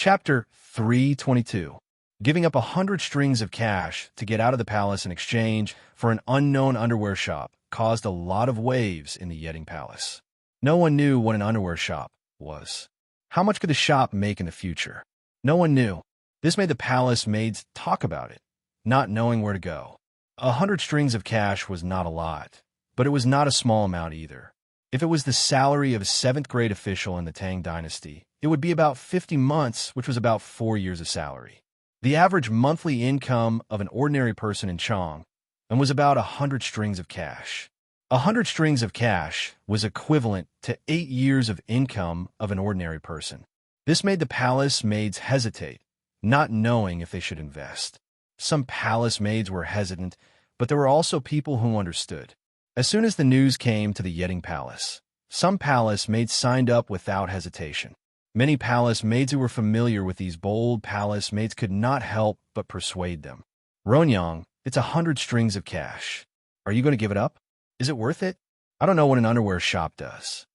Chapter 322. Giving up 100 strings of cash to get out of the palace in exchange for an unknown underwear shop caused a lot of waves in the Yeding Palace. No one knew what an underwear shop was. How much could the shop make in the future? No one knew. This made the palace maids talk about it, not knowing where to go. 100 strings of cash was not a lot, but it was not a small amount either. If it was the salary of a 7th grade official in the Tang dynasty, it would be about 50 months, which was about 4 years of salary. The average monthly income of an ordinary person in Chang was about 100 strings of cash. 100 strings of cash was equivalent to 8 years of income of an ordinary person. This made the palace maids hesitate, not knowing if they should invest. Some palace maids were hesitant, but there were also people who understood. As soon as the news came to the Yeding Palace, some palace maids signed up without hesitation. Many palace maids who were familiar with these bold palace maids could not help but persuade them. Ronyang, it's 100 strings of cash. Are you going to give it up? Is it worth it? I don't know what an underwear shop does.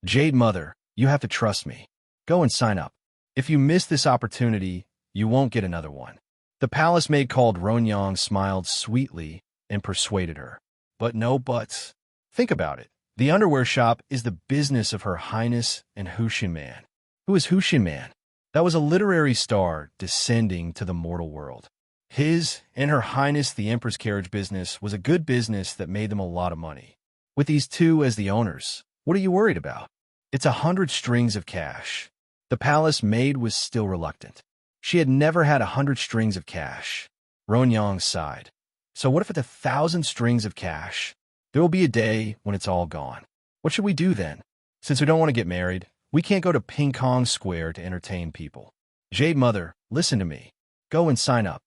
Jade Mother, you have to trust me. Go and sign up. If you miss this opportunity, you won't get another one. The palace maid called Ronyang smiled sweetly and persuaded her. But no buts. Think about it. The underwear shop is the business of Her Highness and Hushin Man. Who is Hushin Man? That was a literary star descending to the mortal world. His and Her Highness the Empress carriage business was a good business that made them a lot of money. With these two as the owners, what are you worried about? It's 100 strings of cash. The palace maid was still reluctant. She had never had 100 strings of cash. Ronyang sighed. So what if it's 1,000 strings of cash? There will be a day when it's all gone. What should we do then? Since we don't want to get married, we can't go to Ping Kong Square to entertain people. Jade Mother, listen to me. Go and sign up.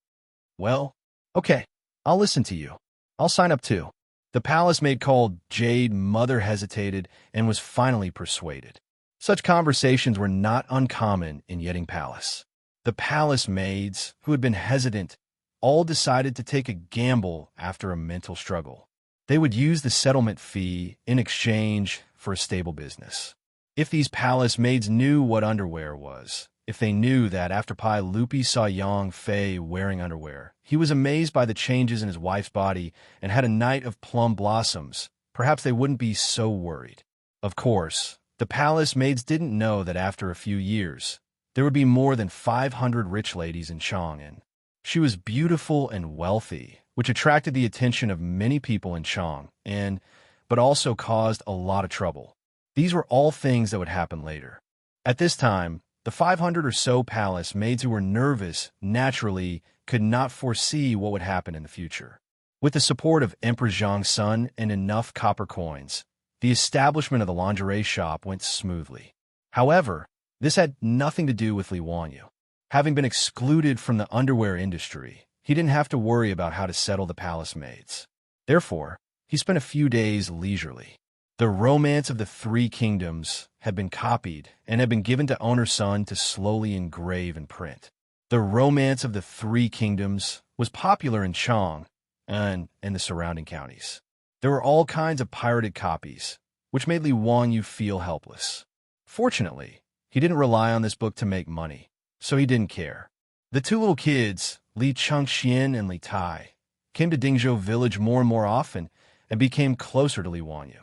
Well, okay, I'll listen to you. I'll sign up too. The palace maid called Jade Mother hesitated and was finally persuaded. Such conversations were not uncommon in Yeding Palace. The palace maids, who had been hesitant, all decided to take a gamble after a mental struggle. They would use the settlement fee in exchange for a stable business. If these palace maids knew what underwear was, if they knew that after Pai Lupi saw Yang Fei wearing underwear, he was amazed by the changes in his wife's body and had a night of plum blossoms, perhaps they wouldn't be so worried. Of course, the palace maids didn't know that after a few years, there would be more than 500 rich ladies in Chang'an. She was beautiful and wealthy, which attracted the attention of many people in Chang'an, but also caused a lot of trouble. These were all things that would happen later. At this time, the 500 or so palace maids who were nervous naturally could not foresee what would happen in the future. With the support of Emperor Zhang's son and enough copper coins, the establishment of the lingerie shop went smoothly. However, this had nothing to do with Li Wanyu. Having been excluded from the underwear industry, he didn't have to worry about how to settle the palace maids. Therefore, he spent a few days leisurely. The Romance of the Three Kingdoms had been copied and had been given to owner's son to slowly engrave and print. The Romance of the Three Kingdoms was popular in Chang and in the surrounding counties. There were all kinds of pirated copies, which made Li Wanyu feel helpless. Fortunately, he didn't rely on this book to make money, so he didn't care. The two little kids, Li Chengxian and Li Tai, came to Dingzhou village more and more often and became closer to Li Wanyu.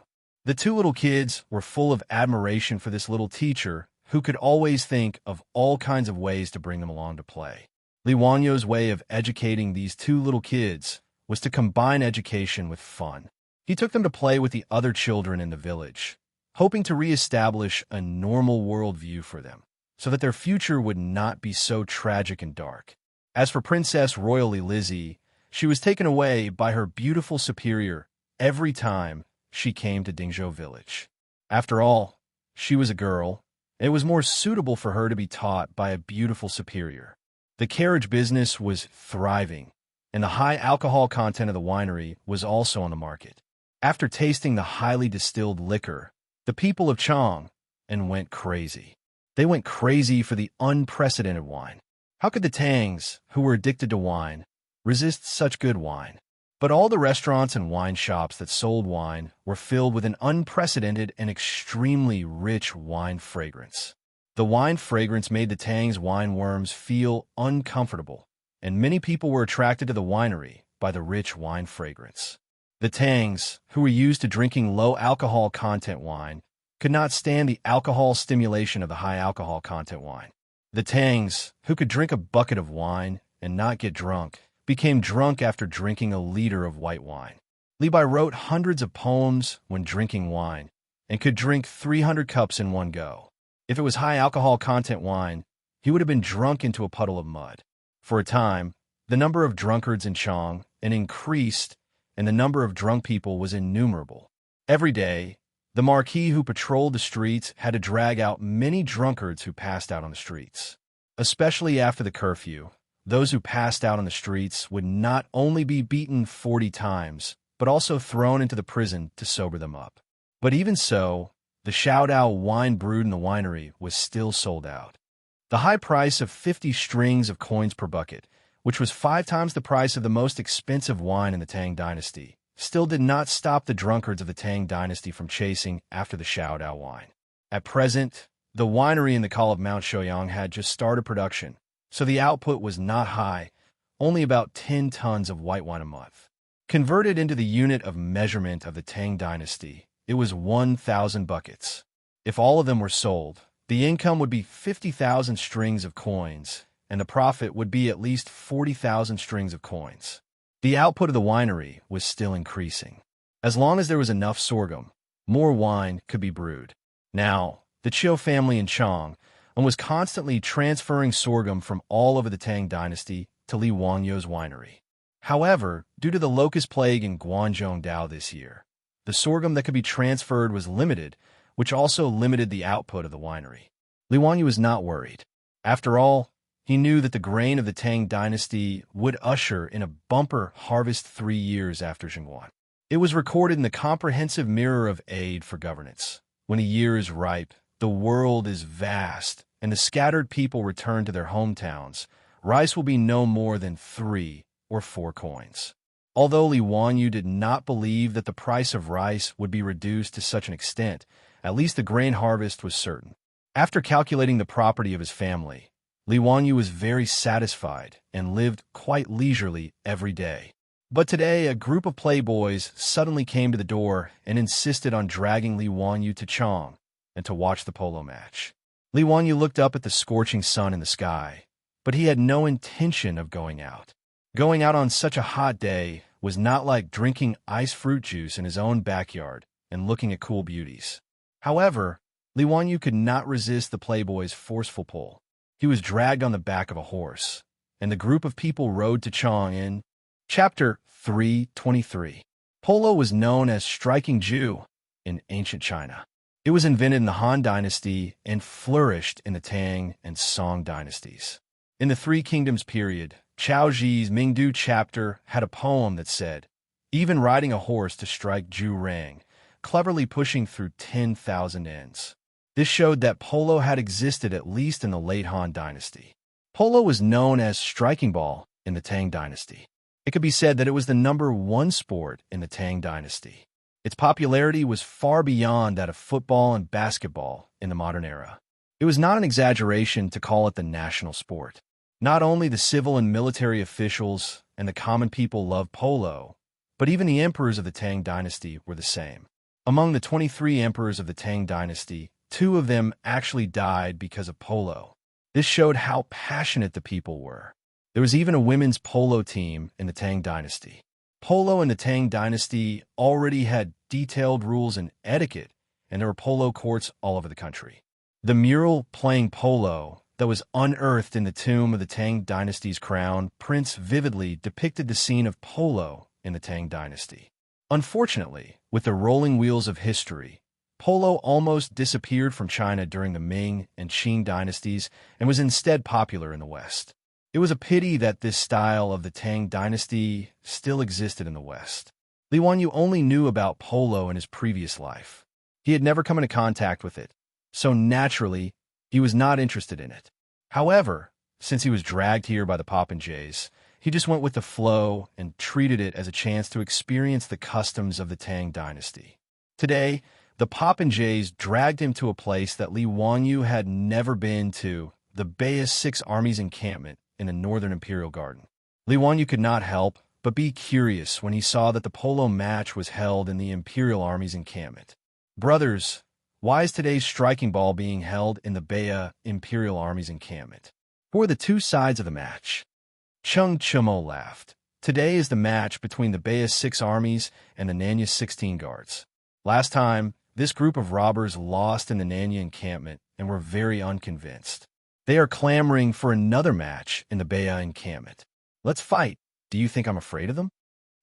The two little kids were full of admiration for this little teacher who could always think of all kinds of ways to bring them along to play. Li Wanyu's way of educating these two little kids was to combine education with fun. He took them to play with the other children in the village, hoping to reestablish a normal worldview for them, so that their future would not be so tragic and dark. As for Princess Royally Lizzie, she was taken away by her beautiful superior every time she came to Dingzhou village. After all, she was a girl, and it was more suitable for her to be taught by a beautiful superior. The carriage business was thriving, and the high alcohol content of the winery was also on the market. After tasting the highly distilled liquor, the people of Chang went crazy. They went crazy for the unprecedented wine. How could the Tangs, who were addicted to wine, resist such good wine? But all the restaurants and wine shops that sold wine were filled with an unprecedented and extremely rich wine fragrance. The wine fragrance made the Tang's wine worms feel uncomfortable, and many people were attracted to the winery by the rich wine fragrance. The Tangs, who were used to drinking low alcohol content wine, could not stand the alcohol stimulation of the high alcohol content wine. The Tangs, who could drink a bucket of wine and not get drunk, became drunk after drinking a liter of white wine. Li Bai wrote hundreds of poems when drinking wine and could drink 300 cups in one go. If it was high alcohol content wine, he would have been drunk into a puddle of mud. For a time, the number of drunkards in Chang increased, and the number of drunk people was innumerable. Every day, the Marquis who patrolled the streets had to drag out many drunkards who passed out on the streets. Especially after the curfew, those who passed out on the streets would not only be beaten 40 times, but also thrown into the prison to sober them up. But even so, the Xiaodao wine brewed in the winery was still sold out. The high price of 50 strings of coins per bucket, which was 5 times the price of the most expensive wine in the Tang dynasty, still did not stop the drunkards of the Tang dynasty from chasing after the Xiaodao wine. At present, the winery in the Call of Mount Shouyang had just started production, so the output was not high, only about 10 tons of white wine a month. Converted into the unit of measurement of the Tang dynasty, it was 1,000 buckets. If all of them were sold, the income would be 50,000 strings of coins, and the profit would be at least 40,000 strings of coins. The output of the winery was still increasing. As long as there was enough sorghum, more wine could be brewed. Now, the Qiu family in Chang was constantly transferring sorghum from all over the Tang dynasty to Li Wangyou's winery. However, due to the locust plague in Guangzhou this year, the sorghum that could be transferred was limited, which also limited the output of the winery. Li Wangyou was not worried. After all, he knew that the grain of the Tang dynasty would usher in a bumper harvest 3 years after Jingguan. It was recorded in the comprehensive mirror of aid for governance. When a year is ripe, the world is vast, and the scattered people return to their hometowns, rice will be no more than 3 or 4 coins. Although Li Wanyu did not believe that the price of rice would be reduced to such an extent, at least the grain harvest was certain. After calculating the property of his family, Li Wanyu was very satisfied and lived quite leisurely every day. But today, a group of playboys suddenly came to the door and insisted on dragging Li Wanyu to Chang and to watch the polo match. Li Wanyu looked up at the scorching sun in the sky, but he had no intention of going out. Going out on such a hot day was not like drinking iced fruit juice in his own backyard and looking at cool beauties. However, Li Wanyu could not resist the playboy's forceful pull. He was dragged on the back of a horse, and the group of people rode to Chang in Chapter 323. Polo was known as striking Jew in ancient China. It was invented in the Han Dynasty and flourished in the Tang and Song dynasties. In the Three Kingdoms period, Chao Ji's Mingdu chapter had a poem that said, "Even riding a horse to strike Zhu Rang, cleverly pushing through 10,000 ends." This showed that polo had existed at least in the late Han Dynasty. Polo was known as striking ball in the Tang Dynasty. It could be said that it was the #1 sport in the Tang Dynasty. Its popularity was far beyond that of football and basketball in the modern era. It was not an exaggeration to call it the national sport. Not only the civil and military officials and the common people loved polo, but even the emperors of the Tang Dynasty were the same. Among the 23 emperors of the Tang Dynasty, 2 of them actually died because of polo. This showed how passionate the people were. There was even a women's polo team in the Tang Dynasty. Polo in the Tang Dynasty already had detailed rules and etiquette, and there were polo courts all over the country. The mural playing polo that was unearthed in the tomb of the Tang Dynasty's crown prince vividly depicted the scene of polo in the Tang Dynasty. Unfortunately, with the rolling wheels of history, polo almost disappeared from China during the Ming and Qing dynasties and was instead popular in the West. It was a pity that this style of the Tang Dynasty still existed in the West. Li Wanyu only knew about polo in his previous life. He had never come into contact with it, so naturally, he was not interested in it. However, since he was dragged here by the popinjays, he just went with the flow and treated it as a chance to experience the customs of the Tang Dynasty. Today, The Popinjays dragged him to a place that Li Wanyu had never been to, the Bei's 6 armies encampment in the northern Imperial Garden. Li Wanyu could not help but be curious when he saw that the polo match was held in the Imperial Army's encampment. Brothers, why is today's striking ball being held in the Bei Imperial Army's encampment? Who are the two sides of the match? Chung Chumo laughed. Today is the match between the Bei's 6 armies and the Nanya's 16 guards. Last time, this group of robbers lost in the Nanya encampment and were very unconvinced. They are clamoring for another match in the Bei encampment. Let's fight. Do you think I'm afraid of them?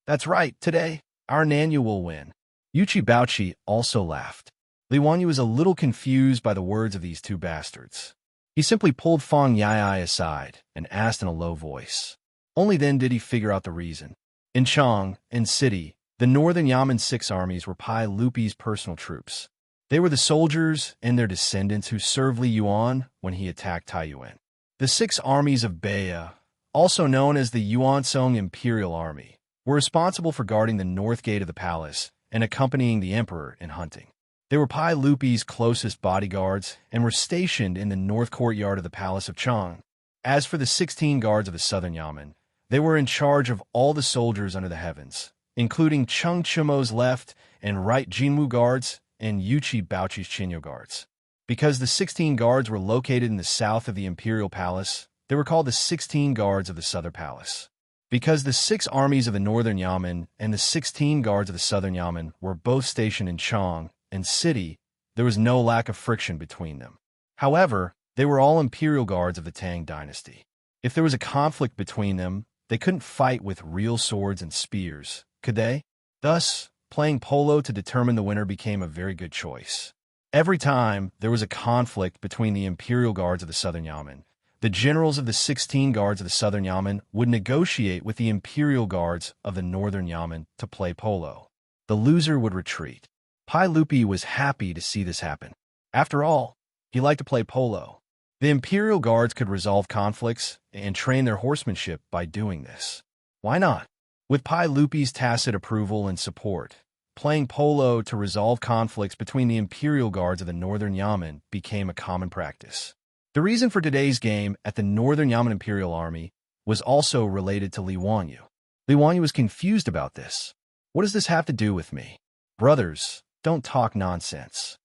That's right, today, our Nanya will win. Yuchi Baochi also laughed. Li Wanyu was a little confused by the words of these two bastards. He simply pulled Fang Yai aside and asked in a low voice. Only then did he figure out the reason. In Chang and City, the northern Yamen 6 armies were Pai Lupi's personal troops. They were the soldiers and their descendants who served Li Yuan when he attacked Taiyuan. The 6 armies of Bei, also known as the Yuansong Imperial Army, were responsible for guarding the north gate of the palace and accompanying the emperor in hunting. They were Pai Lupi's closest bodyguards and were stationed in the north courtyard of the palace of Chang. As for the 16 guards of the southern Yamen, they were in charge of all the soldiers under the heavens, including Chung Chumo's left and right Jinwu guards and Yuchi Baochi's Chinyo guards. Because the 16 guards were located in the south of the imperial palace, they were called the 16 guards of the southern palace. Because the 6 armies of the northern Yamen and the 16 guards of the southern Yamen were both stationed in Chang and City, there was no lack of friction between them. However, they were all imperial guards of the Tang dynasty. If there was a conflict between them, they couldn't fight with real swords and spears, could they? Thus, playing polo to determine the winner became a very good choice. Every time there was a conflict between the imperial guards of the southern Yamen, the generals of the 16 guards of the southern Yamen would negotiate with the imperial guards of the northern Yamen to play polo. The loser would retreat. Pai Lupi was happy to see this happen. After all, he liked to play polo. The imperial guards could resolve conflicts and train their horsemanship by doing this. Why not? With Pai Lupi's tacit approval and support, playing polo to resolve conflicts between the imperial guards of the northern Yamen became a common practice. The reason for today's game at the northern Yamen Imperial Army was also related to Li Wanyu. Li Wanyu was confused about this. What does this have to do with me? Brothers, don't talk nonsense.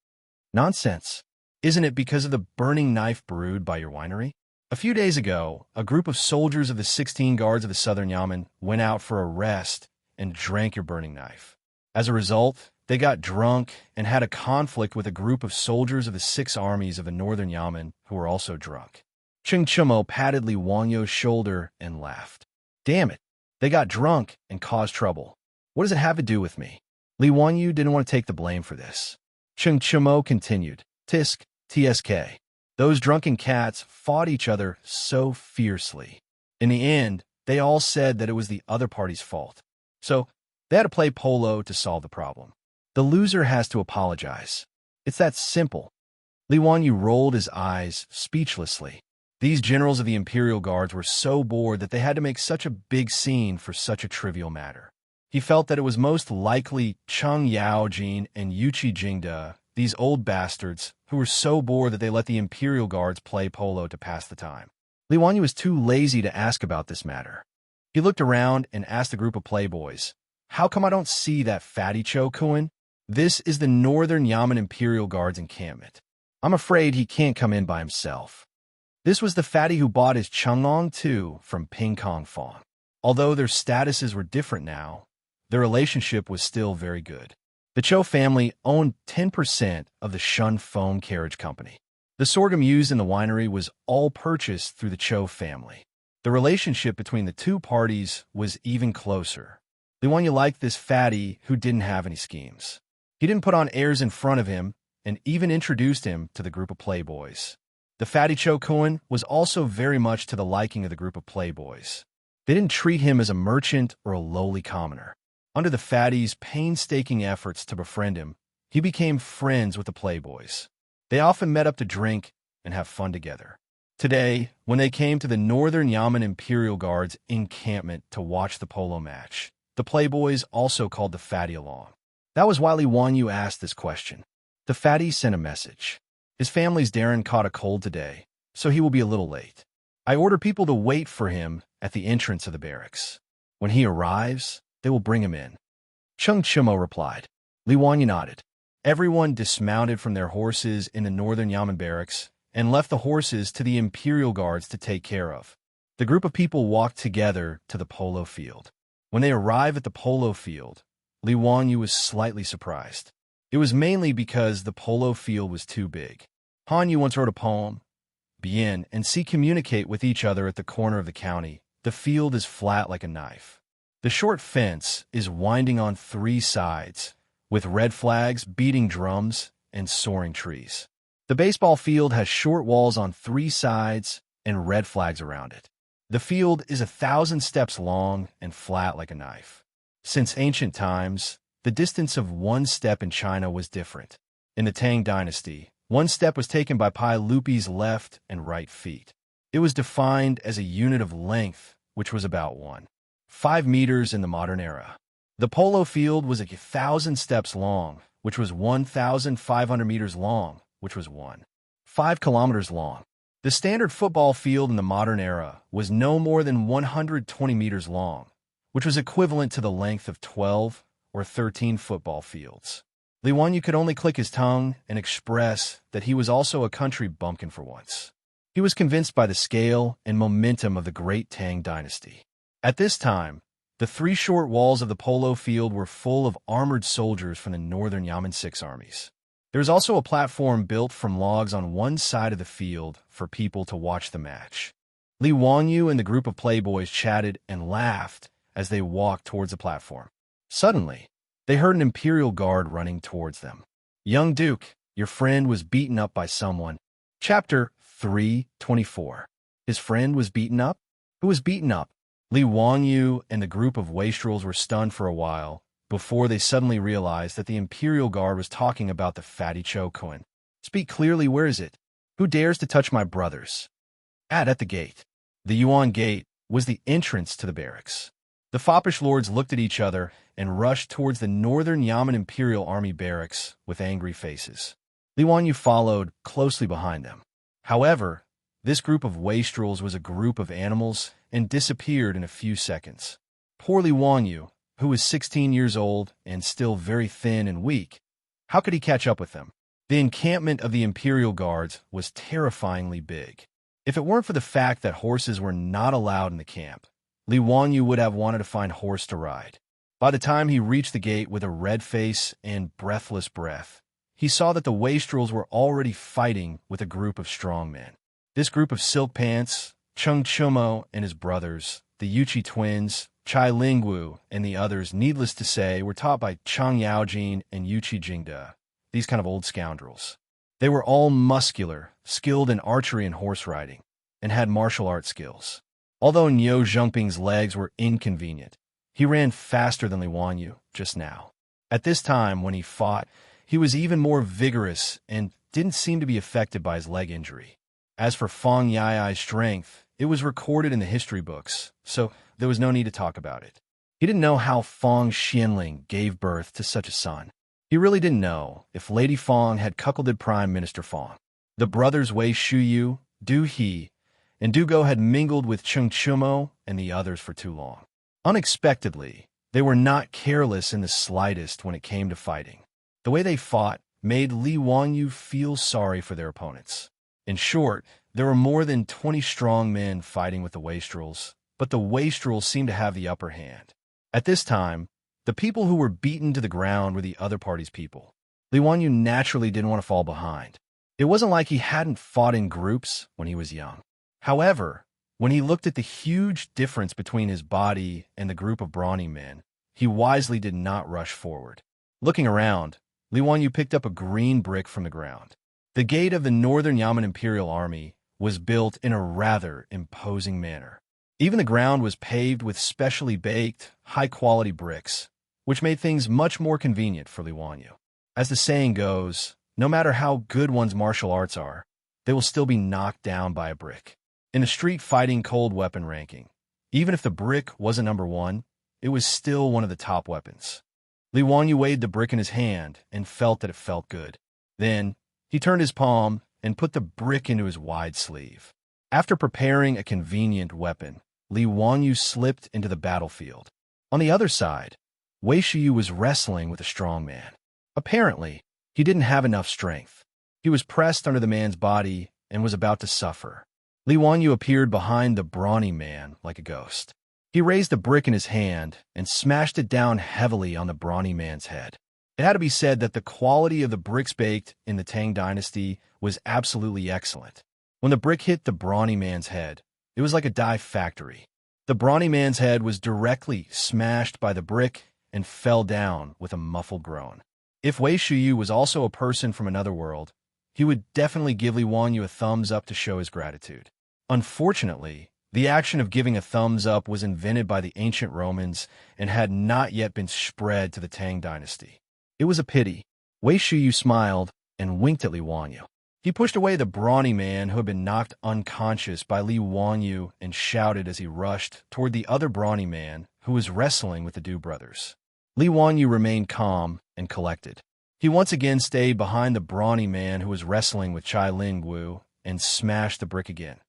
Nonsense? Isn't it because of the burning knife brewed by your winery? A few days ago, a group of soldiers of the 16 guards of the southern Yamen went out for a rest and drank your burning knife. As a result, they got drunk and had a conflict with a group of soldiers of the 6 armies of the northern Yamen who were also drunk. Chung Chumo patted Li Wanyu's shoulder and laughed. Damn it, they got drunk and caused trouble. What does it have to do with me? Li Wanyu didn't want to take the blame for this. Chung Chumo continued. Tisk, TSK. Those drunken cats fought each other so fiercely. In the end, they all said that it was the other party's fault. So, they had to play polo to solve the problem. The loser has to apologize. It's that simple. Li Wanyu rolled his eyes speechlessly. These generals of the Imperial Guards were so bored that they had to make such a big scene for such a trivial matter. He felt that it was most likely Chung Yaojin and Yuchi Jingda, these old bastards, who were so bored that they let the Imperial Guards play polo to pass the time. Li Wanyu was too lazy to ask about this matter. He looked around and asked the group of playboys, "How come I don't see that fatty Cho-kun? This is the Northern Yamen Imperial Guards encampment. I'm afraid he can't come in by himself." This was the fatty who bought his Changong too from Ping Kong Fong. Although their statuses were different now, their relationship was still very good. The Cho family owned 10% of the Shun Foam Carriage Company. The sorghum used in the winery was all purchased through the Cho family. The relationship between the two parties was even closer. Li Wanyu liked this fatty who didn't have any schemes. He didn't put on airs in front of him and even introduced him to the group of playboys. The fatty Cho-kun was also very much to the liking of the group of playboys. They didn't treat him as a merchant or a lowly commoner. Under the fatty's painstaking efforts to befriend him, he became friends with the playboys. They often met up to drink and have fun together. Today, when they came to the Northern Yamen Imperial Guards encampment to watch the polo match, the playboys also called the fatty along. That was why Li Wanyu asked this question. The fatty sent a message. His family's Darren caught a cold today, so he will be a little late. I order people to wait for him at the entrance of the barracks. When he arrives, they will bring him in. Chung Chimo replied. Li Wanyu nodded. Everyone dismounted from their horses in the northern Yamen barracks and left the horses to the Imperial Guards to take care of. The group of people walked together to the polo field. When they arrived at the polo field, Li Wanyu was slightly surprised. It was mainly because the polo field was too big. Han Yu once wrote a poem, Bien and see communicate with each other at the corner of the county. The field is flat like a knife. The short fence is winding on 3 sides, with red flags, beating drums, and soaring trees. The baseball field has short walls on 3 sides and red flags around it. The field is 1,000 steps long and flat like a knife. Since ancient times, the distance of 1 step in China was different. In the Tang dynasty, 1 step was taken by Pai Lupi's left and right feet. It was defined as a unit of length, which was about 1.5 meters in the modern era. The polo field was 1,000 steps long, which was 1,500 meters long, which was 1.5 kilometers long. The standard football field in the modern era was no more than 120 meters long, which was equivalent to the length of 12 or 13 football fields. Li Wanyu could only click his tongue and express that he was also a country bumpkin for once. He was convinced by the scale and momentum of the great Tang dynasty. At this time, the 3 short walls of the polo field were full of armored soldiers from the northern Yamen 6 armies. There was also a platform built from logs on one side of the field for people to watch the match. Li Wanyu and the group of playboys chatted and laughed as they walked towards the platform. Suddenly, they heard an Imperial Guard running towards them. Young Duke, your friend was beaten up by someone. Chapter 324. His friend was beaten up? Who was beaten up? Li Wanyu and the group of wastrels were stunned for a while, before they suddenly realized that the Imperial Guard was talking about the fatty Chokoan. Speak clearly, where is it? Who dares to touch my brothers? At the gate. The Yuan Gate was the entrance to the barracks. The foppish lords looked at each other and rushed towards the northern Yamen Imperial Army barracks with angry faces. Li Wanyu followed closely behind them. However, this group of wastrels was a group of animals and disappeared in a few seconds. Poor Li Wanyu, who was 16 years old and still very thin and weak, how could he catch up with them? The encampment of the Imperial Guards was terrifyingly big. If it weren't for the fact that horses were not allowed in the camp, Li Wanyu would have wanted to find horse to ride. By the time he reached the gate with a red face and breathless breath, he saw that the wastrels were already fighting with a group of strong men. This group of Silk Pants, Chung Chumo and his brothers, the Yuchi twins, Chai Lingwu, and the others, needless to say, were taught by Chang Yaojin and Yuchi Jingda, these kind of old scoundrels. They were all muscular, skilled in archery and horse riding, and had martial arts skills. Although Niu Zhongping's legs were inconvenient, he ran faster than Li Wanyu just now. At this time, when he fought, he was even more vigorous and didn't seem to be affected by his leg injury. As for Fang Yai's strength, it was recorded in the history books, so there was no need to talk about it. He didn't know how Fang Xianling gave birth to such a son. He really didn't know if Lady Fang had cuckolded Prime Minister Fang. The brothers Wei Shuyu, Du He, and Du Go had mingled with Chung Chumo and the others for too long. Unexpectedly, they were not careless in the slightest when it came to fighting. The way they fought made Li Wanyu feel sorry for their opponents. In short, there were more than 20 strong men fighting with the wastrels, but the wastrels seemed to have the upper hand. At this time, the people who were beaten to the ground were the other party's people. Li Wanyu naturally didn't want to fall behind. It wasn't like he hadn't fought in groups when he was young. However, when he looked at the huge difference between his body and the group of brawny men, he wisely did not rush forward. Looking around, Li Wanyu picked up a green brick from the ground. The gate of the northern Yamen Imperial Army was built in a rather imposing manner. Even the ground was paved with specially baked, high-quality bricks, which made things much more convenient for Li Wanyu. As the saying goes, no matter how good one's martial arts are, they will still be knocked down by a brick. In the street fighting cold weapon ranking, even if the brick wasn't number 1, it was still one of the top weapons. Li Wanyu weighed the brick in his hand and felt that it felt good. Then, he turned his palm and put the brick into his wide sleeve. After preparing a convenient weapon, Li Wanyu slipped into the battlefield. On the other side, Wei Shiyu was wrestling with a strong man. Apparently, he didn't have enough strength. He was pressed under the man's body and was about to suffer. Li Wanyu appeared behind the brawny man like a ghost. He raised the brick in his hand and smashed it down heavily on the brawny man's head. It had to be said that the quality of the bricks baked in the Tang dynasty was absolutely excellent. When the brick hit the brawny man's head, it was like a die factory. The brawny man's head was directly smashed by the brick and fell down with a muffled groan. If Wei Shiyu was also a person from another world, he would definitely give Li Wanyu a thumbs up to show his gratitude. Unfortunately, the action of giving a thumbs up was invented by the ancient Romans and had not yet been spread to the Tang dynasty. It was a pity. Wei Shiyu smiled and winked at Li Wanyu. He pushed away the brawny man who had been knocked unconscious by Li Wanyu and shouted as he rushed toward the other brawny man who was wrestling with the Du brothers. Li Wanyu remained calm and collected. He once again stayed behind the brawny man who was wrestling with Chai Lingwu and smashed the brick again.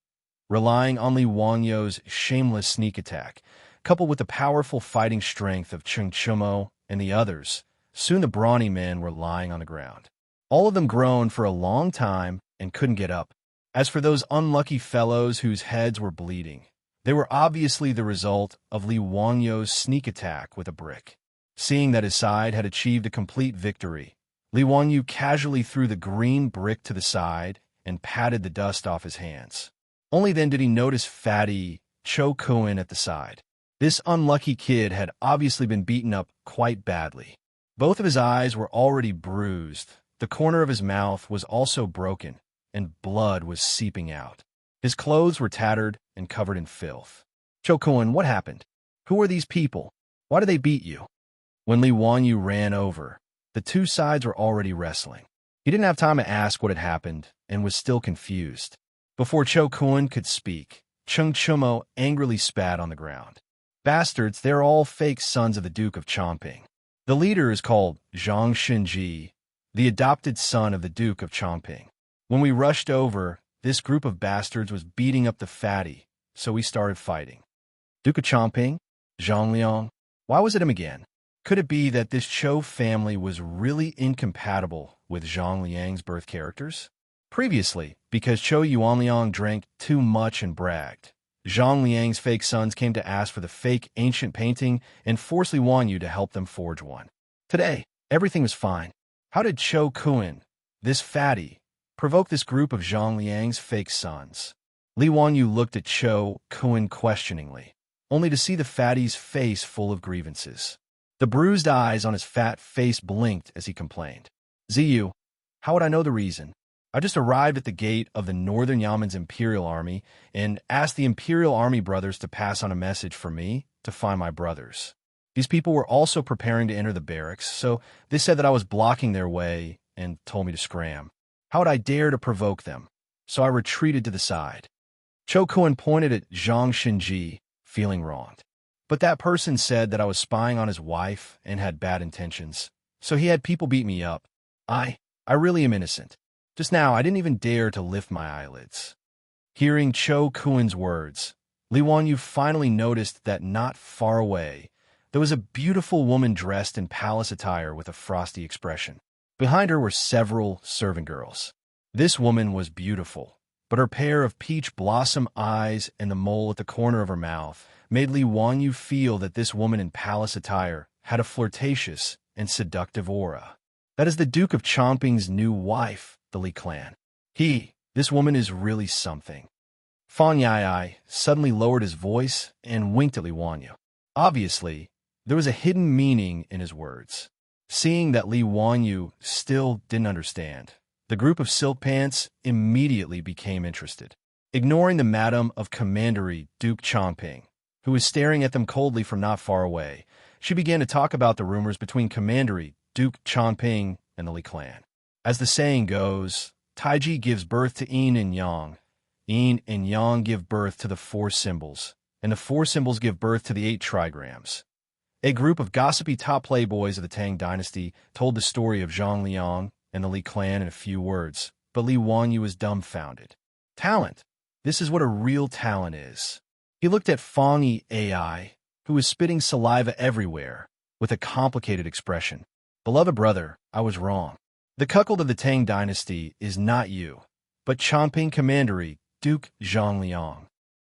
Relying on Li Wanyu's shameless sneak attack, coupled with the powerful fighting strength of Cheng Chumo and the others, soon the brawny men were lying on the ground. All of them groaned for a long time and couldn't get up. As for those unlucky fellows whose heads were bleeding, they were obviously the result of Li Wanyu's sneak attack with a brick. Seeing that his side had achieved a complete victory, Li Wanyu casually threw the green brick to the side and patted the dust off his hands. Only then did he notice fatty Cho Kuan at the side. This unlucky kid had obviously been beaten up quite badly. Both of his eyes were already bruised, the corner of his mouth was also broken, and blood was seeping out. His clothes were tattered and covered in filth. Cho Kuan, what happened? Who are these people? Why did they beat you? When Li Wanyu ran over, the two sides were already wrestling. He didn't have time to ask what had happened and was still confused. Before Cho Kuan could speak, Cheng Chumo angrily spat on the ground. Bastards, they're all fake sons of the Duke of Chongping. The leader is called Zhang Xinji, the adopted son of the Duke of Chongping. When we rushed over, this group of bastards was beating up the fatty, so we started fighting. Duke of Chongping? Zhang Liang? Why was it him again? Could it be that this Cho family was really incompatible with Zhang Liang's birth characters? Previously, because Cho Yuanliang drank too much and bragged, Zhang Liang's fake sons came to ask for the fake ancient painting and forced Li Wanyu to help them forge one. Today, everything was fine. How did Cho Kuan, this fatty, provoke this group of Zhang Liang's fake sons? Li Wanyu looked at Cho Kuan questioningly, only to see the fatty's face full of grievances. The bruised eyes on his fat face blinked as he complained. Ziyu, how would I know the reason? I just arrived at the gate of the Northern Yaman's Imperial Army and asked the Imperial Army brothers to pass on a message for me to find my brothers. These people were also preparing to enter the barracks, so they said that I was blocking their way and told me to scram. How would I dare to provoke them? So I retreated to the side. Cho Kuan pointed at Zhang Xinji, feeling wronged. But that person said that I was spying on his wife and had bad intentions, so he had people beat me up. I really am innocent. Just now, I didn't even dare to lift my eyelids. Hearing Cho Kuan's words, Li Wanyu finally noticed that not far away, there was a beautiful woman dressed in palace attire with a frosty expression. Behind her were several servant girls. This woman was beautiful, but her pair of peach blossom eyes and the mole at the corner of her mouth made Li Wanyu feel that this woman in palace attire had a flirtatious and seductive aura. That is the Duke of Chongping's new wife, the Li clan. This woman is really something. Fan Yai suddenly lowered his voice and winked at Li Wanyu. Obviously, there was a hidden meaning in his words. Seeing that Li Wanyu still didn't understand, the group of silk pants immediately became interested. Ignoring the madam of Commandery Duke Chongping, who was staring at them coldly from not far away, she began to talk about the rumors between Commandery Duke Chongping and the Li clan. As the saying goes, Taiji gives birth to yin and yang. Yin and yang give birth to the four symbols, and the four symbols give birth to the 8 trigrams. A group of gossipy top playboys of the Tang dynasty told the story of Zhang Liang and the Li clan in a few words, but Li Wanyu was dumbfounded. Talent. This is what a real talent is. He looked at Fong Yi AI, who was spitting saliva everywhere, with a complicated expression. Beloved brother, I was wrong. The cuckold of the Tang dynasty is not you, but Chongping Commandery, Duke Zhongliang.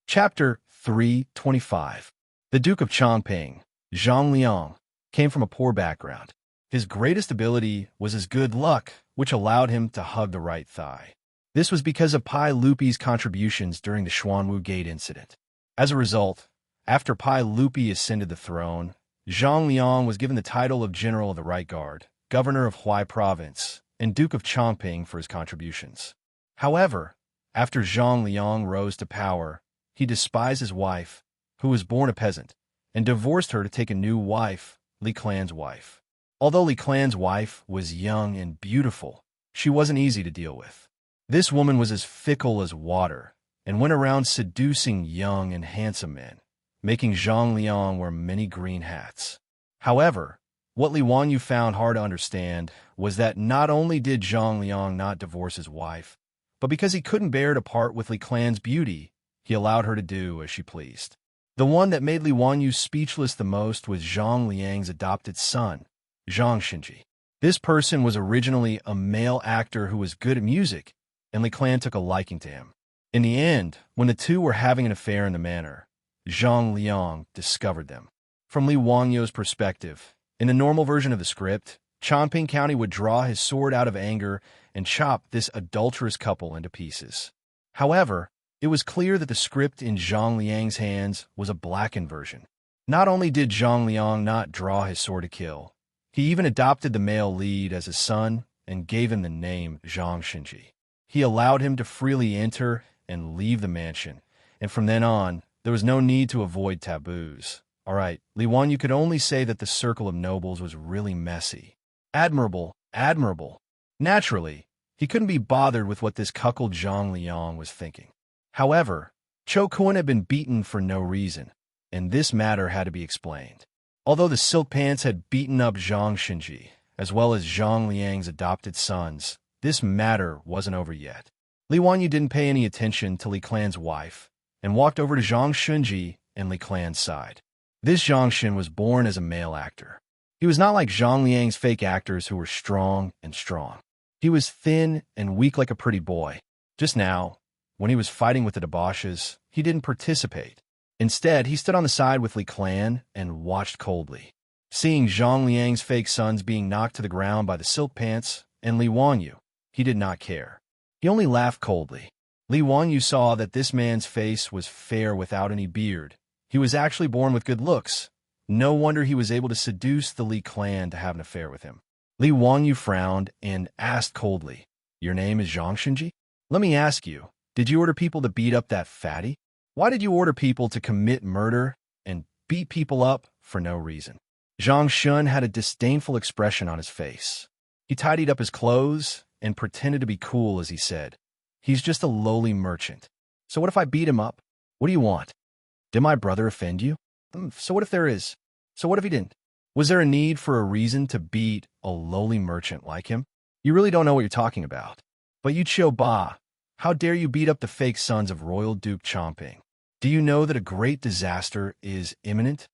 Chapter 325. The Duke of Chongping, Zhongliang, came from a poor background. His greatest ability was his good luck, which allowed him to hug the right thigh. This was because of Pai Lupi's contributions during the Xuanwu Gate incident. As a result, after Pai Lupi ascended the throne, Zhongliang was given the title of General of the Right Guard, Governor of Huai Province, and Duke of Chongping for his contributions. However, after Zhongliang rose to power, he despised his wife, who was born a peasant, and divorced her to take a new wife, Li Clan's wife. Although Li Clan's wife was young and beautiful, she wasn't easy to deal with. This woman was as fickle as water, and went around seducing young and handsome men, making Zhongliang wear many green hats. However, what Li Wanyu found hard to understand was that not only did Zhongliang not divorce his wife, but because he couldn't bear to part with Li Clan's beauty, he allowed her to do as she pleased. The one that made Li Wanyu speechless the most was Zhang Liang's adopted son, Zhang Xinji. This person was originally a male actor who was good at music, and Li Clan took a liking to him. In the end, when the two were having an affair in the manor, Zhang Liang discovered them. From Li Wanyu's perspective, in the normal version of the script, Chongping County would draw his sword out of anger and chop this adulterous couple into pieces. However, it was clear that the script in Zhang Liang's hands was a blackened version. Not only did Zhang Liang not draw his sword to kill, he even adopted the male lead as his son and gave him the name Zhang Xinji. He allowed him to freely enter and leave the mansion, and from then on, there was no need to avoid taboos. All right, Li Wanyu could only say that the circle of nobles was really messy. Admirable, admirable. Naturally, he couldn't be bothered with what this cuckold Zhang Liang was thinking. However, Cho Kun had been beaten for no reason, and this matter had to be explained. Although the Silk Pants had beaten up Zhang Xinji, as well as Zhang Liang's adopted sons, this matter wasn't over yet. Li Wanyu didn't pay any attention to Li Clan's wife, and walked over to Zhang Xinji and Li Clan's side. This Zhang Xin was born as a male actor. He was not like Zhang Liang's fake actors who were strong and strong. He was thin and weak like a pretty boy. Just now, when he was fighting with the debauches, he didn't participate. Instead, he stood on the side with Li Clan and watched coldly. Seeing Zhang Liang's fake sons being knocked to the ground by the Silk Pants and Li Wanyu, he did not care. He only laughed coldly. Li Wanyu saw that this man's face was fair without any beard. He was actually born with good looks. No wonder he was able to seduce the Li clan to have an affair with him. Li Wanyu frowned and asked coldly, "Your name is Zhang Xinji? Let me ask you, did you order people to beat up that fatty? Why did you order people to commit murder and beat people up for no reason?" Zhang Shun had a disdainful expression on his face. He tidied up his clothes and pretended to be cool as he said, "He's just a lowly merchant. So what if I beat him up? What do you want? Did my brother offend you? So what if there is? So what if he didn't? Was there a need for a reason to beat a lowly merchant like him? You really don't know what you're talking about. But you Qiu Ba, how dare you beat up the fake sons of Royal Duke Chongping? Do you know that a great disaster is imminent?"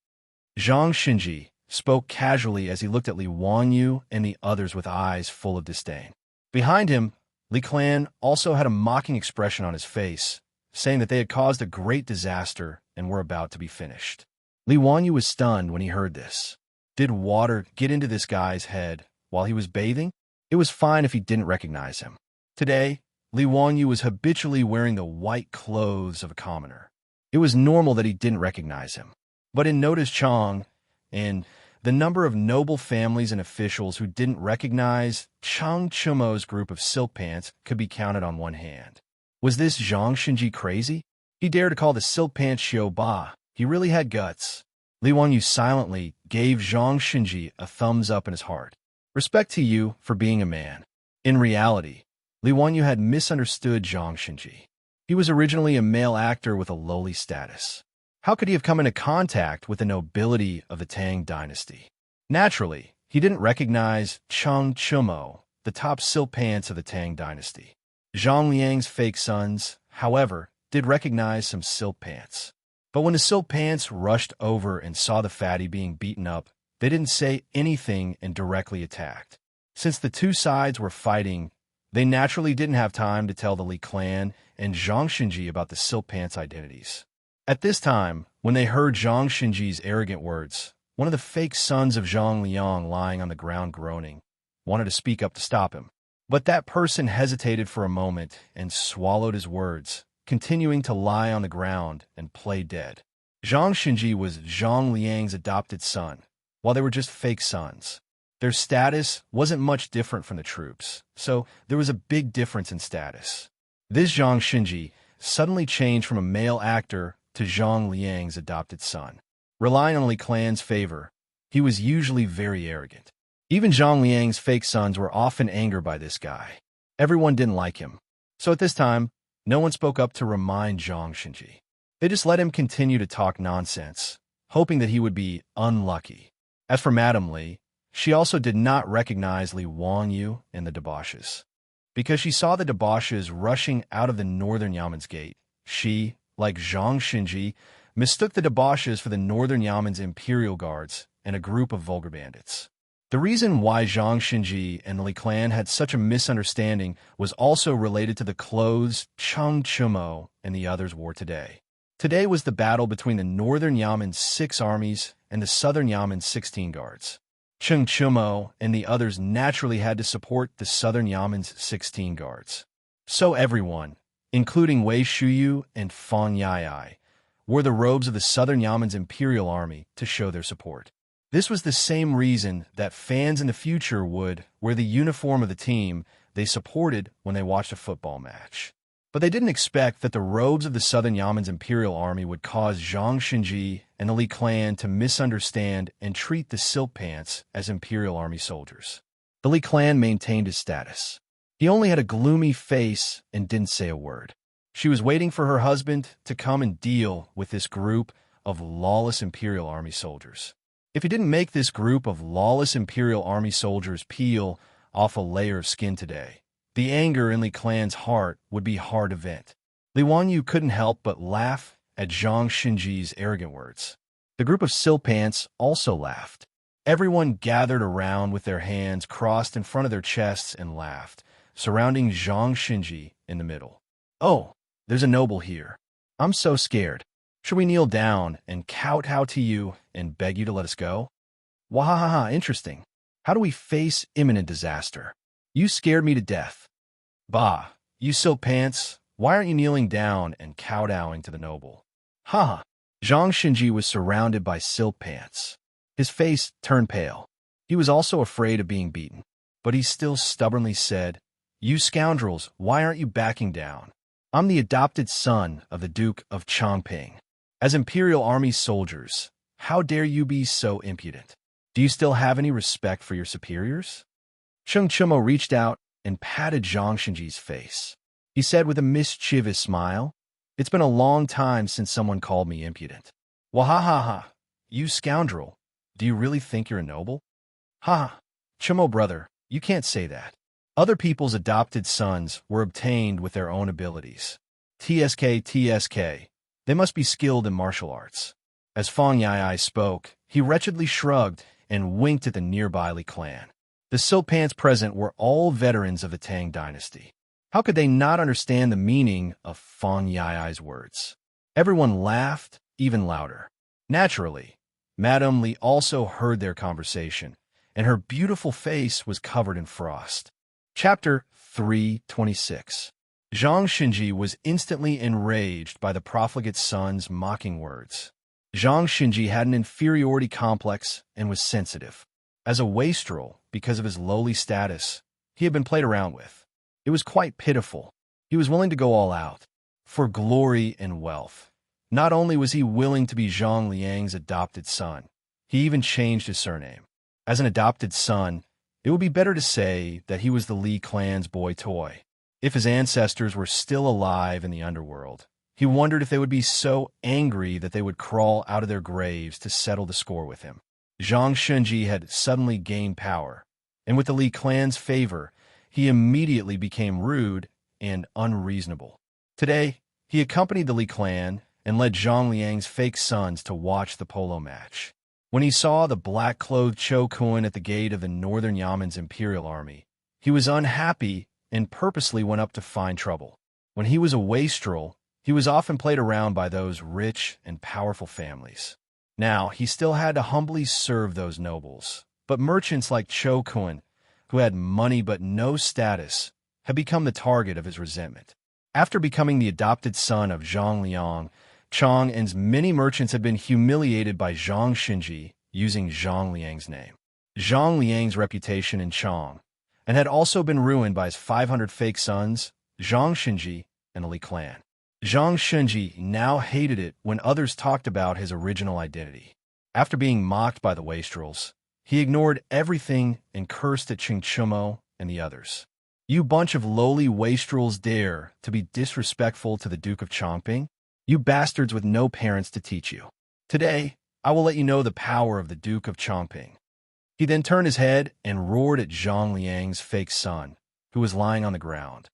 Zhang Xinji spoke casually as he looked at Li Wanyu and the others with eyes full of disdain. Behind him, Li Clan also had a mocking expression on his face, saying that they had caused a great disaster and were about to be finished. Li Wanyu was stunned when he heard this. Did water get into this guy's head while he was bathing? It was fine if he didn't recognize him. Today, Li Wanyu was habitually wearing the white clothes of a commoner. It was normal that he didn't recognize him. But in Notice Chong, and the number of noble families and officials who didn't recognize Chang Chumo's group of silk pants could be counted on one hand. Was this Zhang Xinji crazy? He dared to call the silk pants Xiu Ba. He really had guts. Li Wanyu silently gave Zhang Xinji a thumbs up in his heart. Respect to you for being a man. In reality, Li Wanyu had misunderstood Zhang Xinji. He was originally a male actor with a lowly status. How could he have come into contact with the nobility of the Tang dynasty? Naturally, he didn't recognize Chang Chumo, the top silk pants of the Tang dynasty. Zhang Liang's fake sons, however, did recognize some silk pants. But when the silk pants rushed over and saw the fatty being beaten up, they didn't say anything and directly attacked. Since the two sides were fighting, they naturally didn't have time to tell the Li clan and Zhang Xinji about the silk pants' identities. At this time, when they heard Zhang Xinji's arrogant words, one of the fake sons of Zhang Liang lying on the ground groaning, wanted to speak up to stop him. But that person hesitated for a moment and swallowed his words, continuing to lie on the ground and play dead. Zhang Xinji was Zhang Liang's adopted son, while they were just fake sons. Their status wasn't much different from the troops, so there was a big difference in status. This Zhang Xinji suddenly changed from a male actor to Zhang Liang's adopted son. Relying on Li clan's favor, he was usually very arrogant. Even Zhang Liang's fake sons were often angered by this guy. Everyone didn't like him. So at this time, no one spoke up to remind Zhang Xinji. They just let him continue to talk nonsense, hoping that he would be unlucky. As for Madame Li, she also did not recognize Li Wangyu and the debauches. Because she saw the debauches rushing out of the northern Yaman's gate, she, like Zhang Xinji, mistook the debauches for the northern Yaman's imperial guards and a group of vulgar bandits. The reason why Zhang Xinji and the Li clan had such a misunderstanding was also related to the clothes Cheng Chumo and the others wore today. Today was the battle between the northern Yaman's 6 armies and the southern Yaman's 16 guards. Cheng Chumo and the others naturally had to support the southern Yaman's 16 guards. So everyone, including Wei Shuyu and Fan Yai, wore the robes of the southern Yaman's imperial army to show their support. This was the same reason that fans in the future would wear the uniform of the team they supported when they watched a football match. But they didn't expect that the robes of the southern Yaman's imperial army would cause Zhang Xinji and the Li clan to misunderstand and treat the silk pants as imperial army soldiers. The Li clan maintained his status. He only had a gloomy face and didn't say a word. She was waiting for her husband to come and deal with this group of lawless imperial army soldiers. If he didn't make this group of lawless imperial army soldiers peel off a layer of skin today, the anger in Li clan's heart would be hard to vent. Li Wangyu couldn't help but laugh at Zhang Xinji's arrogant words. The group of silk pants also laughed. Everyone gathered around with their hands crossed in front of their chests and laughed, surrounding Zhang Xinji in the middle. "Oh, there's a noble here. I'm so scared. Should we kneel down and kowtow to you and beg you to let us go?" "Wahahaha, interesting. How do we face imminent disaster? You scared me to death." "Bah, you silk pants, why aren't you kneeling down and kowtowing to the noble?" "Haha." Zhang Xinji was surrounded by silk pants. His face turned pale. He was also afraid of being beaten, but he still stubbornly said, "You scoundrels, why aren't you backing down? I'm the adopted son of the Duke of Chongping. As Imperial Army soldiers, how dare you be so impudent? Do you still have any respect for your superiors?" Cheng Chumo reached out and patted Zhang Xinji's face. He said with a mischievous smile, "It's been a long time since someone called me impudent." "Wahahaha, you scoundrel, do you really think you're a noble?" "Ha, Chumo brother, you can't say that. Other people's adopted sons were obtained with their own abilities. TSK, they must be skilled in martial arts." As Fan Yai spoke, he wretchedly shrugged and winked at the nearby Li clan. The silk pants present were all veterans of the Tang dynasty. How could they not understand the meaning of Fan Yai's words? Everyone laughed even louder. Naturally, Madame Li also heard their conversation, and her beautiful face was covered in frost. Chapter 326. Zhang Xinji was instantly enraged by the profligate son's mocking words. Zhang Xinji had an inferiority complex and was sensitive. As a wastrel, because of his lowly status, he had been played around with. It was quite pitiful. He was willing to go all out, for glory and wealth. Not only was he willing to be Zhang Liang's adopted son, he even changed his surname. As an adopted son, it would be better to say that he was the Li clan's boy toy. If his ancestors were still alive in the underworld, he wondered if they would be so angry that they would crawl out of their graves to settle the score with him. Zhang Xinji had suddenly gained power, and with the Li clan's favor, he immediately became rude and unreasonable. Today, he accompanied the Li clan and led Zhang Liang's fake sons to watch the polo match. When he saw the black-clothed Cho Kun at the gate of the Northern Yamen's imperial army, he was unhappy and purposely went up to find trouble. When he was a wastrel, he was often played around by those rich and powerful families. Now, he still had to humbly serve those nobles, but merchants like Cho Kun, who had money but no status, had become the target of his resentment. After becoming the adopted son of Zhang Liang, Chang and many merchants had been humiliated by Zhang Xinji using Zhang Liang's name. Zhang Liang's reputation in Chang, and had also been ruined by his 500 fake sons, Zhang Xinji and the Li clan. Zhang Xinji now hated it when others talked about his original identity. After being mocked by the wastrels, he ignored everything and cursed at Chingchumo and the others. You bunch of lowly wastrels dare to be disrespectful to the Duke of Chongping? You bastards with no parents to teach you. Today, I will let you know the power of the Duke of Chongping. He then turned his head and roared at Zhang Liang's fake son, who was lying on the ground.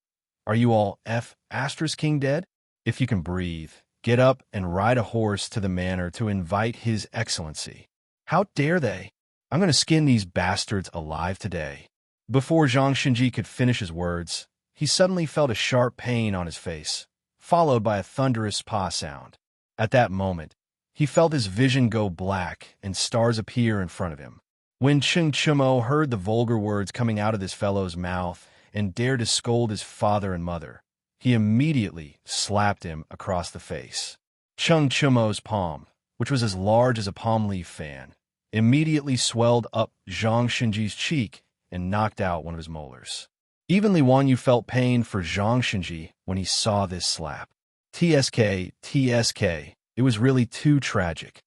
Are you all King dead? If you can breathe, get up and ride a horse to the manor to invite His Excellency. How dare they? I'm going to skin these bastards alive today. Before Zhang Xinji could finish his words, he suddenly felt a sharp pain on his face, followed by a thunderous paw sound. At that moment, he felt his vision go black and stars appear in front of him. When Cheng Chumo heard the vulgar words coming out of this fellow's mouth and dared to scold his father and mother, he immediately slapped him across the face. Cheng Chumo's palm, which was as large as a palm leaf fan, immediately swelled up Zhang Xinji's cheek and knocked out one of his molars. Even Li Wanyu felt pain for Zhang Xinji when he saw this slap. TSK, it was really too tragic.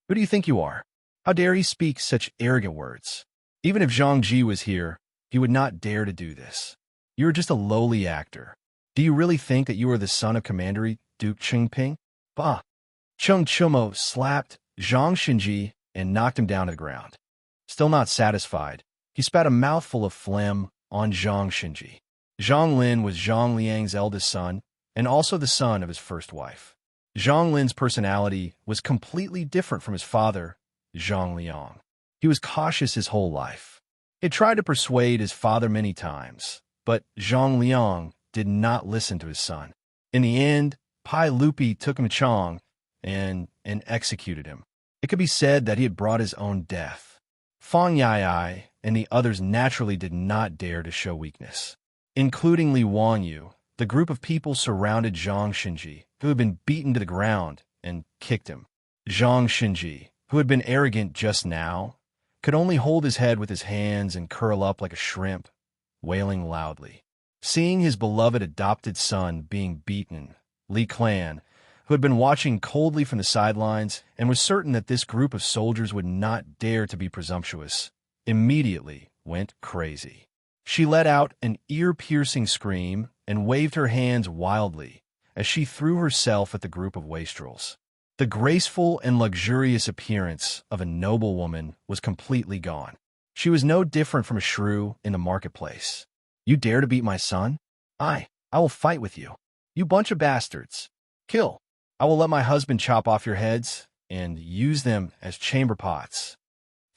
Who do you think you are? How dare he speak such arrogant words? Even if Zhang Ji was here, he would not dare to do this. You are just a lowly actor. Do you really think that you are the son of Commander Duke Qingping? Bah! Cheng Chumo slapped Zhang Xinji and knocked him down to the ground. Still not satisfied, he spat a mouthful of phlegm on Zhang Xinji. Zhang Lin was Zhang Liang's eldest son and also the son of his first wife. Zhang Lin's personality was completely different from his father, Zhang Liang. He was cautious his whole life. He had tried to persuade his father many times, but Zhang Liang did not listen to his son. In the end, Pai Lupi took him to Chang and executed him. It could be said that he had brought his own death. Fang Yai and the others naturally did not dare to show weakness. Including Li Wanyu, the group of people surrounded Zhang Xinji, who had been beaten to the ground, and kicked him. Zhang Xinji, who had been arrogant just now, could only hold his head with his hands and curl up like a shrimp, wailing loudly. Seeing his beloved adopted son being beaten, Li Clan, who had been watching coldly from the sidelines and was certain that this group of soldiers would not dare to be presumptuous, immediately went crazy. She let out an ear-piercing scream and waved her hands wildly as she threw herself at the group of wastrels. The graceful and luxurious appearance of a noble woman was completely gone. She was no different from a shrew in the marketplace. You dare to beat my son? I will fight with you. You bunch of bastards. Kill. I will let my husband chop off your heads and use them as chamber pots.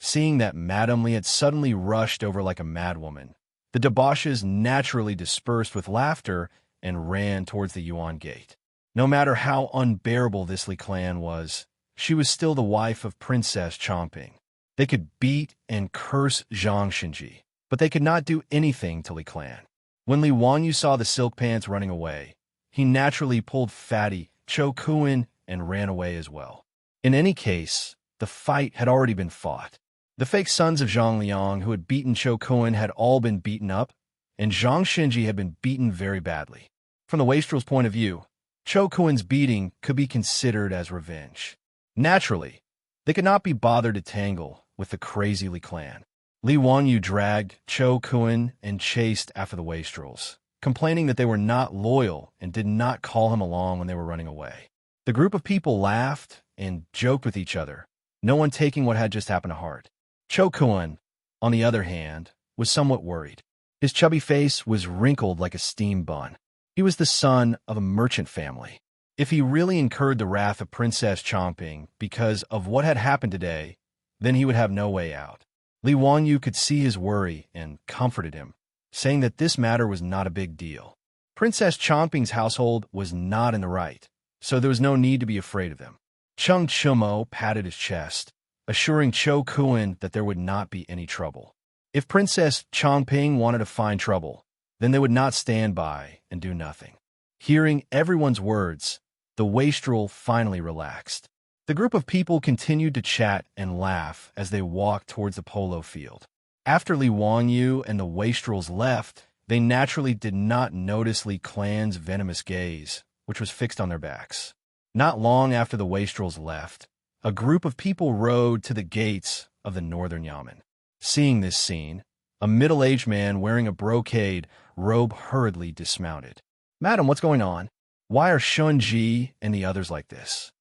Seeing that Madame Li had suddenly rushed over like a madwoman, the debauches naturally dispersed with laughter and ran towards the Yuan Gate. No matter how unbearable this Li clan was, she was still the wife of Princess Chongping. They could beat and curse Zhang Xinji, but they could not do anything to Li clan. When Li Wanyu saw the silk pants running away, he naturally pulled Fatty Cho Kun and ran away as well. In any case, the fight had already been fought. The fake sons of Zhang Liang who had beaten Cho Kun had all been beaten up, and Zhang Xinji had been beaten very badly. From the wastrel's point of view, Cho Kun's beating could be considered as revenge. Naturally, they could not be bothered to tangle with the crazy Li clan. Li Wanyu dragged Cho Kun and chased after the wastrels, complaining that they were not loyal and did not call him along when they were running away. The group of people laughed and joked with each other, no one taking what had just happened to heart. Cho Kun, on the other hand, was somewhat worried. His chubby face was wrinkled like a steam bun. He was the son of a merchant family. If he really incurred the wrath of Princess Chongping because of what had happened today, then he would have no way out. Li Wangyu could see his worry and comforted him, saying that this matter was not a big deal. Princess Chongping's household was not in the right, so there was no need to be afraid of them. Cheng Chumo patted his chest, assuring Cho Kuan that there would not be any trouble. If Princess Chongping wanted to find trouble, then they would not stand by and do nothing. Hearing everyone's words, the wastrel finally relaxed. The group of people continued to chat and laugh as they walked towards the polo field. After Li Wangyu and the wastrels left, they naturally did not notice Li Clan's venomous gaze, which was fixed on their backs. Not long after the wastrels left, a group of people rode to the gates of the northern Yamen. Seeing this scene, a middle-aged man wearing a brocade robe hurriedly dismounted. "Madam, what's going on? Why are Shun Ji and the others like this?"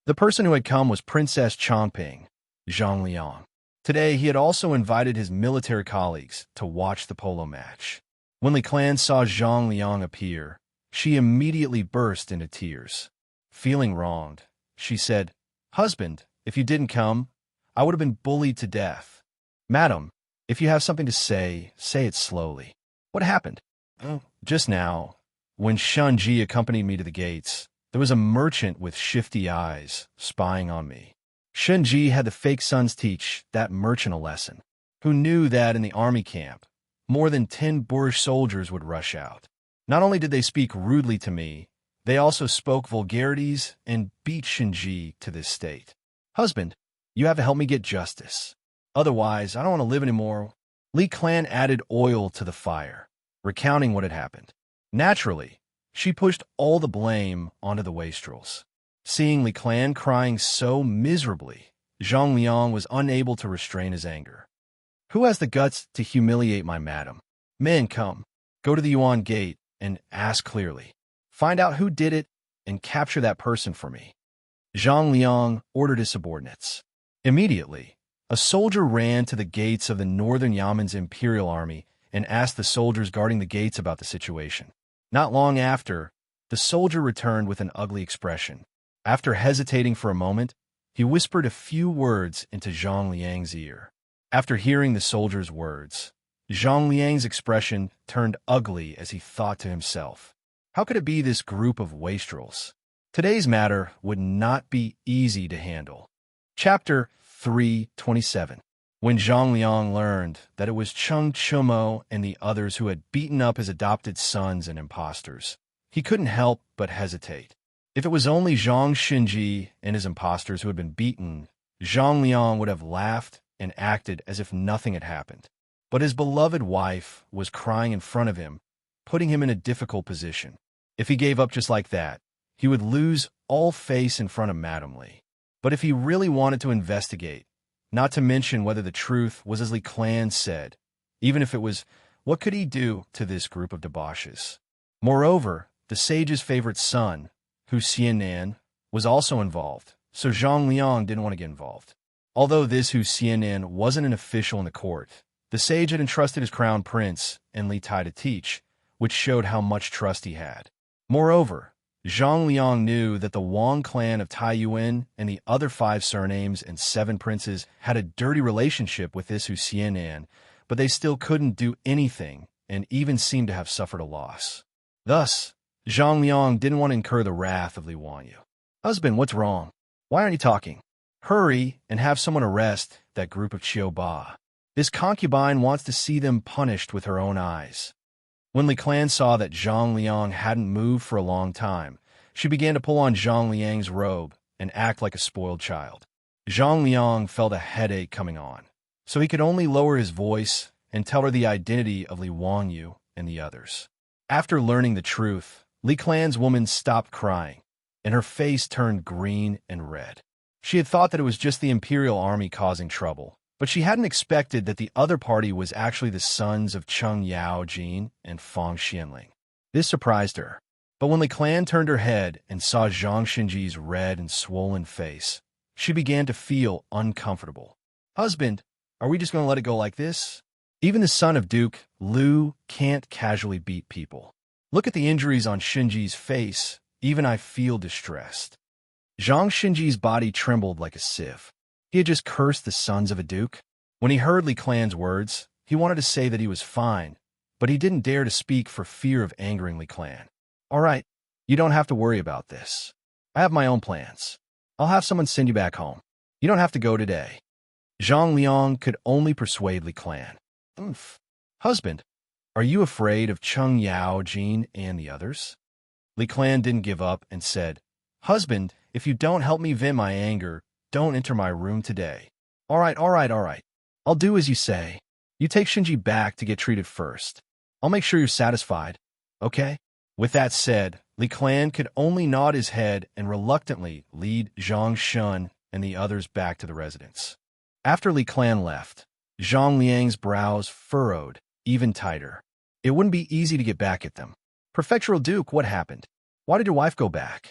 The person who had come was Princess Chongping, Zhang Liang. Today, he had also invited his military colleagues to watch the polo match. When Li Clan saw Zhang Liang appear, she immediately burst into tears. Feeling wronged, she said, "Husband, if you didn't come, I would have been bullied to death. Madam, if you have something to say it slowly. What happened?" "Just now, when Shun Ji accompanied me to the gates, there was a merchant with shifty eyes spying on me. Shun Ji had the fake sons teach that merchant a lesson, who knew that in the army camp, more than 10 boorish soldiers would rush out. Not only did they speak rudely to me, they also spoke vulgarities and beat Shun Ji to this state. Husband, you have to help me get justice. Otherwise, I don't want to live anymore." Li Clan added oil to the fire, recounting what had happened. Naturally, she pushed all the blame onto the wastrels. Seeing Li Clan crying so miserably, Zhang Liang was unable to restrain his anger. "Who has the guts to humiliate my madam? Men, come, go to the Yuan Gate and ask clearly. Find out who did it and capture that person for me." Zhang Liang ordered his subordinates. Immediately, a soldier ran to the gates of the northern Yamen's imperial army and asked the soldiers guarding the gates about the situation. Not long after, the soldier returned with an ugly expression. After hesitating for a moment, he whispered a few words into Zhang Liang's ear. After hearing the soldier's words, Zhang Liang's expression turned ugly as he thought to himself, "How could it be this group of wastrels? Today's matter would not be easy to handle." Chapter 327. When Zhang Liang learned that it was Cheng Chumo and the others who had beaten up his adopted sons and impostors, he couldn't help but hesitate. If it was only Zhang Xinji and his impostors who had been beaten, Zhang Liang would have laughed and acted as if nothing had happened. But his beloved wife was crying in front of him, putting him in a difficult position. If he gave up just like that, he would lose all face in front of Madame Li. But if he really wanted to investigate, not to mention whether the truth was as Li Clan said, even if it was, what could he do to this group of debauches? Moreover, the sage's favorite son, Hu Xianan, was also involved, so Zhang Liang didn't want to get involved. Although this Hu Xianan wasn't an official in the court, the sage had entrusted his crown prince and Li Tai to teach, which showed how much trust he had. Moreover, Zhang Liang knew that the Wang clan of Taiyuan and the other 5 surnames and 7 princes had a dirty relationship with this Hu Xianan, but they still couldn't do anything and even seemed to have suffered a loss. Thus, Zhang Liang didn't want to incur the wrath of Li Wangyu. "Husband, what's wrong? Why aren't you talking? Hurry and have someone arrest that group of Qiu Ba. This concubine wants to see them punished with her own eyes." When Li Clan saw that Zhang Liang hadn't moved for a long time, she began to pull on Zhang Liang's robe and act like a spoiled child. Zhang Liang felt a headache coming on, so he could only lower his voice and tell her the identity of Li Wangyu and the others. After learning the truth, Li Clan's woman stopped crying, and her face turned green and red. She had thought that it was just the imperial army causing trouble, but she hadn't expected that the other party was actually the sons of Cheng Yao Jin and Fang Xianling. This surprised her, but when Li Clan turned her head and saw Zhang Xinji's red and swollen face, she began to feel uncomfortable. "Husband, are we just going to let it go like this? Even the son of Duke Liu can't casually beat people. Look at the injuries on Shinji's face. Even I feel distressed. Zhang Shinji's body trembled like a sieve. He had just cursed the sons of a duke. When he heard Li Clan's words, he wanted to say that he was fine, but he didn't dare to speak for fear of angering Li Clan. All right, you don't have to worry about this. I have my own plans. I'll have someone send you back home. You don't have to go today. Zhang Liang could only persuade Li Clan. Husband, are you afraid of Cheng Yao, Jin, and the others? Li Clan didn't give up and said, Husband, if you don't help me vent my anger, don't enter my room today. All right. I'll do as you say. You take Shinji back to get treated first. I'll make sure you're satisfied. Okay? With that said, Li Clan could only nod his head and reluctantly lead Zhang Shun and the others back to the residence. After Li Clan left, Zhang Liang's brows furrowed even tighter. It wouldn't be easy to get back at them. Prefectural Duke, what happened? Why did your wife go back?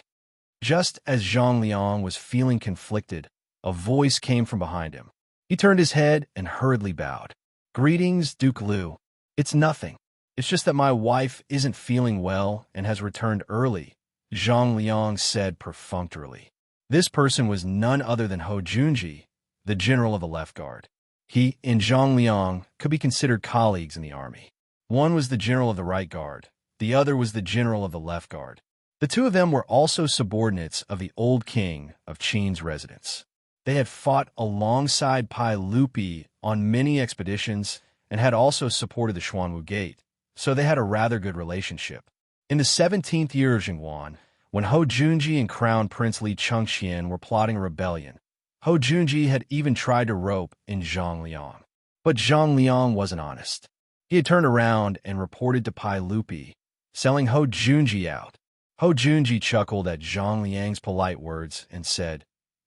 Just as Zhang Liang was feeling conflicted, a voice came from behind him. He turned his head and hurriedly bowed. Greetings, Duke Liu. It's nothing. It's just that my wife isn't feeling well and has returned early, Zhang Liang said perfunctorily. This person was none other than Hou Junji, the general of the left guard. He and Zhang Liang could be considered colleagues in the army. One was the general of the right guard. The other was the general of the left guard. The two of them were also subordinates of the old king of Qin's residence. They had fought alongside Pai Lupi on many expeditions and had also supported the Xuanwu Gate, so they had a rather good relationship. In the 17th year of Jingguan, when Hou Junji and Crown Prince Li Chengxian were plotting a rebellion, Hou Junji had even tried to rope in Zhang Liang. But Zhang Liang wasn't honest. He had turned around and reported to Pai Lupi, selling Hou Junji out. Hou Junji chuckled at Zhang Liang's polite words and said,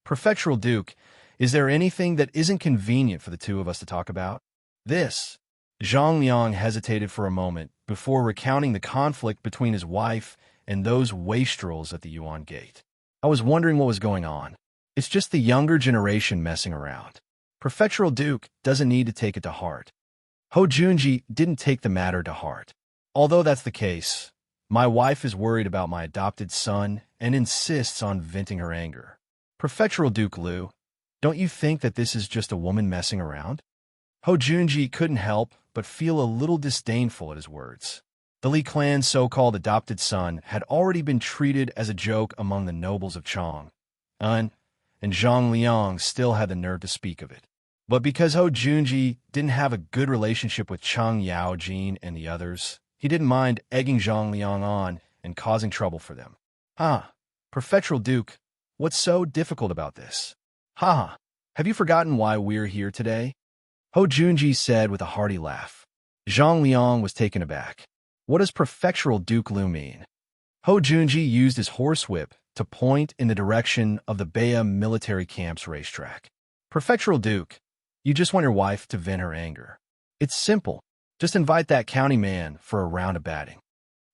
Prefectural Duke, is there anything that isn't convenient for the two of us to talk about? This. Zhang Liang hesitated for a moment before recounting the conflict between his wife and those wastrels at the Yuan Gate. I was wondering what was going on. It's just the younger generation messing around. Prefectural Duke doesn't need to take it to heart. Hou Junji didn't take the matter to heart. Although that's the case, my wife is worried about my adopted son and insists on venting her anger. Prefectural Duke Liu, don't you think that this is just a woman messing around? Hou Junji couldn't help but feel a little disdainful at his words. The Li clan's so-called adopted son had already been treated as a joke among the nobles of Chang, and Zhang Liang still had the nerve to speak of it. But because Hou Junji didn't have a good relationship with Cheng Yao Jin and the others, he didn't mind egging Zhang Liang on and causing trouble for them. Prefectural Duke, what's so difficult about this? Have you forgotten why we're here today? Hou Junji said with a hearty laugh. Zhang Liang was taken aback. What does Prefectural Duke Liu mean? Hou Junji used his horsewhip to point in the direction of the Baya military camp's racetrack. Prefectural Duke, you just want your wife to vent her anger. It's simple. Just invite that county man for a round of batting.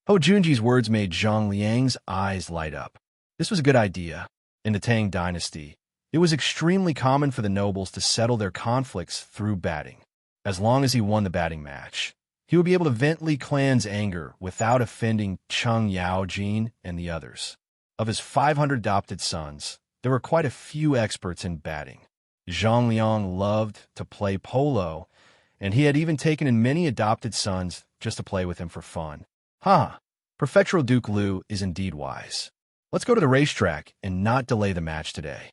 Hou Junji's words made Zhang Liang's eyes light up. This was a good idea. In the Tang dynasty, it was extremely common for the nobles to settle their conflicts through batting. As long as he won the batting match, he would be able to vent Li clan's anger without offending Cheng Yao Jin and the others. Of his 500 adopted sons, there were quite a few experts in batting. Zhang Liang loved to play polo, and he had even taken in many adopted sons just to play with him for fun. Prefectural Duke Liu is indeed wise. Let's go to the racetrack and not delay the match today.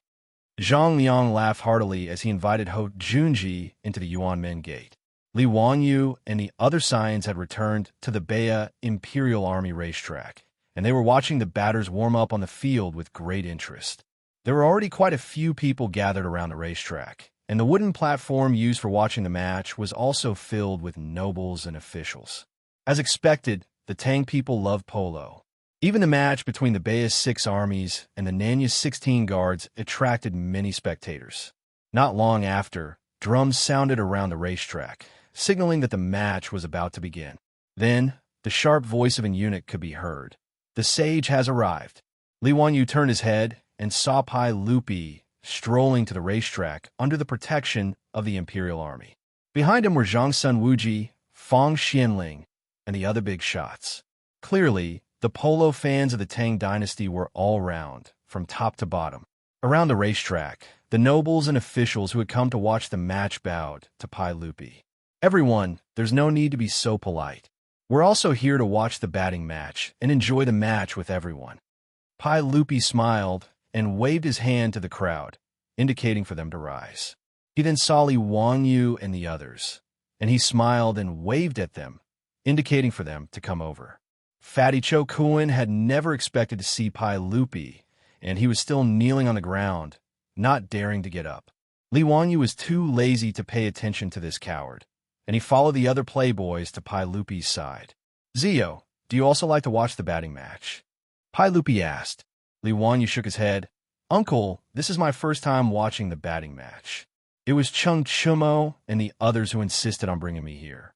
Zhang Liang laughed heartily as he invited Hou Junji into the Yuanmen Gate. Li Wanyu and the other scions had returned to the Baya Imperial Army racetrack, and they were watching the batters warm up on the field with great interest. There were already quite a few people gathered around the racetrack, and the wooden platform used for watching the match was also filled with nobles and officials. As expected, the Tang people loved polo. Even the match between the Baya's 6 armies and the Nanya's 16 guards attracted many spectators. Not long after, drums sounded around the racetrack, signaling that the match was about to begin. Then, the sharp voice of an eunuch could be heard. The sage has arrived. Li Wanyu turned his head and saw Pai Lupi strolling to the racetrack under the protection of the Imperial Army. Behind him were Zhang Sun Wuji, Fang Xianling, and the other big shots. Clearly, the polo fans of the Tang dynasty were all round, from top to bottom. Around the racetrack, the nobles and officials who had come to watch the match bowed to Pai Lupi. Everyone, there's no need to be so polite. We're also here to watch the batting match and enjoy the match with everyone. Pai Lupi smiled and waved his hand to the crowd, indicating for them to rise. He then saw Li Wangyu and the others, and he smiled and waved at them, indicating for them to come over. Fatty Cho Kuan had never expected to see Pai Lupi, and he was still kneeling on the ground, not daring to get up. Li Wangyu was too lazy to pay attention to this coward, and he followed the other playboys to Pai Lupi's side. Zio, do you also like to watch the batting match? Pai Lupi asked. Li Wangyu shook his head. Uncle, this is my first time watching the batting match. It was Chung Chumo and the others who insisted on bringing me here.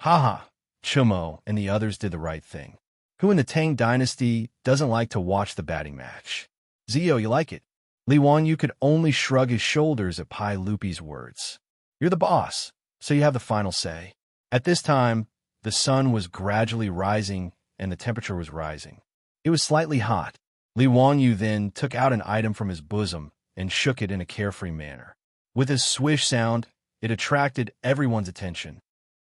Haha, Chumo and the others did the right thing. Who in the Tang dynasty doesn't like to watch the batting match? Zio, you like it? Li Wangyu could only shrug his shoulders at Pai Lupi's words. You're the boss, so you have the final say. At this time, the sun was gradually rising and the temperature was rising. It was slightly hot. Li Wangyu then took out an item from his bosom and shook it in a carefree manner. With a swish sound, it attracted everyone's attention.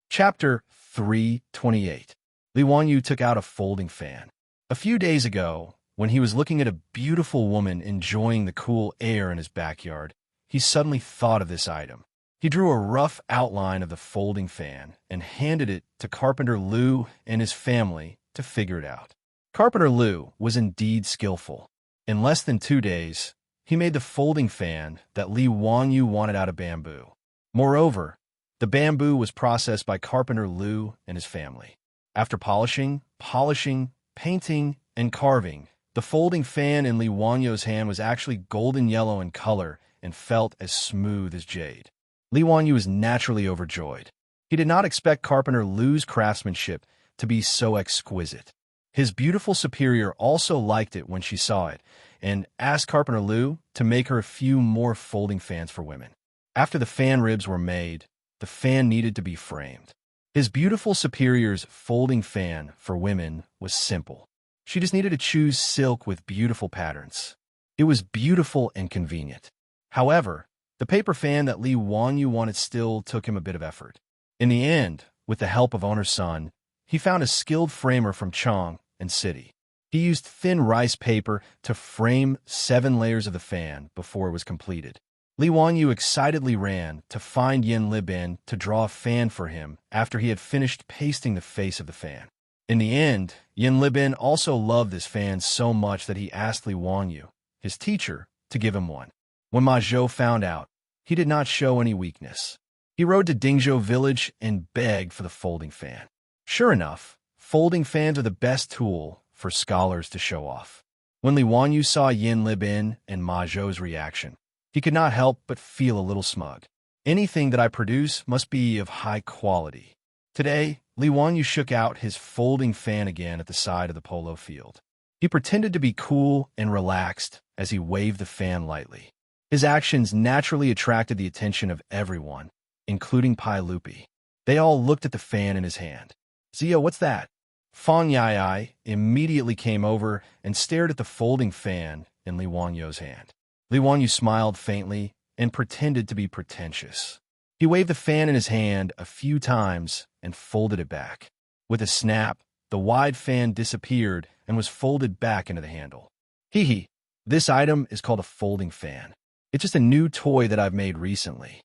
Chapter 328. Li Wangyu took out a folding fan. A few days ago, when he was looking at a beautiful woman enjoying the cool air in his backyard, he suddenly thought of this item. He drew a rough outline of the folding fan and handed it to Carpenter Liu and his family to figure it out. Carpenter Liu was indeed skillful. In less than 2 days, he made the folding fan that Li Wangyu wanted out of bamboo. Moreover, the bamboo was processed by Carpenter Liu and his family. After polishing, painting, and carving, the folding fan in Li Wangyu's hand was actually golden yellow in color and felt as smooth as jade. Li Wangyu was naturally overjoyed. He did not expect Carpenter Liu's craftsmanship to be so exquisite. His beautiful superior also liked it when she saw it, and asked Carpenter Liu to make her a few more folding fans for women. After the fan ribs were made, the fan needed to be framed. His beautiful superior's folding fan for women was simple. She just needed to choose silk with beautiful patterns. It was beautiful and convenient. However, the paper fan that Li Wangyu wanted still took him a bit of effort. In the end, with the help of owner's son, he found a skilled framer from Chang and City. He used thin rice paper to frame 7 layers of the fan before it was completed. Li Wangyu excitedly ran to find Yin Libin to draw a fan for him after he had finished pasting the face of the fan. In the end, Yin Libin also loved this fan so much that he asked Li Wangyu, his teacher, to give him one. When Ma Zhou found out, he did not show any weakness. He rode to Dingzhou village and begged for the folding fan. Sure enough, folding fans are the best tool for scholars to show off. When Li Wangyu saw Yin Libin and Ma Zhou's reaction, he could not help but feel a little smug. Anything that I produce must be of high quality. Today, Li Wangyu shook out his folding fan again at the side of the polo field. He pretended to be cool and relaxed as he waved the fan lightly. His actions naturally attracted the attention of everyone, including Pai Lupi. They all looked at the fan in his hand. Zio, what's that? Fang Yai immediately came over and stared at the folding fan in Li Wangyu's hand. Li Wangyu smiled faintly and pretended to be pretentious. He waved the fan in his hand a few times and folded it back. With a snap, the wide fan disappeared and was folded back into the handle. Hee, this item is called a folding fan. It's just a new toy that I've made recently.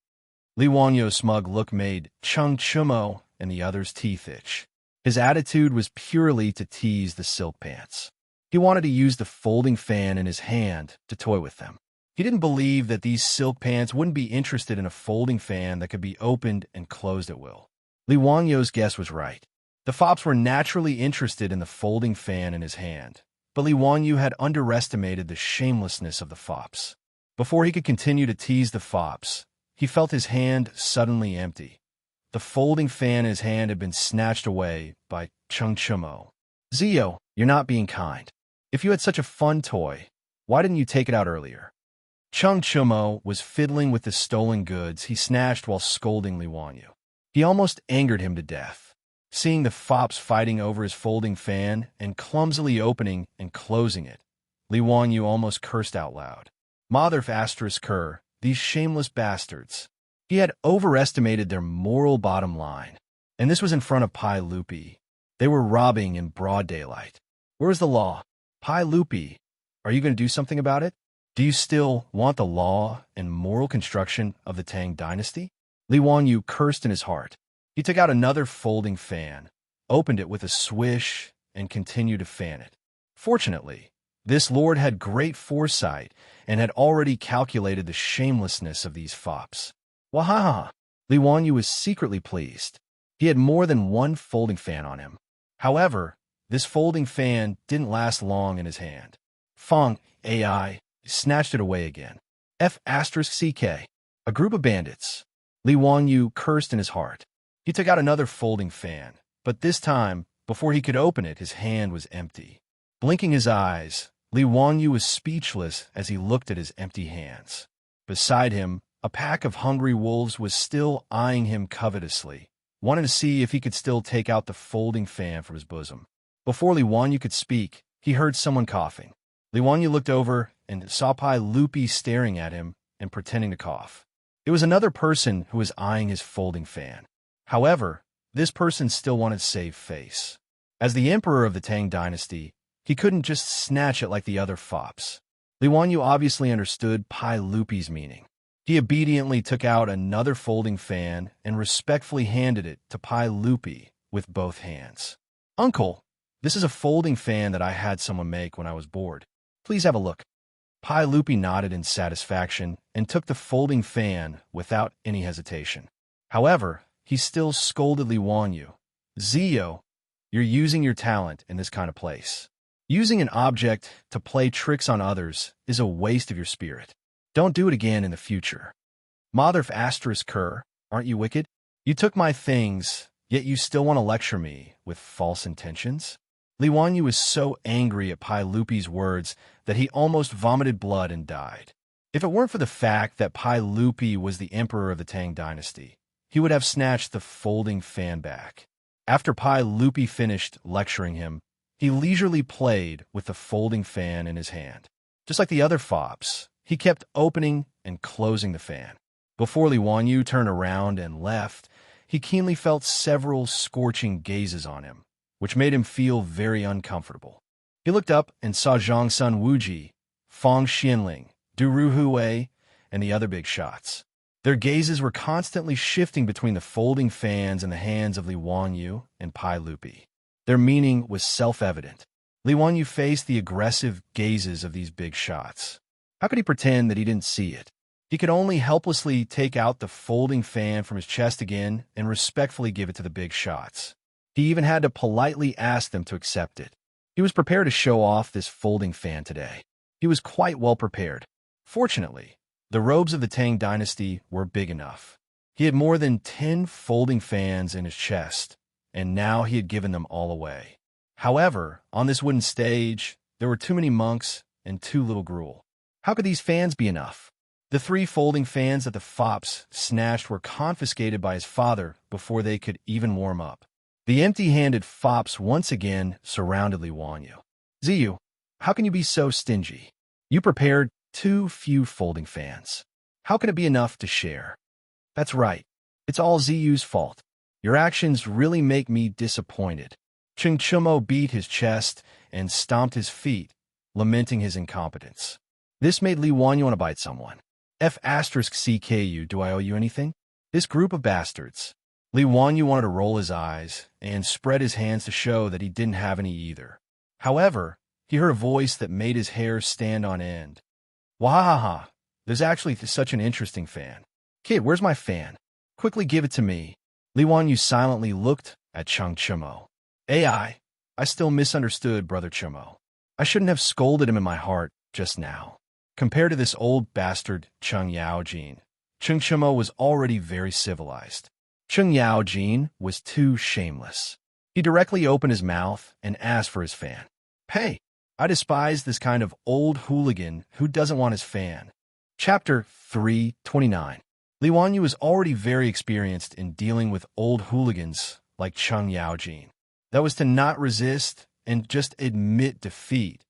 Li Wangyu's smug look made Chung Chumo and the others' teeth itch. His attitude was purely to tease the silk pants. He wanted to use the folding fan in his hand to toy with them. He didn't believe that these silk pants wouldn't be interested in a folding fan that could be opened and closed at will. Li Wangyu's guess was right. The fops were naturally interested in the folding fan in his hand, but Li Wangyu had underestimated the shamelessness of the fops. Before he could continue to tease the fops, he felt his hand suddenly empty. The folding fan in his hand had been snatched away by Chung Chumo. Zio, you're not being kind. If you had such a fun toy, why didn't you take it out earlier? Chung Chumo was fiddling with the stolen goods he snatched while scolding Li Wangyu. He almost angered him to death. Seeing the fops fighting over his folding fan and clumsily opening and closing it, Li Wanyu almost cursed out loud. Mother asterisk cur, these shameless bastards. He had overestimated their moral bottom line. And this was in front of Pai Lupi. They were robbing in broad daylight. Where is the law? Pai Lupi, are you going to do something about it? Do you still want the law and moral construction of the Tang dynasty? Li Wanyu cursed in his heart. He took out another folding fan, opened it with a swish, and continued to fan it. Fortunately, this lord had great foresight and had already calculated the shamelessness of these fops. Wahaha! Li Wanyu was secretly pleased. He had more than one folding fan on him. However, this folding fan didn't last long in his hand. Fong, AI, snatched it away again. F***CK. A group of bandits. Li Wanyu cursed in his heart. He took out another folding fan, but this time, before he could open it, his hand was empty. Blinking his eyes, Li Wanyu was speechless as he looked at his empty hands. Beside him, a pack of hungry wolves was still eyeing him covetously, wanting to see if he could still take out the folding fan from his bosom. Before Li Wanyu could speak, he heard someone coughing. Li Wanyu looked over and saw Pai Lupi staring at him and pretending to cough. It was another person who was eyeing his folding fan. However, this person still wanted to save face. As the emperor of the Tang dynasty, he couldn't just snatch it like the other fops. Li Wanyu obviously understood Pai Lupi's meaning. He obediently took out another folding fan and respectfully handed it to Pai Lupi with both hands. Uncle, this is a folding fan that I had someone make when I was bored. Please have a look. Pai Lupi nodded in satisfaction and took the folding fan without any hesitation. However, he still scolded Li Wanyu. Zio, you're using your talent in this kind of place. Using an object to play tricks on others is a waste of your spirit. Don't do it again in the future. Mother asterisk cur, aren't you wicked? You took my things, yet you still want to lecture me with false intentions? Li Wanyu was so angry at Pai Lupi's words that he almost vomited blood and died. If it weren't for the fact that Pai Lupi was the emperor of the Tang dynasty, he would have snatched the folding fan back. After Pai Lupi finished lecturing him, he leisurely played with the folding fan in his hand. Just like the other fops, he kept opening and closing the fan. Before Li Wanyu turned around and left, he keenly felt several scorching gazes on him, which made him feel very uncomfortable. He looked up and saw Zhongsun Wuji, Fong Xianling, Du Ruhui, and the other big shots. Their gazes were constantly shifting between the folding fans in the hands of Li Wanyu and Pai Lupi. Their meaning was self-evident. Li Wanyu faced the aggressive gazes of these big shots. How could he pretend that he didn't see it? He could only helplessly take out the folding fan from his chest again and respectfully give it to the big shots. He even had to politely ask them to accept it. He was prepared to show off this folding fan today. He was quite well prepared. Fortunately, the robes of the Tang dynasty were big enough. He had more than 10 folding fans in his chest, and now he had given them all away. However, on this wooden stage, there were too many monks and too little gruel. How could these fans be enough? The 3 folding fans that the fops snatched were confiscated by his father before they could even warm up. The empty-handed fops once again surrounded Li Wanyu. Ziyu, how can you be so stingy? You prepared too few folding fans. How can it be enough to share? That's right. It's all Ziyu's fault. Your actions really make me disappointed. Ching Chumo beat his chest and stomped his feet, lamenting his incompetence. This made Li Wanyu want to bite someone. F***CKU, do I owe you anything? This group of bastards. Li Wanyu wanted to roll his eyes and spread his hands to show that he didn't have any either. However, he heard a voice that made his hair stand on end. Wahaha, there's actually such an interesting fan. Kid, where's my fan? Quickly give it to me. Li Wanyu silently looked at Chung Chumo. AI, I still misunderstood Brother Chumo. I shouldn't have scolded him in my heart just now. Compared to this old bastard Chung Yaojin, Chung Chumo was already very civilized. Chung Yaojin was too shameless. He directly opened his mouth and asked for his fan. Hey, I despise this kind of old hooligan who doesn't want his fan. Chapter 329. Li Wanyu was already very experienced in dealing with old hooligans like Cheng Yaojin. That was to not resist and just admit defeat.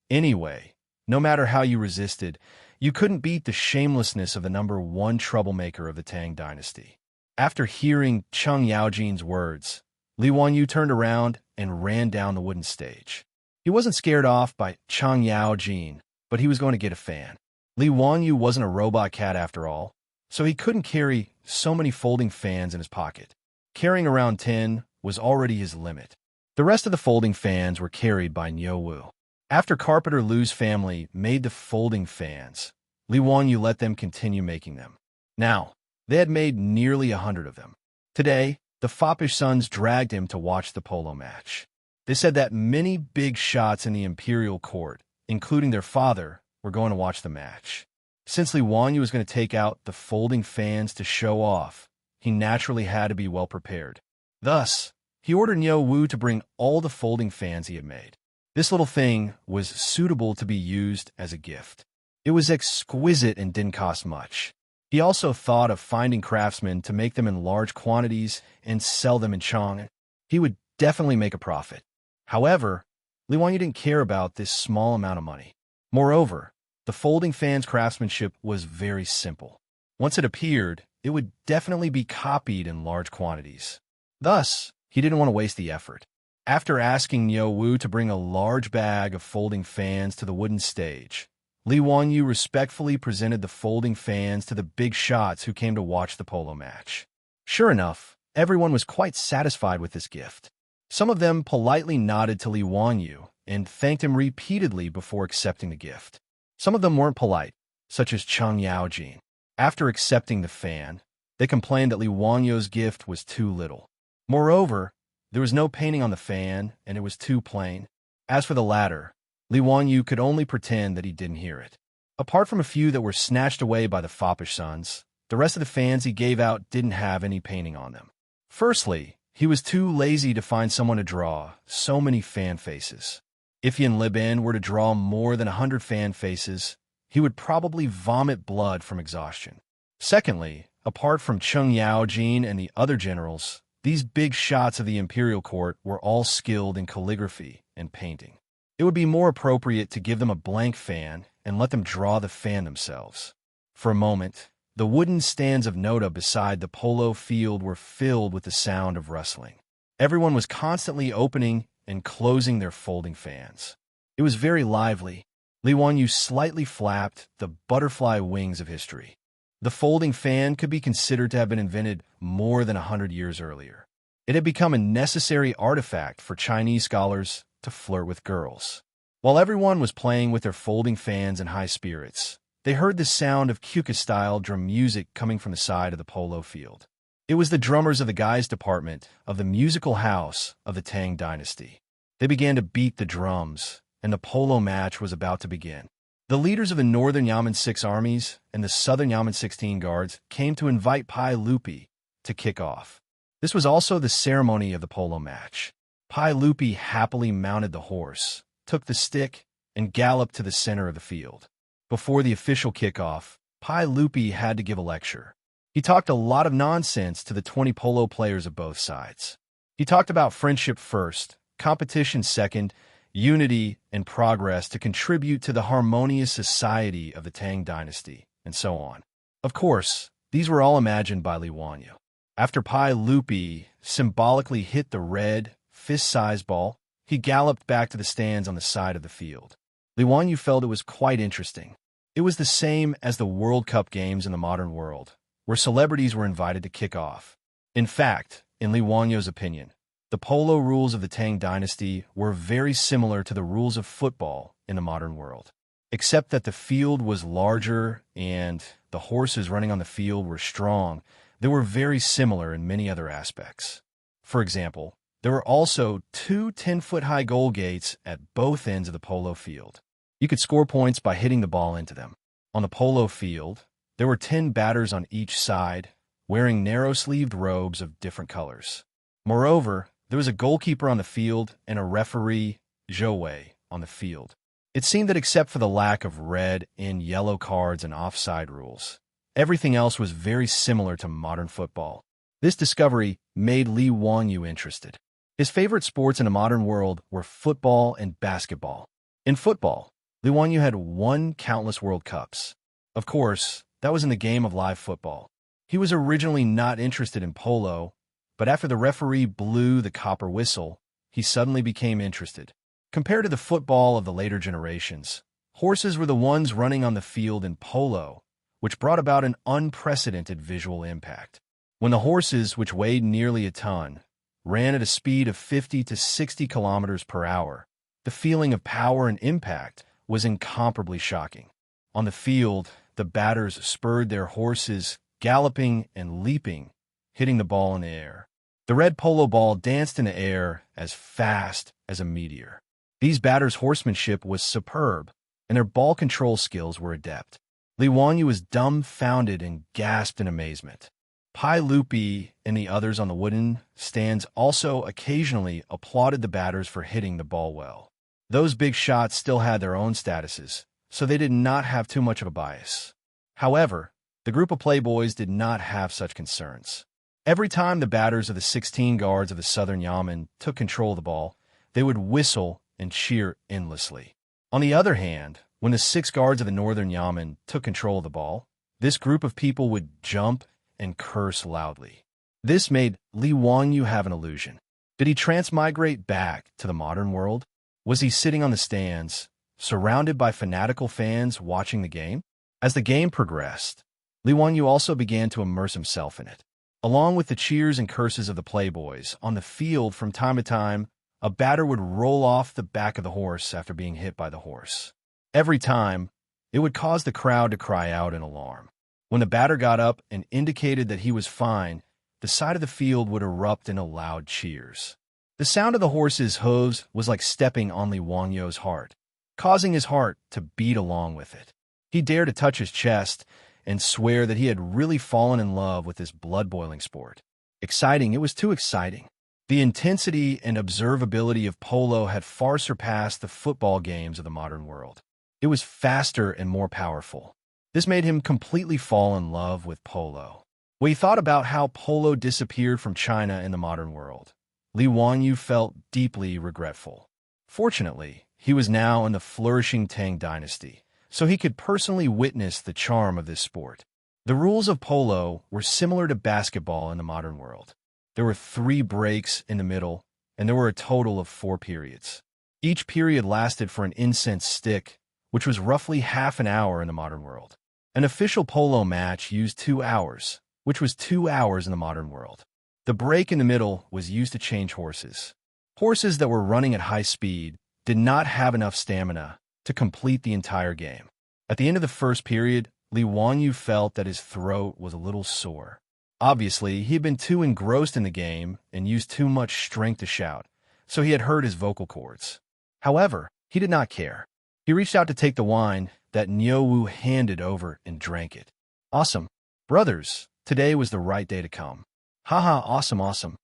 Anyway, no matter how you resisted, you couldn't beat the shamelessness of the number one troublemaker of the Tang dynasty. After hearing Cheng Yaojin's words, Li Wanyu turned around and ran down the wooden stage. He wasn't scared off by Cheng Yaojin, but he was going to get a fan. Li Wanyu wasn't a robot cat after all, so he couldn't carry so many folding fans in his pocket. Carrying around 10 was already his limit. The rest of the folding fans were carried by Niu Wu. After Carpenter Lu's family made the folding fans, Li Wanyu let them continue making them. Now, they had made nearly 100 of them. Today, the foppish sons dragged him to watch the polo match. They said that many big shots in the imperial court, including their father, were going to watch the match. Since Li Wanyu was going to take out the folding fans to show off, he naturally had to be well prepared. Thus, he ordered Niu Wu to bring all the folding fans he had made. This little thing was suitable to be used as a gift. It was exquisite and didn't cost much. He also thought of finding craftsmen to make them in large quantities and sell them in Chang. He would definitely make a profit. However, Li Wanyu didn't care about this small amount of money. Moreover, the folding fans' craftsmanship was very simple. Once it appeared, it would definitely be copied in large quantities. Thus, he didn't want to waste the effort. After asking Niu Wu to bring a large bag of folding fans to the wooden stage, Li Wanyu respectfully presented the folding fans to the big shots who came to watch the polo match. Sure enough, everyone was quite satisfied with this gift. Some of them politely nodded to Li Wanyu and thanked him repeatedly before accepting the gift. Some of them weren't polite, such as Cheng Yaojin. After accepting the fan, they complained that Li Wanyu's gift was too little. Moreover, there was no painting on the fan, and it was too plain. As for the latter, Li Wanyu could only pretend that he didn't hear it. Apart from a few that were snatched away by the foppish sons, the rest of the fans he gave out didn't have any painting on them. Firstly, he was too lazy to find someone to draw so many fan faces. If he and Li Ben were to draw more than 100 fan faces, he would probably vomit blood from exhaustion. Secondly, apart from Cheng Yaojin and the other generals, these big shots of the imperial court were all skilled in calligraphy and painting. It would be more appropriate to give them a blank fan and let them draw the fan themselves. For a moment, the wooden stands of Noda beside the polo field were filled with the sound of rustling. Everyone was constantly opening and closing their folding fans. It was very lively. Li Wanyu slightly flapped the butterfly wings of history. The folding fan could be considered to have been invented more than 100 years earlier. It had become a necessary artifact for Chinese scholars to flirt with girls. While everyone was playing with their folding fans in high spirits, they heard the sound of Kuka-style drum music coming from the side of the polo field. It was the drummers of the guys department of the musical house of the Tang dynasty. They began to beat the drums, and the polo match was about to begin. The leaders of the Northern Yamen 6 armies and the Southern Yamen 16 guards came to invite Pai Lupi to kick off. This was also the ceremony of the polo match. Pai Lupi happily mounted the horse, took the stick, and galloped to the center of the field. Before the official kickoff, Pai Lupi had to give a lecture. He talked a lot of nonsense to the 20 polo players of both sides. He talked about friendship first, competition second, unity and progress to contribute to the harmonious society of the Tang dynasty, and so on. Of course, these were all imagined by Li Wanyu. After Pai Lupi symbolically hit the red, fist-sized ball, he galloped back to the stands on the side of the field. Li Wanyu felt it was quite interesting. It was the same as the World Cup games in the modern world, where celebrities were invited to kick off. In fact, in Li Wanyu's opinion, the polo rules of the Tang dynasty were very similar to the rules of football in the modern world, except that the field was larger and the horses running on the field were strong. They were very similar in many other aspects. For example, there were also 2 10-foot-high goal gates at both ends of the polo field. You could score points by hitting the ball into them. On the polo field, there were 10 batters on each side, wearing narrow-sleeved robes of different colors. Moreover, there was a goalkeeper on the field and a referee, Zhouwei, on the field. It seemed that except for the lack of red and yellow cards and offside rules, Everything else was very similar to modern football. This discovery made Li Wanyu interested. His favorite sports in the modern world were football and basketball. In football, Li Wanyu had won countless World Cups. Of course, that was in the game of live football. He was originally not interested in polo, but after the referee blew the copper whistle, he suddenly became interested. Compared to the football of the later generations, horses were the ones running on the field in polo, which brought about an unprecedented visual impact. When the horses, which weighed nearly a ton, ran at a speed of 50 to 60 kilometers per hour, the feeling of power and impact was incomparably shocking. On the field, the batters spurred their horses, galloping and leaping, hitting the ball in the air. The red polo ball danced in the air as fast as a meteor. These batters' horsemanship was superb, and their ball control skills were adept. Li Wanyu was dumbfounded and gasped in amazement. Pai Lupi and the others on the wooden stands also occasionally applauded the batters for hitting the ball well. Those big shots still had their own statuses, so they did not have too much of a bias. However, the group of playboys did not have such concerns. Every time the batters of the 16 guards of the Southern Yamen took control of the ball, they would whistle and cheer endlessly. On the other hand, when the 6 guards of the Northern Yamen took control of the ball, this group of people would jump and curse loudly. This made Li Wanyu have an illusion. Did he transmigrate back to the modern world? Was he sitting on the stands, surrounded by fanatical fans watching the game? As the game progressed, Li Wanyu also began to immerse himself in it. Along with the cheers and curses of the playboys, on the field from time to time, a batter would roll off the back of the horse after being hit by the horse. Every time, it would cause the crowd to cry out in alarm. When the batter got up and indicated that he was fine, the side of the field would erupt into loud cheers. The sound of the horse's hooves was like stepping on Li Wanyu's heart, causing his heart to beat along with it. He dared to touch his chest and swear that he had really fallen in love with this blood-boiling sport. Exciting, it was too exciting. The intensity and observability of polo had far surpassed the football games of the modern world. It was faster and more powerful. This made him completely fall in love with polo. When he thought about how polo disappeared from China in the modern world, Li Wanyu felt deeply regretful. Fortunately, he was now in the flourishing Tang dynasty, so he could personally witness the charm of this sport. The rules of polo were similar to basketball in the modern world. There were 3 breaks in the middle, and there were a total of 4 periods. Each period lasted for an incense stick, which was roughly half an hour in the modern world. An official polo match used 2 hours, which was 2 hours in the modern world. The break in the middle was used to change horses. Horses that were running at high speed did not have enough stamina to complete the entire game. At the end of the first period, Li Wanyu felt that his throat was a little sore. Obviously, he had been too engrossed in the game and used too much strength to shout, so he had hurt his vocal cords. However, he did not care. He reached out to take the wine that Nyowu handed over and drank it. Awesome. Brothers, today was the right day to come. Haha, awesome, awesome.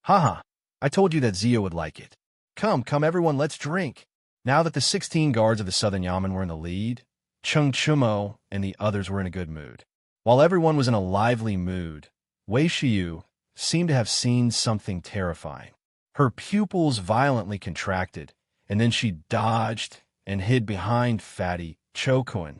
Haha, I told you that Zio would like it. Come everyone, let's drink. Now that the 16 guards of the Southern Yamen were in the lead, Chung Chumo and the others were in a good mood. While everyone was in a lively mood, Wei Shiyu seemed to have seen something terrifying. Her pupils violently contracted, and then she dodged and hid behind Fatty Chokuan.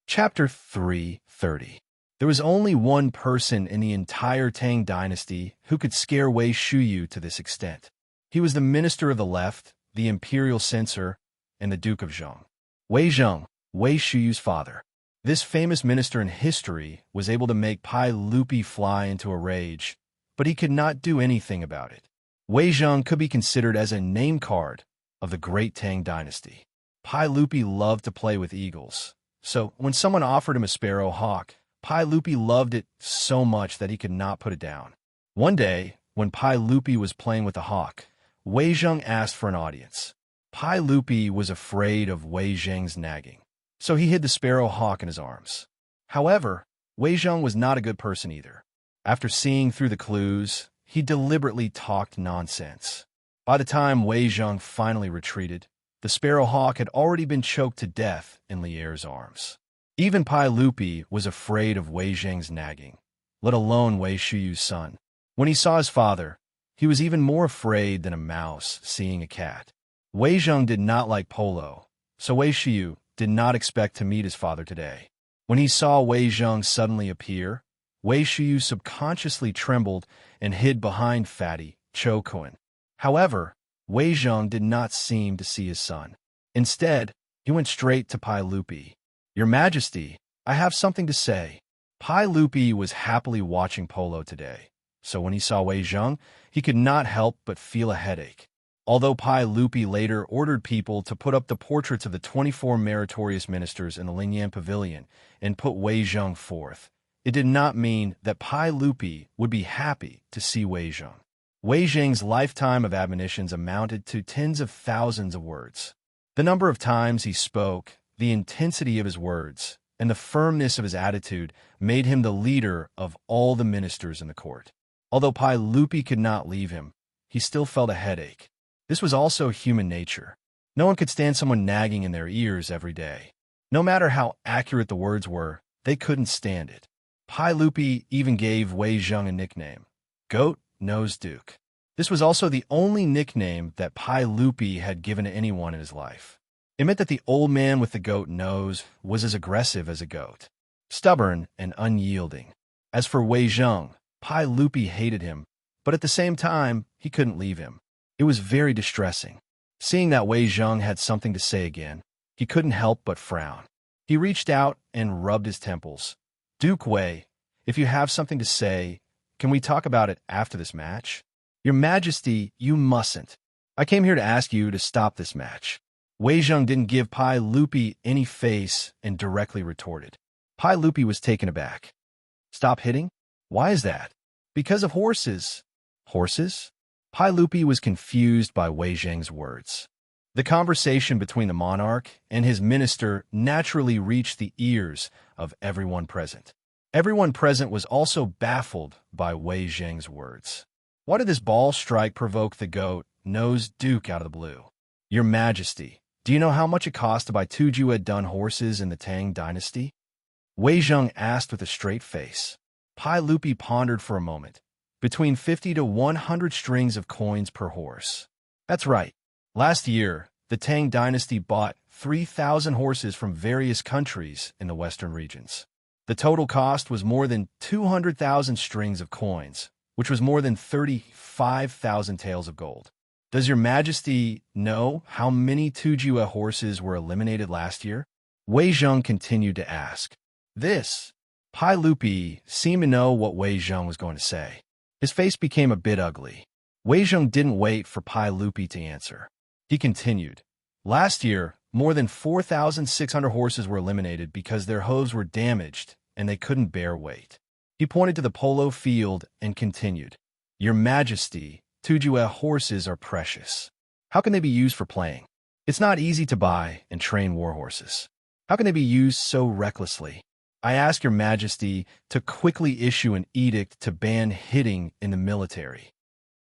Chapter 330. There was only one person in the entire Tang dynasty who could scare Wei Shiyu to this extent. He was the minister of the left, the imperial censor, and the Duke of Zheng. Wei Zheng, Wei Shiyu's father. This famous minister in history was able to make Pai Lupi fly into a rage, but he could not do anything about it. Wei Zheng could be considered as a name card of the great Tang dynasty. Pai Lupi loved to play with eagles, so when someone offered him a sparrow hawk, Pai Lupi loved it so much that he could not put it down. One day, when Pai Lupi was playing with the hawk, Wei Zheng asked for an audience. Pai Lupi was afraid of Wei Zheng's nagging, so he hid the sparrow hawk in his arms. However, Wei Zheng was not a good person either. After seeing through the clues, he deliberately talked nonsense. By the time Wei Zheng finally retreated, the sparrow hawk had already been choked to death in Lier's arms. Even Pai Lupi was afraid of Wei Zheng's nagging, let alone Wei Shuyu's son. When he saw his father, he was even more afraid than a mouse seeing a cat. Wei Zheng did not like polo, so Wei Shuyu did not expect to meet his father today. When he saw Wei Zheng suddenly appear, Wei Shuyu subconsciously trembled and hid behind Fatty Cho Kun. However, Wei Zheng did not seem to see his son. Instead, he went straight to Pai Lupi. "Your Majesty, I have something to say." Pai Lupi was happily watching polo today, so when he saw Wei Zheng, he could not help but feel a headache. Although Pai Lupi later ordered people to put up the portraits of the 24 meritorious ministers in the Lingyan Pavilion and put Wei Zheng forth, it did not mean that Pai Lupi would be happy to see Wei Zheng. Wei Zheng's lifetime of admonitions amounted to tens of thousands of words. The number of times he spoke, the intensity of his words, and the firmness of his attitude made him the leader of all the ministers in the court. Although Pai Lupi could not leave him, he still felt a headache. This was also human nature. No one could stand someone nagging in their ears every day. No matter how accurate the words were, they couldn't stand it. Pai Lupi even gave Wei Zheng a nickname, Goat-Nosed Duke. This was also the only nickname that Pai Lupi had given to anyone in his life. It meant that the old man with the goat nose was as aggressive as a goat, stubborn and unyielding. As for Wei Zheng, Pai Lupi hated him, but at the same time, he couldn't leave him. It was very distressing. Seeing that Wei Zheng had something to say again, he couldn't help but frown. He reached out and rubbed his temples. "Duke Wei, if you have something to say, can we talk about it after this match?" "Your Majesty, you mustn't. I came here to ask you to stop this match." Wei Zheng didn't give Pai Lupi any face and directly retorted. Pai Lupi was taken aback. "Stop hitting? Why is that?" "Because of horses." "Horses?" Pai Lupi was confused by Wei Zheng's words. The conversation between the monarch and his minister naturally reached the ears of everyone present. Everyone present was also baffled by Wei Zheng's words. Why did this ball strike provoke the goat-nosed duke out of the blue? "Your Majesty, do you know how much it cost to buy 2 Jue-dun horses in the Tang dynasty?" Wei Zheng asked with a straight face. Pai Lupi pondered for a moment. "Between 50 to 100 strings of coins per horse." "That's right. Last year, the Tang dynasty bought 3,000 horses from various countries in the western regions. The total cost was more than 200,000 strings of coins, which was more than 35,000 taels of gold. Does your Majesty know how many Tujue horses were eliminated last year?" Wei Zheng continued to ask. This. Pai Lupi seemed to know what Wei Zheng was going to say. His face became a bit ugly. Wei Zheng didn't wait for Pai Lupi to answer. He continued. "Last year, more than 4,600 horses were eliminated because their hooves were damaged and they couldn't bear weight." He pointed to the polo field and continued. "Your Majesty, Tujue horses are precious. How can they be used for playing? It's not easy to buy and train war horses. How can they be used so recklessly? I ask your Majesty to quickly issue an edict to ban hitting in the military."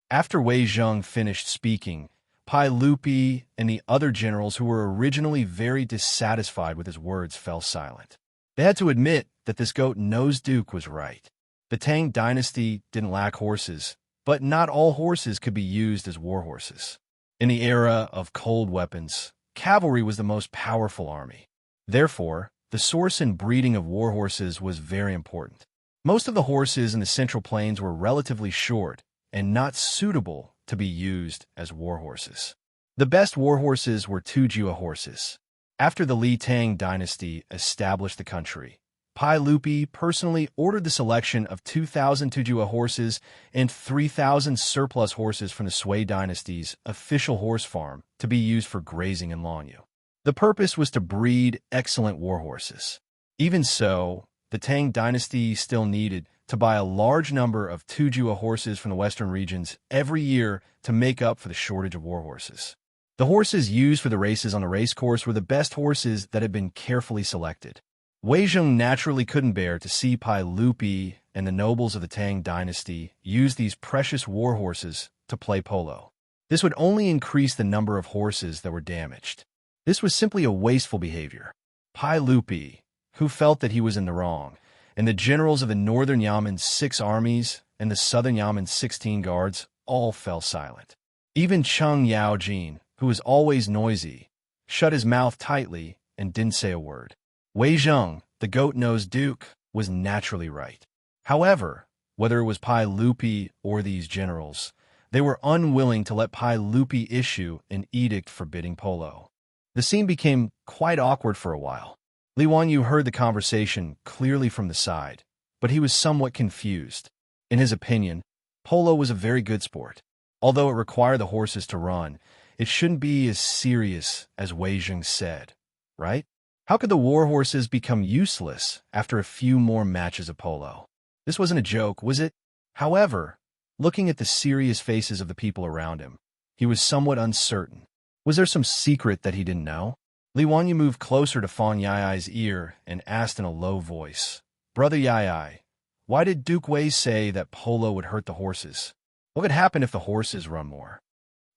After Wei Zheng finished speaking, Pai Lupi and the other generals who were originally very dissatisfied with his words fell silent. They had to admit that this goat-nosed duke was right. The Tang dynasty didn't lack horses, but not all horses could be used as war horses. In the era of cold weapons, cavalry was the most powerful army. Therefore, the source and breeding of war horses was very important. Most of the horses in the Central Plains were relatively short and not suitable to be used as war horses. The best war horses were Tujue horses. After the Li Tang dynasty established the country, Pai Lupi personally ordered the selection of 2,000 Tujue horses and 3,000 surplus horses from the Sui dynasty's official horse farm to be used for grazing in Longyu. The purpose was to breed excellent war horses. Even so, the Tang dynasty still needed to buy a large number of Tujue horses from the western regions every year to make up for the shortage of war horses. The horses used for the races on the racecourse were the best horses that had been carefully selected. Wei Zheng naturally couldn't bear to see Pai Lupi and the nobles of the Tang dynasty use these precious war horses to play polo. This would only increase the number of horses that were damaged. This was simply a wasteful behavior. Pai Lupi, who felt that he was in the wrong, and the generals of the northern Yamen's 6 armies and the southern Yamen's 16 guards all fell silent. Even Cheng Yaojin, who was always noisy, shut his mouth tightly and didn't say a word. Wei Zheng, the goat-nosed duke, was naturally right. However, whether it was Pai Lupi or these generals, they were unwilling to let Pai Lupi issue an edict forbidding polo. The scene became quite awkward for a while. Li Wanyu heard the conversation clearly from the side, but he was somewhat confused. In his opinion, polo was a very good sport. Although it required the horses to run, it shouldn't be as serious as Wei Zheng said, right? How could the war horses become useless after a few more matches of polo? This wasn't a joke, was it? However, looking at the serious faces of the people around him, he was somewhat uncertain. Was there some secret that he didn't know? Li Wanyu moved closer to Fang Yai's ear and asked in a low voice, "Brother Yai, why did Duke Wei say that polo would hurt the horses? What would happen if the horses run more?"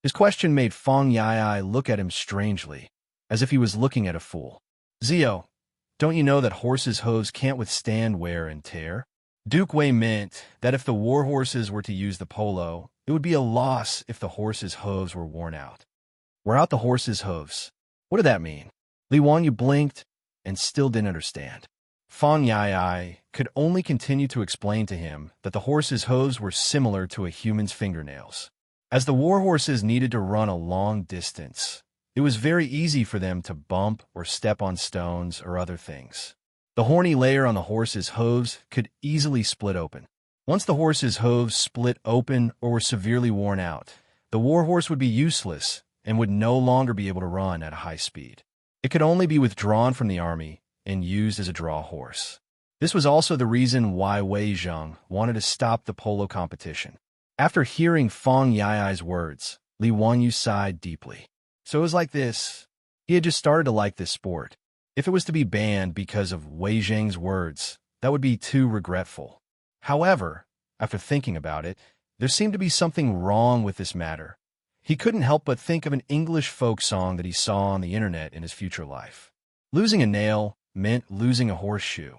His question made Fang Yai look at him strangely, as if he was looking at a fool. "Zio, don't you know that horses' hooves can't withstand wear and tear?" Duke Wei meant that if the war horses were to use the polo, it would be a loss if the horses' hooves were worn out. Wear out the horses' hooves. What did that mean? Li Wanyu blinked and still didn't understand. Fang Yai could only continue to explain to him that the horses' hooves were similar to a human's fingernails. As the war horses needed to run a long distance, it was very easy for them to bump or step on stones or other things. The horny layer on the horse's hooves could easily split open. Once the horse's hooves split open or were severely worn out, the war horse would be useless and would no longer be able to run at a high speed. It could only be withdrawn from the army and used as a draw horse. This was also the reason why Wei Zheng wanted to stop the polo competition. After hearing Fang Yai's words, Li Wanyu sighed deeply. So it was like this. He had just started to like this sport. If it was to be banned because of Wei Zheng's words, that would be too regretful. However, after thinking about it, there seemed to be something wrong with this matter. He couldn't help but think of an English folk song that he saw on the internet in his future life. Losing a nail meant losing a horseshoe.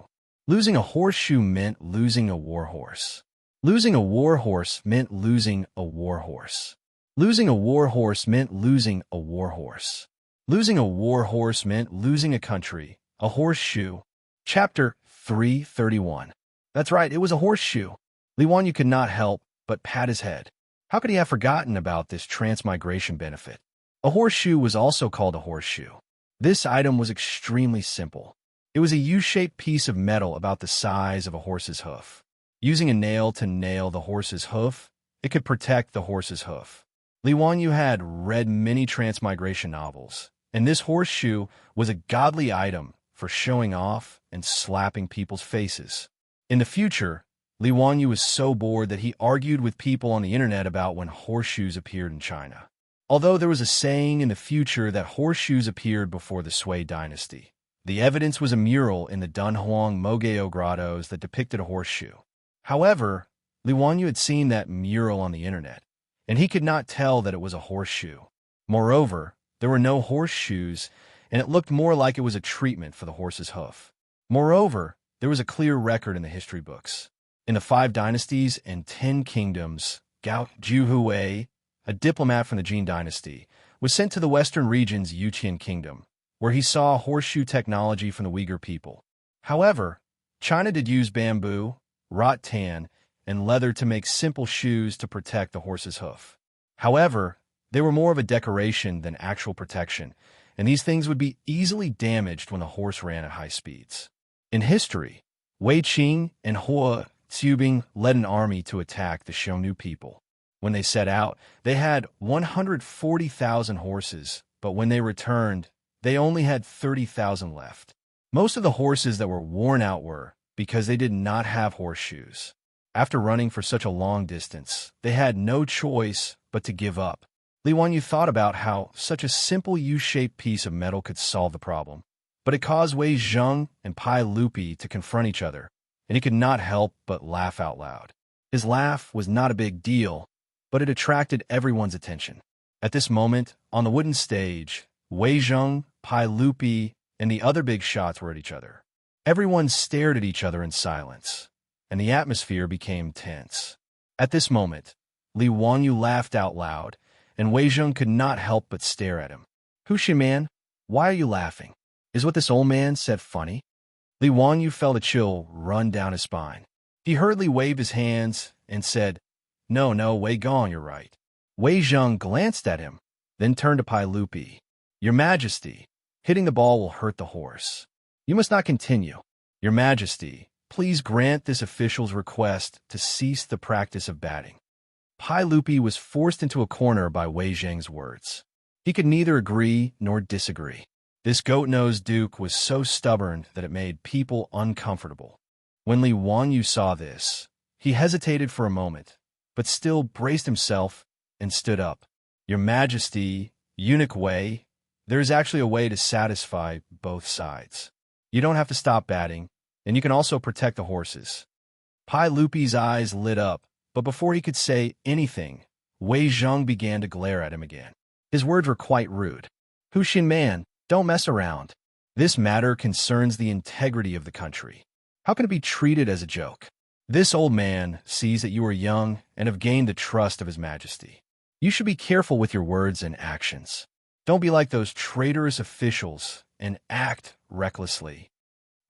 Losing a horseshoe meant losing a war horse. Losing a war horse meant losing a war horse. Losing a war horse meant losing a war horse. Losing a war horse meant losing a country, a horseshoe. Chapter 331. That's right, it was a horseshoe. Li Wanyu could not help but pat his head. How could he have forgotten about this transmigration benefit? A horseshoe was also called a horseshoe. This item was extremely simple. It was a U-shaped piece of metal about the size of a horse's hoof. Using a nail to nail the horse's hoof, it could protect the horse's hoof. Li Wanyu had read many transmigration novels, and this horseshoe was a godly item for showing off and slapping people's faces. In the future, Li Wanyu was so bored that he argued with people on the internet about when horseshoes appeared in China. Although there was a saying in the future that horseshoes appeared before the Sui dynasty, the evidence was a mural in the Dunhuang Mogeo grottos that depicted a horseshoe. However, Li Wanyu had seen that mural on the internet, and he could not tell that it was a horseshoe. Moreover, there were no horseshoes, and it looked more like it was a treatment for the horse's hoof. Moreover, there was a clear record in the history books. In the 5 dynasties and 10 kingdoms, Gao Juhui, a diplomat from the Jin dynasty, was sent to the western region's Yuqian kingdom, where he saw horseshoe technology from the Uyghur people. However, China did use bamboo, rattan, and leather to make simple shoes to protect the horse's hoof. However, they were more of a decoration than actual protection, and these things would be easily damaged when the horse ran at high speeds. In history, Wei Qing and Hua Zubing led an army to attack the Xiongnu people. When they set out, they had 140,000 horses, but when they returned, they only had 30,000 left. Most of the horses that were worn out were because they did not have horseshoes. After running for such a long distance, they had no choice but to give up. Li Wanyu thought about how such a simple U-shaped piece of metal could solve the problem, but it caused Wei Zheng and Pai Lupi to confront each other, and he could not help but laugh out loud. His laugh was not a big deal, but it attracted everyone's attention. At this moment, on the wooden stage, Wei Zheng, Pai Lupi, and the other big shots were at each other. Everyone stared at each other in silence, and the atmosphere became tense. At this moment, Li Wanyu laughed out loud, and Wei Zheng could not help but stare at him. "Huxin man, why are you laughing? Is what this old man said funny?" Li Wanyu felt a chill run down his spine. He hurriedly waved his hands and said, No, Wei Gong, you're right." Wei Zheng glanced at him, then turned to Pai Lupi. "Your Majesty, hitting the ball will hurt the horse. You must not continue. Your Majesty, please grant this official's request to cease the practice of batting." Pai Lupi was forced into a corner by Wei Zheng's words. He could neither agree nor disagree. This goat-nosed duke was so stubborn that it made people uncomfortable. When Li Wanyu saw this, he hesitated for a moment, but still braced himself and stood up. "Your Majesty, Eunuch Wei, there is actually a way to satisfy both sides. You don't have to stop batting, and you can also protect the horses." Pai Lupi's eyes lit up, but before he could say anything, Wei Zheng began to glare at him again. His words were quite rude. "Huxin man, don't mess around. This matter concerns the integrity of the country. How can it be treated as a joke? This old man sees that you are young and have gained the trust of His Majesty. You should be careful with your words and actions. Don't be like those traitorous officials and act recklessly."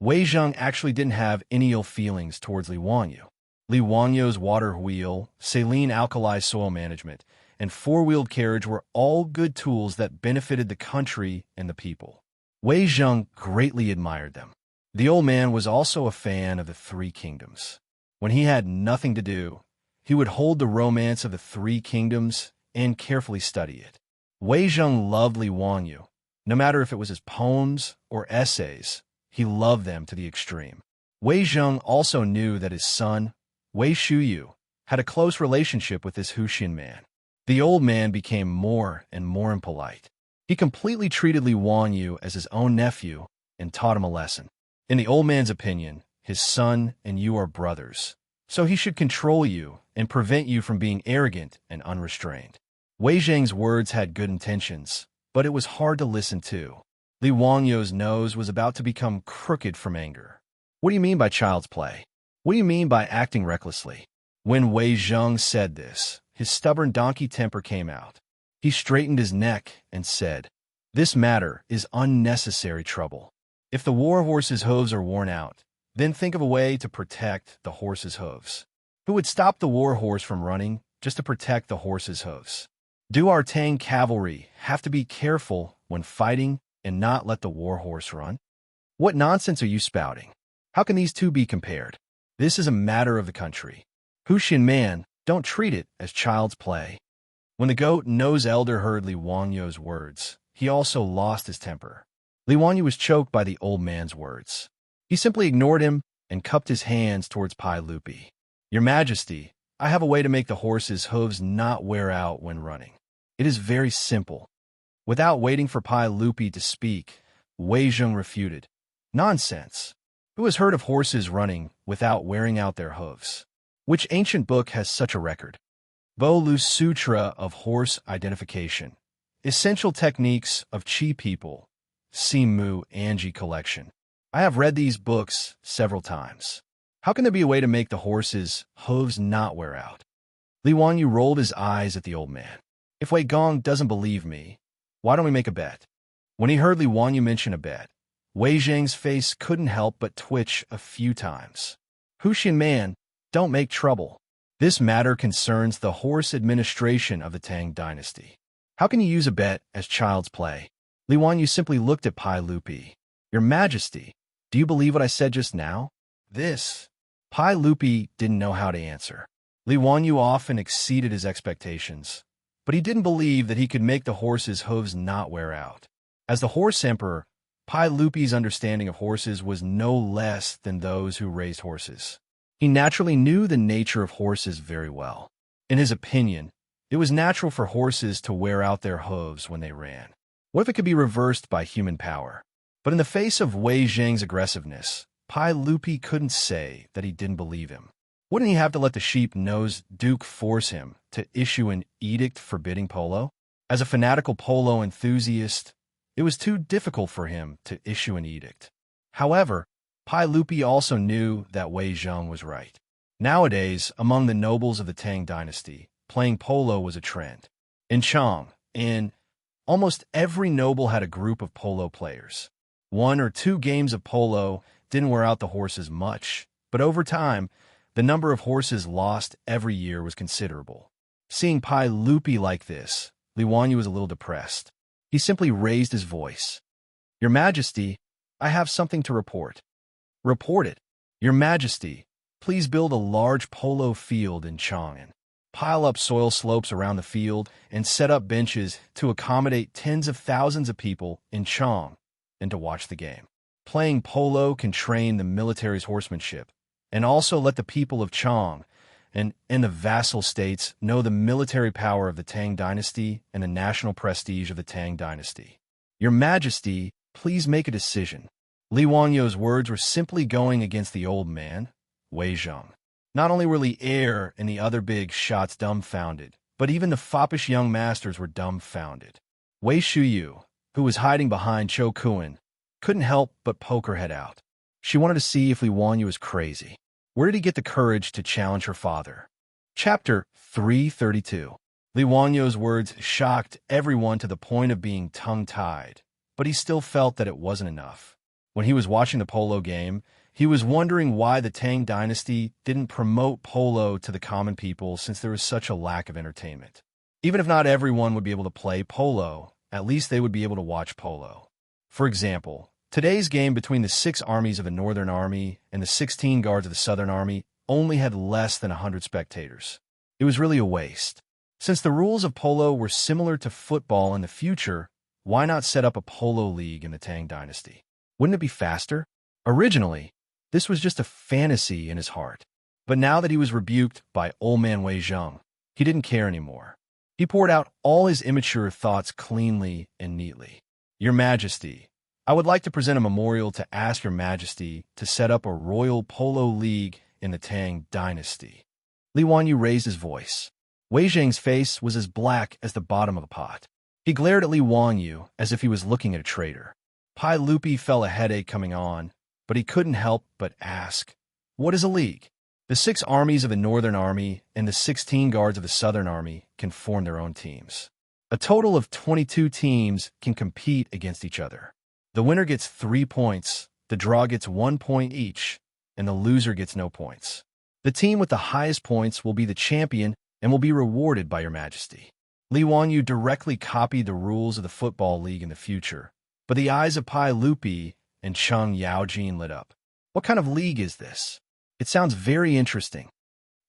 Wei Zheng actually didn't have any ill feelings towards Li Wanyu. Li Wanyu's water wheel, saline alkali soil management, and four-wheeled carriage were all good tools that benefited the country and the people. Wei Zheng greatly admired them. The old man was also a fan of the Three Kingdoms. When he had nothing to do, he would hold the Romance of the Three Kingdoms and carefully study it. Wei Zheng loved Li Wanyu. No matter if it was his poems or essays, he loved them to the extreme. Wei Zheng also knew that his son, Wei Shuyu, had a close relationship with this Huxin man. The old man became more and more impolite. He completely treated Li Wanyu as his own nephew and taught him a lesson. In the old man's opinion, his son and you are brothers, so he should control you and prevent you from being arrogant and unrestrained. Wei Zheng's words had good intentions, but it was hard to listen to. Li Wanyu's nose was about to become crooked from anger. "What do you mean by child's play? What do you mean by acting recklessly?" When Wei Zheng said this, his stubborn donkey temper came out. He straightened his neck and said, "This matter is unnecessary trouble. If the war horse's hooves are worn out, then think of a way to protect the horse's hooves. Who would stop the war horse from running just to protect the horse's hooves? Do our Tang cavalry have to be careful when fighting and not let the war horse run? What nonsense are you spouting? How can these two be compared? This is a matter of the country. Huxin man, don't treat it as child's play." When the goat-nosed elder heard Li Wanyu's words, he also lost his temper. Li Wanyu was choked by the old man's words. He simply ignored him and cupped his hands towards Pai Lupi. "Your Majesty, I have a way to make the horse's hooves not wear out when running. It is very simple." Without waiting for Pai Lupi to speak, Wei Zheng refuted. "Nonsense. Who has heard of horses running without wearing out their hooves? Which ancient book has such a record? Bo Lu's Sutra of Horse Identification. Essential Techniques of Chi People. Simu Anji Collection. I have read these books several times. How can there be a way to make the horse's hooves not wear out?" Li Wanyu rolled his eyes at the old man. "If Wei Gong doesn't believe me, why don't we make a bet?" When he heard Li Wanyu mention a bet, Wei Zheng's face couldn't help but twitch a few times. "Huxin man, don't make trouble. This matter concerns the horse administration of the Tang dynasty. How can you use a bet as child's play?" Li Wanyu simply looked at Pai Lupi. "Your Majesty, do you believe what I said just now?" This. Pai Lupi didn't know how to answer. Li Wanyu often exceeded his expectations, but he didn't believe that he could make the horse's hooves not wear out. As the horse emperor, Pai Lupi's understanding of horses was no less than those who raised horses. He naturally knew the nature of horses very well. In his opinion, it was natural for horses to wear out their hooves when they ran. What if it could be reversed by human power? But in the face of Wei Zheng's aggressiveness, Pai Lupi couldn't say that he didn't believe him. Wouldn't he have to let the sheep-nosed duke force him to issue an edict forbidding polo? As a fanatical polo enthusiast, it was too difficult for him to issue an edict. However, Pai Lupi also knew that Wei Zheng was right. Nowadays, among the nobles of the Tang dynasty, playing polo was a trend. In Chang, almost every noble had a group of polo players. 1 or 2 games of polo didn't wear out the horses much, but over time, the number of horses lost every year was considerable. Seeing Pai Lupi like this, Li Wanyu was a little depressed. He simply raised his voice. "Your Majesty, I have something to report." "Report it." "Your Majesty, please build a large polo field in Chang'an. Pile up soil slopes around the field and set up benches to accommodate tens of thousands of people in Chang and to watch the game. Playing polo can train the military's horsemanship and also let the people of Chang and the vassal states know the military power of the Tang dynasty and the national prestige of the Tang dynasty. Your Majesty, please make a decision." Li Wanyu's words were simply going against the old man, Wei Zheng. Not only were Li Er and the other big shots dumbfounded, but even the foppish young masters were dumbfounded. Wei Shuyu, who was hiding behind Cho Kuan, couldn't help but poke her head out. She wanted to see if Li Wanyu was crazy. Where did he get the courage to challenge her father? Chapter 332. Li Wanyu's words shocked everyone to the point of being tongue-tied, but he still felt that it wasn't enough. When he was watching the polo game, he was wondering why the Tang dynasty didn't promote polo to the common people since there was such a lack of entertainment. Even if not everyone would be able to play polo, at least they would be able to watch polo. For example, today's game between the 6 armies of the Northern Army and the 16 guards of the Southern Army only had less than 100 spectators. It was really a waste. Since the rules of polo were similar to football in the future, why not set up a polo league in the Tang dynasty? Wouldn't it be faster? Originally, this was just a fantasy in his heart. But now that he was rebuked by old man Wei Zheng, he didn't care anymore. He poured out all his immature thoughts cleanly and neatly. Your Majesty, I would like to present a memorial to ask Your Majesty to set up a royal polo league in the Tang dynasty. Li Wanyu raised his voice. Wei Zheng's face was as black as the bottom of a pot. He glared at Li Wanyu as if he was looking at a traitor. Pai Lupi felt a headache coming on, but he couldn't help but ask, "What is a league?" The 6 armies of the Northern Army and the 16 guards of the Southern Army can form their own teams. A total of 22 teams can compete against each other. The winner gets 3 points, the draw gets 1 point each, and the loser gets no points. The team with the highest points will be the champion and will be rewarded by Your Majesty. Li Wanyu directly copied the rules of the Football League in the future, but the eyes of Pai Lupi and Cheng Yaojin lit up. What kind of league is this? It sounds very interesting.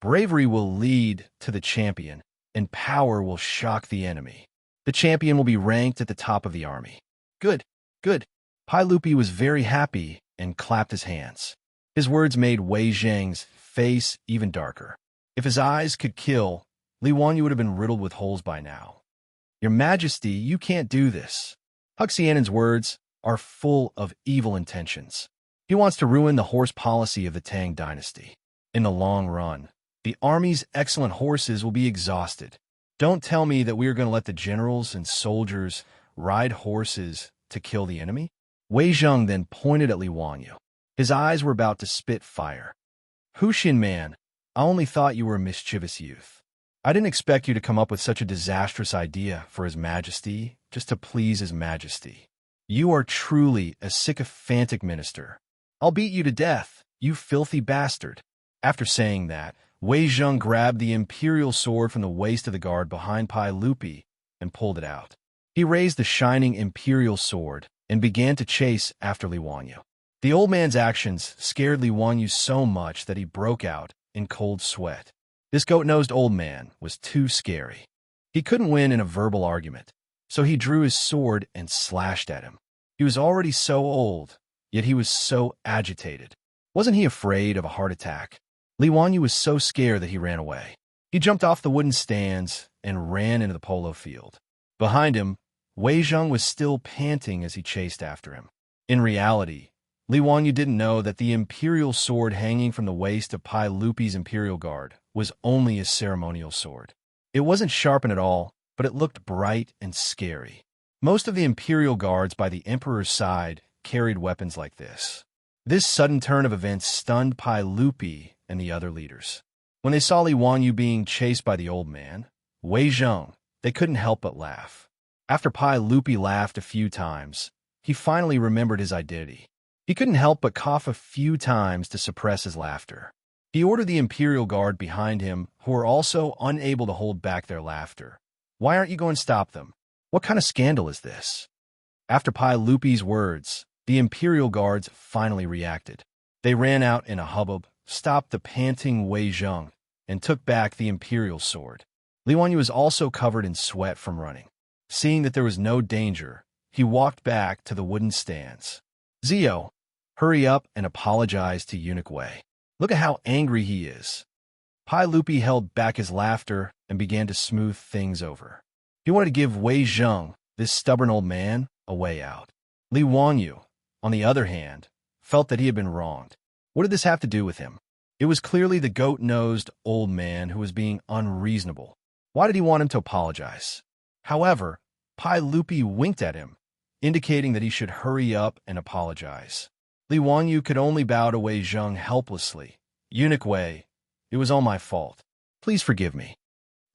Bravery will lead to the champion, and power will shock the enemy. The champion will be ranked at the top of the army. Good, good. Pai Lupi was very happy and clapped his hands. His words made Wei Zheng's face even darker. If his eyes could kill, Li Wanyu would have been riddled with holes by now. Your Majesty, you can't do this. Huxianen's words are full of evil intentions. He wants to ruin the horse policy of the Tang dynasty. In the long run, the army's excellent horses will be exhausted. Don't tell me that we are going to let the generals and soldiers ride horses to kill the enemy? Wei Zheng then pointed at Li Wanyu. His eyes were about to spit fire. Huxian man, I only thought you were a mischievous youth. I didn't expect you to come up with such a disastrous idea for His Majesty, just to please His Majesty. You are truly a sycophantic minister. I'll beat you to death, you filthy bastard. After saying that, Wei Zheng grabbed the imperial sword from the waist of the guard behind Pai Lupi and pulled it out. He raised the shining imperial sword and began to chase after Li Wanyu. The old man's actions scared Li Wanyu so much that he broke out in cold sweat. This goat-nosed old man was too scary. He couldn't win in a verbal argument, so he drew his sword and slashed at him. He was already so old, yet he was so agitated. Wasn't he afraid of a heart attack? Li Wanyu was so scared that he ran away. He jumped off the wooden stands and ran into the polo field. Behind him, Wei Zheng was still panting as he chased after him. In reality, Li Wanyu didn't know that the imperial sword hanging from the waist of Pai Lupi's imperial guard was only a ceremonial sword. It wasn't sharpened at all, but it looked bright and scary. Most of the imperial guards by the emperor's side carried weapons like this. This sudden turn of events stunned Pai Lupi and the other leaders. When they saw Li Wanyu being chased by the old man, Wei Zheng, they couldn't help but laugh. After Pai Lupi laughed a few times, he finally remembered his identity. He couldn't help but cough a few times to suppress his laughter. He ordered the Imperial Guard behind him, who were also unable to hold back their laughter. "Why aren't you going to stop them? What kind of scandal is this?" After Pai Lupi's words, the Imperial Guards finally reacted. They ran out in a hubbub, stopped the panting Wei Zheng, and took back the Imperial sword. Li Wanyu was also covered in sweat from running. Seeing that there was no danger, he walked back to the wooden stands. "Zio, hurry up and apologize to Eunuch Wei. Look at how angry he is." Pai Lupi held back his laughter and began to smooth things over. He wanted to give Wei Zheng, this stubborn old man, a way out. Li Wanyu, on the other hand, felt that he had been wronged. What did this have to do with him? It was clearly the goat-nosed old man who was being unreasonable. Why did he want him to apologize? However, Pai Lupi winked at him, indicating that he should hurry up and apologize. Li Wanyu could only bow to Wei Zheng helplessly. "Eunuch Wei, it was all my fault. Please forgive me."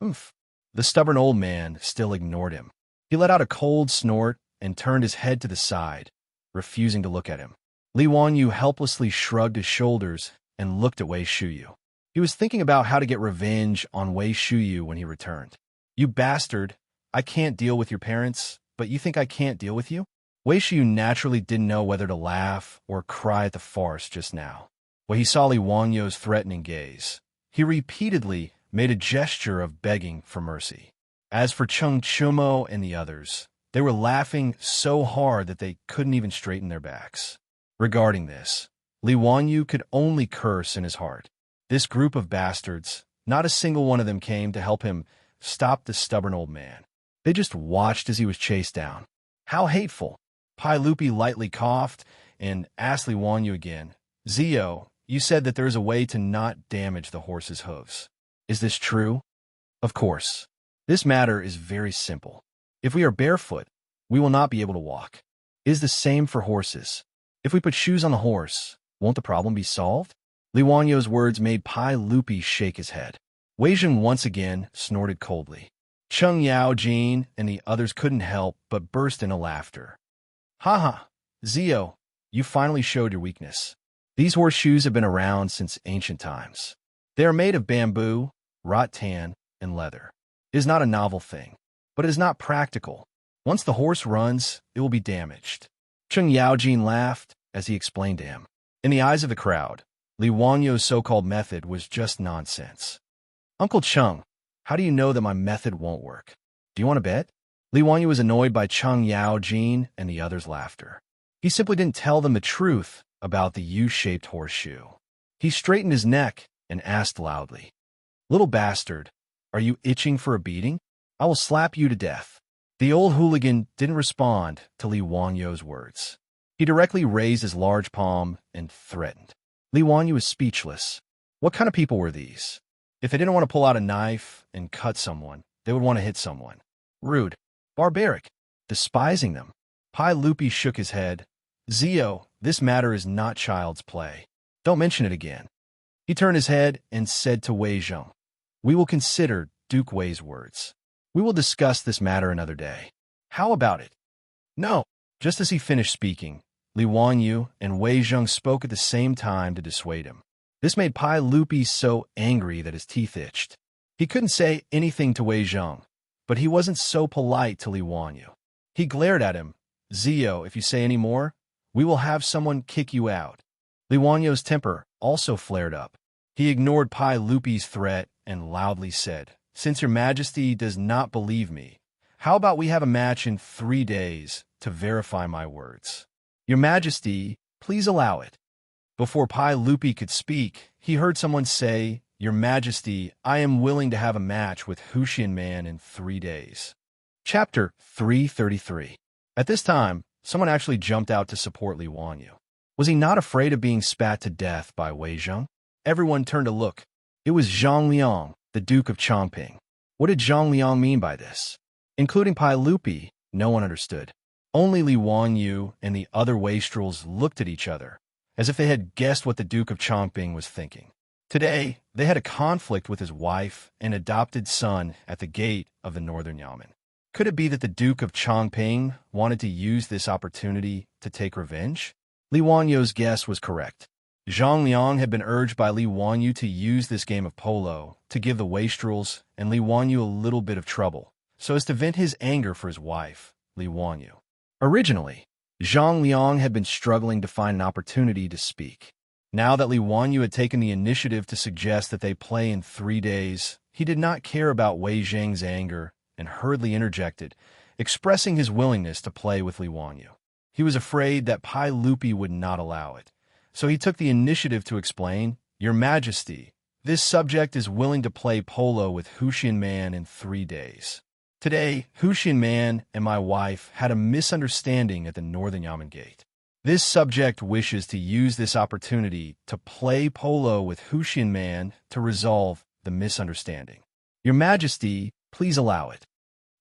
"Oomph." The stubborn old man still ignored him. He let out a cold snort and turned his head to the side, refusing to look at him. Li Wanyu helplessly shrugged his shoulders and looked at Wei Shuyu. He was thinking about how to get revenge on Wei Shuyu when he returned. "You bastard, I can't deal with your parents, but you think I can't deal with you?" Wei Shuyu naturally didn't know whether to laugh or cry at the farce just now. When he saw Li Wanyu's threatening gaze, he repeatedly made a gesture of begging for mercy. As for Cheng Chumo and the others, they were laughing so hard that they couldn't even straighten their backs. Regarding this, Li Wanyu could only curse in his heart. This group of bastards, not a single one of them came to help him stop the stubborn old man. They just watched as he was chased down. How hateful! Pai Lupi lightly coughed and asked Li Wanyu again, "Zio, you said that there is a way to not damage the horse's hooves. Is this true?" "Of course. This matter is very simple. If we are barefoot, we will not be able to walk. It is the same for horses. If we put shoes on the horse, won't the problem be solved?" Li Wanyu's words made Pai Lupi shake his head. Wei Zheng once again snorted coldly. Cheng Yao Jin and the others couldn't help but burst into laughter. "Ha ha, Zio, you finally showed your weakness. These horseshoes have been around since ancient times. They are made of bamboo, rattan, and leather. It is not a novel thing, but it is not practical. Once the horse runs, it will be damaged." Cheng Yaojin laughed as he explained to him. In the eyes of the crowd, Li Wanyu's so-called method was just nonsense. "Uncle Cheng, how do you know that my method won't work? Do you want to bet?" Li Wanyu was annoyed by Cheng Yaojin and the others' laughter. He simply didn't tell them the truth about the U-shaped horseshoe. He straightened his neck and asked loudly, "Little bastard, are you itching for a beating? I will slap you to death." The old hooligan didn't respond to Li Wanyu's words. He directly raised his large palm and threatened. Li Wanyu was speechless. What kind of people were these? If they didn't want to pull out a knife and cut someone, they would want to hit someone. Rude, barbaric, despising them. Pai Lupi shook his head. "Zio, this matter is not child's play. Don't mention it again." He turned his head and said to Wei Zheng, "We will consider Duke Wei's words. We will discuss this matter another day. How about it?" "No." Just as he finished speaking, Li Wanyu and Wei Zheng spoke at the same time to dissuade him. This made Pai Lupi so angry that his teeth itched. He couldn't say anything to Wei Zheng, but he wasn't so polite to Li Wanyu. He glared at him. "Zio, if you say any more, we will have someone kick you out." Li Wanyu's temper also flared up. He ignored Pai Lupi's threat and loudly said, "Since your majesty does not believe me, how about we have a match in 3 days to verify my words? Your majesty, please allow it." Before Pai Lupi could speak, he heard someone say, "Your majesty, I am willing to have a match with Huxian Man in 3 days." Chapter 333. At this time, someone actually jumped out to support Li Wanyu. Was he not afraid of being spat to death by Wei Zheng? Everyone turned to look. It was Zhang Liang, the Duke of Chongping. What did Zhang Liang mean by this? Including Pai Lupi, no one understood. Only Li Wanyu and the other wastrels looked at each other, as if they had guessed what the Duke of Chongping was thinking. Today, they had a conflict with his wife and adopted son at the gate of the northern Yamen. Could it be that the Duke of Chongping wanted to use this opportunity to take revenge? Li Wanyo's guess was correct. Zhang Liang had been urged by Li Wanyu to use this game of polo to give the wastrels and Li Wanyu a little bit of trouble, so as to vent his anger for his wife, Li Wanyu. Originally, Zhang Liang had been struggling to find an opportunity to speak. Now that Li Wanyu had taken the initiative to suggest that they play in 3 days, he did not care about Wei Zhang's anger and hurriedly interjected, expressing his willingness to play with Li Wanyu. He was afraid that Pai Lupi would not allow it, so he took the initiative to explain, "Your Majesty, this subject is willing to play polo with Huxian Man in 3 days. Today, Huxian Man and my wife had a misunderstanding at the Northern Yamen Gate. This subject wishes to use this opportunity to play polo with Huxian Man to resolve the misunderstanding. Your Majesty, please allow it."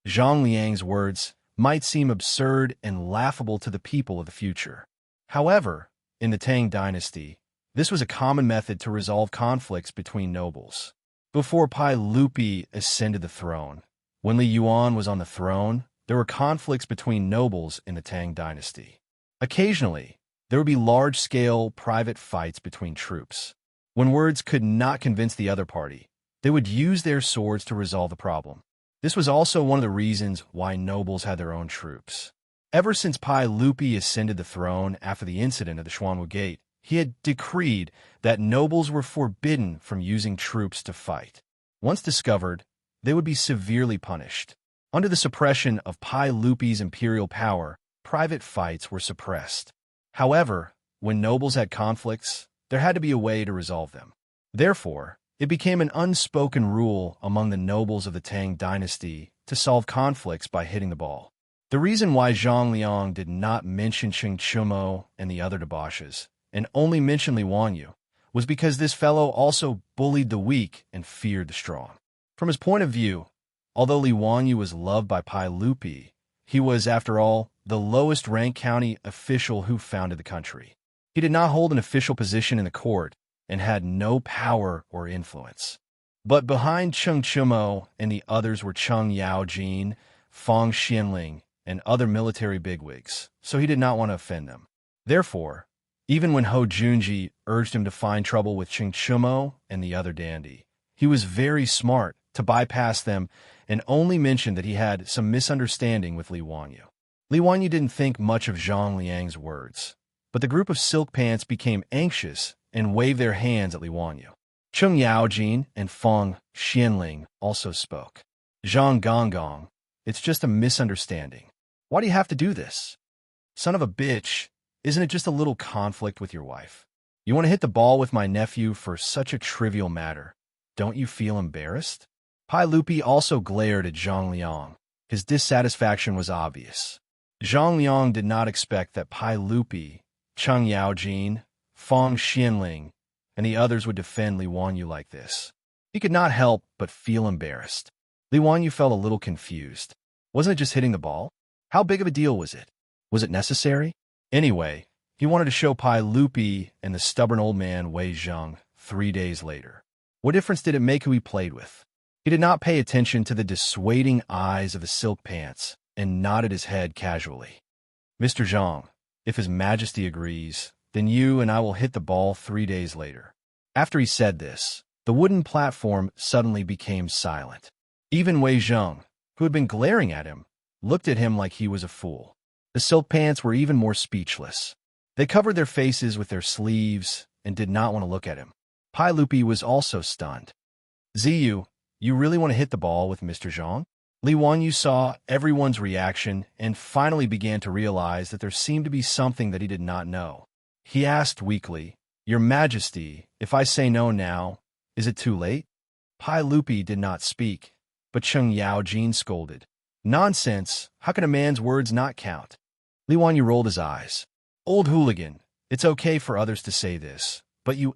Zhang Liang's words might seem absurd and laughable to the people of the future. However, in the Tang dynasty, this was a common method to resolve conflicts between nobles. Before Pai Lupi ascended the throne, when Li Yuan was on the throne, there were conflicts between nobles in the Tang dynasty. Occasionally, there would be large-scale private fights between troops. When words could not convince the other party, they would use their swords to resolve the problem. This was also one of the reasons why nobles had their own troops. Ever since Pai Lupi ascended the throne after the incident at the Xuanwu Gate, he had decreed that nobles were forbidden from using troops to fight. Once discovered, they would be severely punished. Under the suppression of Pai Lupi's imperial power, private fights were suppressed. However, when nobles had conflicts, there had to be a way to resolve them. Therefore, it became an unspoken rule among the nobles of the Tang dynasty to solve conflicts by hitting the ball. The reason why Zhang Liang did not mention Qing Chumo and the other debauches, and only mentioned Li Wanyu, was because this fellow also bullied the weak and feared the strong. From his point of view, although Li Wanyu was loved by Pai Lupi, he was, after all, the lowest-ranked county official who founded the country. He did not hold an official position in the court and had no power or influence. But behind Cheng Chumo and the others were Cheng Yaojin, Fang Xianling, and other military bigwigs, so he did not want to offend them. Therefore, even when Ho Junji urged him to find trouble with Cheng Chumo and the other dandy, he was very smart to bypass them and only mentioned that he had some misunderstanding with Li Wanyu. Li Wanyu didn't think much of Zhang Liang's words, but the group of silk pants became anxious and waved their hands at Li Wanyu. Cheng Yaojin and Fang Xianling also spoke. "Zhang Gonggong, it's just a misunderstanding. Why do you have to do this? Son of a bitch, isn't it just a little conflict with your wife? You want to hit the ball with my nephew for such a trivial matter. Don't you feel embarrassed?" Pai Lupi also glared at Zhang Liang. His dissatisfaction was obvious. Zhang Liang did not expect that Pai Lupi, Cheng Yaojin, Fang Xianling, and the others would defend Li Wanyu like this. He could not help but feel embarrassed. Li Wanyu felt a little confused. Wasn't it just hitting the ball? How big of a deal was it? Was it necessary? Anyway, he wanted to show Pai Lupi and the stubborn old man Wei Zheng 3 days later. What difference did it make who he played with? He did not pay attention to the dissuading eyes of the silk pants and nodded his head casually. "Mr. Zhang, if His Majesty agrees, then you and I will hit the ball 3 days later." After he said this, the wooden platform suddenly became silent. Even Wei Zheng, who had been glaring at him, looked at him like he was a fool. The silk pants were even more speechless. They covered their faces with their sleeves and did not want to look at him. Pai Lupi was also stunned. "Ziyu, you really want to hit the ball with Mr. Zhang?" Li Wanyu saw everyone's reaction and finally began to realize that there seemed to be something that he did not know. He asked weakly, "Your Majesty, if I say no now, is it too late?" Pai Lupi did not speak, but Cheng Yaojin scolded. "Nonsense! How can a man's words not count?" Li Wanyu rolled his eyes. "Old hooligan, it's okay for others to say this, but you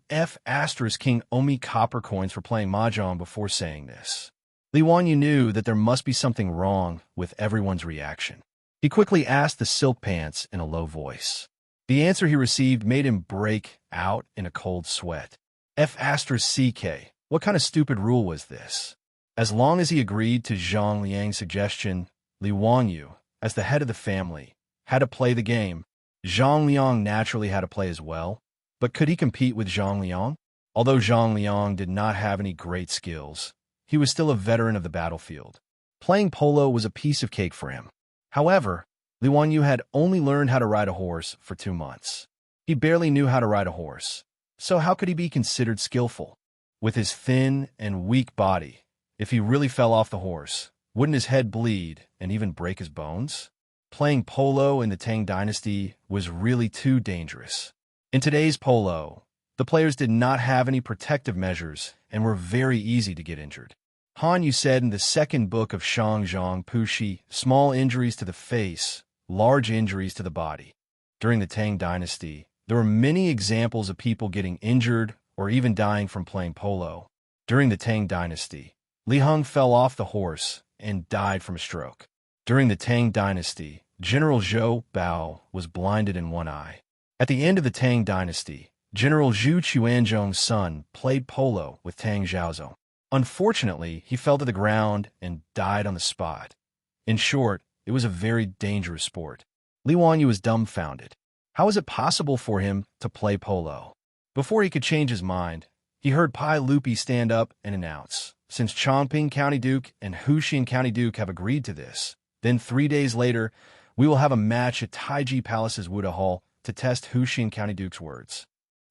King owe me copper coins for playing mahjong before saying this." Li Wanyu knew that there must be something wrong with everyone's reaction. He quickly asked the silk pants in a low voice, The answer he received made him break out in a cold sweat. F***ck. What kind of stupid rule was this? As long as he agreed to Zhang Liang's suggestion, Li Wanyu, as the head of the family, had to play the game. Zhang Liang naturally had to play as well, but could he compete with Zhang Liang? Although Zhang Liang did not have any great skills, he was still a veteran of the battlefield. Playing polo was a piece of cake for him. However, Li Wanyu had only learned how to ride a horse for 2 months. He barely knew how to ride a horse, so how could he be considered skillful? With his thin and weak body, if he really fell off the horse, wouldn't his head bleed and even break his bones? Playing polo in the Tang dynasty was really too dangerous. In today's polo, the players did not have any protective measures and were very easy to get injured. Han Yu said in the second book of Shangzhang Pushi, small injuries to the face, large injuries to the body. During the Tang dynasty, there were many examples of people getting injured or even dying from playing polo. During the Tang dynasty, Li Heng fell off the horse and died from a stroke. During the Tang dynasty, General Zhou Bao was blinded in one eye. At the end of the Tang dynasty, General Zhu Chuanzhong's son played polo with Tang Xiaozong. Unfortunately, he fell to the ground and died on the spot. In short, it was a very dangerous sport. Li Wanyu was dumbfounded. How was it possible for him to play polo? Before he could change his mind, he heard Pai Lupi stand up and announce, since Chongping County Duke and Huxian County Duke have agreed to this, then 3 days later, we will have a match at Taiji Palace's Wuda Hall to test Huxian County Duke's words.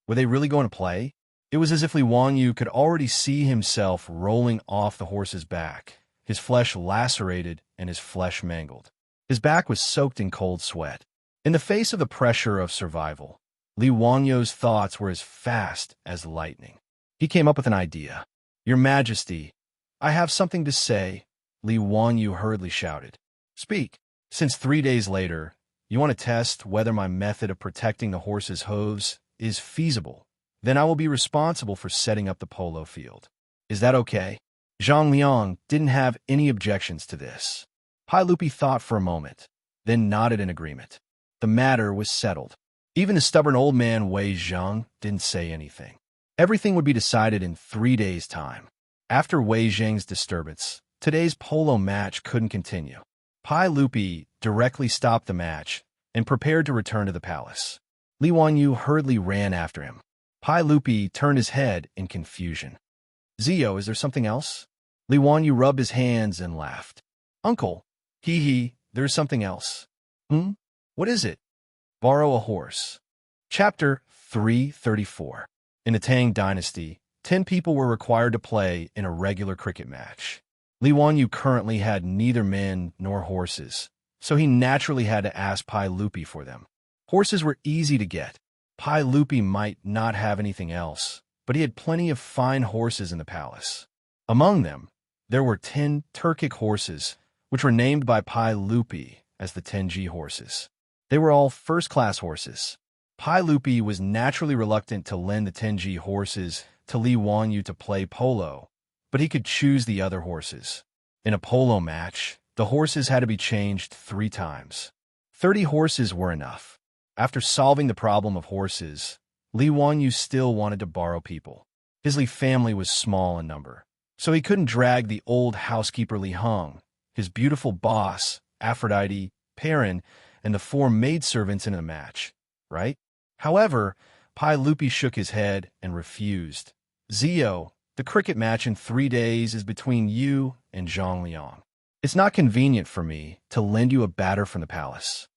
Were they really going to play? It was as if Li Wanyu could already see himself rolling off the horse's back, his flesh lacerated and his flesh mangled. His back was soaked in cold sweat. In the face of the pressure of survival, Li Wanyu's thoughts were as fast as lightning. He came up with an idea. Your Majesty, I have something to say, Li Wanyu hurriedly shouted. Speak. Since 3 days later, you want to test whether my method of protecting the horse's hooves is feasible. Then I will be responsible for setting up the polo field. Is that okay? Zhang Liang didn't have any objections to this. Pai Lupi thought for a moment, then nodded in agreement. The matter was settled. Even the stubborn old man Wei Zheng didn't say anything. Everything would be decided in 3 days' time. After Wei Zheng's disturbance, today's polo match couldn't continue. Pai Lupi directly stopped the match and prepared to return to the palace. Li Wanyu hurriedly ran after him. Pai Lupi turned his head in confusion. Zio, is there something else? Li Wanyu rubbed his hands and laughed. Uncle, there's something else. What is it? Borrow a horse. Chapter 334. In the Tang dynasty, 10 people were required to play in a regular cricket match. Li Wanyu currently had neither men nor horses, so he naturally had to ask Pai Lupi for them. Horses were easy to get. Pai Lupi might not have anything else, but he had plenty of fine horses in the palace. Among them, there were 10 Turkic horses, which were named by Pai Lupi as the 10G horses. They were all first-class horses. Pai Lupi was naturally reluctant to lend the 10G horses to Li Wanyu to play polo, but he could choose the other horses. In a polo match, the horses had to be changed 3 times. 30 horses were enough. After solving the problem of horses, Li Wanyu still wanted to borrow people. His Li family was small in number, so he couldn't drag the old housekeeper Li Heng, his beautiful boss, Aphrodite, Perrin, and the 4 maidservants into the match, right? However, Pai Lupi shook his head and refused. Zio, the cricket match in 3 days is between you and Zhang Liang. It's not convenient for me to lend you a batter from the palace.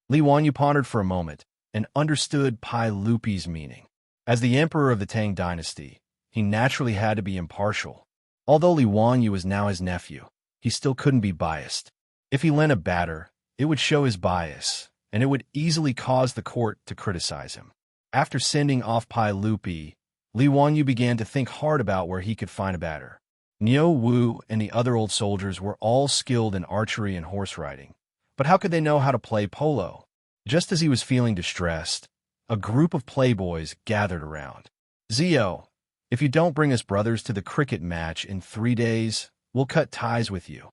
Li Wanyu pondered for a moment and understood Pai Lupi's meaning. As the emperor of the Tang dynasty, he naturally had to be impartial. Although Li Wanyu was now his nephew, he still couldn't be biased. If he lent a batter, it would show his bias, and it would easily cause the court to criticize him. After sending off Pai Lupi, Li Wanyu began to think hard about where he could find a batter. Niu Wu and the other old soldiers were all skilled in archery and horse riding, but how could they know how to play polo? Just as he was feeling distressed, a group of playboys gathered around. Zio, if you don't bring us brothers to the cricket match in 3 days, we'll cut ties with you.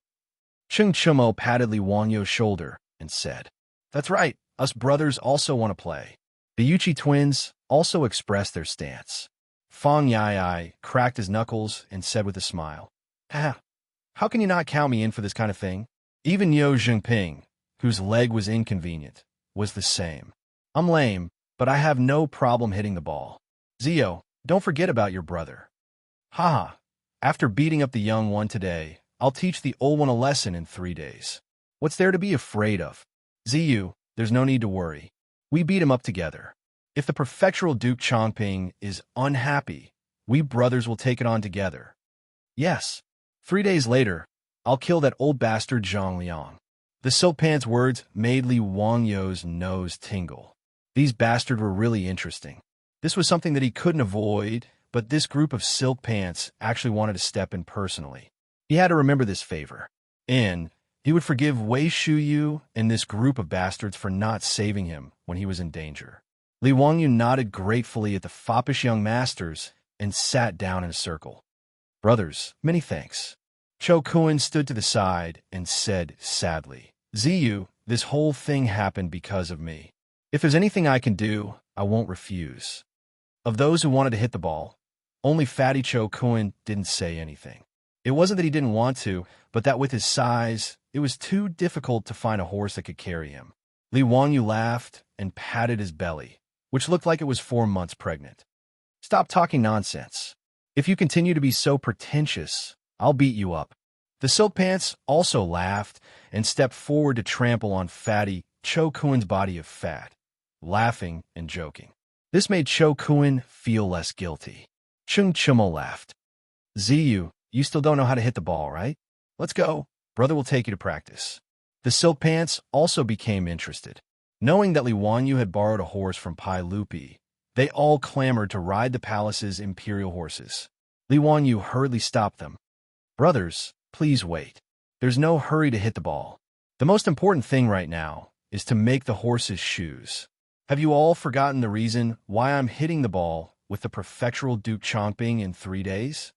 Cheng Chumo patted Li Wanyu's shoulder and said, That's right, us brothers also want to play. The Yuchi twins also expressed their stance. Fang Yai cracked his knuckles and said with a smile, "Ah, how can you not count me in for this kind of thing?" Even Yo Zhengping, whose leg was inconvenient, was the same. "I'm lame, but I have no problem hitting the ball. Zio, don't forget about your brother." "Haha, after beating up the young one today, I'll teach the old one a lesson in 3 days. What's there to be afraid of? Ziyu, there's no need to worry. We beat him up together. If the prefectural Duke Chongping is unhappy, we brothers will take it on together. Yes, 3 days later, I'll kill that old bastard Zhang Liang." The silk pants words made Li Wangyo's nose tingle. These bastards were really interesting. This was something that he couldn't avoid, but this group of silk pants actually wanted to step in personally. He had to remember this favor. And he would forgive Wei Shuyu and this group of bastards for not saving him when he was in danger. Li Wangyu nodded gratefully at the foppish young masters and sat down in a circle. "Brothers, many thanks." Cho Kuan stood to the side and said sadly, "Ziyu, this whole thing happened because of me. If there's anything I can do, I won't refuse." Of those who wanted to hit the ball, only Fatty Cho Kuan didn't say anything. It wasn't that he didn't want to, but that with his size, it was too difficult to find a horse that could carry him. Li Wangyu laughed and patted his belly, which looked like it was 4 months pregnant. "Stop talking nonsense. If you continue to be so pretentious, I'll beat you up." The silk pants also laughed and stepped forward to trample on Fatty Cho Kuan's body of fat, laughing and joking. This made Cho Kuan feel less guilty. Chung Chumo laughed. "Ziyu, you still don't know how to hit the ball, right? Let's go. Brother will take you to practice." The silk pants also became interested. Knowing that Li Wangyu had borrowed a horse from Pai Lupi, they all clamored to ride the palace's imperial horses. Li Wangyu hurriedly stopped them. "Brothers, please wait. There's no hurry to hit the ball. The most important thing right now is to make the horse's shoes. Have you all forgotten the reason why I'm hitting the ball with the prefectural Duke Chongping in 3 days?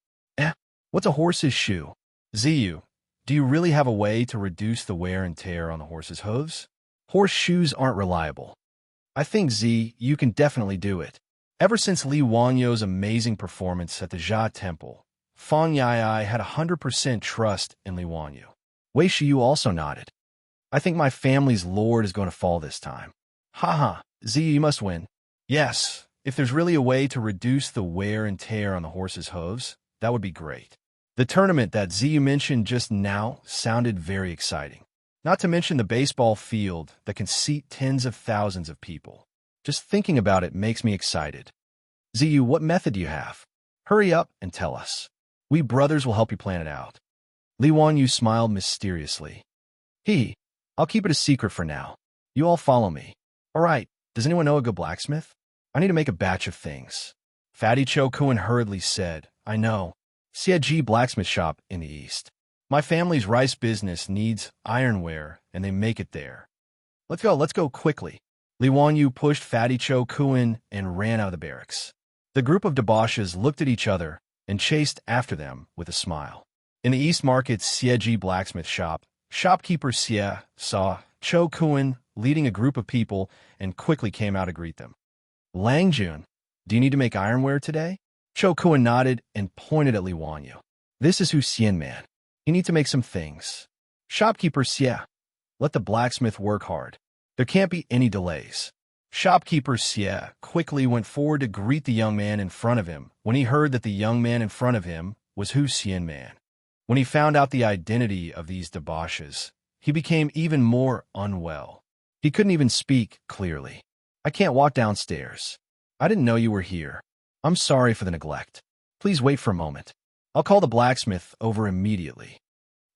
What's a horse's shoe? Ziyu, do you really have a way to reduce the wear and tear on the horse's hooves? Horse shoes aren't reliable. I think, Z, you can definitely do it." Ever since Li Wangyo's amazing performance at the Jia Temple, Fang Yai had 100% trust in Li Wangyu. Wei Shiyu also nodded. "I think my family's lord is going to fall this time." "Haha, Ziyu, you must win." "Yes, if there's really a way to reduce the wear and tear on the horse's hooves, that would be great." The tournament that Ziyu mentioned just now sounded very exciting. Not to mention the baseball field that can seat tens of thousands of people. Just thinking about it makes me excited. "Ziyu, what method do you have? Hurry up and tell us. We brothers will help you plan it out." Li Wangyu smiled mysteriously. "I'll keep it a secret for now. You all follow me." "All right, does anyone know a good blacksmith? I need to make a batch of things." Fatty Cho Kuan hurriedly said, "I know. Xieji blacksmith shop in the east. My family's rice business needs ironware, and they make it there." Let's go quickly." Li Wangyu pushed Fatty Cho Kuan and ran out of the barracks. The group of debauches looked at each other and chased after them with a smile. In the East Market's Xieji blacksmith shop, shopkeeper Xie saw Cho Kuan leading a group of people and quickly came out to greet them. "Langjun, do you need to make ironware today?" Cho Kuan nodded and pointed at Li Wangyu. "This is Hu Xian Man. You need to make some things." Shopkeeper Xie, "Let the blacksmith work hard. There can't be any delays." Shopkeeper Xie quickly went forward to greet the young man in front of him when he heard that the young man in front of him was Hu Xian Man. When he found out the identity of these debauches, he became even more unwell. He couldn't even speak clearly. "I can't walk downstairs. I didn't know you were here. I'm sorry for the neglect. Please wait for a moment. I'll call the blacksmith over immediately."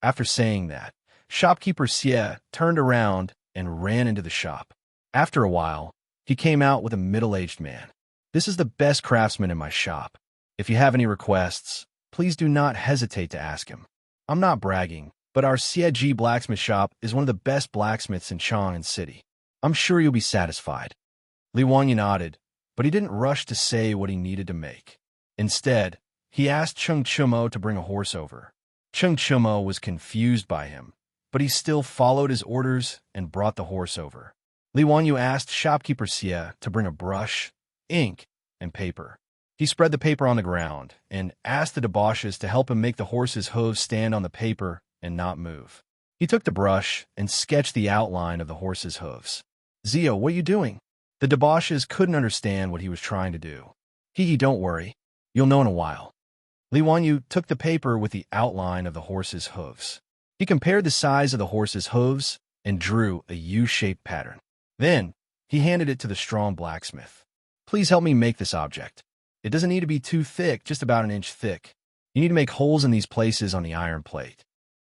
After saying that, shopkeeper Xie turned around and ran into the shop. After a while, he came out with a middle-aged man. "This is the best craftsman in my shop. If you have any requests, please do not hesitate to ask him. I'm not bragging, but our Xieji blacksmith shop is one of the best blacksmiths in Chang'an City. I'm sure you'll be satisfied." Li Wangyu nodded, but he didn't rush to say what he needed to make. Instead, he asked Chung Chumo to bring a horse over. Chung Chumo was confused by him, but he still followed his orders and brought the horse over. Li Wanyu asked shopkeeper Xie to bring a brush, ink, and paper. He spread the paper on the ground and asked the debauches to help him make the horse's hooves stand on the paper and not move. He took the brush and sketched the outline of the horse's hooves. Zio, what are you doing? The debauches couldn't understand what he was trying to do. Hee, don't worry. You'll know in a while. Li Wanyu took the paper with the outline of the horse's hooves. He compared the size of the horse's hooves and drew a U-shaped pattern. Then, he handed it to the strong blacksmith. Please help me make this object. It doesn't need to be too thick, just about an inch thick. You need to make holes in these places on the iron plate.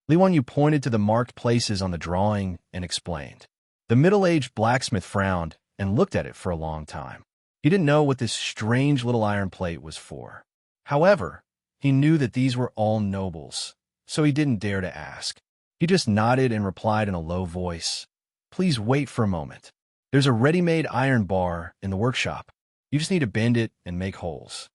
Li Wanyu pointed to the marked places on the drawing and explained. The middle-aged blacksmith frowned and looked at it for a long time. He didn't know what this strange little iron plate was for. However, he knew that these were all nobles, so he didn't dare to ask. He just nodded and replied in a low voice, Please wait for a moment. There's a ready-made iron bar in the workshop. You just need to bend it and make holes.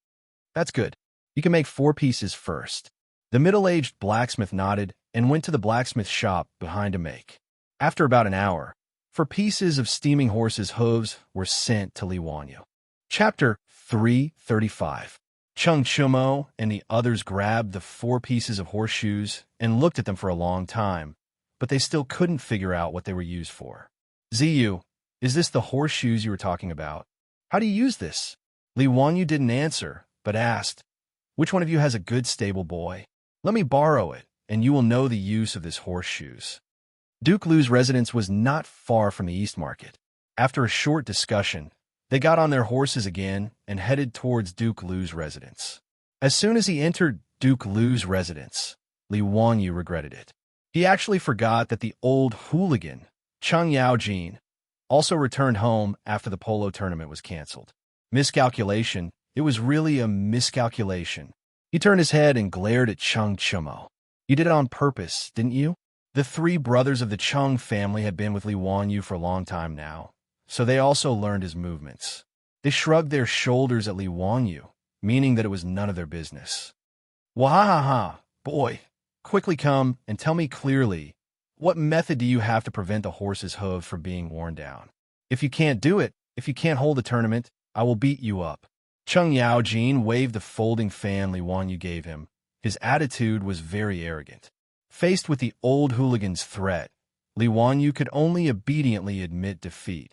That's good. You can make 4 pieces first. The middle-aged blacksmith nodded and went to the blacksmith shop behind to make. After about an hour, 4 pieces of steaming horse's hooves were sent to Li Wanyu. Chapter 335. Chung Chumo and the others grabbed the 4 pieces of horseshoes and looked at them for a long time, but they still couldn't figure out what they were used for. Ziyu, is this the horseshoes you were talking about? How do you use this? Li Wanyu didn't answer, but asked, Which one of you has a good stable boy? Let me borrow it, and you will know the use of this horseshoes. Duke Lu's residence was not far from the East Market. After a short discussion, they got on their horses again and headed towards Duke Lu's residence. As soon as he entered Duke Lu's residence, Li Wanyu regretted it. He actually forgot that the old hooligan, Cheng Yaojin, also returned home after the polo tournament was canceled. Miscalculation. It was really a miscalculation. He turned his head and glared at Chung Chumo. You did it on purpose, didn't you? The 3 brothers of the Chung family had been with Li Wanyu for a long time now, so they also learned his movements. They shrugged their shoulders at Li Wanyu, meaning that it was none of their business. Wahahaha, boy, quickly come and tell me clearly, what method do you have to prevent the horse's hooves from being worn down? If you can't do it, if you can't hold the tournament, I will beat you up. Cheng Yaojin waved the folding fan Li Wanyu gave him. His attitude was very arrogant. Faced with the old hooligan's threat, Li Wanyu could only obediently admit defeat.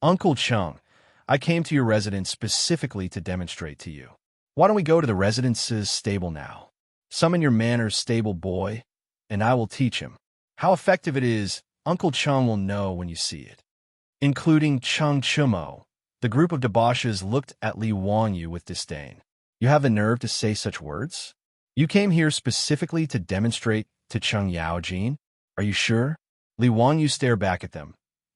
Uncle Chung, I came to your residence specifically to demonstrate to you. Why don't we go to the residence's stable now? Summon your manners stable boy, and I will teach him. How effective it is, Uncle Chung will know when you see it. Including Chung Chumo, the group of debauches looked at Li Wanyu with disdain. You have the nerve to say such words? You came here specifically to demonstrate to Cheng Yaojin? Are you sure? Li Wanyu stared back at them.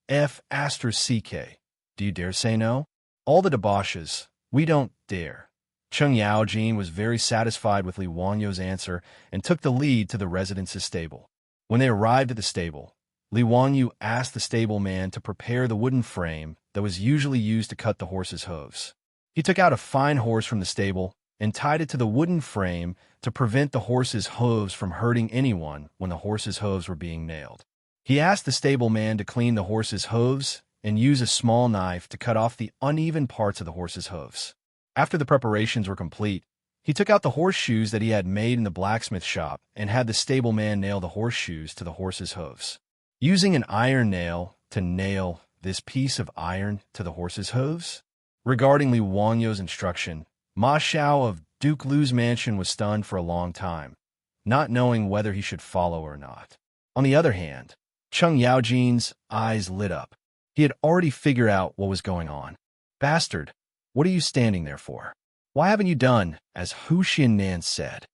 F***CK. Do you dare say no? All the debauches, we don't dare. Cheng Yaojin was very satisfied with Li Wanyu's answer and took the lead to the residence's stable. When they arrived at the stable, Li Wanyu asked the stableman to prepare the wooden frame that was usually used to cut the horse's hooves. He took out a fine horse from the stable and tied it to the wooden frame to prevent the horse's hooves from hurting anyone when the horse's hooves were being nailed. He asked the stableman to clean the horse's hooves and use a small knife to cut off the uneven parts of the horse's hooves. After the preparations were complete, he took out the horseshoes that he had made in the blacksmith shop and had the stableman nail the horseshoes to the horse's hooves. Using an iron nail to nail this piece of iron to the horse's hooves? Regarding Li Wanyu's instruction, Ma Xiao of Duke Lu's mansion was stunned for a long time, not knowing whether he should follow or not. On the other hand, Cheng Yaojin's eyes lit up. He had already figured out what was going on. Bastard, what are you standing there for? Why haven't you done as Hu Xiannan said?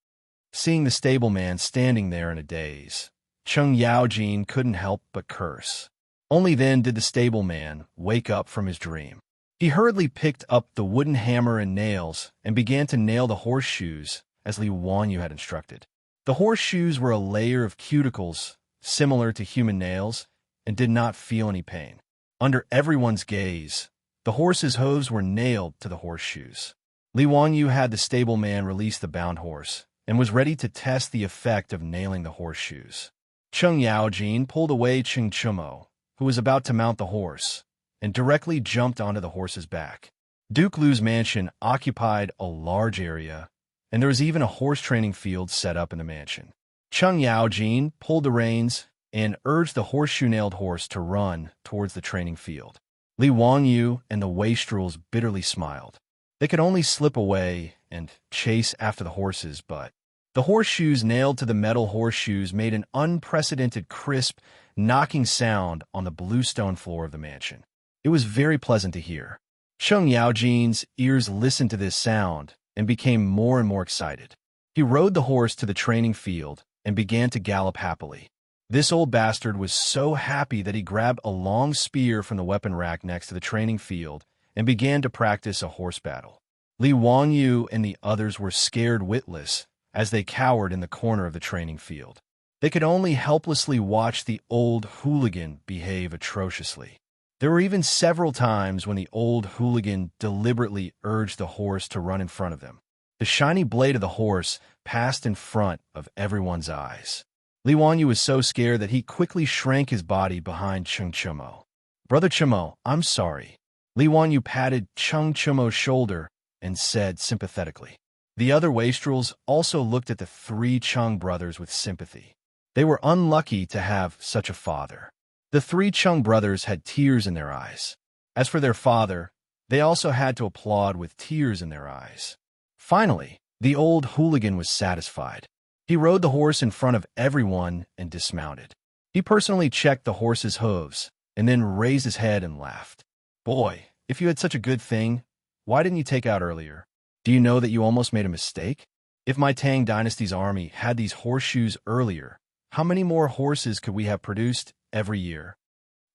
Seeing the stableman standing there in a daze, Cheng Yaojin couldn't help but curse. Only then did the stableman wake up from his dream. He hurriedly picked up the wooden hammer and nails and began to nail the horseshoes as Li Wanyu had instructed. The horseshoes were a layer of cuticles similar to human nails and did not feel any pain. Under everyone's gaze, the horse's hooves were nailed to the horseshoes. Li Wanyu had the stableman release the bound horse and was ready to test the effect of nailing the horseshoes. Cheng Yaojin pulled away Cheng Chumo, who was about to mount the horse, and directly jumped onto the horse's back. Duke Lu's mansion occupied a large area, and there was even a horse training field set up in the mansion. Cheng Yaojin pulled the reins and urged the horseshoe-nailed horse to run towards the training field. Li Wangyu and the wastrels bitterly smiled. They could only slip away and chase after the horses, but the horseshoes nailed to the metal horseshoes made an unprecedented crisp, knocking sound on the bluestone floor of the mansion. It was very pleasant to hear. Cheng Yaojin's ears listened to this sound and became more and more excited. He rode the horse to the training field and began to gallop happily. This old bastard was so happy that he grabbed a long spear from the weapon rack next to the training field and began to practice a horse battle. Li Wangyu and the others were scared witless as they cowered in the corner of the training field. They could only helplessly watch the old hooligan behave atrociously. There were even several times when the old hooligan deliberately urged the horse to run in front of them. The shiny blade of the horse passed in front of everyone's eyes. Li Wangyu was so scared that he quickly shrank his body behind Cheng Chumo. "Brother Chumo, I'm sorry." Li Wangyu patted Cheng Chumo's shoulder and said sympathetically. The other wastrels also looked at the three Cheng brothers with sympathy. They were unlucky to have such a father. The three Cheng brothers had tears in their eyes. As for their father, they also had to applaud with tears in their eyes. Finally, the old hooligan was satisfied. He rode the horse in front of everyone and dismounted. He personally checked the horse's hooves and then raised his head and laughed. "Boy, if you had such a good thing, why didn't you take out earlier? Do you know that you almost made a mistake? If my Tang dynasty's army had these horseshoes earlier, how many more horses could we have produced every year?"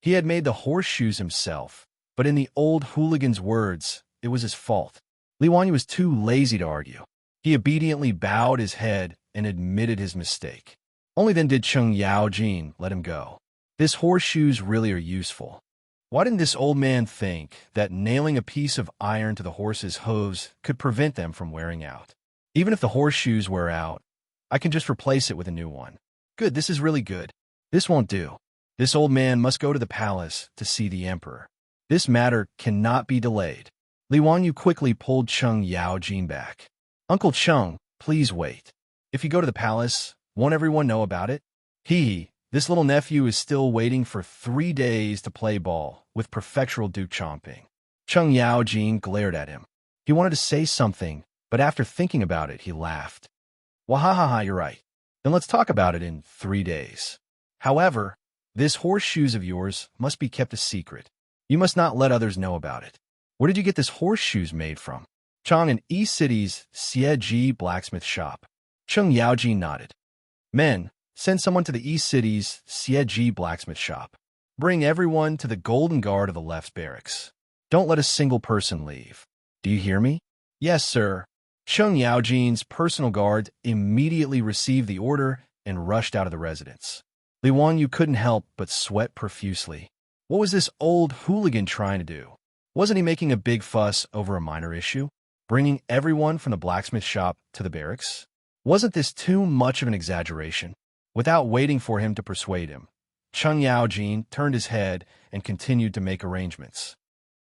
He had made the horseshoes himself, but in the old hooligan's words, it was his fault. Li Wangyu was too lazy to argue. He obediently bowed his head and admitted his mistake. Only then did Cheng Yaojin let him go. "This horseshoes really are useful. Why didn't this old man think that nailing a piece of iron to the horse's hooves could prevent them from wearing out? Even if the horseshoes wear out, I can just replace it with a new one. Good, this is really good. This won't do. This old man must go to the palace to see the emperor. This matter cannot be delayed." Li Wangyu quickly pulled Cheng Yaojin back. "Uncle Cheng, please wait. If you go to the palace, won't everyone know about it? This little nephew is still waiting for 3 days to play ball with prefectural Duke Chongping." Cheng Yaojin glared at him. He wanted to say something, but after thinking about it, he laughed. "Wahahaha, you're right. Then let's talk about it in 3 days. However, this horseshoes of yours must be kept a secret. You must not let others know about it. Where did you get this horseshoes made from?" "Chang in East City's Xieji blacksmith shop." Cheng Yaojin nodded. "Men, send someone to the East City's Xieji blacksmith shop. Bring everyone to the Golden Guard of the Left's barracks. Don't let a single person leave. Do you hear me?" "Yes, sir." Cheng Yaojin's personal guard immediately received the order and rushed out of the residence. Li Wangyu couldn't help but sweat profusely. What was this old hooligan trying to do? Wasn't he making a big fuss over a minor issue? Bringing everyone from the blacksmith shop to the barracks? Wasn't this too much of an exaggeration? Without waiting for him to persuade him, Cheng Yaojin turned his head and continued to make arrangements.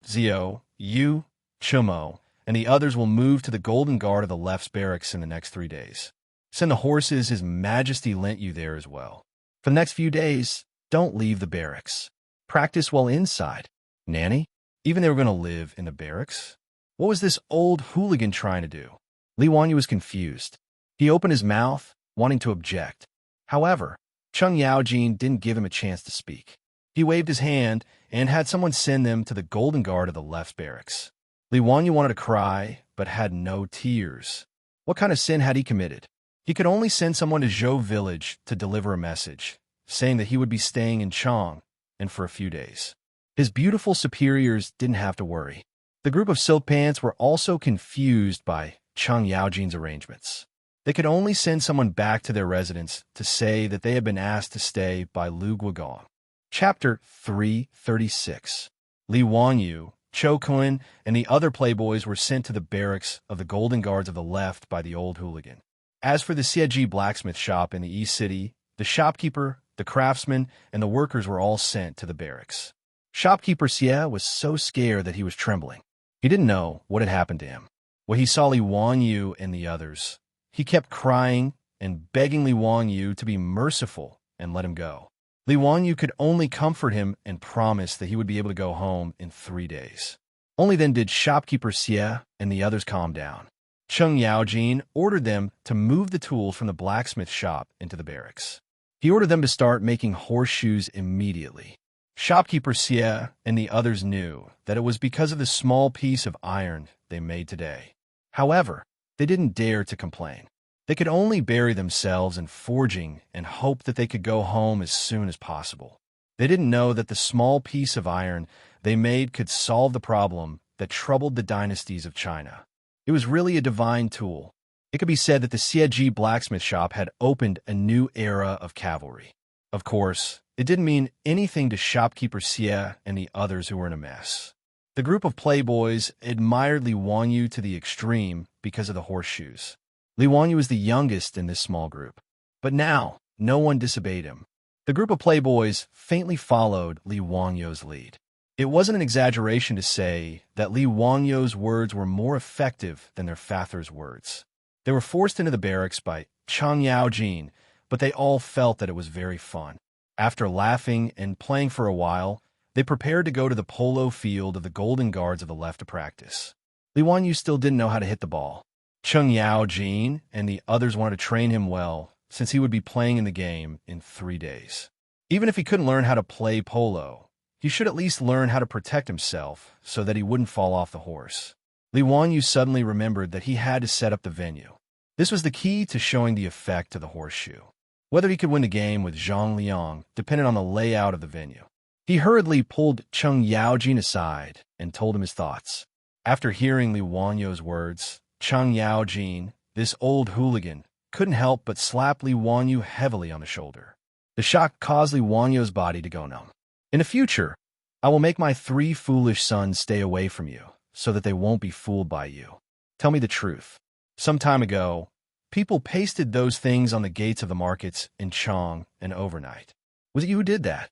"Zio, you, Chumo, and the others will move to the Golden Guard of the Left's barracks in the next 3 days. Send the horses His Majesty lent you there as well. For the next few days, don't leave the barracks. Practice while inside. Nanny, even they were going to live in the barracks? What was this old hooligan trying to do?" Li Wangyu was confused. He opened his mouth, wanting to object. However, Cheng Yaojin didn't give him a chance to speak. He waved his hand and had someone send them to the Golden Guard of the Left's barracks. Li Wangyu wanted to cry, but had no tears. What kind of sin had he committed? He could only send someone to Zhou village to deliver a message, saying that he would be staying in Chang and for a few days. His beautiful superiors didn't have to worry. The group of silk pants were also confused by Cheng Yaojin's arrangements. They could only send someone back to their residence to say that they had been asked to stay by Lu Guogong. Chapter 336. Li Wangyu, Cho Kun, and the other playboys were sent to the barracks of the Golden Guards of the Left by the old hooligan. As for the Xieji blacksmith shop in the East City, the shopkeeper, the craftsmen, and the workers were all sent to the barracks. Shopkeeper Xie was so scared that he was trembling. He didn't know what had happened to him. When he saw Li Wanyu and the others, he kept crying and begging Li Wanyu to be merciful and let him go. Li Wanyu could only comfort him and promise that he would be able to go home in 3 days. Only then did Shopkeeper Xie and the others calm down. Cheng Yaojin ordered them to move the tools from the blacksmith shop into the barracks. He ordered them to start making horseshoes immediately. Shopkeeper Xie and the others knew that it was because of the small piece of iron they made today. However, they didn't dare to complain. They could only bury themselves in forging and hope that they could go home as soon as possible. They didn't know that the small piece of iron they made could solve the problem that troubled the dynasties of China. It was really a divine tool. It could be said that the Xieji blacksmith shop had opened a new era of cavalry. Of course, it didn't mean anything to Shopkeeper Xie and the others who were in a mess. The group of playboys admired Li Wanyu to the extreme because of the horseshoes. Li Wanyu was the youngest in this small group. But now, no one disobeyed him. The group of playboys faintly followed Li Wanyu's lead. It wasn't an exaggeration to say that Li Wanyu's words were more effective than their father's words. They were forced into the barracks by Cheng Yaojin, but they all felt that it was very fun. After laughing and playing for a while, they prepared to go to the polo field of the Golden Guards of the left to practice. Li Wanyu still didn't know how to hit the ball. Cheng Yaojin and the others wanted to train him well, since he would be playing in the game in 3 days. Even if he couldn't learn how to play polo, he should at least learn how to protect himself so that he wouldn't fall off the horse. Li Wanyu suddenly remembered that he had to set up the venue. This was the key to showing the effect of the horseshoe. Whether he could win the game with Zhang Liang depended on the layout of the venue. He hurriedly pulled Cheng Yaojin aside and told him his thoughts. After hearing Li Wanyu's words, Cheng Yaojin, this old hooligan, couldn't help but slap Li Wanyu heavily on the shoulder. The shock caused Li Wanyu's body to go numb. In the future, I will make my 3 foolish sons stay away from you, so that they won't be fooled by you. Tell me the truth. Some time ago, people pasted those things on the gates of the markets in Chang and overnight. Was it you who did that?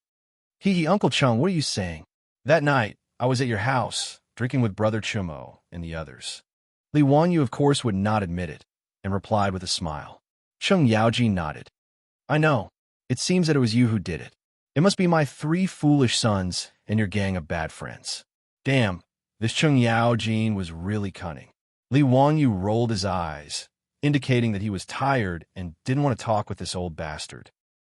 Hee, Uncle Cheng, what are you saying? That night, I was at your house, drinking with Brother Chumo and the others. Li Wanyu, of course, would not admit it, and replied with a smile. Cheng Yaojin nodded. I know. It seems that it was you who did it. It must be my 3 foolish sons and your gang of bad friends. Damn, this Cheng Yaojin was really cunning. Li Wanyu rolled his eyes, indicating that he was tired and didn't want to talk with this old bastard.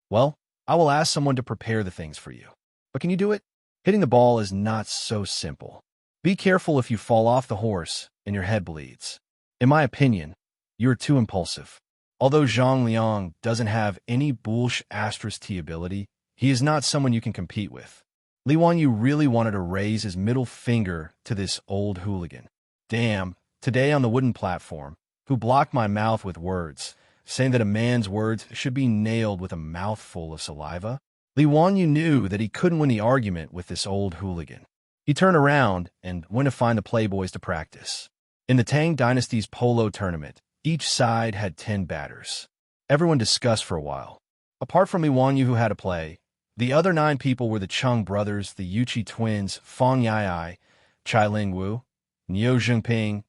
Well, I will ask someone to prepare the things for you. But can you do it? Hitting the ball is not so simple. Be careful if you fall off the horse and your head bleeds. In my opinion, you are too impulsive. Although Zhang Liang doesn't have any Bulsh Asterisk T ability, he is not someone you can compete with. Li Wanyu really wanted to raise his middle finger to this old hooligan. Damn, today on the wooden platform, who blocked my mouth with words, saying that a man's words should be nailed with a mouthful of saliva? Li Wanyu knew that he couldn't win the argument with this old hooligan. He turned around and went to find the playboys to practice. In the Tang Dynasty's polo tournament, each side had 10 batters. Everyone discussed for a while. Apart from Li Wanyu, who had to play, the other 9 people were the Cheng brothers, the Yuqi twins, Fang Yai, Chai Lingwu, Niu Zhengping,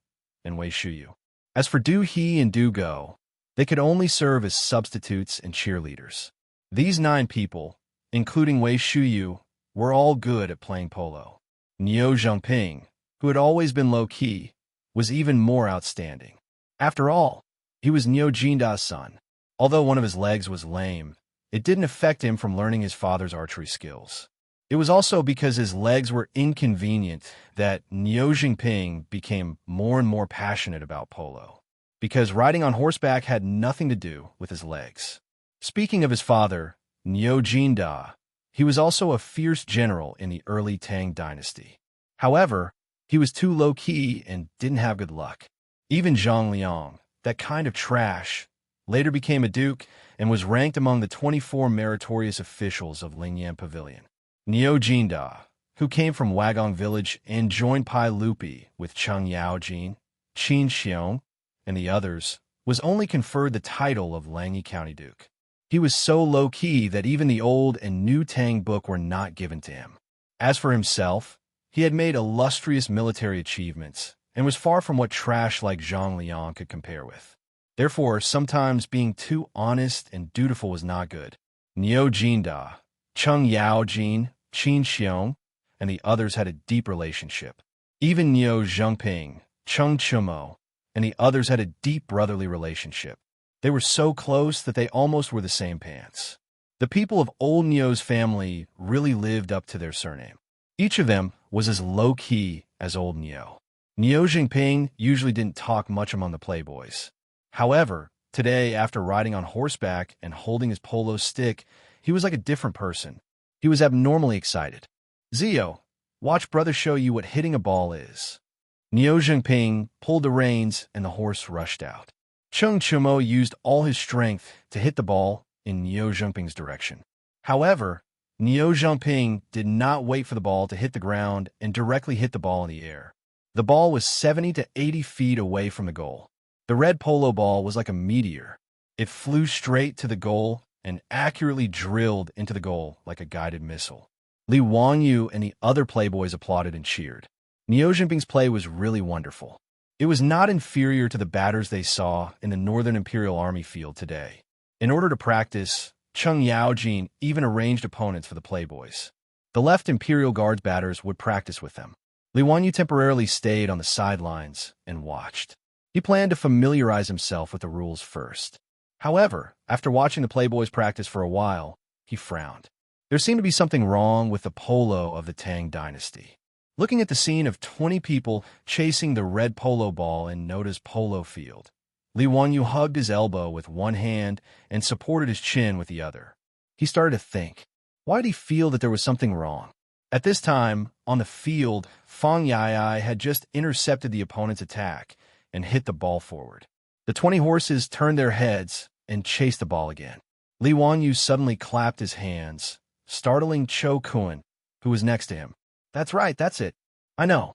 and Wei Shuyu. As for Du He and Du Go, they could only serve as substitutes and cheerleaders. These 9 people, including Wei Shuyu, were all good at playing polo. Niu Zhengping, who had always been low-key, was even more outstanding. After all, he was Niu Jinda's son. Although one of his legs was lame, it didn't affect him from learning his father's archery skills. It was also because his legs were inconvenient that Niu Zhengping became more and more passionate about polo, because riding on horseback had nothing to do with his legs. Speaking of his father, Niu Jinda, he was also a fierce general in the early Tang dynasty. However, he was too low-key and didn't have good luck. Even Zhang Liang, that kind of trash, later became a duke and was ranked among the 24 meritorious officials of Lingyan Pavilion. Niu Jinda, who came from Wagong village and joined Pai Lupi with Cheng Yaojin, Qin Xiong, and the others, was only conferred the title of Langyi County Duke. He was so low-key that even the old and new Tang book were not given to him. As for himself, he had made illustrious military achievements and was far from what trash like Zhang Liang could compare with. Therefore, sometimes being too honest and dutiful was not good. Niu Jinda, Cheng Yaojin, Qin Xiong, and the others had a deep relationship. Even Niu Zhengping, Cheng Chumo, and the others had a deep brotherly relationship. They were so close that they almost were the same pants. The people of old Niu's family really lived up to their surname. Each of them was as low-key as old Niu. Niu Zhengping usually didn't talk much among the playboys. However, today, after riding on horseback and holding his polo stick, he was like a different person. He was abnormally excited. Zio, watch brother show you what hitting a ball is. Niu Zhengping pulled the reins and the horse rushed out. Cheng Chumo used all his strength to hit the ball in Niu Zhengping's direction. However, Niu Zhengping did not wait for the ball to hit the ground and directly hit the ball in the air. The ball was 70 to 80 feet away from the goal. The red polo ball was like a meteor. It flew straight to the goal and accurately drilled into the goal like a guided missile. Li Wangyu and the other playboys applauded and cheered. Niu Zhengping's play was really wonderful. It was not inferior to the batters they saw in the Northern Imperial Army field today. In order to practice, Cheng Yaojin even arranged opponents for the playboys. The left Imperial Guards batters would practice with them. Li Wangyu temporarily stayed on the sidelines and watched. He planned to familiarize himself with the rules first. However, after watching the playboys practice for a while, he frowned. There seemed to be something wrong with the polo of the Tang dynasty. Looking at the scene of 20 people chasing the red polo ball in Noda's polo field, Li Wangyu hugged his elbow with one hand and supported his chin with the other. He started to think. Why did he feel that there was something wrong? At this time, on the field, Fang Yai had just intercepted the opponent's attack and hit the ball forward. The 20 horses turned their heads and chased the ball again. Li Wangyu suddenly clapped his hands, startling Cho Kun, who was next to him. That's right, that's it. I know.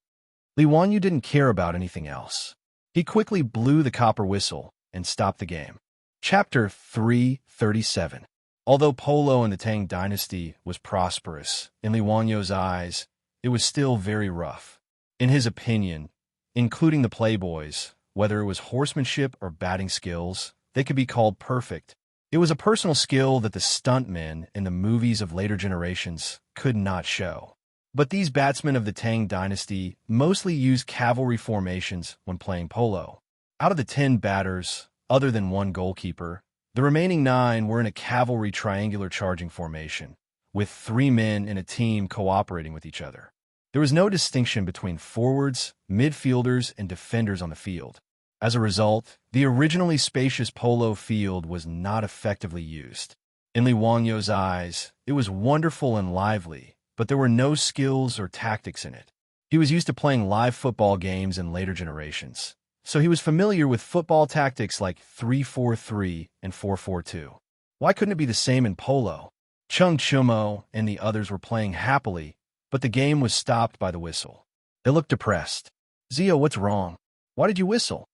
Li Wangyu didn't care about anything else. He quickly blew the copper whistle and stopped the game. Chapter 337. Although polo in the Tang dynasty was prosperous, in Li Wangyu's eyes, it was still very rough. In his opinion, including the playboys, whether it was horsemanship or batting skills, they could be called perfect. It was a personal skill that the stuntmen in the movies of later generations could not show. But these batsmen of the Tang dynasty mostly used cavalry formations when playing polo. Out of the 10 batters, other than one goalkeeper, the remaining 9 were in a cavalry triangular charging formation, with 3 men in a team cooperating with each other. There was no distinction between forwards, midfielders, and defenders on the field. As a result, the originally spacious polo field was not effectively used. In Li Wangyu's eyes, it was wonderful and lively, but there were no skills or tactics in it. He was used to playing live football games in later generations, so he was familiar with football tactics like 3-4-3 and 4-4-2. Why couldn't it be the same in polo? Cheng Chumo and the others were playing happily, but the game was stopped by the whistle. They looked depressed. Zio, what's wrong? Why did you whistle?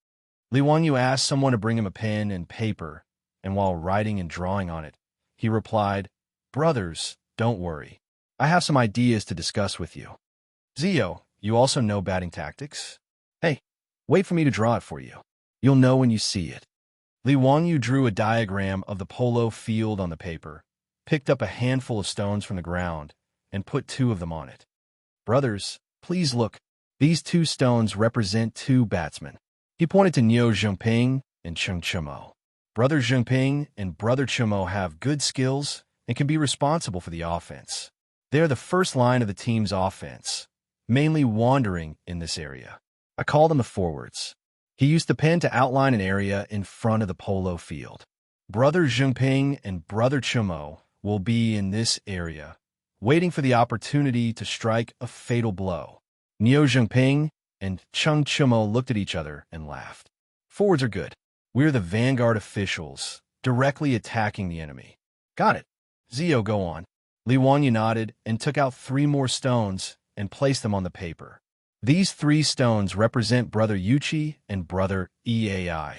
Li Wangyu asked someone to bring him a pen and paper, and while writing and drawing on it, he replied, Brothers, don't worry. I have some ideas to discuss with you. Zio, you also know batting tactics? Hey, wait for me to draw it for you. You'll know when you see it. Li Wangyu drew a diagram of the polo field on the paper, picked up a handful of stones from the ground, and put 2 of them on it. Brothers, please look. These 2 stones represent 2 batsmen. He pointed to Niu Zhengping and Cheng Chumo. Brother Zhengping and Brother Chumo have good skills and can be responsible for the offense. They are the first line of the team's offense, mainly wandering in this area. I call them the forwards. He used the pen to outline an area in front of the polo field. Brother Zhengping and Brother Chumo will be in this area, waiting for the opportunity to strike a fatal blow. Niu Zhengping and Cheng Chumo looked at each other and laughed. Forwards are good. We're the vanguard officials, directly attacking the enemy. Got it. Zio, go on. Li Wangyu nodded and took out 3 more stones and placed them on the paper. These 3 stones represent Brother Yuchi and Brother Eai.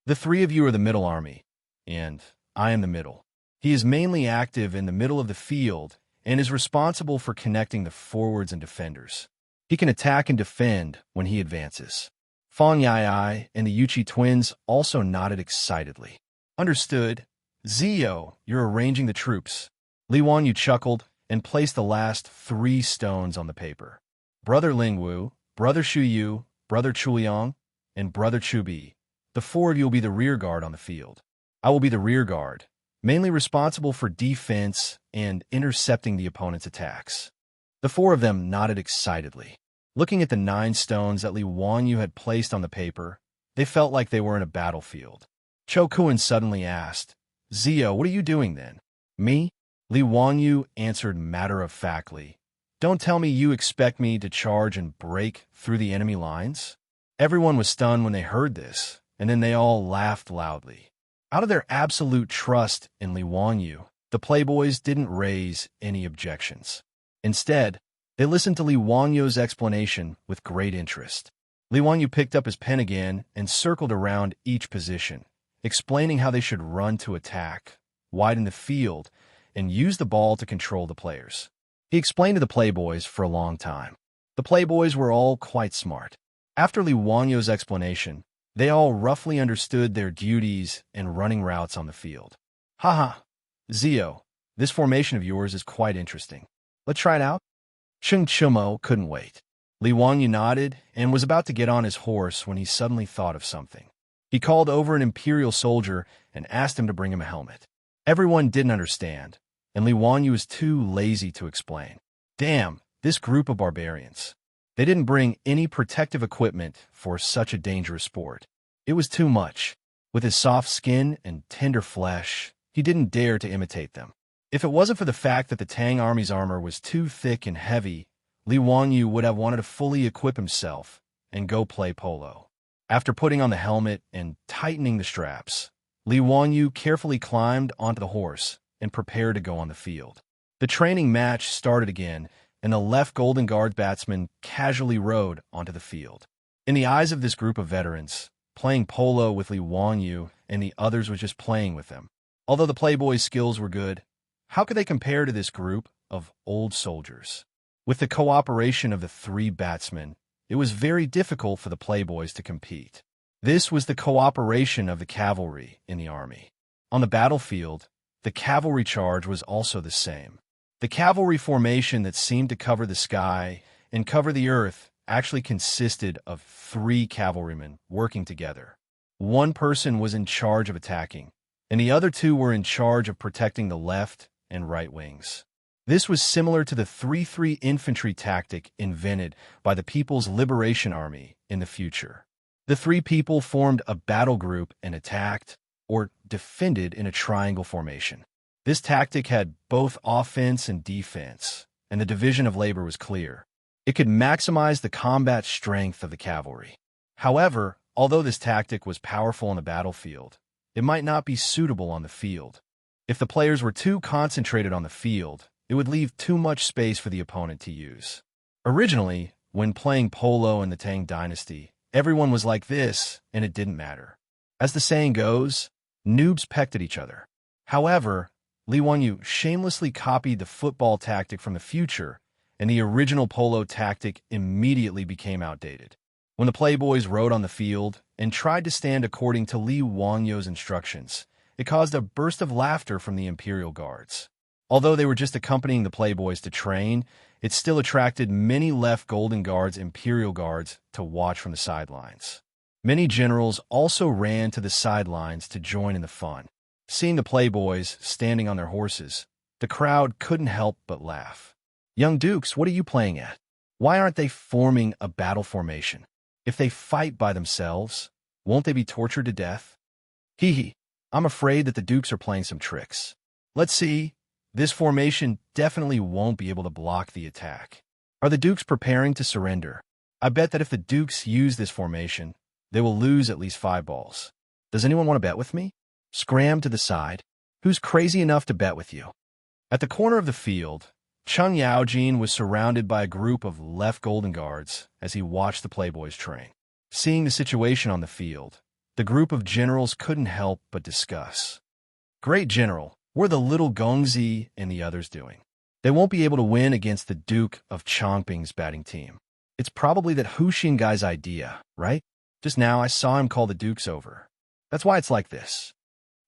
The 3 of you are the middle army, and I am the middle. He is mainly active in the middle of the field and is responsible for connecting the forwards and defenders. He can attack and defend when he advances. Fang Yai and the Yuchi twins also nodded excitedly. Understood. Zio, you're arranging the troops. Li Wanyu chuckled and placed the last 3 stones on the paper. Brother Lingwu, Brother Shuyu, Brother Chuliang, and Brother Chubi. The 4 of you will be the rear guard on the field. I will be the rear guard, mainly responsible for defense and intercepting the opponent's attacks. The 4 of them nodded excitedly. Looking at the 9 stones that Li Wanyu had placed on the paper, they felt like they were in a battlefield. Cho Kuan suddenly asked, Zio, what are you doing then? Me? Li Wanyu answered matter-of-factly. Don't tell me you expect me to charge and break through the enemy lines? Everyone was stunned when they heard this, and then they all laughed loudly. Out of their absolute trust in Li Wanyu, the Playboys didn't raise any objections. Instead, they listened to Li Wanyu's explanation with great interest. Li Wanyu picked up his pen again and circled around each position, explaining how they should run to attack, widen the field, and use the ball to control the players. He explained to the Playboys for a long time. The Playboys were all quite smart. After Li Wanyu's explanation, they all roughly understood their duties and running routes on the field. Haha, Zio, this formation of yours is quite interesting. Let's try it out? Cheng Chumo couldn't wait. Li Wanyu nodded and was about to get on his horse when he suddenly thought of something. He called over an Imperial soldier and asked him to bring him a helmet. Everyone didn't understand, and Li Wanyu was too lazy to explain. Damn, this group of barbarians. They didn't bring any protective equipment for such a dangerous sport. It was too much. With his soft skin and tender flesh, he didn't dare to imitate them. If it wasn't for the fact that the Tang army's armor was too thick and heavy, Li Wanyu would have wanted to fully equip himself and go play polo. After putting on the helmet and tightening the straps, Li Wanyu carefully climbed onto the horse and prepared to go on the field. The training match started again, and the left Golden Guard batsman casually rode onto the field. In the eyes of this group of veterans, playing polo with Li Wanyu and the others was just playing with them. Although the Playboys' skills were good, how could they compare to this group of old soldiers? With the cooperation of the 3 batsmen, it was very difficult for the Playboys to compete. This was the cooperation of the cavalry in the army. On the battlefield, the cavalry charge was also the same. The cavalry formation that seemed to cover the sky and cover the earth actually consisted of 3 cavalrymen working together. One person was in charge of attacking, and the other 2 were in charge of protecting the left and right wings. This was similar to the 3-3 infantry tactic invented by the People's Liberation Army in the future. The 3 people formed a battle group and attacked, or defended in a triangle formation. This tactic had both offense and defense, and the division of labor was clear. It could maximize the combat strength of the cavalry. However, although this tactic was powerful on the battlefield, it might not be suitable on the field. If the players were too concentrated on the field, it would leave too much space for the opponent to use. Originally, when playing polo in the Tang dynasty, everyone was like this, and it didn't matter. As the saying goes, noobs pecked at each other. However, Li Wanyu shamelessly copied the football tactic from the future, and the original polo tactic immediately became outdated. When the Playboys rode on the field and tried to stand according to Li Wanyu's instructions, it caused a burst of laughter from the Imperial Guards. Although they were just accompanying the Playboys to train, it still attracted many left Golden Guards Imperial Guards to watch from the sidelines. Many generals also ran to the sidelines to join in the fun. Seeing the Playboys standing on their horses, the crowd couldn't help but laugh. Young Dukes, what are you playing at? Why aren't they forming a battle formation? If they fight by themselves, won't they be tortured to death? Hee hee, I'm afraid that the Dukes are playing some tricks. Let's see. This formation definitely won't be able to block the attack. Are the Dukes preparing to surrender? I bet that if the Dukes use this formation, they will lose at least 5 balls. Does anyone want to bet with me? Scram to the side. Who's crazy enough to bet with you? At the corner of the field, Cheng Yaojin was surrounded by a group of left Golden Guards as he watched the Playboys train. Seeing the situation on the field, the group of generals couldn't help but discuss. Great General, what are the little Gongzi and the others doing? They won't be able to win against the Duke of Chongping's batting team. It's probably that Hu Xingai's idea, right? Just now I saw him call the Dukes over. That's why it's like this.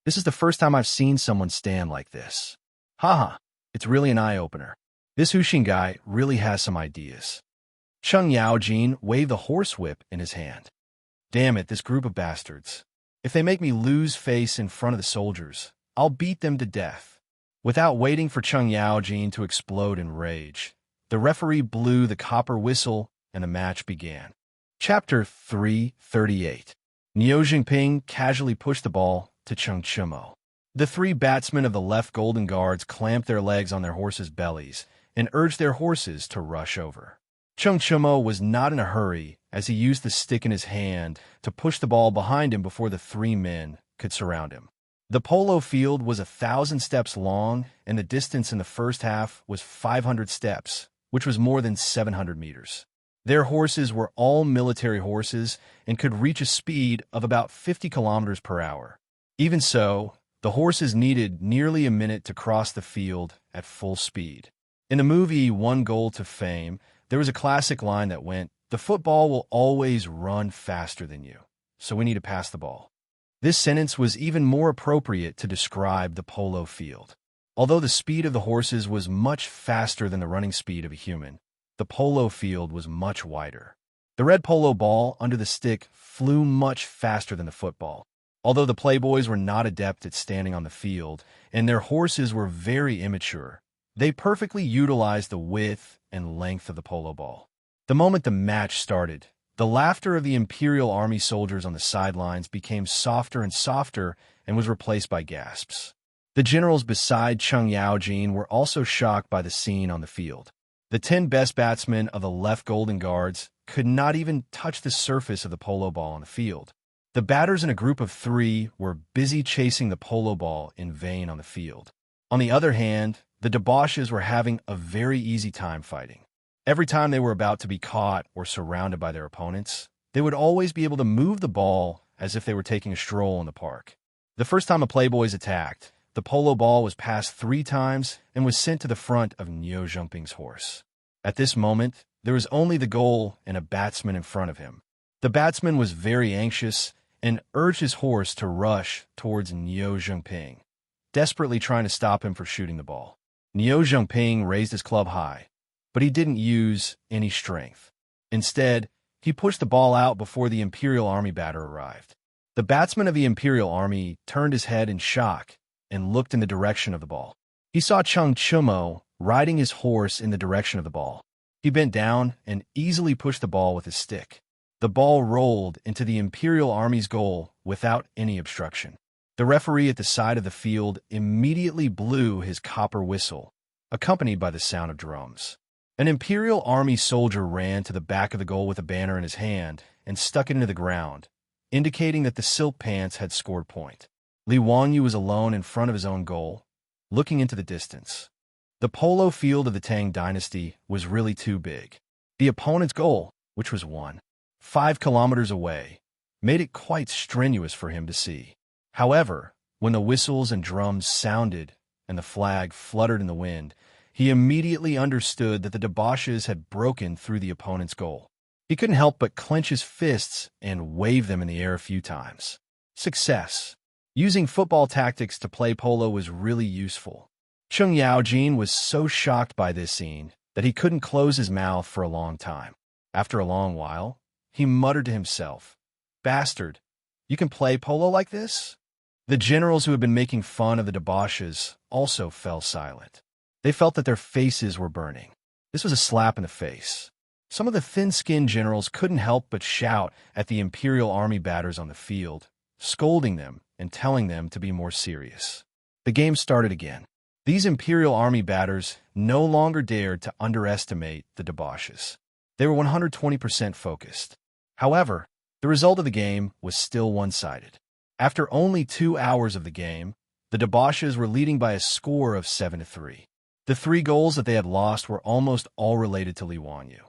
This is the first time I've seen someone stand like this. Haha, it's really an eye-opener. This Hu Xingai really has some ideas. Cheng Yaojin waved the horsewhip in his hand. Damn it, this group of bastards. If they make me lose face in front of the soldiers, I'll beat them to death. Without waiting for Cheng Yaojin to explode in rage, the referee blew the copper whistle and the match began. Chapter 338. Niu Jingping casually pushed the ball to Cheng Chimo. The three batsmen of the left Golden Guards clamped their legs on their horses' bellies and urged their horses to rush over. Cheng Chimo was not in a hurry as he used the stick in his hand to push the ball behind him before the three men could surround him. The polo field was 1,000 steps long, and the distance in the first half was 500 steps, which was more than 700 meters. Their horses were all military horses and could reach a speed of about 50 kilometers per hour. Even so, the horses needed nearly a minute to cross the field at full speed. In the movie One Goal to Fame, there was a classic line that went, "The football will always run faster than you, so we need to pass the ball." This sentence was even more appropriate to describe the polo field. Although the speed of the horses was much faster than the running speed of a human, the polo field was much wider. The red polo ball under the stick flew much faster than the football. Although the playboys were not adept at standing on the field, and their horses were very immature, they perfectly utilized the width and length of the polo ball. The moment the match started, the laughter of the Imperial Army soldiers on the sidelines became softer and softer and was replaced by gasps. The generals beside Cheng Yaojin were also shocked by the scene on the field. The 10 best batsmen of the left Golden Guards could not even touch the surface of the polo ball on the field. The batters in a group of 3 were busy chasing the polo ball in vain on the field. On the other hand, the debauches were having a very easy time fighting. Every time they were about to be caught or surrounded by their opponents, they would always be able to move the ball as if they were taking a stroll in the park. The first time the playboys attacked, the polo ball was passed 3 times and was sent to the front of Niu Jingping's horse. At this moment, there was only the goal and a batsman in front of him. The batsman was very anxious and urged his horse to rush towards Niu Jingping, desperately trying to stop him from shooting the ball. Niu Jingping raised his club high, but he didn't use any strength. Instead, he pushed the ball out before the Imperial Army batter arrived. The batsman of the Imperial Army turned his head in shock and looked in the direction of the ball. He saw Cheng Chimo riding his horse in the direction of the ball. He bent down and easily pushed the ball with his stick. The ball rolled into the Imperial Army's goal without any obstruction. The referee at the side of the field immediately blew his copper whistle, accompanied by the sound of drums. An Imperial Army soldier ran to the back of the goal with a banner in his hand and stuck it into the ground, indicating that the silk pants had scored point. Li Wanyu was alone in front of his own goal, looking into the distance. The polo field of the Tang dynasty was really too big. The opponent's goal, which was 5 kilometers away, made it quite strenuous for him to see. However, when the whistles and drums sounded and the flag fluttered in the wind, he immediately understood that the debauches had broken through the opponent's goal. He couldn't help but clench his fists and wave them in the air a few times. Success. Using football tactics to play polo was really useful. Cheng Yaojin was so shocked by this scene that he couldn't close his mouth for a long time. After a long while, he muttered to himself, "Bastard, you can play polo like this?" The generals who had been making fun of the debauches also fell silent. They felt that their faces were burning. This was a slap in the face. Some of the thin-skinned generals couldn't help but shout at the Imperial Army batters on the field, scolding them and telling them to be more serious. The game started again. These Imperial Army batters no longer dared to underestimate the debauches. They were 120% focused. However, the result of the game was still one-sided. After only 2 hours of the game, the debauches were leading by a score of 7-3. The 3 goals that they had lost were almost all related to Li Wanyu.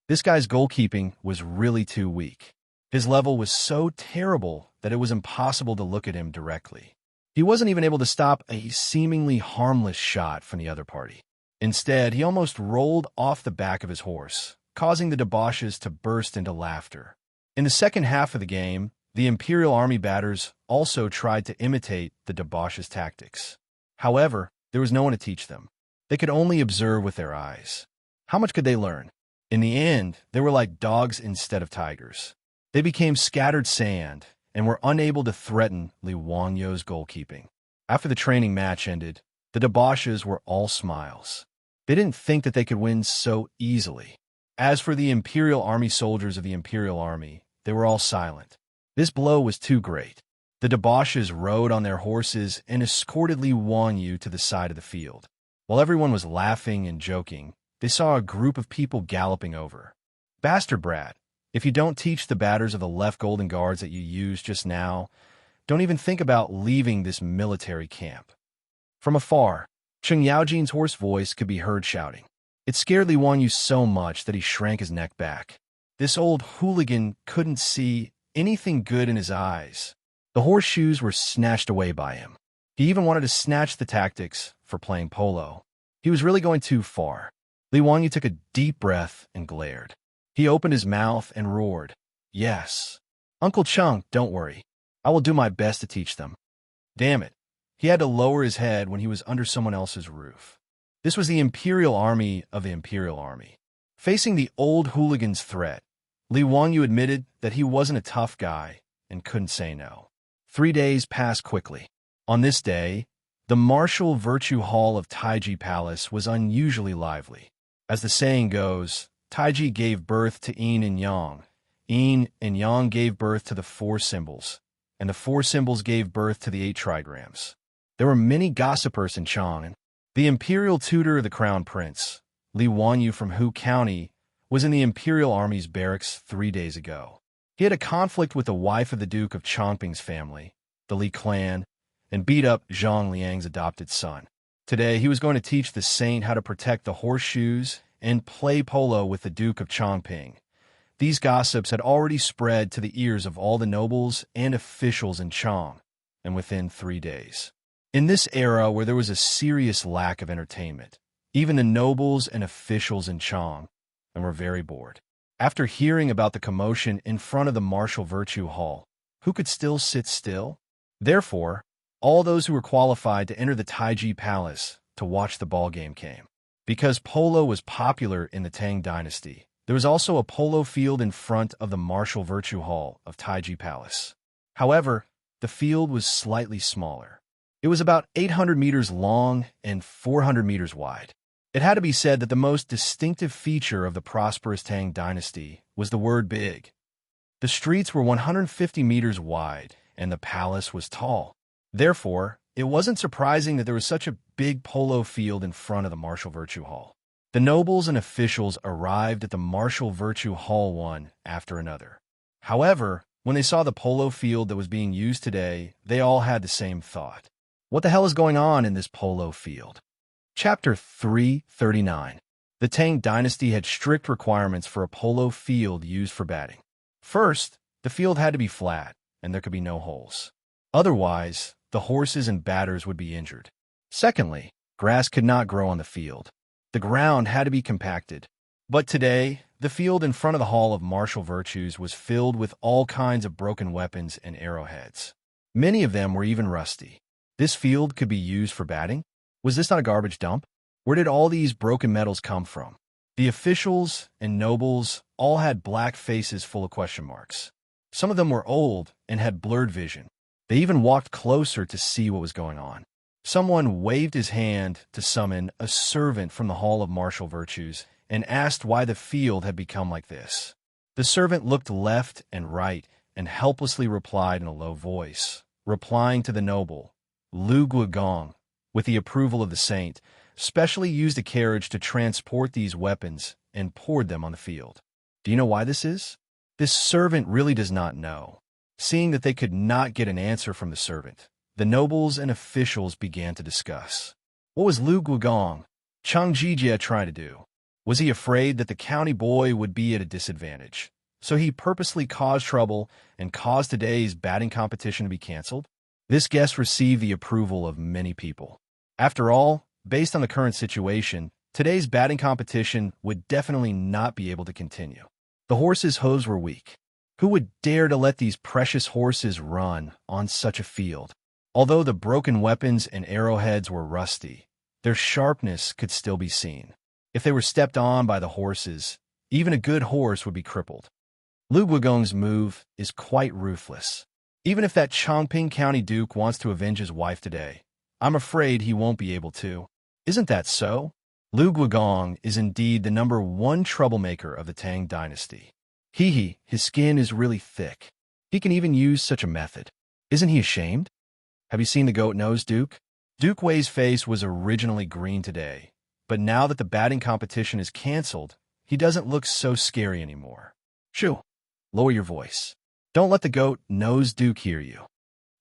This guy's goalkeeping was really too weak. His level was so terrible that it was impossible to look at him directly. He wasn't even able to stop a seemingly harmless shot from the other party. Instead, he almost rolled off the back of his horse, causing the debauches to burst into laughter. In the second half of the game, the Imperial Army batters also tried to imitate the debauches' tactics. However, there was no one to teach them. They could only observe with their eyes. How much could they learn? In the end, they were like dogs instead of tigers. They became scattered sand and were unable to threaten Li Wangyo's goalkeeping. After the training match ended, the debauches were all smiles. They didn't think that they could win so easily. As for the Imperial Army soldiers of the Imperial Army, they were all silent. This blow was too great. The debauches rode on their horses and escorted Li Wangyu to the side of the field. While everyone was laughing and joking, they saw a group of people galloping over. "Bastard brat, if you don't teach the batters of the left Golden Guards that you used just now, don't even think about leaving this military camp." From afar, Cheng Yaojin's hoarse voice could be heard shouting. It scared Li Wangyu so much that he shrank his neck back. This old hooligan couldn't see anything good in his eyes. The horseshoes were snatched away by him. He even wanted to snatch the tactics for playing polo. He was really going too far. Li Wangyu took a deep breath and glared. He opened his mouth and roared, "Yes. Uncle Cheng, don't worry. I will do my best to teach them." Damn it. He had to lower his head when he was under someone else's roof. This was the Imperial Army of the Imperial Army. Facing the old hooligan's threat, Li Wangyu admitted that he wasn't a tough guy and couldn't say no. 3 days passed quickly. On this day, the martial virtue hall of Taiji Palace was unusually lively. As the saying goes, Taiji gave birth to yin and yang. Yin and yang gave birth to the 4 symbols, and the 4 symbols gave birth to the 8 trigrams. There were many gossipers in Chang'an. The imperial tutor of the crown prince, Li Wangyu from Hu County, was in the Imperial Army's barracks 3 days ago. He had a conflict with the wife of the Duke of Chongping's family, the Li clan, and beat up Zhang Liang's adopted son. Today, he was going to teach the saint how to protect the horseshoes and play polo with the Duke of Chongping. These gossips had already spread to the ears of all the nobles and officials in Chang, and within 3 days. In this era where there was a serious lack of entertainment, even the nobles and officials in Chang were very bored. After hearing about the commotion in front of the Martial Virtue Hall, who could still sit still? Therefore, all those who were qualified to enter the Taiji Palace to watch the ball game came. Because polo was popular in the Tang dynasty, there was also a polo field in front of the Martial Virtue Hall of Taiji Palace. However, the field was slightly smaller. It was about 800 meters long and 400 meters wide. It had to be said that the most distinctive feature of the prosperous Tang dynasty was the word big. The streets were 150 meters wide, and the palace was tall. Therefore, it wasn't surprising that there was such a big polo field in front of the Martial Virtue Hall. The nobles and officials arrived at the Martial Virtue Hall one after another. However, when they saw the polo field that was being used today, they all had the same thought. What the hell is going on in this polo field? Chapter 339. The Tang dynasty had strict requirements for a polo field used for batting. First, the field had to be flat, and there could be no holes. Otherwise, the horses and batters would be injured. Secondly, grass could not grow on the field. The ground had to be compacted. But today, the field in front of the Hall of Martial Virtues was filled with all kinds of broken weapons and arrowheads. Many of them were even rusty. This field could be used for batting? Was this not a garbage dump? Where did all these broken metals come from? The officials and nobles all had black faces full of question marks. Some of them were old and had blurred vision. They even walked closer to see what was going on. Someone waved his hand to summon a servant from the Hall of Martial Virtues and asked why the field had become like this. The servant looked left and right and helplessly replied in a low voice, replying to the noble, "Lu Guogong, with the approval of the saint, specially used a carriage to transport these weapons and poured them on the field." Do you know why this is? This servant really does not know. Seeing that they could not get an answer from the servant, the nobles and officials began to discuss. What was Lu Guogong, Chang Jijia, trying to do? Was he afraid that the county boy would be at a disadvantage? So he purposely caused trouble and caused today's batting competition to be canceled? This guest received the approval of many people. After all, based on the current situation, today's batting competition would definitely not be able to continue. The horses' hooves were weak. Who would dare to let these precious horses run on such a field? Although the broken weapons and arrowheads were rusty, their sharpness could still be seen. If they were stepped on by the horses, even a good horse would be crippled. Lu Guogong's move is quite ruthless. Even if that Chongping County Duke wants to avenge his wife today, I'm afraid he won't be able to. Isn't that so? Lu Guogong is indeed the #1 troublemaker of the Tang dynasty. His skin is really thick. He can even use such a method. Isn't he ashamed? Have you seen the goat-nosed Duke? Duke Wei's face was originally green today, but now that the batting competition is cancelled, he doesn't look so scary anymore. Shoo! Lower your voice. Don't let the goat-nosed Duke hear you.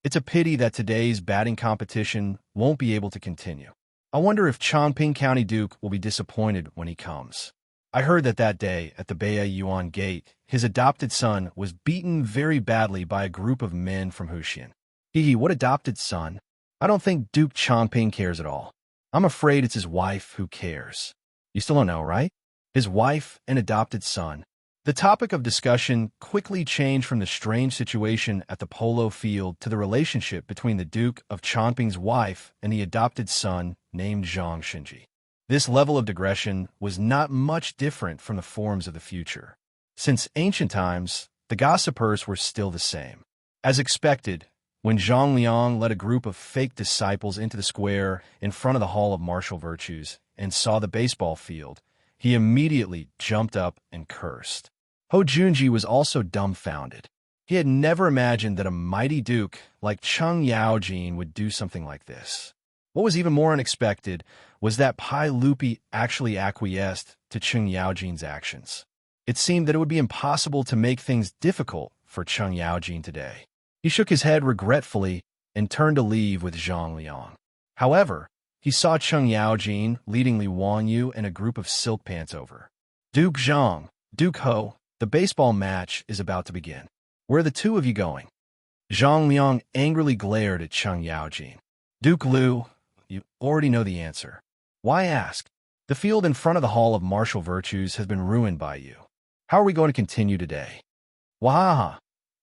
It's a pity that today's batting competition won't be able to continue. I wonder if Chongping County Duke will be disappointed when he comes. I heard that day at the Beiyuan Gate, his adopted son was beaten very badly by a group of men from Huxian. What adopted son? I don't think Duke Chongping cares at all. I'm afraid it's his wife who cares. You still don't know, right? His wife and adopted son. The topic of discussion quickly changed from the strange situation at the polo field to the relationship between the Duke of Chongping's wife and the adopted son named Zhang Xinji. This level of digression was not much different from the forms of the future. Since ancient times, the gossipers were still the same. As expected, when Zhang Liang led a group of fake disciples into the square in front of the Hall of Martial Virtues and saw the baseball field, he immediately jumped up and cursed. Ho Junji was also dumbfounded. He had never imagined that a mighty duke like Cheng Yaojin would do something like this. What was even more unexpected was that Pai Lupi actually acquiesced to Cheng Yaojin's actions. It seemed that it would be impossible to make things difficult for Cheng Yaojin today. He shook his head regretfully and turned to leave with Zhang Liang. However, he saw Cheng Yaojin leading Li Wanyu and a group of silk pants over. Duke Zhang, Duke Ho, the baseball match is about to begin. Where are the two of you going? Zhang Liang angrily glared at Cheng Yaojin. Duke Liu, you already know the answer. Why ask? The field in front of the Hall of Martial Virtues has been ruined by you. How are we going to continue today? Wahaha!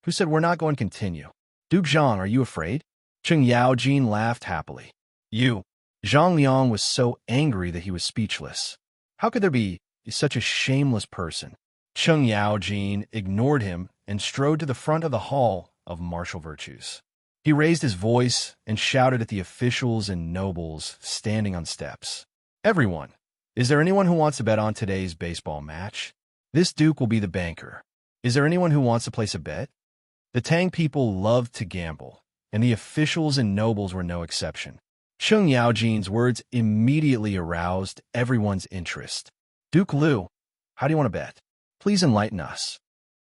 Who said we're not going to continue? Duke Zhang, are you afraid? Cheng Yaojin laughed happily. You. Zhang Liang was so angry that he was speechless. How could there be such a shameless person? Cheng Yaojin ignored him and strode to the front of the Hall of Martial Virtues. He raised his voice and shouted at the officials and nobles standing on steps. Everyone, is there anyone who wants to bet on today's baseball match? This duke will be the banker. Is there anyone who wants to place a bet? The Tang people loved to gamble, and the officials and nobles were no exception. Cheng Yaojin's words immediately aroused everyone's interest. Duke Liu, how do you want to bet? Please enlighten us.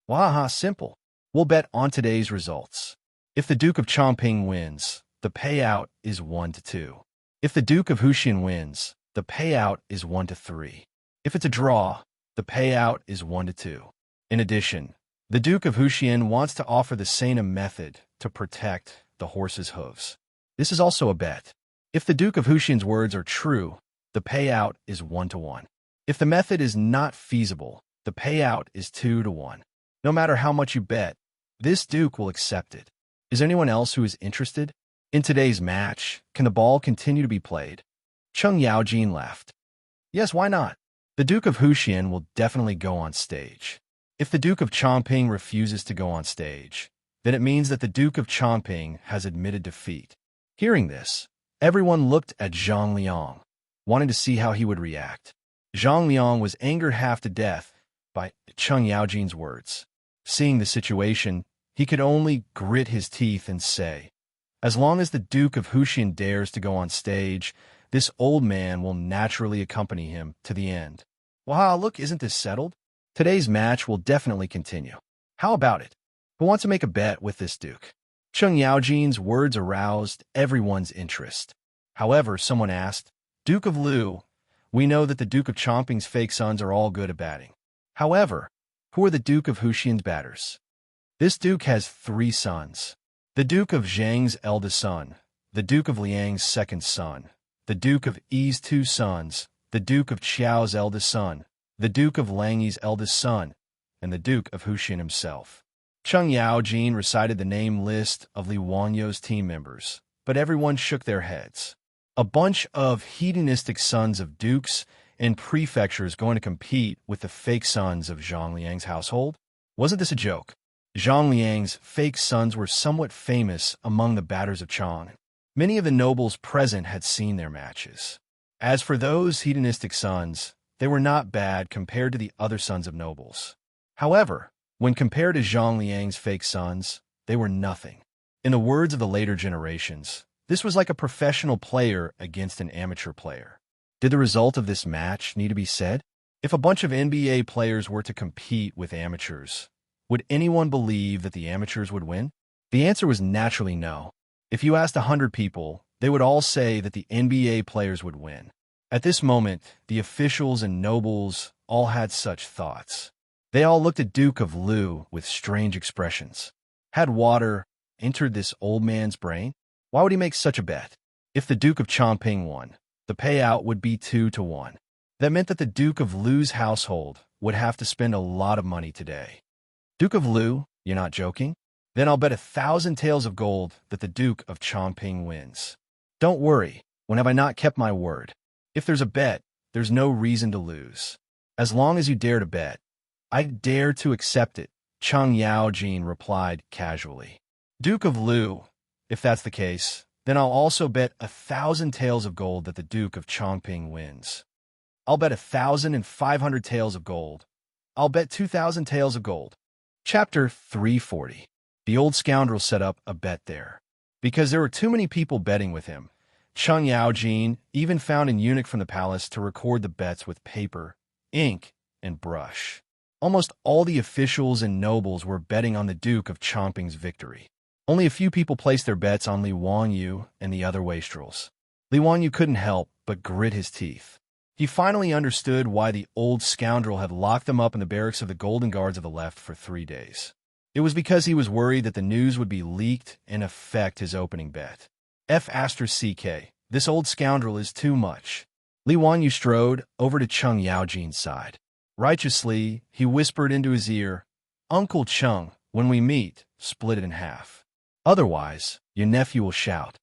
Waha, simple. We'll bet on today's results. If the Duke of Chongping wins, the payout is 1-2. If the Duke of Huxian wins, the payout is 1-3. If it's a draw, the payout is 1-2. In addition, the Duke of Huxian wants to offer the same method to protect the horse's hooves. This is also a bet. If the Duke of Huxian's words are true, the payout is 1-1. If the method is not feasible, the payout is 2-1. No matter how much you bet, this Duke will accept it. Is there anyone else who is interested? In today's match, can the ball continue to be played? Cheng Yaojin laughed. Yes, why not? The Duke of Huxian will definitely go on stage. If the Duke of Chongping refuses to go on stage, then it means that the Duke of Chongping has admitted defeat. Hearing this, everyone looked at Zhang Liang, wanting to see how he would react. Zhang Liang was angered half to death by Cheng Yaojin's words. Seeing the situation, he could only grit his teeth and say, as long as the Duke of Huxian dares to go on stage, this old man will naturally accompany him to the end. Wow, look, isn't this settled? Today's match will definitely continue. How about it? Who wants to make a bet with this Duke? Cheng Yaojin's words aroused everyone's interest. However, someone asked, Duke of Liu, we know that the Duke of Chongping's fake sons are all good at batting. However, who are the Duke of Huxian's batters? This Duke has 3 sons. The Duke of Zhang's eldest son, the Duke of Liang's second son, the Duke of Yi's 2 sons, the Duke of Qiao's eldest son, the Duke of Langyi's eldest son, and the Duke of Huxin himself. Cheng Yaojin recited the name list of Li Wanyou's team members, but everyone shook their heads. A bunch of hedonistic sons of dukes and prefectures going to compete with the fake sons of Zhang Liang's household? Wasn't this a joke? Zhang Liang's fake sons were somewhat famous among the batters of Chang. Many of the nobles present had seen their matches. As for those hedonistic sons, they were not bad compared to the other sons of nobles. However, when compared to Zhang Liang's fake sons, they were nothing. In the words of the later generations, this was like a professional player against an amateur player. Did the result of this match need to be said? If a bunch of NBA players were to compete with amateurs, would anyone believe that the amateurs would win? The answer was naturally no. If you asked 100 people, they would all say that the NBA players would win. At this moment, the officials and nobles all had such thoughts. They all looked at Duke of Lu with strange expressions. Had water entered this old man's brain? Why would he make such a bet? If the Duke of Chongping won, the payout would be 2-1. That meant that the Duke of Lu's household would have to spend a lot of money today. Duke of Lu, you're not joking? Then I'll bet 1,000 taels of gold that the Duke of Chongping wins. Don't worry, when have I not kept my word? If there's a bet, there's no reason to lose. As long as you dare to bet, I dare to accept it, Cheng Yaojin replied casually. Duke of Lu, if that's the case, then I'll also bet 1,000 taels of gold that the Duke of Chongping wins. I'll bet 1,500 taels of gold. I'll bet 2,000 taels of gold. Chapter 340. The old scoundrel set up a bet there. Because there were too many people betting with him, Cheng Yaojin even found an eunuch from the palace to record the bets with paper, ink, and brush. Almost all the officials and nobles were betting on the Duke of Chongping's victory. Only a few people placed their bets on Li Wanyou and the other wastrels. Li Wanyou couldn't help but grit his teeth. He finally understood why the old scoundrel had locked them up in the barracks of the Golden Guards of the Left for 3 days. It was because he was worried that the news would be leaked and affect his opening bet. F***, this old scoundrel is too much. Li Wanyou strode over to Cheng Yaojin's side. Righteously, he whispered into his ear, Uncle Cheng, when we meet, split it in half. Otherwise, your nephew will shout.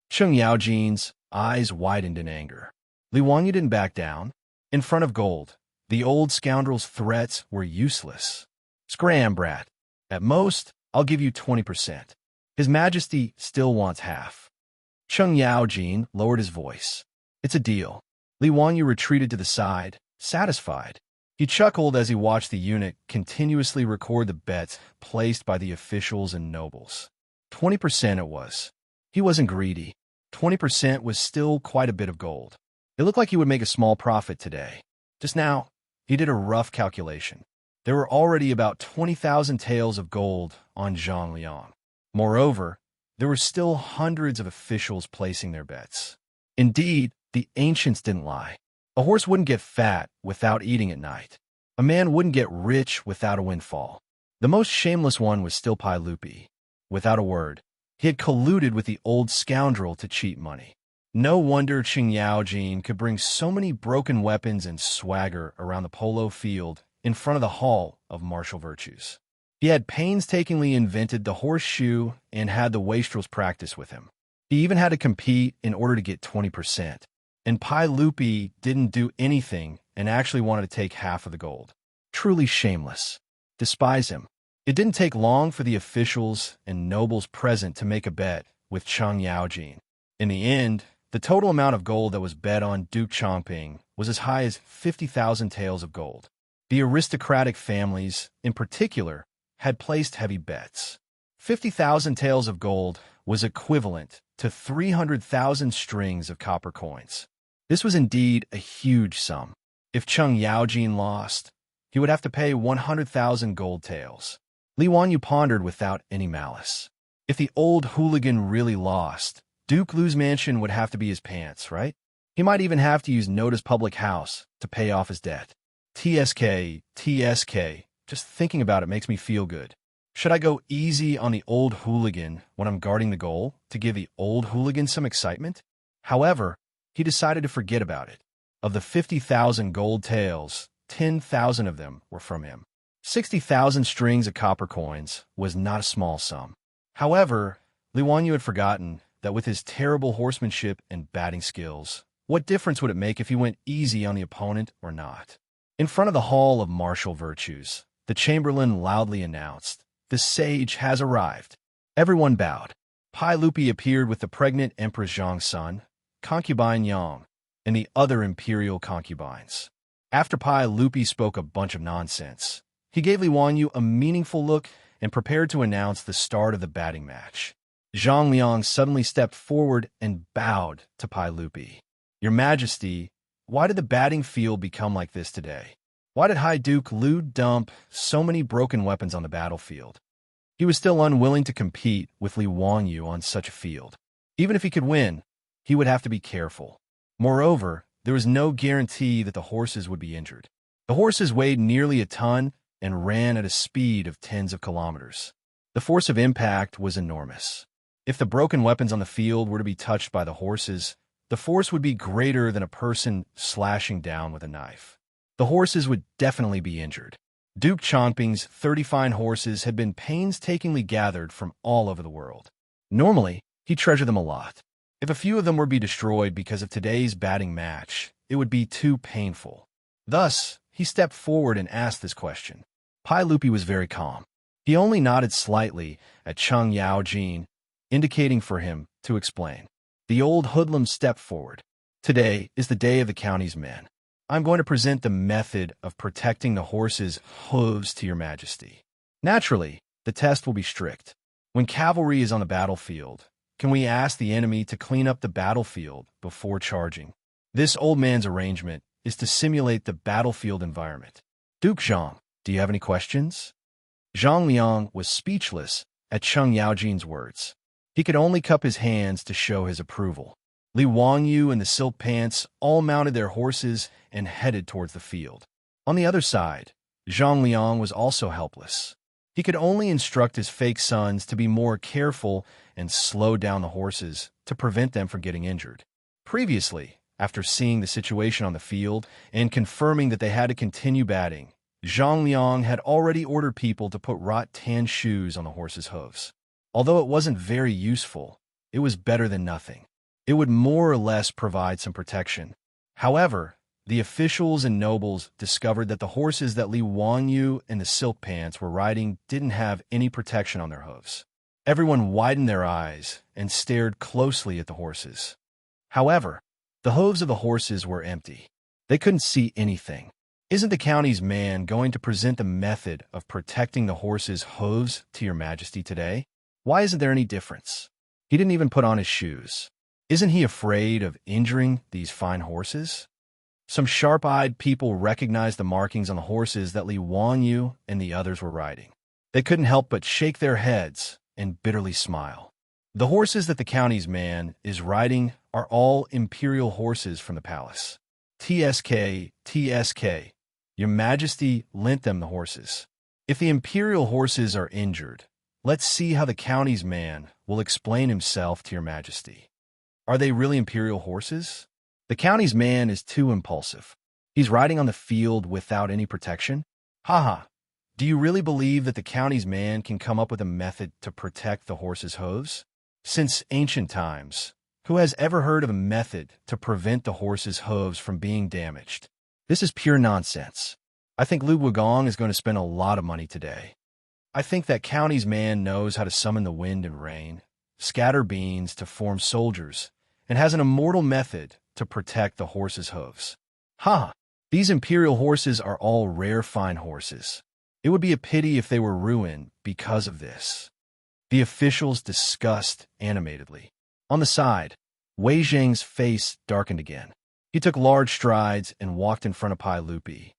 Cheng Yaojin's eyes widened in anger. Li Wanyou didn't back down. In front of gold, the old scoundrel's threats were useless. Scram, brat. At most, I'll give you 20%. His Majesty still wants half. Cheng Yaojin lowered his voice. It's a deal. Li Wanyou retreated to the side, satisfied. He chuckled as he watched the eunuch continuously record the bets placed by the officials and nobles. 20% it was. He wasn't greedy. 20% was still quite a bit of gold. It looked like he would make a small profit today. Just now, he did a rough calculation. There were already about 20,000 taels of gold on Zhang Liang. Moreover, there were still hundreds of officials placing their bets. Indeed, the ancients didn't lie. A horse wouldn't get fat without eating at night. A man wouldn't get rich without a windfall. The most shameless one was still Pai Lupi. Without a word, he had colluded with the old scoundrel to cheat money. No wonder Cheng Yaojin could bring so many broken weapons and swagger around the polo field in front of the Hall of Martial Virtues. He had painstakingly invented the horseshoe and had the wastrels practice with him. He even had to compete in order to get 20%. And Pai Lupi didn't do anything and actually wanted to take half of the gold. Truly shameless. Despise him. It didn't take long for the officials and nobles present to make a bet with Cheng Yaojin. In the end, the total amount of gold that was bet on Duke Chongping was as high as 50,000 taels of gold. The aristocratic families, in particular, had placed heavy bets. 50,000 taels of gold was equivalent to 300,000 strings of copper coins. This was indeed a huge sum. If Cheng Yaojin lost, he would have to pay 100,000 gold taels. Li Wanyou pondered without any malice. If the old hooligan really lost, Duke Lu's mansion would have to be his pants, right? He might even have to use Noda's public house to pay off his debt. TSK, just thinking about it makes me feel good. Should I go easy on the old hooligan when I'm guarding the goal to give the old hooligan some excitement? However, he decided to forget about it. Of the 50,000 gold taels, 10,000 of them were from him. 60,000 strings of copper coins was not a small sum. However, Li Wanyu had forgotten that with his terrible horsemanship and batting skills, what difference would it make if he went easy on the opponent or not? In front of the Hall of Martial Virtues, the chamberlain loudly announced, "The sage has arrived." Everyone bowed. Pai Lupi appeared with the pregnant Empress Zhang's son, concubine Yang, and the other imperial concubines. After Pai Lupi spoke a bunch of nonsense, he gave Li Wanyu a meaningful look and prepared to announce the start of the batting match. Zhang Liang suddenly stepped forward and bowed to Pai Lupi. "Your Majesty, why did the batting field become like this today? Why did High Duke Lu dump so many broken weapons on the battlefield?" He was still unwilling to compete with Li Wanyu on such a field. Even if he could win, he would have to be careful. Moreover, there was no guarantee that the horses would be injured. The horses weighed nearly a ton and ran at a speed of tens of kilometers. The force of impact was enormous. If the broken weapons on the field were to be touched by the horses, the force would be greater than a person slashing down with a knife. The horses would definitely be injured. Duke Chongping's 30 fine horses had been painstakingly gathered from all over the world. Normally, he treasured them a lot. If a few of them were to be destroyed because of today's batting match, it would be too painful. Thus, he stepped forward and asked this question. Pai Lupi was very calm. He only nodded slightly at Cheng Yaojin, indicating for him to explain. The old hoodlum stepped forward. "Today is the day of the county's men. I'm going to present the method of protecting the horse's hooves to your Majesty. Naturally, the test will be strict. When cavalry is on the battlefield, can we ask the enemy to clean up the battlefield before charging? This old man's arrangement is to simulate the battlefield environment. Duke Zhang, do you have any questions?" Zhang Liang was speechless at Cheng Yaojin's words. He could only cup his hands to show his approval. Li Wanyu and the Silk Pants all mounted their horses and headed towards the field. On the other side, Zhang Liang was also helpless. He could only instruct his fake sons to be more careful and slow down the horses to prevent them from getting injured. Previously, after seeing the situation on the field and confirming that they had to continue batting, Zhang Liang had already ordered people to put wrought tan shoes on the horses' hooves. Although it wasn't very useful, it was better than nothing. It would more or less provide some protection. However, the officials and nobles discovered that the horses that Li Wanyu and the Silk Pants were riding didn't have any protection on their hooves. Everyone widened their eyes and stared closely at the horses. However, the hooves of the horses were empty. They couldn't see anything. Isn't the county's man going to present the method of protecting the horses' hooves to your Majesty today? Why isn't there any difference? He didn't even put on his shoes. Isn't he afraid of injuring these fine horses? Some sharp-eyed people recognized the markings on the horses that Li Wanyu and the others were riding. They couldn't help but shake their heads and bitterly smile. The horses that the county's man is riding are all imperial horses from the palace. TSK, TSK, your Majesty lent them the horses. If the imperial horses are injured, let's see how the county's man will explain himself to your Majesty. Are they really imperial horses? The county's man is too impulsive. He's riding on the field without any protection? Haha. Do you really believe that the county's man can come up with a method to protect the horse's hooves? Since ancient times, who has ever heard of a method to prevent the horse's hooves from being damaged? This is pure nonsense. I think Lu Wugong is going to spend a lot of money today. I think that county's man knows how to summon the wind and rain, scatter beans to form soldiers, and has an immortal method to protect the horse's hooves. Ha! These imperial horses are all rare fine horses. It would be a pity if they were ruined because of this. The officials discussed animatedly. On the side, Wei Zheng's face darkened again. He took large strides and walked in front of Pai Lupi.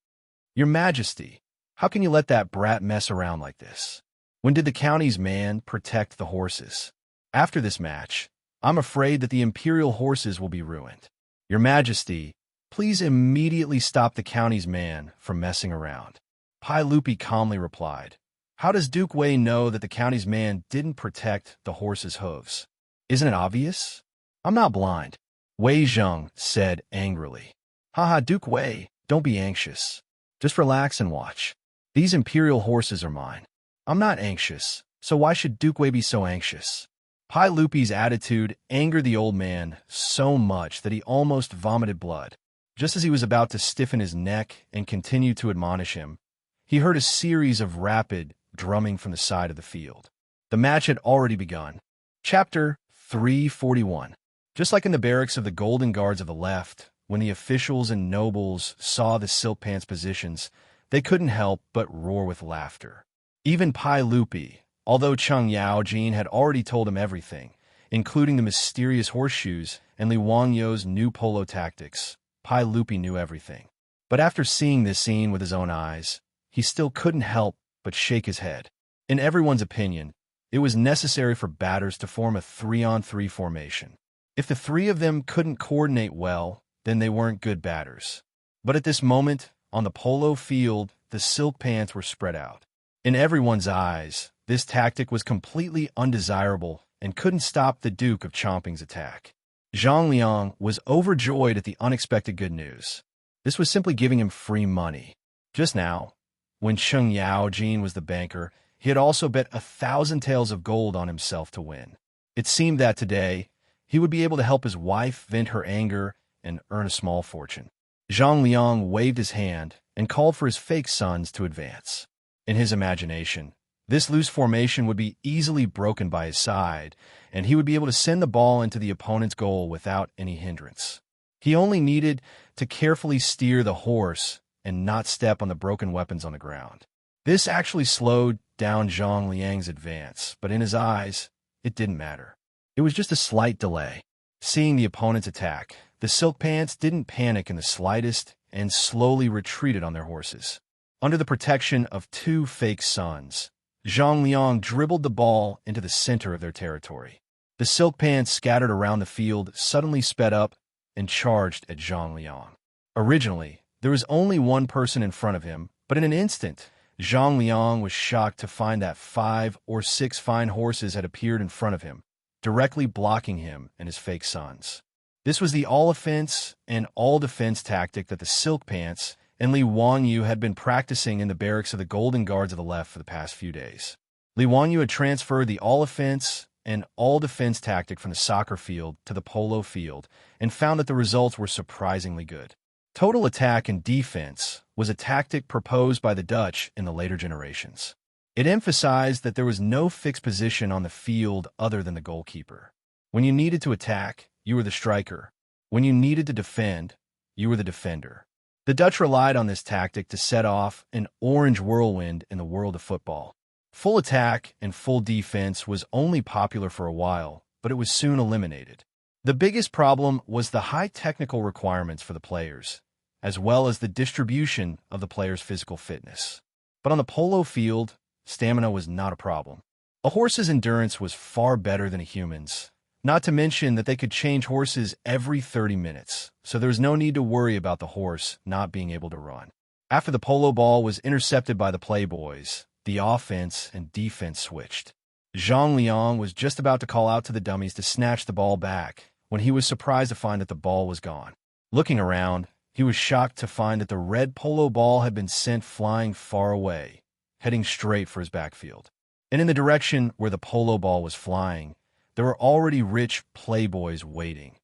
Your Majesty, how can you let that brat mess around like this? When did the county's man protect the horses? After this match, I'm afraid that the imperial horses will be ruined. Your Majesty, please immediately stop the county's man from messing around. Pai Lupi calmly replied. How does Duke Wei know that the county's man didn't protect the horse's hooves? Isn't it obvious? I'm not blind, Wei Zheng said angrily. Haha, Duke Wei, don't be anxious. Just relax and watch. These imperial horses are mine. I'm not anxious, so why should Duke Wei be so anxious? Pai Lupi's attitude angered the old man so much that he almost vomited blood. Just as he was about to stiffen his neck and continue to admonish him, he heard a series of rapid drumming from the side of the field. The match had already begun. Chapter 341. Just like in the barracks of the Golden Guards of the left, when the officials and nobles saw the Silk Pants positions, they couldn't help but roar with laughter. Even Pai Lupi, although Cheng Yaojin had already told him everything, including the mysterious horseshoes and Li Wangyou's new polo tactics, Pai Lupi knew everything. But after seeing this scene with his own eyes, he still couldn't help but shake his head. In everyone's opinion, it was necessary for batters to form a 3-on-3 formation. If the three of them couldn't coordinate well, then they weren't good batters. But at this moment, on the polo field, the Silk Pants were spread out. In everyone's eyes, this tactic was completely undesirable and couldn't stop the Duke of Chomping's attack. Zhang Liang was overjoyed at the unexpected good news. This was simply giving him free money. Just now, when Cheng Yaojin was the banker, he had also bet 1,000 taels of gold on himself to win. It seemed that today, he would be able to help his wife vent her anger and earn a small fortune. Zhang Liang waved his hand and called for his fake sons to advance. In his imagination, this loose formation would be easily broken by his side, and he would be able to send the ball into the opponent's goal without any hindrance. He only needed to carefully steer the horse and not step on the broken weapons on the ground. This actually slowed down Zhang Liang's advance, but in his eyes, it didn't matter. It was just a slight delay. Seeing the opponent's attack, the Silk Pants didn't panic in the slightest and slowly retreated on their horses. Under the protection of two fake sons, Zhang Liang dribbled the ball into the center of their territory. The Silk Pants scattered around the field suddenly sped up and charged at Zhang Liang. Originally, there was only one person in front of him, but in an instant, Zhang Liang was shocked to find that 5 or 6 fine horses had appeared in front of him, directly blocking him and his fake sons. This was the all-offense and all-defense tactic that the Silk Pants and Li Wangyou had been practicing in the barracks of the Golden Guards of the left for the past few days. Li Wangyou had transferred the all-offense and all-defense tactic from the soccer field to the polo field and found that the results were surprisingly good. Total attack and defense was a tactic proposed by the Dutch in the later generations. It emphasized that there was no fixed position on the field other than the goalkeeper. When you needed to attack, you were the striker. When you needed to defend, you were the defender. The Dutch relied on this tactic to set off an orange whirlwind in the world of football. Full attack and full defense was only popular for a while, but it was soon eliminated. The biggest problem was the high technical requirements for the players, as well as the distribution of the players' physical fitness. But on the polo field, stamina was not a problem. A horse's endurance was far better than a human's, not to mention that they could change horses every 30 minutes, so there was no need to worry about the horse not being able to run. After the polo ball was intercepted by the playboys, the offense and defense switched. Zhang Liang was just about to call out to the dummies to snatch the ball back when he was surprised to find that the ball was gone. Looking around, he was shocked to find that the red polo ball had been sent flying far away, heading straight for his backfield. And in the direction where the polo ball was flying, there were already rich playboys waiting.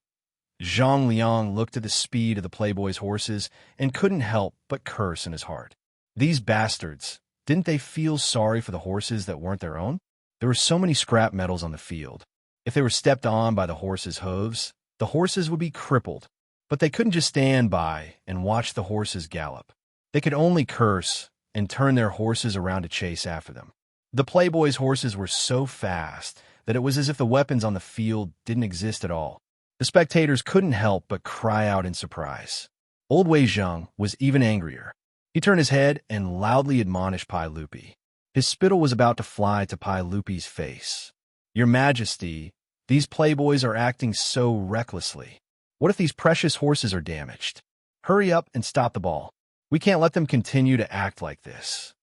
Zhang Liang looked at the speed of the playboys' horses and couldn't help but curse in his heart. These bastards, didn't they feel sorry for the horses that weren't their own? There were so many scrap metals on the field. If they were stepped on by the horses' hooves, the horses would be crippled. But they couldn't just stand by and watch the horses gallop. They could only curse and turn their horses around to chase after them. The playboys' horses were so fast that it was as if the weapons on the field didn't exist at all. The spectators couldn't help but cry out in surprise. Old Wei Zheng was even angrier. He turned his head and loudly admonished Pai Lupi. His spittle was about to fly to Pai Lupi's face. "Your Majesty, these playboys are acting so recklessly. What if these precious horses are damaged? Hurry up and stop the ball. We can't let them continue to act like this."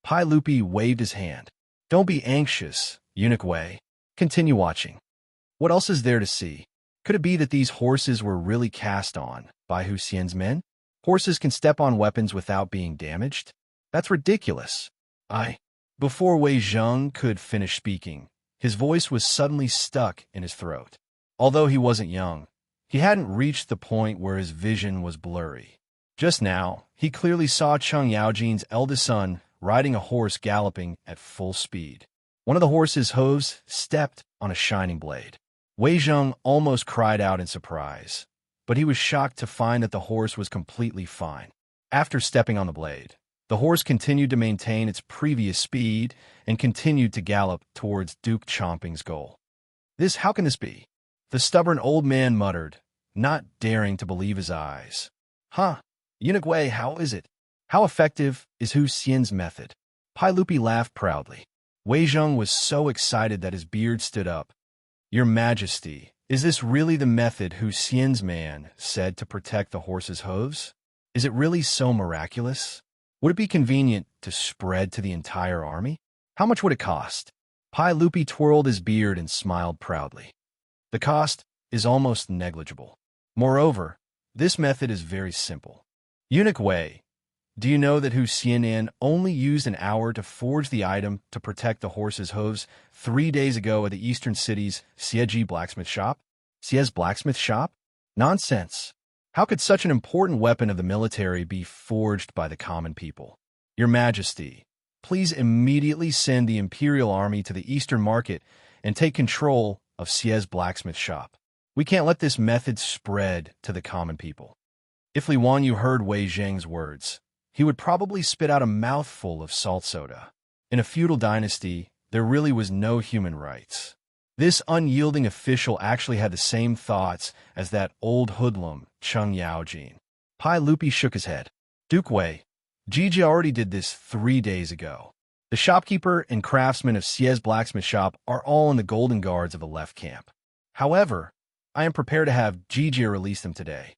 Pai Lupi waved his hand. "Don't be anxious, Eunuch Wei. Continue watching. What else is there to see? Could it be that these horses were really cast on, by Hu Xian's men? Horses can step on weapons without being damaged? That's ridiculous. Before Wei Zheng could finish speaking, his voice was suddenly stuck in his throat. Although he wasn't young, he hadn't reached the point where his vision was blurry. Just now, he clearly saw Cheng Yaojin's eldest son riding a horse galloping at full speed. One of the horse's hooves stepped on a shining blade. Wei Zheng almost cried out in surprise, but he was shocked to find that the horse was completely fine. After stepping on the blade, the horse continued to maintain its previous speed and continued to gallop towards Duke Chomping's goal. How can this be? The stubborn old man muttered, not daring to believe his eyes. Eunuch Wei, how is it? How effective is Hu Xian's method? Pai Lupi laughed proudly. Wei Zheng was so excited that his beard stood up. Your Majesty, is this really the method Hu Xian's man said to protect the horse's hooves? Is it really so miraculous? Would it be convenient to spread to the entire army? How much would it cost? Pai Lupi twirled his beard and smiled proudly. The cost is almost negligible. Moreover, this method is very simple. Eunuch Wei, do you know that Hu Xianan only used an hour to forge the item to protect the horse's hooves 3 days ago at the eastern city's Xieji blacksmith shop? Xie's blacksmith shop? Nonsense. How could such an important weapon of the military be forged by the common people? Your Majesty, please immediately send the Imperial Army to the Eastern Market and take control of Xie's blacksmith shop. We can't let this method spread to the common people. If Li Wanyu heard Wei Zheng's words, he would probably spit out a mouthful of salt soda. In a feudal dynasty, there really was no human rights. This unyielding official actually had the same thoughts as that old hoodlum, Cheng Yaojin. Pai Lupi shook his head. Duke Wei, Gigi already did this 3 days ago. The shopkeeper and craftsmen of Xie's blacksmith shop are all in the golden guards of the left camp. However, I am prepared to have Gigi release them today.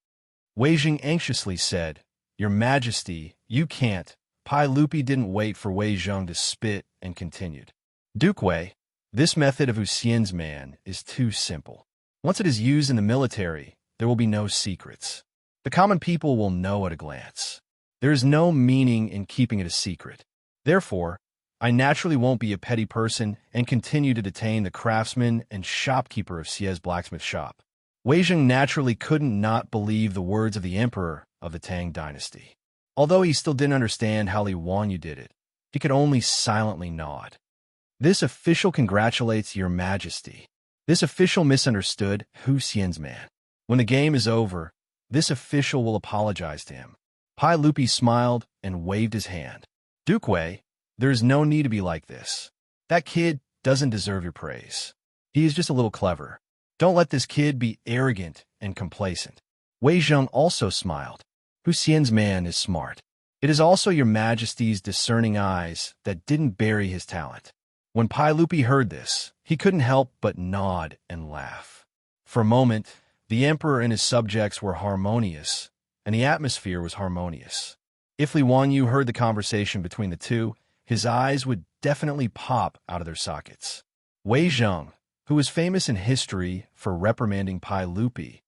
Wei Zheng anxiously said, Your Majesty, you can't. Pai Lupi didn't wait for Wei Zheng to spit and continued. Duke Wei, this method of Hu Xian's man is too simple. Once it is used in the military, there will be no secrets. The common people will know at a glance. There is no meaning in keeping it a secret. Therefore, I naturally won't be a petty person and continue to detain the craftsman and shopkeeper of Xie's blacksmith shop. Wei Zheng naturally couldn't not believe the words of the emperor of the Tang dynasty. Although he still didn't understand how Li Wanyu did it, he could only silently nod. This official congratulates Your Majesty. This official misunderstood Hu Xian's man. When the game is over, this official will apologize to him. Pai Lupi smiled and waved his hand. Duke Wei, there is no need to be like this. That kid doesn't deserve your praise. He is just a little clever. Don't let this kid be arrogant and complacent. Wei Zheng also smiled. Hu Xian's man is smart. It is also Your Majesty's discerning eyes that didn't bury his talent. When Pai Lupi heard this, he couldn't help but nod and laugh. For a moment, the emperor and his subjects were harmonious, and the atmosphere was harmonious. If Li Wanyu heard the conversation between the two, his eyes would definitely pop out of their sockets. Wei Zheng, who was famous in history for reprimanding Pai Lupi,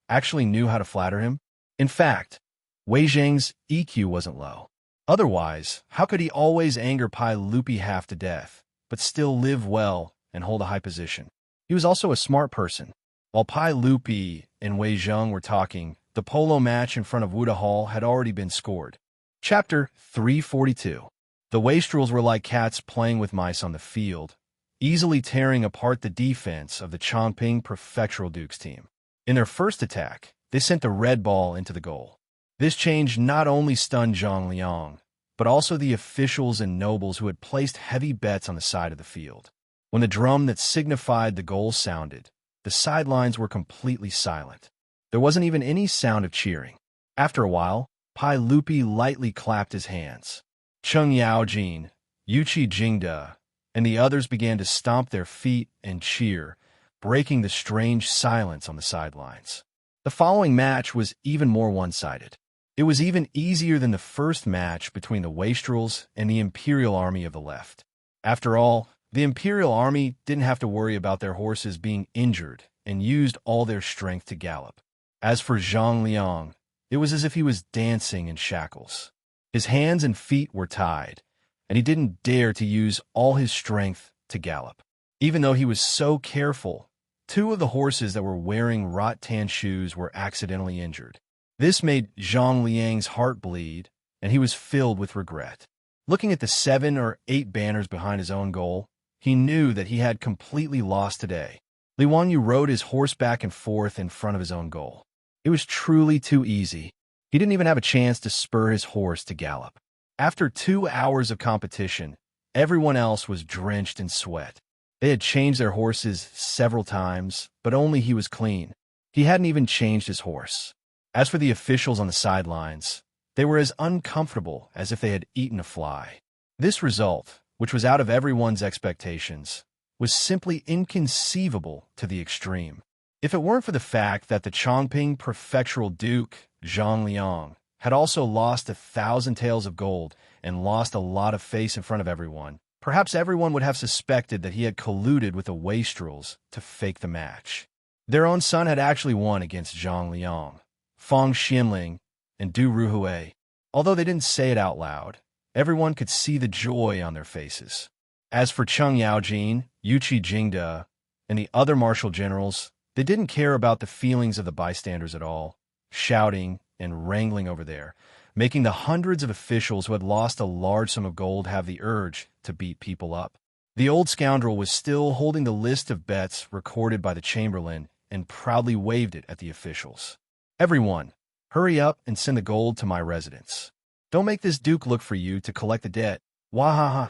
actually knew how to flatter him. In fact, Wei Zheng's EQ wasn't low. Otherwise, how could he always anger Pai Lupi half to death, but still live well and hold a high position? He was also a smart person. While Pai Lupi and Wei Zheng were talking, the polo match in front of Wuda Hall had already been scored. Chapter 342. The wastrels were like cats playing with mice on the field, easily tearing apart the defense of the Chongping Prefectural Dukes team. In their first attack, they sent the red ball into the goal. This change not only stunned Zhang Liang, but also the officials and nobles who had placed heavy bets on the side of the field. When the drum that signified the goal sounded, the sidelines were completely silent. There wasn't even any sound of cheering. After a while, Pai Lupi lightly clapped his hands. Cheng Yaojin, Yuqi Jingde, and the others began to stomp their feet and cheer, breaking the strange silence on the sidelines. The following match was even more one-sided. It was even easier than the first match between the wastrels and the Imperial Army of the left. After all, the Imperial Army didn't have to worry about their horses being injured and used all their strength to gallop. As for Zhang Liang, It was as if he was dancing in shackles. His hands and feet were tied, and he didn't dare to use all his strength to gallop. Even though he was so careful, two of the horses that were wearing rattan shoes were accidentally injured. This made Zhang Liang's heart bleed, and he was filled with regret. Looking at the 7 or 8 banners behind his own goal, he knew that he had completely lost today. Li Wanyu rode his horse back and forth in front of his own goal. It was truly too easy. He didn't even have a chance to spur his horse to gallop. After 2 hours of competition, everyone else was drenched in sweat. They had changed their horses several times, but only he was clean. He hadn't even changed his horse. As for the officials on the sidelines, they were as uncomfortable as if they had eaten a fly. This result, which was out of everyone's expectations, was simply inconceivable to the extreme. If it weren't for the fact that the Chongping prefectural duke, Zhang Liang, had also lost 1,000 taels of gold and lost a lot of face in front of everyone, perhaps everyone would have suspected that he had colluded with the wastrels to fake the match. Their own son had actually won against Zhang Liang, Fang Xinling, and Du Ruhui. Although they didn't say it out loud, everyone could see the joy on their faces. As for Cheng Yaojin, Yuqi Jingde, and the other martial generals, they didn't care about the feelings of the bystanders at all, shouting and wrangling over there, making the hundreds of officials who had lost a large sum of gold have the urge to beat people up. The old scoundrel was still holding the list of bets recorded by the chamberlain and proudly waved it at the officials. "Everyone, hurry up and send the gold to my residence. Don't make this duke look for you to collect the debt. Wahaha.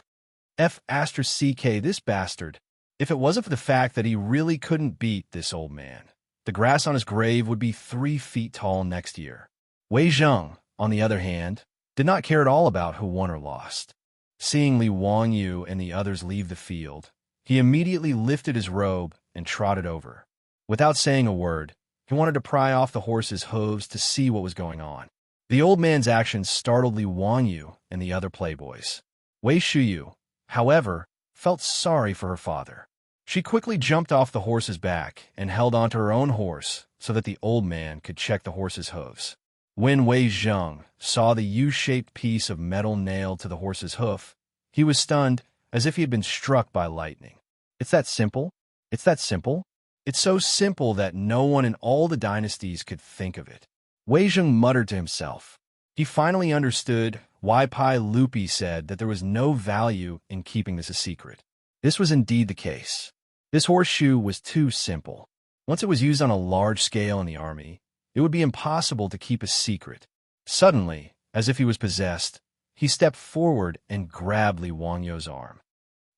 F***CK, this bastard." If it wasn't for the fact that he really couldn't beat this old man, the grass on his grave would be 3 feet tall next year. Wei Zheng, on the other hand, did not care at all about who won or lost. Seeing Li Wanyu and the others leave the field, he immediately lifted his robe and trotted over. Without saying a word, he wanted to pry off the horse's hooves to see what was going on. The old man's actions startled Li Wanyu and the other playboys. Wei Shuyu, however, felt sorry for her father. She quickly jumped off the horse's back and held onto her own horse so that the old man could check the horse's hooves. When Wei Zheng saw the U-shaped piece of metal nailed to the horse's hoof, he was stunned as if he had been struck by lightning. It's that simple? It's that simple? It's so simple that no one in all the dynasties could think of it. Wei Zheng muttered to himself. He finally understood why Pai Lupi said that there was no value in keeping this a secret. This was indeed the case. This horseshoe was too simple. Once it was used on a large scale in the army, it would be impossible to keep a secret. Suddenly, as if he was possessed, he stepped forward and grabbed Li Wangyu's arm.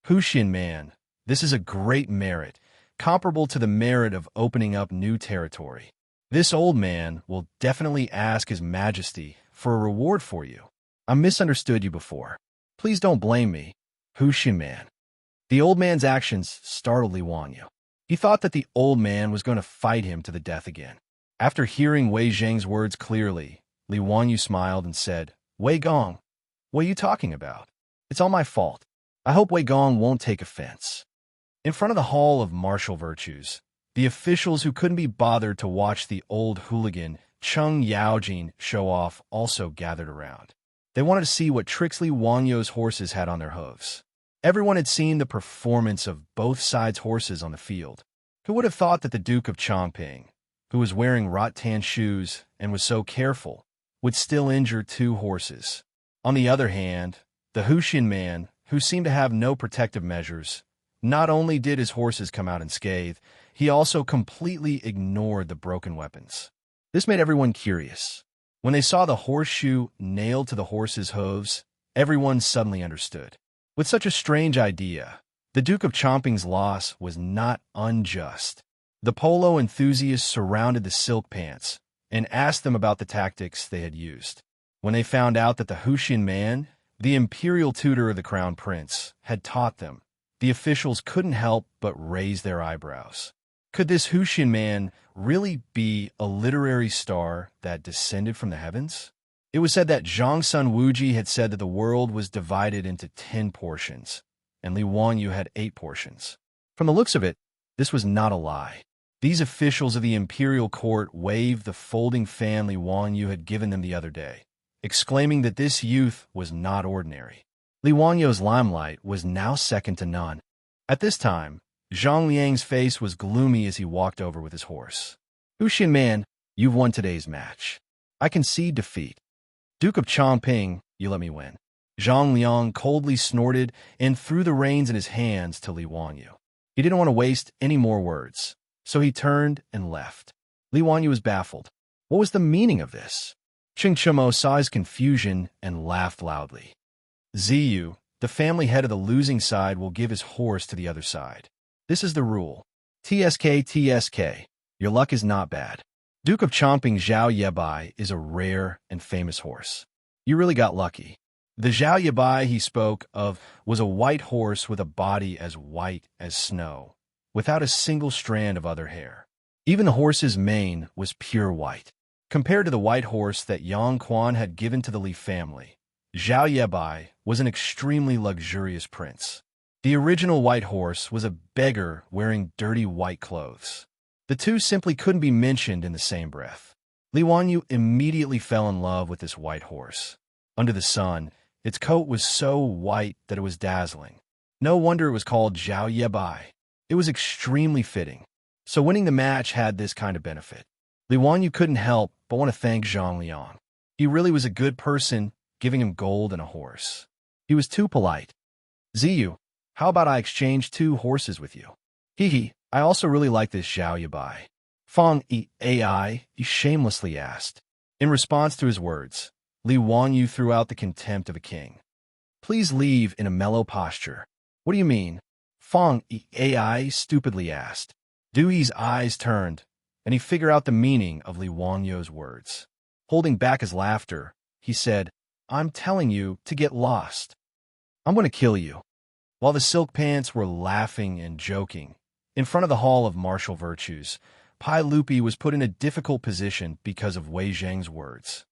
"Huxian man, this is a great merit, comparable to the merit of opening up new territory. This old man will definitely ask His Majesty for a reward for you. I misunderstood you before. Please don't blame me, Huxian man." The old man's actions startled Li Wanyu. He thought that the old man was going to fight him to the death again. After hearing Wei Zheng's words clearly, Li Wanyu smiled and said, "Wei Gong, what are you talking about? It's all my fault. I hope Wei Gong won't take offense." In front of the Hall of Martial Virtues, the officials who couldn't be bothered to watch the old hooligan Cheng Yaojin show off also gathered around. They wanted to see what tricks Li Wanyu's horses had on their hooves. Everyone had seen the performance of both sides' horses on the field. Who would have thought that the Duke of Chongping, who was wearing rattan shoes and was so careful, would still injure 2 horses? On the other hand, the Huxian man, who seemed to have no protective measures, not only did his horses come out unscathed, he also completely ignored the broken weapons. This made everyone curious. When they saw the horseshoe nailed to the horse's hooves, everyone suddenly understood. With such a strange idea, the Duke of Chomping's loss was not unjust. The polo enthusiasts surrounded the silk pants and asked them about the tactics they had used. When they found out that the Huxian man, the imperial tutor of the crown prince, had taught them, the officials couldn't help but raise their eyebrows. Could this Huxian man really be a literary star that descended from the heavens? It was said that Zhang Sun Wuji had said that the world was divided into 10 portions, and Li Wanyu had 8 portions. From the looks of it, this was not a lie. These officials of the imperial court waved the folding fan Li Wanyu had given them the other day, exclaiming that this youth was not ordinary. Li Wanyu's limelight was now second to none. At this time, Zhang Liang's face was gloomy as he walked over with his horse. Huxian man, you've won today's match. I concede defeat. Duke of Chongping, you let me win. Zhang Liang coldly snorted and threw the reins in his hands to Li Wanyu. He didn't want to waste any more words, so he turned and left. Li Wanyu was baffled. What was the meaning of this? Qing Chumo saw his confusion and laughed loudly. Ziyu, the family head of the losing side, will give his horse to the other side. This is the rule. TSK. Your luck is not bad. Duke of Chongping Zhao Yebai is a rare and famous horse. You really got lucky. The Zhao Yebai he spoke of was a white horse with a body as white as snow, without a single strand of other hair. Even the horse's mane was pure white. Compared to the white horse that Yang Quan had given to the Li family, Zhao Yebai was an extremely luxurious prince. The original white horse was a beggar wearing dirty white clothes. The two simply couldn't be mentioned in the same breath. Li Wanyu immediately fell in love with this white horse. Under the sun, its coat was so white that it was dazzling. No wonder it was called Zhao Yebai. It was extremely fitting. So winning the match had this kind of benefit. Li Wanyu couldn't help but want to thank Zhang Liang. He really was a good person, giving him gold and a horse. He was too polite. Ziyu, how about I exchange 2 horses with you? Hee, I also really like this Zhao Yabai. Fang Ai, he shamelessly asked. In response to his words, Li Wanyu threw out the contempt of a king. Please leave in a mellow posture. What do you mean? Fang Ai stupidly asked. Dui's eyes turned, and he figured out the meaning of Li Wanyu's words. Holding back his laughter, he said, I'm telling you to get lost. I'm going to kill you. While the silk pants were laughing and joking, in front of the Hall of Martial Virtues, Pai Lupi was put in a difficult position because of Wei Zheng's words.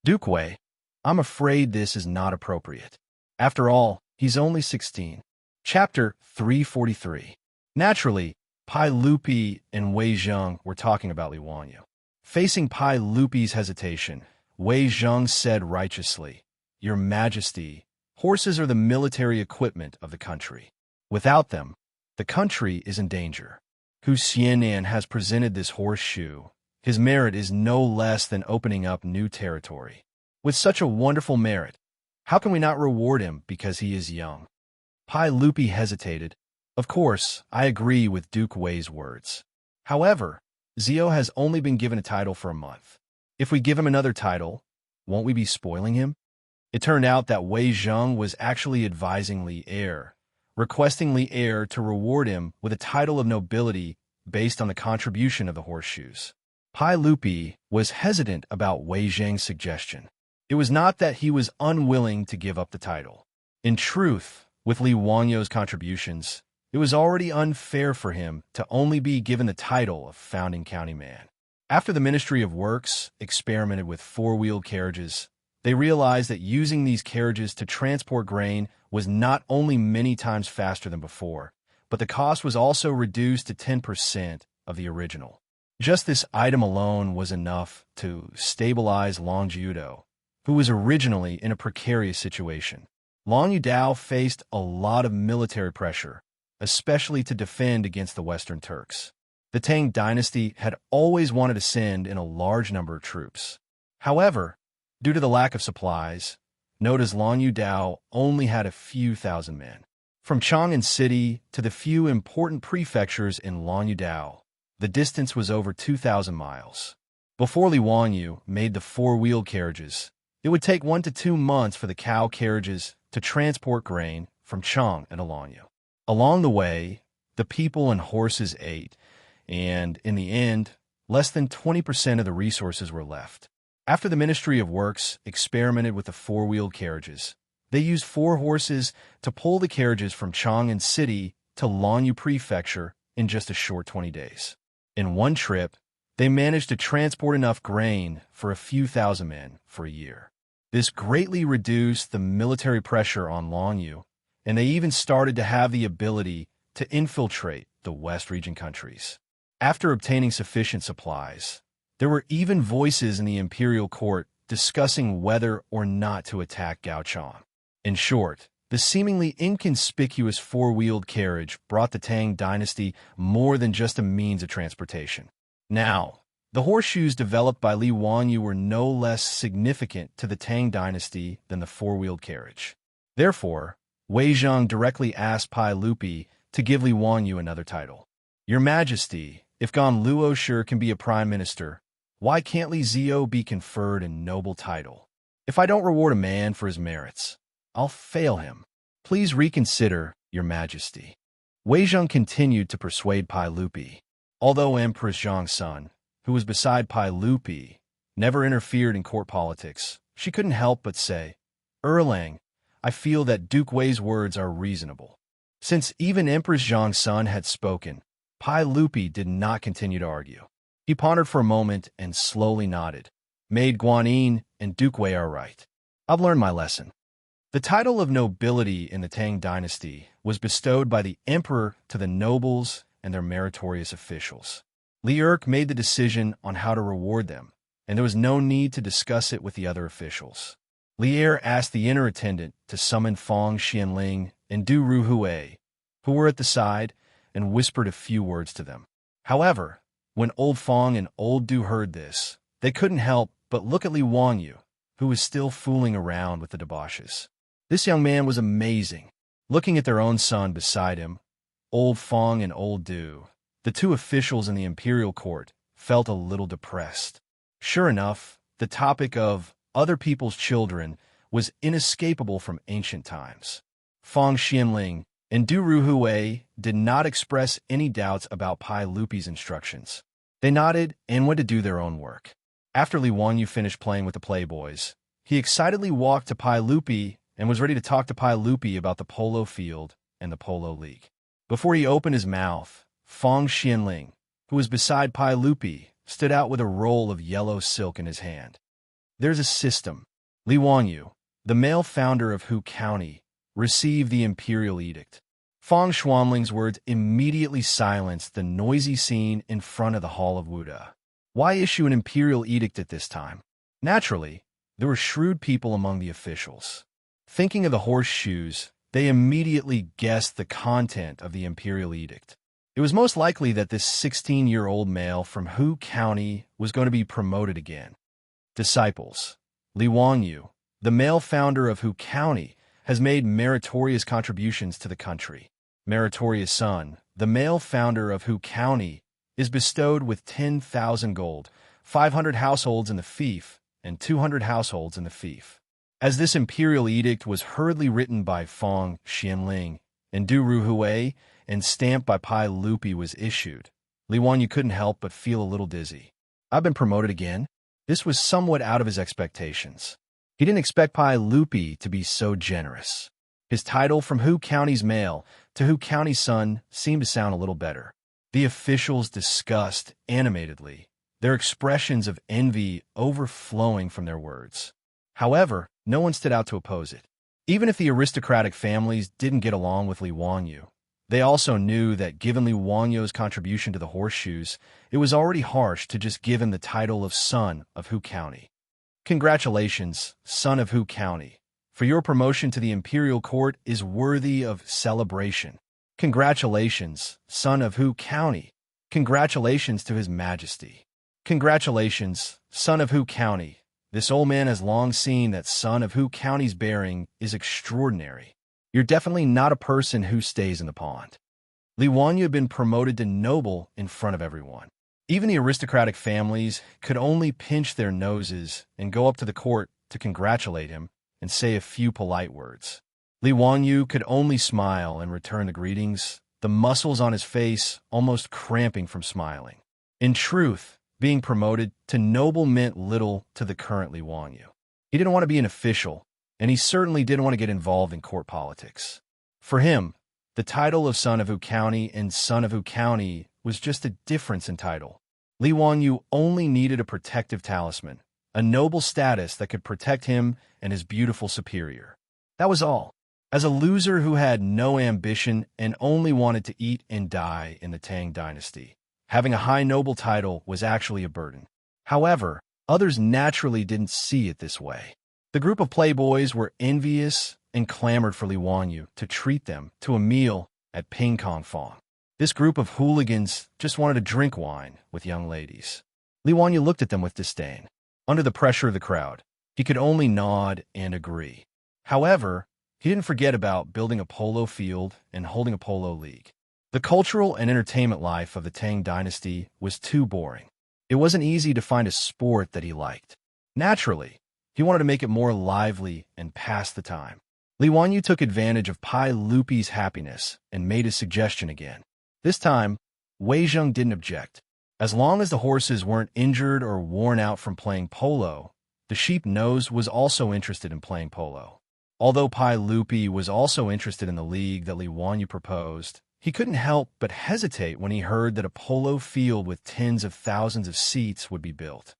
Duke Wei, I'm afraid this is not appropriate. After all, he's only 16. Chapter 343. Naturally, Pai Lupi and Wei Zheng were talking about Li Wanyu. Facing Pai Lupi's hesitation, Wei Zheng said righteously, Your Majesty, horses are the military equipment of the country. Without them, the country is in danger. Hu Xianan has presented this horseshoe. His merit is no less than opening up new territory. With such a wonderful merit, how can we not reward him because he is young? Pai Lupi hesitated. Of course, I agree with Duke Wei's words. However, Zio has only been given a title for a month. If we give him another title, won't we be spoiling him? It turned out that Wei Zheng was actually advising Li Er, requesting Li Er to reward him with a title of nobility based on the contribution of the horseshoes. Pai Lupi was hesitant about Wei Zheng's suggestion. It was not that he was unwilling to give up the title. In truth, with Li Wanyu's contributions, it was already unfair for him to only be given the title of founding county man. After the Ministry of Works experimented with 4-wheeled carriages, they realized that using these carriages to transport grain was not only many times faster than before, but the cost was also reduced to 10% of the original. Just this item alone was enough to stabilize Long Jiudo, who was originally in a precarious situation. Long Yudao faced a lot of military pressure, especially to defend against the Western Turks. The Tang dynasty had always wanted to send in a large number of troops. However, due to the lack of supplies, notice Long Yudao only had a few thousand men. From Chang'an City to the few important prefectures in Long Yudao, the distance was over 2,000 miles. Before Li Wanyu made the 4-wheeled carriages, it would take 1 to 2 months for the cow carriages to transport grain from Chang and Alanya. Along the way, the people and horses ate, and in the end, less than 20% of the resources were left. After the Ministry of Works experimented with the 4-wheeled carriages, they used 4 horses to pull the carriages from Chang'an City to Lanyu Prefecture in just a short 20 days. In one trip, they managed to transport enough grain for a few thousand men for a year. This greatly reduced the military pressure on Lanyu, and they even started to have the ability to infiltrate the West region countries. After obtaining sufficient supplies, there were even voices in the imperial court discussing whether or not to attack Gaochang. In short, the seemingly inconspicuous four-wheeled carriage brought the Tang dynasty more than just a means of transportation. Now, the horseshoes developed by Li Wanyu were no less significant to the Tang dynasty than the four-wheeled carriage. Therefore, Wei Zheng directly asked Pai Lupi to give Li Wanyu another title. Your Majesty, if Gan Luoshi can be a prime minister, why can't Li Zio be conferred a noble title? If I don't reward a man for his merits, I'll fail him. Please reconsider, Your Majesty. Wei Zheng continued to persuade Pai Lupi. Although Empress Zhang's son, who was beside Pai Lupi, never interfered in court politics, she couldn't help but say, Erlang, I feel that Duke Wei's words are reasonable. Since even Empress Zhang's son had spoken, Pai Lupi did not continue to argue. He pondered for a moment and slowly nodded. Maid Guanyin and Duke Wei are right. I've learned my lesson. The title of nobility in the Tang dynasty was bestowed by the emperor to the nobles and their meritorious officials. Li Erk made the decision on how to reward them, and there was no need to discuss it with the other officials. Li Er asked the inner attendant to summon Fang Xianling and Du Ruhui, who were at the side, and whispered a few words to them. However, when old Fang and old Du heard this, they couldn't help but look at Li Wanyu, who was still fooling around with the debauches. This young man was amazing. Looking at their own son beside him, old Fang and old Du, the two officials in the imperial court felt a little depressed. Sure enough, the topic of other people's children was inescapable from ancient times. Fang Xianling and Du Ruhui did not express any doubts about Pai Lupi's instructions. They nodded and went to do their own work. After Li Wanyu finished playing with the playboys, he excitedly walked to Pai Lupi and was ready to talk to Pai Lupi about the polo field and the polo league. Before he opened his mouth, Fang Xianling, who was beside Pai Lupi, stood out with a roll of yellow silk in his hand. There's a system. Li Wanyu, the male founder of Hu County, received the imperial edict. Fang Xuanling's words immediately silenced the noisy scene in front of the Hall of Wuda. Why issue an imperial edict at this time? Naturally, there were shrewd people among the officials. Thinking of the horseshoes, they immediately guessed the content of the imperial edict. It was most likely that this 16-year-old male from Hu County was going to be promoted again. Disciples. Li Wanyu, the male founder of Hu County, has made meritorious contributions to the country. Meritorious son, the male founder of Hu County, is bestowed with 10,000 gold, 500 households in the fief, and 200 households in the fief. As this imperial edict was hurriedly written by Fang Xianling and Du Ruhui and stamped by Pai Lupi was issued, Li Wanyu couldn't help but feel a little dizzy. I've been promoted again? This was somewhat out of his expectations. He didn't expect Pai Lupi to be so generous. His title from Hu County's male to Hu County's son seemed to sound a little better. The officials discussed animatedly, their expressions of envy overflowing from their words. However, no one stood out to oppose it. Even if the aristocratic families didn't get along with Li Wanyu, they also knew that given Li Wanyu's contribution to the horseshoes, it was already harsh to just give him the title of son of Hu County. Congratulations, son of Hu County, for your promotion to the imperial court is worthy of celebration. Congratulations, son of Hu County. Congratulations to His Majesty. Congratulations, son of Hu County. This old man has long seen that son of Hu County's bearing is extraordinary. You're definitely not a person who stays in the pond. Li Wanyu had been promoted to noble in front of everyone. Even the aristocratic families could only pinch their noses and go up to the court to congratulate him and say a few polite words. Li Wanyu could only smile and return the greetings, the muscles on his face almost cramping from smiling. In truth, being promoted to noble meant little to the current Li Wanyu. He didn't want to be an official, and he certainly didn't want to get involved in court politics. For him, the title of son of Hu County and son of Hu County was just a difference in title. Li Wanyu only needed a protective talisman, a noble status that could protect him and his beautiful superior. That was all. As a loser who had no ambition and only wanted to eat and die in the Tang dynasty, Having a high noble title was actually a burden. However, others naturally didn't see it this way. The group of playboys were envious and clamored for Li Wanyu to treat them to a meal at Ping Kong Fong. This group of hooligans just wanted to drink wine with young ladies. Li Wanyu looked at them with disdain. Under the pressure of the crowd, he could only nod and agree. However, he didn't forget about building a polo field and holding a polo league. The cultural and entertainment life of the Tang dynasty was too boring. It wasn't easy to find a sport that he liked. Naturally, he wanted to make it more lively and pass the time. Li Wanyu took advantage of Pai Lupi's happiness and made his suggestion again. This time, Wei Zheng didn't object. As long as the horses weren't injured or worn out from playing polo, the sheep nose was also interested in playing polo. Although Pai Lupi was also interested in the league that Li Wanyu proposed, he couldn't help but hesitate when he heard that a polo field with tens of thousands of seats would be built.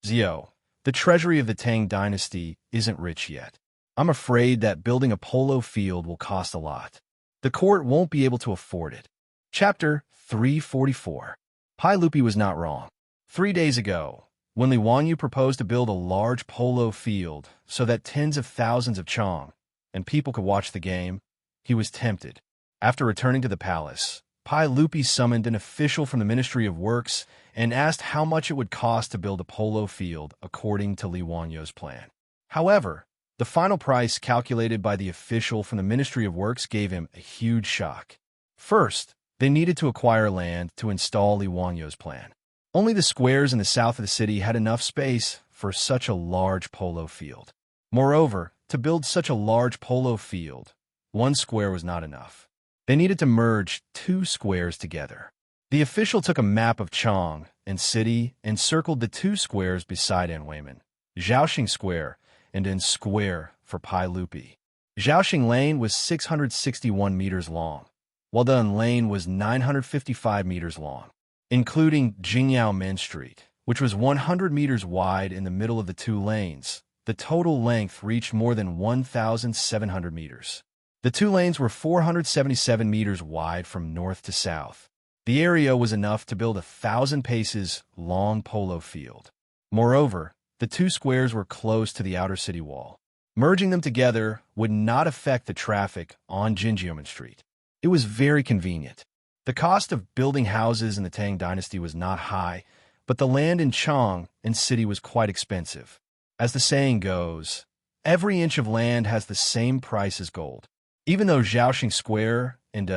Zio, the treasury of the Tang dynasty isn't rich yet. I'm afraid that building a polo field will cost a lot. The court won't be able to afford it. Chapter 344. Pai Lupi was not wrong. 3 days ago, when Li Wanyu proposed to build a large polo field so that tens of thousands of Chong and people could watch the game, he was tempted. After returning to the palace, Pai Lupi summoned an official from the Ministry of Works and asked how much it would cost to build a polo field according to Li Wanyu's plan. However, the final price calculated by the official from the Ministry of Works gave him a huge shock. First, they needed to acquire land to install Li Wanyu's plan. Only the squares in the south of the city had enough space for such a large polo field. Moreover, to build such a large polo field, one square was not enough. They needed to merge 2 squares together. The official took a map of Chong and city and circled the 2 squares beside Anweiman, Zhaoxing Square and N Square for Pai Lupi. Zhaoxing Lane was 661 meters long, while Dun Lane was 955 meters long, including Jingyao Min Street, which was 100 meters wide in the middle of the 2 lanes. The total length reached more than 1,700 meters. The 2 lanes were 477 meters wide from north to south. The area was enough to build a 1,000 paces long polo field. Moreover, the 2 squares were close to the outer city wall. Merging them together would not affect the traffic on Jinjiamen Street. It was very convenient. The cost of building houses in the Tang dynasty was not high, but the land in Chong and city was quite expensive. As the saying goes, every inch of land has the same price as gold. Even though Zhaoxing Square and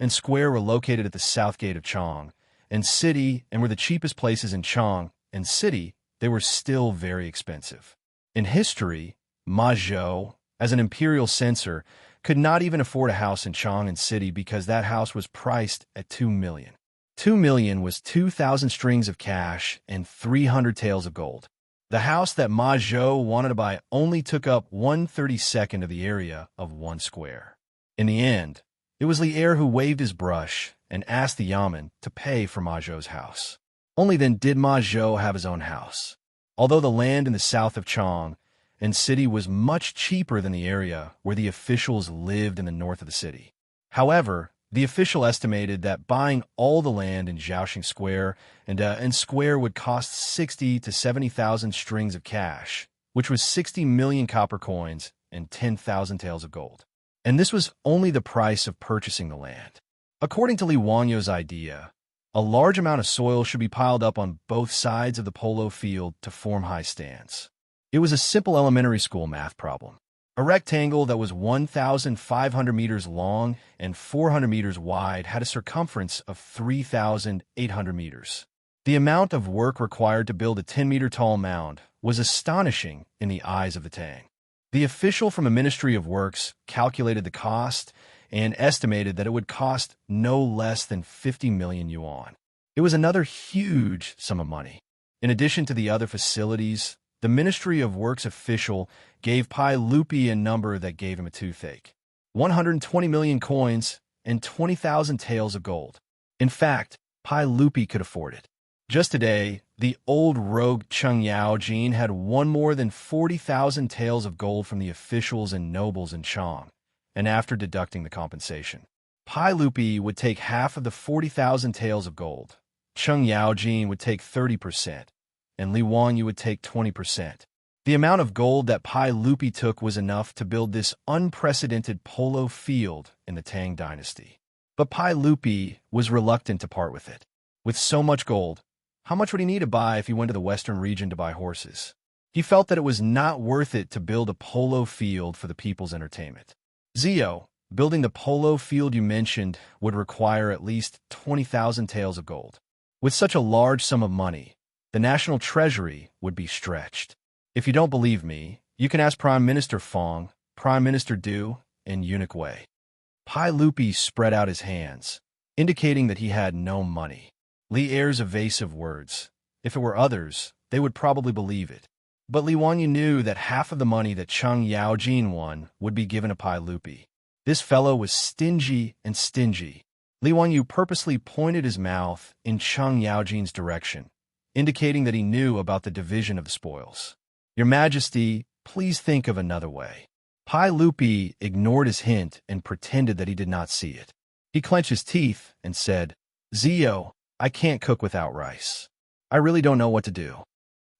Square were located at the south gate of Chong and city and were the cheapest places in Chong and city, they were still very expensive. In history, Ma Zhou, as an imperial censor, could not even afford a house in Chong and city because that house was priced at 2 million. 2 million was 2,000 strings of cash and 300 taels of gold. The house that Ma Zhou wanted to buy only took up 1/32 of the area of 1 square. In the end, it was Li Er who waved his brush and asked the Yamen to pay for Ma Zhou's house. Only then did Ma Zhou have his own house. Although the land in the south of Chong and city was much cheaper than the area where the officials lived in the north of the city. However, the official estimated that buying all the land in Zhaoxing Square and Square would cost 60 to 70,000 strings of cash, which was 60 million copper coins and 10,000 taels of gold. And this was only the price of purchasing the land. According to Li Wanyu's idea, a large amount of soil should be piled up on both sides of the polo field to form high stands. It was a simple elementary school math problem. A rectangle that was 1,500 meters long and 400 meters wide had a circumference of 3,800 meters. The amount of work required to build a 10-meter-tall mound was astonishing in the eyes of the Tang. The official from the Ministry of Works calculated the cost and estimated that it would cost no less than 50 million yuan. It was another huge sum of money. In addition to the other facilities, the Ministry of Works official gave Pai Lupi a number that gave him a toothache: 120 million coins and 20,000 taels of gold. In fact, Pai Lupi could afford it. Just today, the old rogue Cheng Yaojin had won more than 40,000 taels of gold from the officials and nobles in Chong, and after deducting the compensation, Pai Lupi would take half of the 40,000 taels of gold, Cheng Yaojin would take 30%, and Li Wanyu would take 20%. The amount of gold that Pai Lupi took was enough to build this unprecedented polo field in the Tang dynasty. But Pai Lupi was reluctant to part with it. With so much gold, how much would he need to buy if he went to the western region to buy horses? He felt that it was not worth it to build a polo field for the people's entertainment. Zio, building the polo field you mentioned would require at least 20,000 taels of gold. With such a large sum of money, the national treasury would be stretched. If you don't believe me, you can ask Prime Minister Fong, Prime Minister Du, and Eunuch Wei. Pai Lupi spread out his hands, indicating that he had no money. Li Er's evasive words. If it were others, they would probably believe it. But Li Wanyu knew that half of the money that Cheng Yaojin won would be given to Pai Lupi. This fellow was stingy and stingy. Li Wanyu purposely pointed his mouth in Cheng Yaojin's direction, indicating that he knew about the division of the spoils. Your Majesty, please think of another way. Pai Lupi ignored his hint and pretended that he did not see it. He clenched his teeth and said, Zio, I can't cook without rice. I really don't know what to do.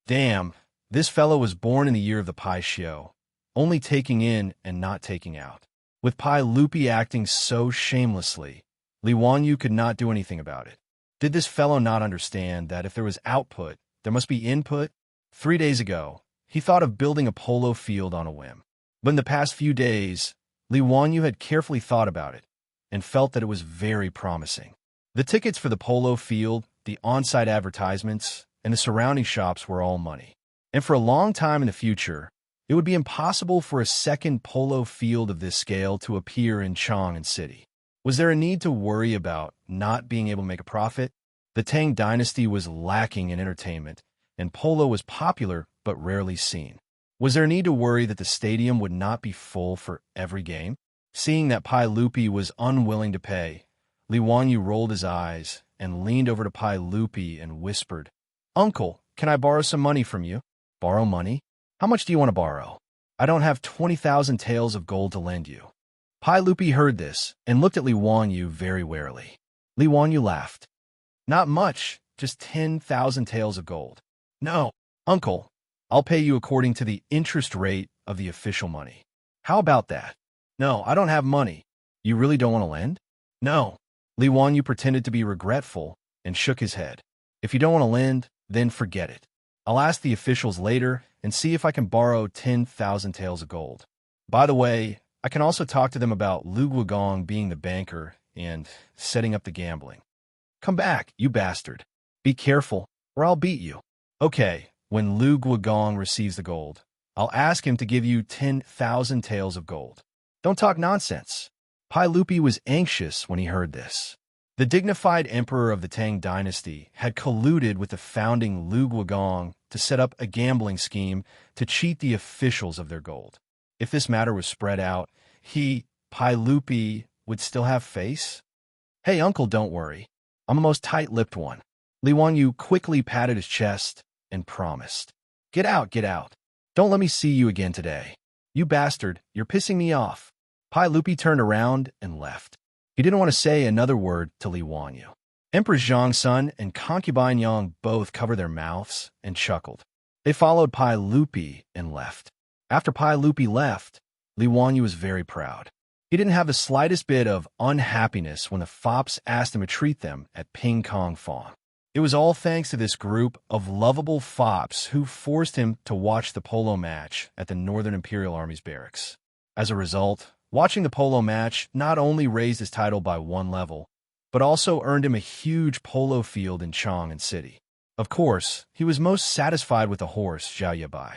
Damn, this fellow was born in the year of the Pai Xiu, only taking in and not taking out. With Pai Lupi acting so shamelessly, Li Wanyu could not do anything about it. Did this fellow not understand that if there was output, there must be input? 3 days ago, he thought of building a polo field on a whim. But in the past few days, Li Wanyu had carefully thought about it and felt that it was very promising. The tickets for the polo field, the on-site advertisements, and the surrounding shops were all money. And for a long time in the future, it would be impossible for a second polo field of this scale to appear in Chang'an City. Was there a need to worry about not being able to make a profit? The Tang dynasty was lacking in entertainment, and polo was popular but rarely seen. Was there a need to worry that the stadium would not be full for every game? Seeing that Pai Lupi was unwilling to pay, Li Wanyu rolled his eyes and leaned over to Pai Lupi and whispered, Uncle, can I borrow some money from you? Borrow money? How much do you want to borrow? I don't have 20,000 taels of gold to lend you. Pai Lupi heard this and looked at Li Wanyu very warily. Li Wanyu laughed. Not much, just 10,000 taels of gold. No, Uncle, I'll pay you according to the interest rate of the official money. How about that? No, I don't have money. You really don't want to lend? No. Li Wanyu pretended to be regretful and shook his head. If you don't want to lend, then forget it. I'll ask the officials later and see if I can borrow 10,000 taels of gold. By the way, I can also talk to them about Lu Guogong being the banker and setting up the gambling. Come back, you bastard. Be careful, or I'll beat you. Okay, when Lu Guogong receives the gold, I'll ask him to give you 10,000 taels of gold. Don't talk nonsense. Pai Lupi was anxious when he heard this. The dignified emperor of the Tang dynasty had colluded with the founding Lu Guogong to set up a gambling scheme to cheat the officials of their gold. If this matter was spread out, Pai Lupi, would still have face? Hey, uncle, don't worry. I'm the most tight-lipped one. Li Wanyu quickly patted his chest and promised. Get out, get out. Don't let me see you again today. You bastard, you're pissing me off. Pai Lupi turned around and left. He didn't want to say another word to Li Wanyu. Empress Zhang's son and concubine Yang both covered their mouths and chuckled. They followed Pai Lupi and left. After Pai Lupi left, Li Wanyu was very proud. He didn't have the slightest bit of unhappiness when the fops asked him to treat them at Ping Kong Fong. It was all thanks to this group of lovable fops who forced him to watch the polo match at the Northern Imperial Army's barracks. As a result, watching the polo match not only raised his title by 1 level, but also earned him a huge polo field in Chang'an City. Of course, he was most satisfied with the horse, Zhao Yabai.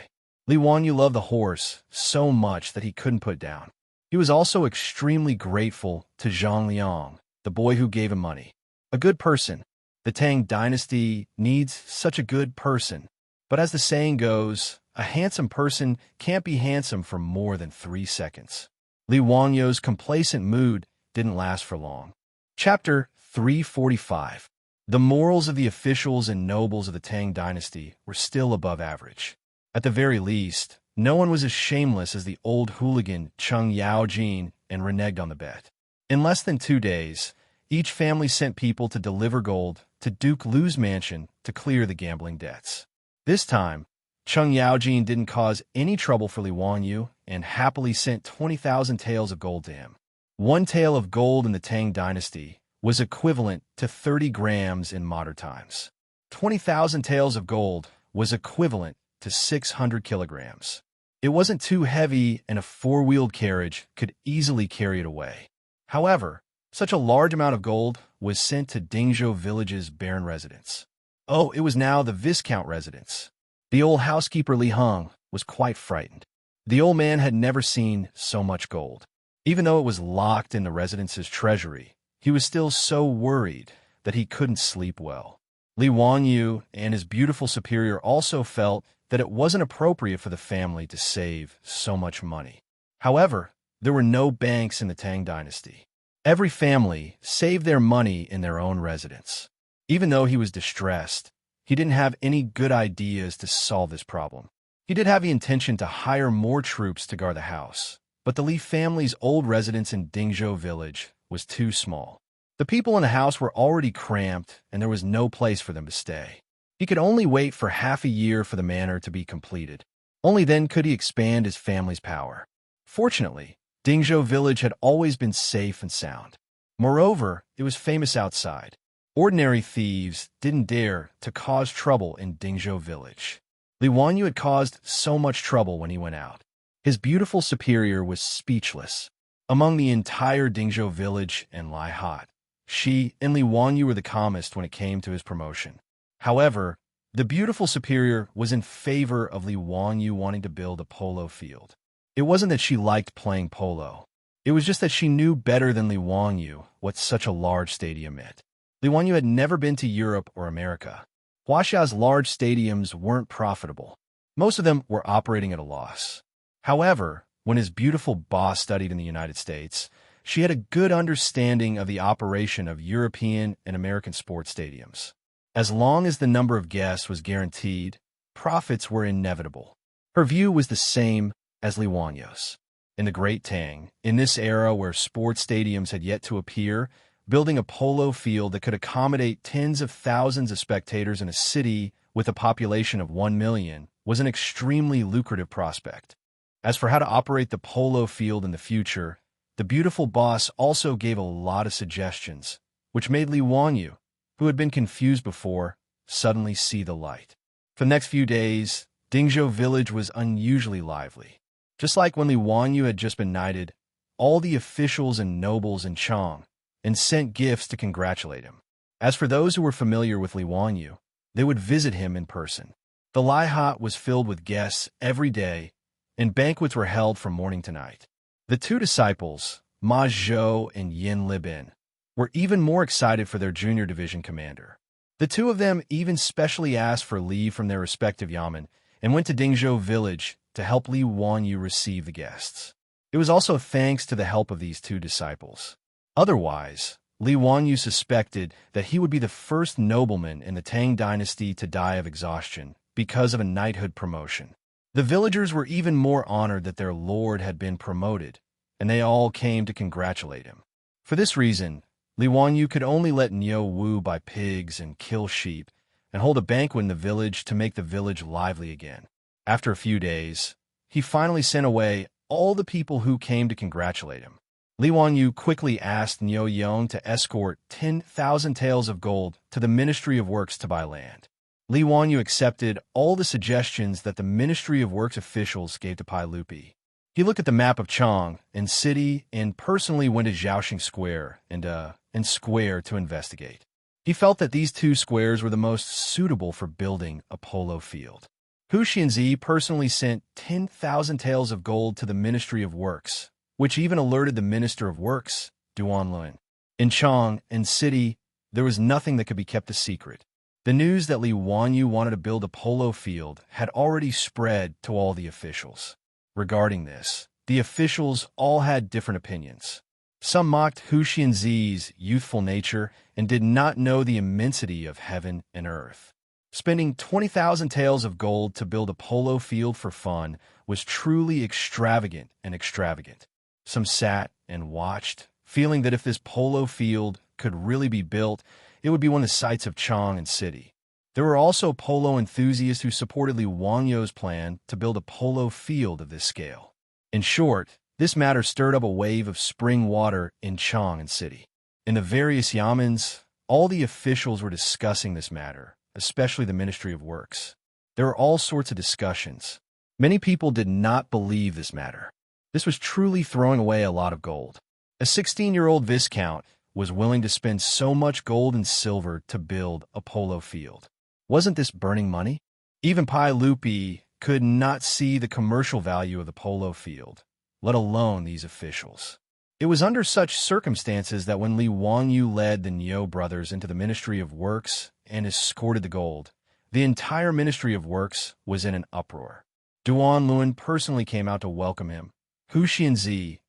Li Wanyu loved the horse so much that he couldn't put down. He was also extremely grateful to Zhang Liang, the boy who gave him money. A good person. The Tang dynasty needs such a good person. But as the saying goes, a handsome person can't be handsome for more than 3 seconds. Li Wanyu's complacent mood didn't last for long. Chapter 345. The morals of the officials and nobles of the Tang dynasty were still above average. At the very least, no one was as shameless as the old hooligan Cheng Yaojin and reneged on the bet. In less than 2 days, each family sent people to deliver gold to Duke Lu's mansion to clear the gambling debts. This time, Cheng Yaojin didn't cause any trouble for Li Wanyu and happily sent 20,000 taels of gold to him. One tael of gold in the Tang dynasty was equivalent to 30 grams in modern times. 20,000 taels of gold was equivalent to 600 kilograms. It wasn't too heavy, and a four-wheeled carriage could easily carry it away. However, such a large amount of gold was sent to Dingzhou village's Baron residence. Oh, it was now the Viscount residence. The old housekeeper Li Heng was quite frightened. The old man had never seen so much gold. Even though it was locked in the residence's treasury, he was still so worried that he couldn't sleep well. Li Wanyu and his beautiful superior also felt that it wasn't appropriate for the family to save so much money. However, there were no banks in the Tang dynasty. Every family saved their money in their own residence. Even though he was distressed, he didn't have any good ideas to solve this problem. He did have the intention to hire more troops to guard the house, but the Li family's old residence in Dingzhou village was too small. The people in the house were already cramped, and there was no place for them to stay. He could only wait for half a year for the manor to be completed. Only then could he expand his family's power. Fortunately, Dingzhou village had always been safe and sound. Moreover, it was famous outside. Ordinary thieves didn't dare to cause trouble in Dingzhou village. Li Wanyu had caused so much trouble when he went out. His beautiful superior was speechless. Among the entire Dingzhou village and Lai Hot, she and Li Wanyu were the calmest when it came to his promotion. However, the beautiful superior was in favor of Li Wanyu wanting to build a polo field. It wasn't that she liked playing polo. It was just that she knew better than Li Wanyu what such a large stadium meant. Li Wanyu had never been to Europe or America. Huaxia's large stadiums weren't profitable. Most of them were operating at a loss. However, when his beautiful boss studied in the United States, she had a good understanding of the operation of European and American sports stadiums. As long as the number of guests was guaranteed, profits were inevitable. Her view was the same as Li Wanyu's. In the Great Tang, in this era where sports stadiums had yet to appear, building a polo field that could accommodate tens of thousands of spectators in a city with a population of 1 million was an extremely lucrative prospect. As for how to operate the polo field in the future, the beautiful boss also gave a lot of suggestions, which made Li Wanyu, who had been confused before, suddenly see the light. For the next few days, Dingzhou village was unusually lively. Just like when Li Wanyu had just been knighted, all the officials and nobles in Chang and sent gifts to congratulate him. As for those who were familiar with Li Wanyu, they would visit him in person. The Lai Hot was filled with guests every day, and banquets were held from morning to night. The two disciples, Ma Zhou and Yin Libin, were even more excited for their junior division commander. The two of them even specially asked for leave from their respective yamen and went to Dingzhou village to help Li Wanyu receive the guests. It was also thanks to the help of these two disciples. Otherwise, Li Wanyu suspected that he would be the first nobleman in the Tang dynasty to die of exhaustion because of a knighthood promotion. The villagers were even more honored that their lord had been promoted, and they all came to congratulate him. For this reason, Li Wanyu could only let Niu Wu buy pigs and kill sheep and hold a banquet in the village to make the village lively again. After a few days, he finally sent away all the people who came to congratulate him. Li Wanyu quickly asked Niu Yong to escort 10,000 taels of gold to the Ministry of Works to buy land. Li Wanyu accepted all the suggestions that the Ministry of Works officials gave to Pai Lupi. He looked at the map of Chang and city and personally went to Zhaoxing Square and Square to investigate. He felt that these two squares were the most suitable for building a polo field. Hu Xianzi personally sent 10,000 taels of gold to the Ministry of Works, which even alerted the Minister of Works, Duan Lun. In Chang and city, there was nothing that could be kept a secret. The news that Li Wanyu wanted to build a polo field had already spread to all the officials. Regarding this, the officials all had different opinions. Some mocked Hu Xianzi's youthful nature and did not know the immensity of heaven and earth. Spending 20,000 taels of gold to build a polo field for fun was truly extravagant and extravagant. Some sat and watched, feeling that if this polo field could really be built, it would be one of the sites of Chang'an City. There were also polo enthusiasts who supported Li Wangyou's plan to build a polo field of this scale. In short, this matter stirred up a wave of spring water in Chang'an City. In the various yamens, all the officials were discussing this matter, especially the Ministry of Works. There were all sorts of discussions. Many people did not believe this matter. This was truly throwing away a lot of gold. A 16-year-old viscount was willing to spend so much gold and silver to build a polo field. Wasn't this burning money? Even Pai Lupi could not see the commercial value of the polo field, let alone these officials. It was under such circumstances that when Li Wangyou led the Niu brothers into the Ministry of Works and escorted the gold, the entire Ministry of Works was in an uproar. Duan Luan personally came out to welcome him. Hu Xianzi,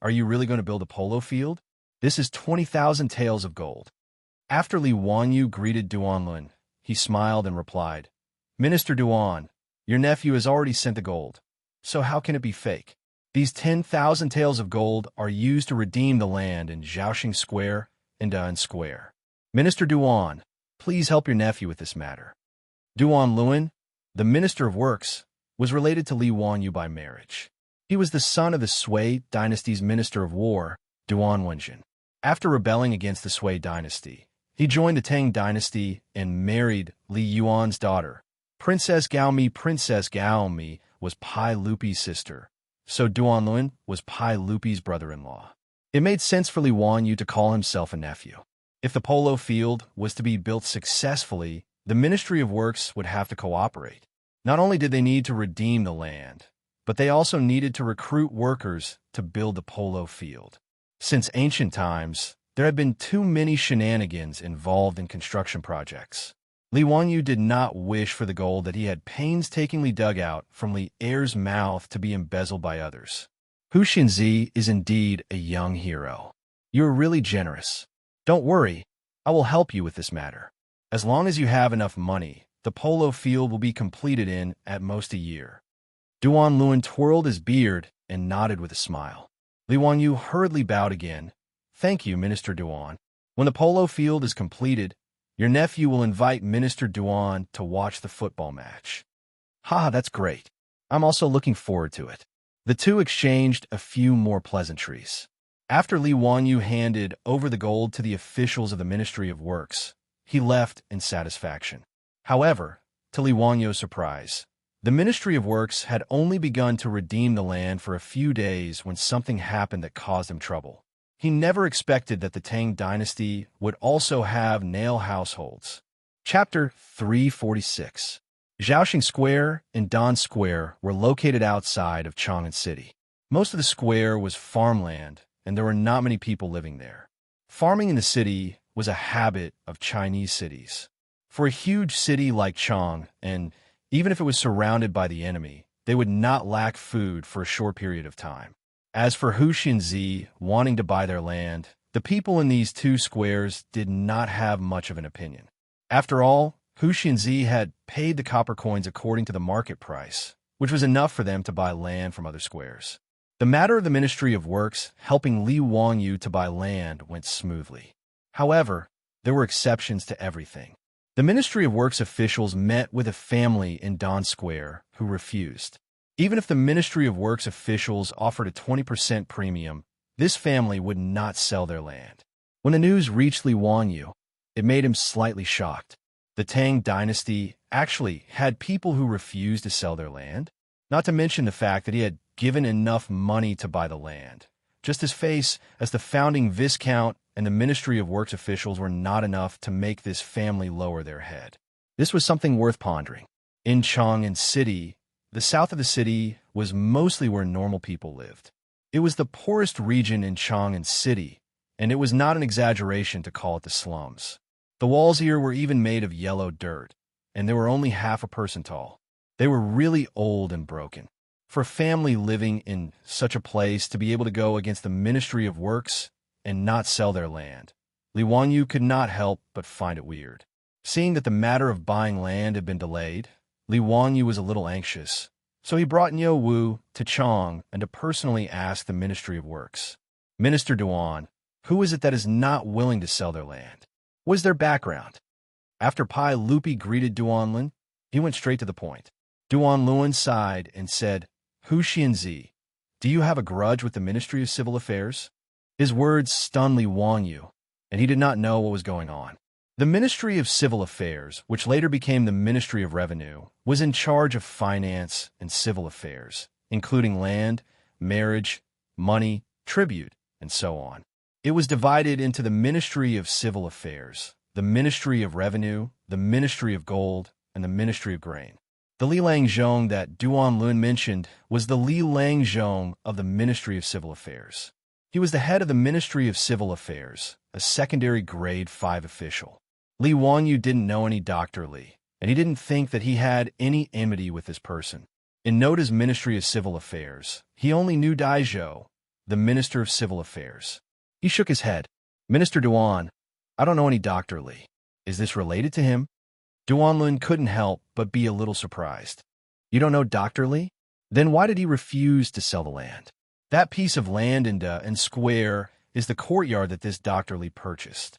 are you really going to build a polo field? This is 20,000 taels of gold. After Li Wangyou greeted Duan Luan, he smiled and replied, Minister Duan, your nephew has already sent the gold, so how can it be fake? These 10,000 taels of gold are used to redeem the land in Zhaoxing Square and Da'an Square. Minister Duan, please help your nephew with this matter. Duan Luan, the Minister of Works, was related to Li Wangyou by marriage. He was the son of the Sui dynasty's Minister of War, Duan Wenjin. After rebelling against the Sui dynasty, he joined the Tang dynasty and married Li Yuan's daughter. Princess Gaomi was Pai Lupi's sister, so Duan Luan was Pai Lupi's brother-in-law. It made sense for Li Wangyou to call himself a nephew. If the polo field was to be built successfully, the Ministry of Works would have to cooperate. Not only did they need to redeem the land, but they also needed to recruit workers to build the polo field. Since ancient times, there had been too many shenanigans involved in construction projects. Li Wangyou did not wish for the gold that he had painstakingly dug out from Li Er's mouth to be embezzled by others. Hu Xinzi is indeed a young hero. You are really generous. Don't worry, I will help you with this matter. As long as you have enough money, the polo field will be completed in, at most, a year. Duan Luan twirled his beard and nodded with a smile. Li Wangyou hurriedly bowed again. Thank you, Minister Duan. When the polo field is completed, your nephew will invite Minister Duan to watch the football match. Haha, that's great. I'm also looking forward to it. The two exchanged a few more pleasantries. After Li Wangyou handed over the gold to the officials of the Ministry of Works, he left in satisfaction. However, to Li Wangyou's surprise, the Ministry of Works had only begun to redeem the land for a few days when something happened that caused him trouble. He never expected that the Tang dynasty would also have nail households. Chapter 346. Zhaoxing Square and Dan Square were located outside of Chang'an City. Most of the square was farmland, and there were not many people living there. Farming in the city was a habit of Chinese cities. For a huge city like Chang, and even if it was surrounded by the enemy, they would not lack food for a short period of time. As for Hu Xinzi wanting to buy their land, the people in these two squares did not have much of an opinion. After all, Hu Xinzi had paid the copper coins according to the market price, which was enough for them to buy land from other squares. The matter of the Ministry of Works helping Li Wangyou to buy land went smoothly. However, there were exceptions to everything. The Ministry of Works officials met with a family in Dan Square who refused. Even if the Ministry of Works officials offered a 20% premium, this family would not sell their land. When the news reached Li Wangyou, it made him slightly shocked. The Tang dynasty actually had people who refused to sell their land, not to mention the fact that he had given enough money to buy the land. Just his face as the founding Viscount and the Ministry of Works officials were not enough to make this family lower their head. This was something worth pondering. In Chang'an City, the south of the city was mostly where normal people lived. It was the poorest region in Chang'an City, and it was not an exaggeration to call it the slums. The walls here were even made of yellow dirt, and they were only half a person tall. They were really old and broken. For a family living in such a place to be able to go against the Ministry of Works and not sell their land, Li Wangyou could not help but find it weird. Seeing that the matter of buying land had been delayed, Li Wangyou was a little anxious, so he brought Niu Wu to Chang and to personally ask the Ministry of Works, Minister Duan, who is it that is not willing to sell their land? was their background. After Pai Lupi greeted Duanlun, he went straight to the point. Duanlun sighed and said, Hu Xianzi, do you have a grudge with the Ministry of Civil Affairs? His words stunned Li Wangyu, and he did not know what was going on. The Ministry of Civil Affairs, which later became the Ministry of Revenue, was in charge of finance and civil affairs, including land, marriage, money, tribute, and so on. It was divided into the Ministry of Civil Affairs, the Ministry of Revenue, the Ministry of Gold, and the Ministry of Grain. The Li Langzhong that Duanlun mentioned was the Li Langzhong of the Ministry of Civil Affairs. He was the head of the Ministry of Civil Affairs, a secondary grade 5 official. Li Wangyu didn't know any Dr. Li, and he didn't think that he had any enmity with this person. In Noda's Ministry of Civil Affairs, he only knew Daizhou, the Minister of Civil Affairs. He shook his head. Minister Duan, I don't know any Dr. Li. Is this related to him? Duanlun couldn't help but be a little surprised. You don't know Dr. Li? Then why did he refuse to sell the land? That piece of land and square is the courtyard that this Dr. Li purchased.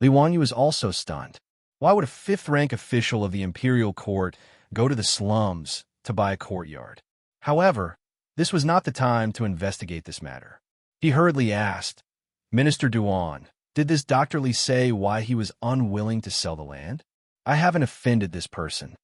Li Wangyu is also stunned. Why would a fifth-rank official of the imperial court go to the slums to buy a courtyard? However, this was not the time to investigate this matter. He hurriedly asked, Minister Duan, did this Dr. Li say why he was unwilling to sell the land? I haven't offended this person.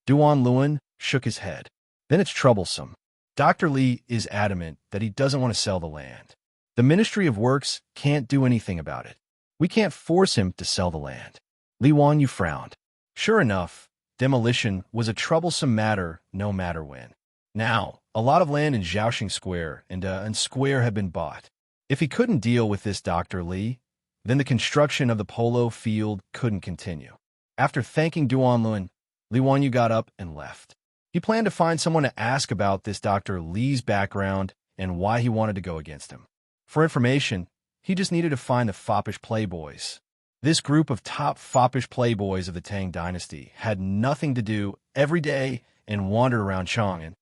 Duanlun shook his head. Then it's troublesome. Dr. Li is adamant that he doesn't want to sell the land. The Ministry of Works can't do anything about it. We can't force him to sell the land. Li Wangyu frowned. Sure enough, demolition was a troublesome matter no matter when. Now, a lot of land in Zhaoxing Square and Square had been bought. If he couldn't deal with this Dr. Li, then the construction of the polo field couldn't continue. After thanking Duanlun, Li Wangyu got up and left. He planned to find someone to ask about this Dr. Li's background and why he wanted to go against him. For information, he just needed to find the foppish playboys. This group of top foppish playboys of the Tang dynasty had nothing to do every day and wandered around Chang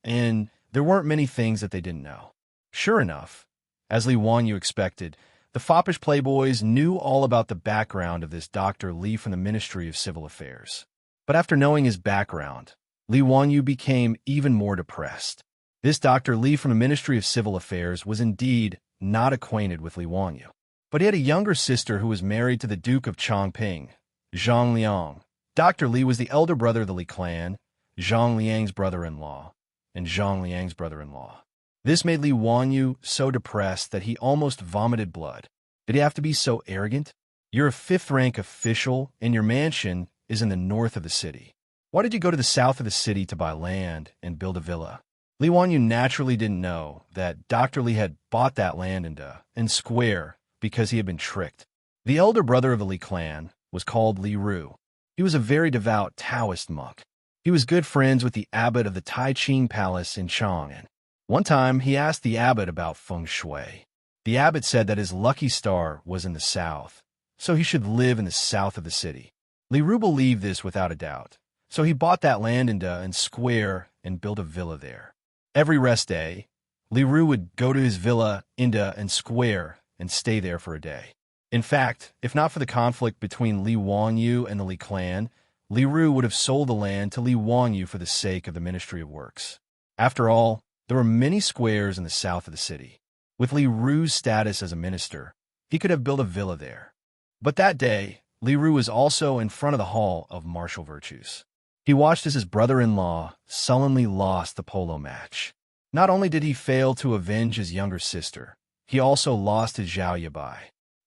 and there weren't many things that they didn't know. Sure enough, as Li Wangyu expected, the foppish playboys knew all about the background of this Dr. Li from the Ministry of Civil Affairs. But after knowing his background, Li Wangyu became even more depressed. This Dr. Li from the Ministry of Civil Affairs was indeed not acquainted with Li Wangyu. But he had a younger sister who was married to the Duke of Chongping, Zhang Liang. Dr. Li was the elder brother of the Li clan, Zhang Liang's brother-in-law, and Zhang Liang's brother-in-law. This made Li Wangyu so depressed that he almost vomited blood. Did he have to be so arrogant? You're a fifth-rank official, and your mansion is in the north of the city. Why did you go to the south of the city to buy land and build a villa? Li Wangyu naturally didn't know that Dr. Li had bought that land and square because he had been tricked. The elder brother of the Li clan was called Li Ru. He was a very devout Taoist monk. He was good friends with the abbot of the Taiqing Palace in Chang'an. One time, he asked the abbot about feng shui. The abbot said that his lucky star was in the south, so he should live in the south of the city. Li Ru believed this without a doubt, so he bought that land and square and built a villa there. Every rest day, Li Ru would go to his villa and square and stay there for a day. In fact, if not for the conflict between Li Wangyu and the Li clan, Li Ru would have sold the land to Li Wangyu for the sake of the Ministry of Works. After all, there were many squares in the south of the city. With Li Ru's status as a minister, he could have built a villa there. But that day, Li Ru was also in front of the Hall of Martial Virtues. He watched as his brother-in-law sullenly lost the polo match. Not only did he fail to avenge his younger sister, he also lost his Zhao Yabai.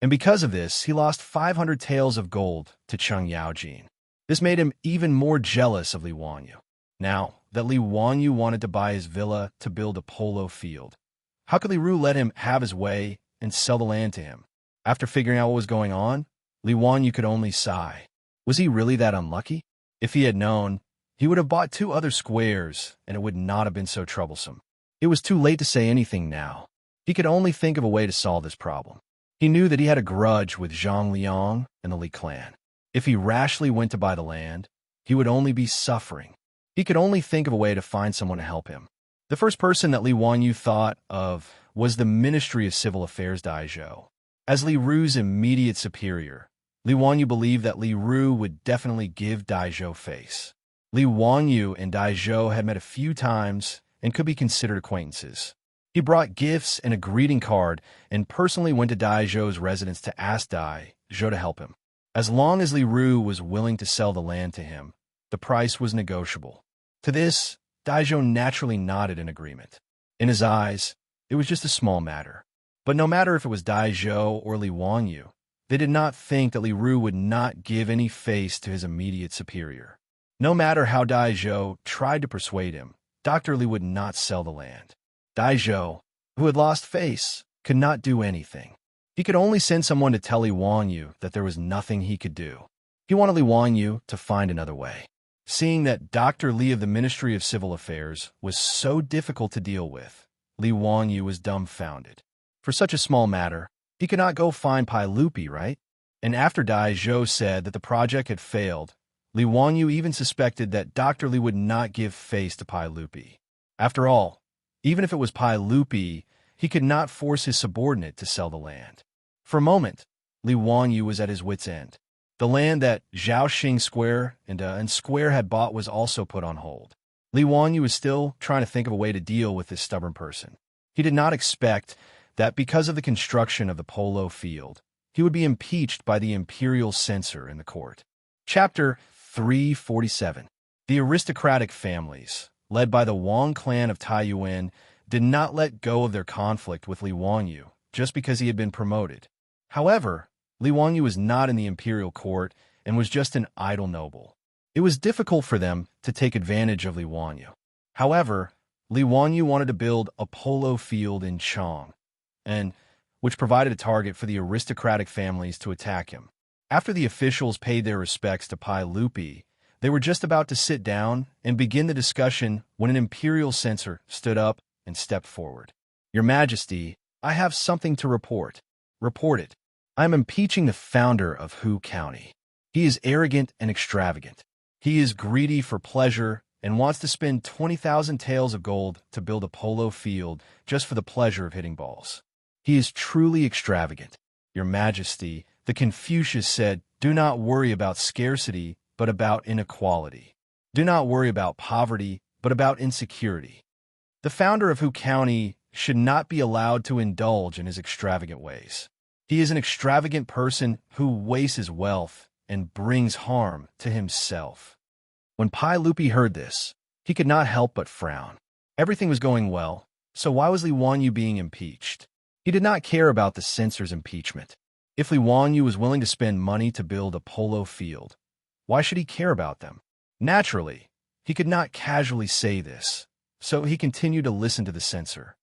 And because of this, he lost 500 taels of gold to Cheng Yaojin. This made him even more jealous of Li Wangyu. Now that Li Wangyu wanted to buy his villa to build a polo field, how could Li Ru let him have his way and sell the land to him? After figuring out what was going on, Li Wangyu could only sigh. Was he really that unlucky? If he had known, he would have bought 2 other squares, and it would not have been so troublesome. It was too late to say anything now. He could only think of a way to solve this problem. He knew that he had a grudge with Zhang Liang and the Li clan. If he rashly went to buy the land, he would only be suffering. He could only think of a way to find someone to help him. The first person that Li Wangyu thought of was the Ministry of Civil Affairs Daizhou. As Li Ru's immediate superior, Li Wanyu believed that Li Ru would definitely give Daizhou face. Li Wanyu and Daizhou had met a few times and could be considered acquaintances. He brought gifts and a greeting card and personally went to Daizhou's residence to ask Daizhou to help him. As long as Li Ru was willing to sell the land to him, the price was negotiable. To this, Daizhou naturally nodded in agreement. In his eyes, it was just a small matter. But no matter if it was Daizhou or Li Wanyu, they did not think that Li Ru would not give any face to his immediate superior. No matter how Daizhou tried to persuade him, Dr. Li would not sell the land. Daizhou, who had lost face, could not do anything. He could only send someone to tell Li Wanyu that there was nothing he could do. He wanted Li Wanyu to find another way. Seeing that Dr. Li of the Ministry of Civil Affairs was so difficult to deal with, Li Wanyu was dumbfounded. For such a small matter, he could not go find Pai Lupi, right? And after Daizhou said that the project had failed, Li Wanyu even suspected that Dr. Li would not give face to Pai Lupi. After all, even if it was Pai Lupi, he could not force his subordinate to sell the land. For a moment, Li Wanyu was at his wit's end. The land that Zhaoxing Square and Square had bought was also put on hold. Li Wanyu was still trying to think of a way to deal with this stubborn person. He did not expect that because of the construction of the polo field, he would be impeached by the imperial censor in the court. Chapter 347. The aristocratic families, led by the Wang clan of Taiyuan, did not let go of their conflict with Li Wanyu just because he had been promoted. However, Li Wanyu was not in the imperial court and was just an idle noble. It was difficult for them to take advantage of Li Wanyu. However, Li Wanyu wanted to build a polo field in Chang, which provided a target for the aristocratic families to attack him. After the officials paid their respects to Pai Lupi, they were just about to sit down and begin the discussion when an imperial censor stood up and stepped forward. "Your Majesty, I have something to report." "Report it." "I am impeaching the founder of Hu County. He is arrogant and extravagant. He is greedy for pleasure and wants to spend 20,000 taels of gold to build a polo field just for the pleasure of hitting balls. He is truly extravagant. Your Majesty," the Confucius said, "do not worry about scarcity, but about inequality. Do not worry about poverty, but about insecurity. The founder of Hu County should not be allowed to indulge in his extravagant ways. He is an extravagant person who wastes his wealth and brings harm to himself." When Pai Lupi heard this, he could not help but frown. Everything was going well, so why was Li Wanyu being impeached? He did not care about the censor's impeachment. If Li Wanyu was willing to spend money to build a polo field, why should he care about them? Naturally, he could not casually say this, so he continued to listen to the censor.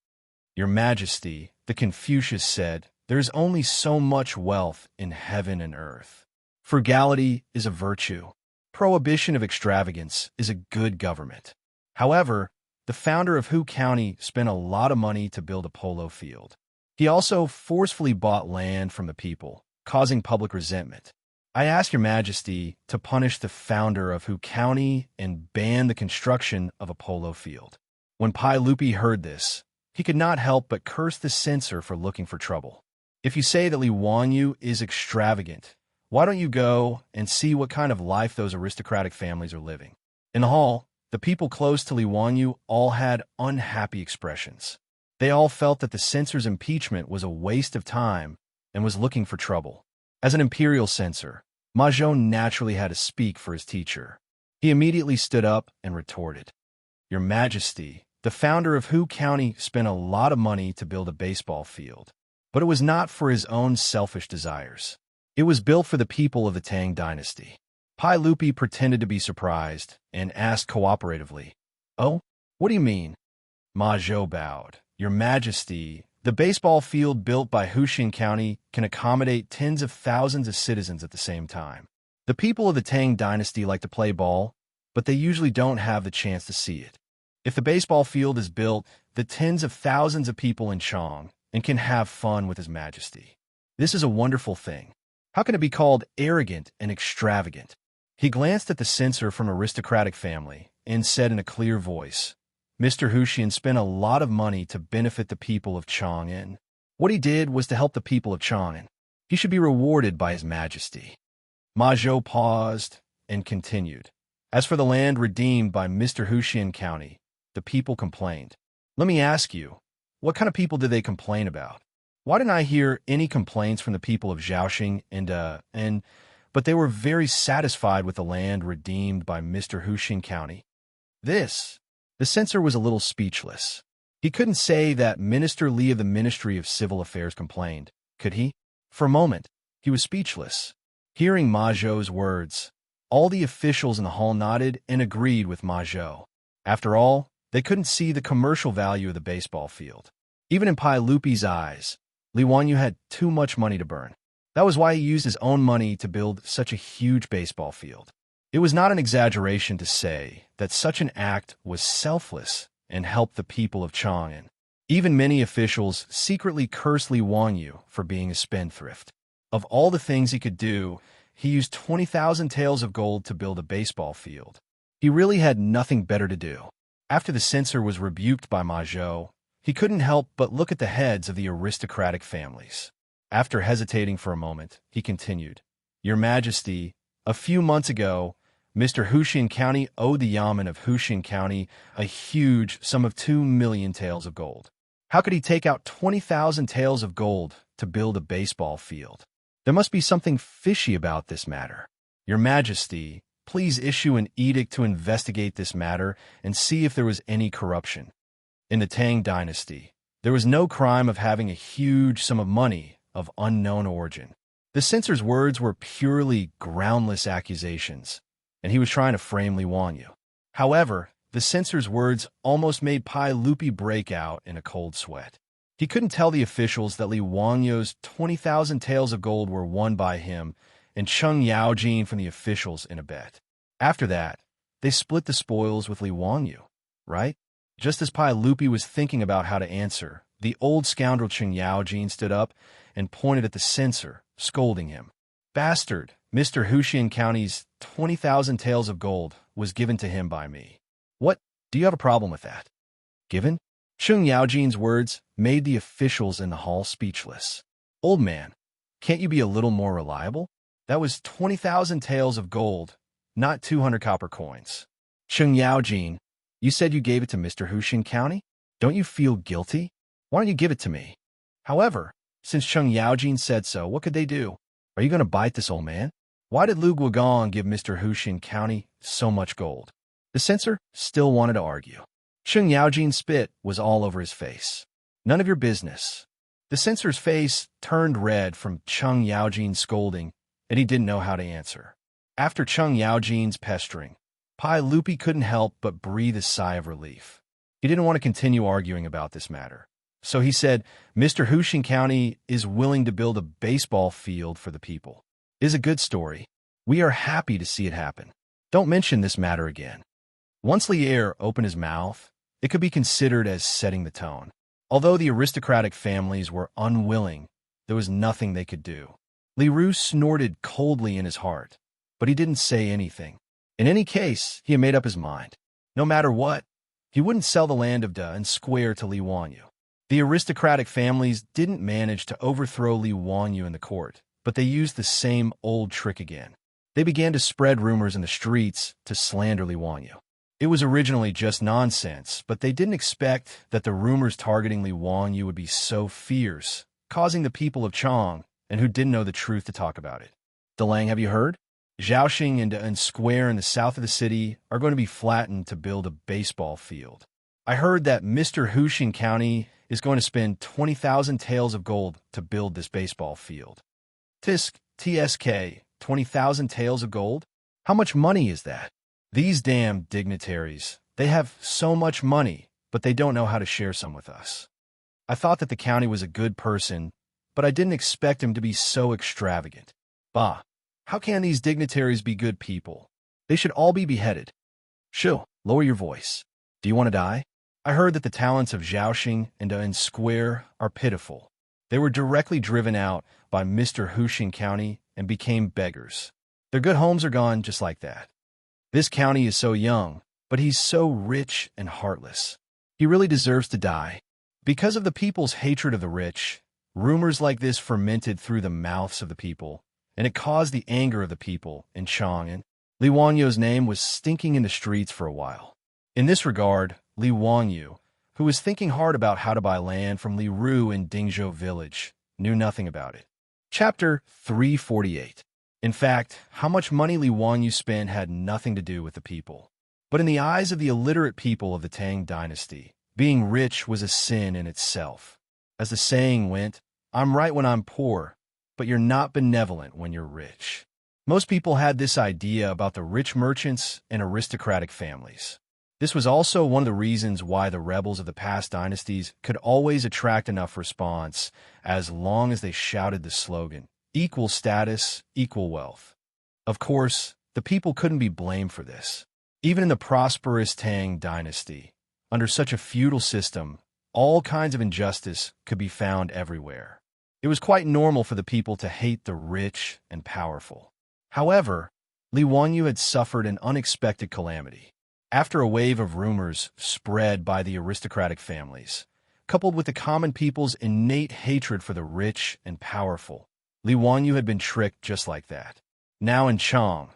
"Your Majesty," the Confucius said, "there is only so much wealth in heaven and earth. Frugality is a virtue. Prohibition of extravagance is a good government. However, the founder of Hu County spent a lot of money to build a polo field. He also forcefully bought land from the people, causing public resentment. I ask Your Majesty to punish the founder of Hu County and ban the construction of a polo field." When Pai Lupi heard this, he could not help but curse the censor for looking for trouble. "If you say that Li Wanyu is extravagant, why don't you go and see what kind of life those aristocratic families are living?" In the hall, the people close to Li Wanyu all had unhappy expressions. They all felt that the censor's impeachment was a waste of time and was looking for trouble. As an imperial censor, Ma Zhou naturally had to speak for his teacher. He immediately stood up and retorted, "Your Majesty, the founder of Hu County spent a lot of money to build a baseball field, but it was not for his own selfish desires. It was built for the people of the Tang dynasty." Pai Lupi pretended to be surprised and asked cooperatively, "Oh, what do you mean?" Ma Zhou bowed. "Your Majesty, the baseball field built by Huxing County can accommodate tens of thousands of citizens at the same time. The people of the Tang dynasty like to play ball, but they usually don't have the chance to see it. If the baseball field is built, the tens of thousands of people in Chang and can have fun with His Majesty. This is a wonderful thing. How can it be called arrogant and extravagant?" He glanced at the censor from aristocratic family and said in a clear voice, "Mr. Huxian spent a lot of money to benefit the people of Chang'an. What he did was to help the people of Chang'an. He should be rewarded by His Majesty." Ma Zhou paused and continued. As for the land redeemed by Mr. Huxian County, the people complained. Let me ask you, what kind of people did they complain about? Why didn't I hear any complaints from the people of Zhaoxing but they were very satisfied with the land redeemed by Mr. Huxian County? The censor was a little speechless. He couldn't say that Minister Li of the Ministry of Civil Affairs complained, could he? For a moment, he was speechless. Hearing Ma Zhou's words, all the officials in the hall nodded and agreed with Ma Zhou. After all, they couldn't see the commercial value of the baseball field. Even in Pai Lupi's eyes, Li Wanyu had too much money to burn. That was why he used his own money to build such a huge baseball field. It was not an exaggeration to say that such an act was selfless and helped the people of Chang'an. Even many officials secretly cursed Li Wanyu for being a spendthrift. Of all the things he could do, he used 20,000 taels of gold to build a baseball field. He really had nothing better to do. After the censor was rebuked by Ma Zhou, he couldn't help but look at the heads of the aristocratic families. After hesitating for a moment, he continued, Your Majesty, a few months ago, Mr. Huxian County owed the Yamen of Huxian County a huge sum of 2 million taels of gold. How could he take out 20,000 taels of gold to build a baseball field? There must be something fishy about this matter. Your Majesty, please issue an edict to investigate this matter and see if there was any corruption. In the Tang dynasty, there was no crime of having a huge sum of money of unknown origin. The censor's words were purely groundless accusations, and he was trying to frame Li Wanyu. However, the censor's words almost made Pai Lupi break out in a cold sweat. He couldn't tell the officials that Li Wanyu's 20,000 taels of gold were won by him and Cheng Yaojin from the officials in a bet. After that, they split the spoils with Li Wanyu, right? Just as Pai Lupi was thinking about how to answer, the old scoundrel Cheng Yaojin stood up and pointed at the censor, scolding him. Bastard, Mr. Huxian County's 20,000 taels of gold was given to him by me. What, do you have a problem with that? Given? Cheng Yaojin's words made the officials in the hall speechless. Old man, can't you be a little more reliable? That was 20,000 taels of gold, not 200 copper coins. Cheng Yaojin, you said you gave it to Mr. Huxian County? Don't you feel guilty? Why don't you give it to me? However, since Cheng Yaojin said so, what could they do? Are you going to bite this old man? Why did Lu Guogong give Mr. Huxian County so much gold? The censor still wanted to argue. Cheng Yaojin's spit was all over his face. None of your business. The censor's face turned red from Cheng Yaojin's scolding, and he didn't know how to answer. After Cheng Yaojin's pestering, Pai Lupi couldn't help but breathe a sigh of relief. He didn't want to continue arguing about this matter. So he said, Mr. Huxian County is willing to build a baseball field for the people. It is a good story. We are happy to see it happen. Don't mention this matter again. Once Lier opened his mouth, it could be considered as setting the tone. Although the aristocratic families were unwilling, there was nothing they could do. Li Ru snorted coldly in his heart, but he didn't say anything. In any case, he had made up his mind. No matter what, he wouldn't sell the land of Da and Square to Li Wanyu. The aristocratic families didn't manage to overthrow Li Wanyu in the court, but they used the same old trick again. They began to spread rumors in the streets to slander Li Wanyu. It was originally just nonsense, but they didn't expect that the rumors targeting Li Wanyu would be so fierce, causing the people of Chang, and who didn't know the truth, to talk about it. Delang, have you heard? Zhaoxing and Square in the south of the city are going to be flattened to build a baseball field. I heard that Mr. Huxian County is going to spend 20,000 taels of gold to build this baseball field. TSK, 20,000 taels of gold? How much money is that? These damn dignitaries, they have so much money, but they don't know how to share some with us. I thought that the county was a good person, but I didn't expect him to be so extravagant. Bah, how can these dignitaries be good people? They should all be beheaded. Shoo, lower your voice. Do you want to die? I heard that the talents of Zhaoxing and Square are pitiful. They were directly driven out by Mr. Huxian County and became beggars. Their good homes are gone just like that. This county is so young, but he's so rich and heartless. He really deserves to die. Because of the people's hatred of the rich, rumors like this fermented through the mouths of the people, and it caused the anger of the people in Chang'an. Li Wangyu's name was stinking in the streets for a while. In this regard, Li Wangyu, who was thinking hard about how to buy land from Li Ru in Dingzhou village, knew nothing about it. Chapter 348. In fact, how much money Li Wangyu spent had nothing to do with the people. But in the eyes of the illiterate people of the Tang dynasty, being rich was a sin in itself. As the saying went, "I'm right when I'm poor, but you're not benevolent when you're rich." Most people had this idea about the rich merchants and aristocratic families. This was also one of the reasons why the rebels of the past dynasties could always attract enough response as long as they shouted the slogan, "Equal status, equal wealth." Of course, the people couldn't be blamed for this. Even in the prosperous Tang dynasty, under such a feudal system, all kinds of injustice could be found everywhere. It was quite normal for the people to hate the rich and powerful. However, Li Wangyu had suffered an unexpected calamity. After a wave of rumors spread by the aristocratic families, coupled with the common people's innate hatred for the rich and powerful, Li Wangyu had been tricked just like that. Now in Chang,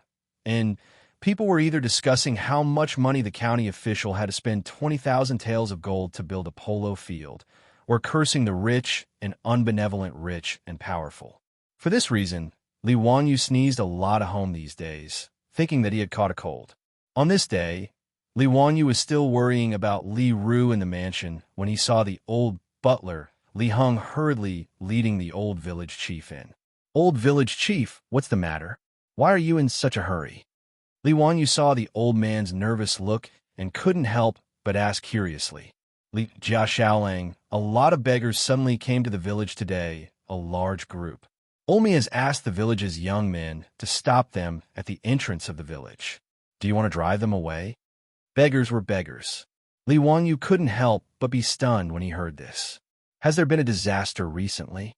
and people were either discussing how much money the county official had to spend 20,000 taels of gold to build a polo field, or cursing the rich and unbenevolent rich and powerful. For this reason, Li Wangyu sneezed a lot at home these days, thinking that he had caught a cold. On this day, Li Wangyu was still worrying about Li Ru in the mansion when he saw the old butler, Li Heng, hurriedly leading the old village chief in. "Old village chief, what's the matter? Why are you in such a hurry?" Li Wangyu saw the old man's nervous look and couldn't help but ask curiously. "Li Jia Xiaolang, a lot of beggars suddenly came to the village today, a large group. Olmi has asked the village's young men to stop them at the entrance of the village. Do you want to drive them away?" Beggars were beggars. Li Wangyu couldn't help but be stunned when he heard this. Has there been a disaster recently?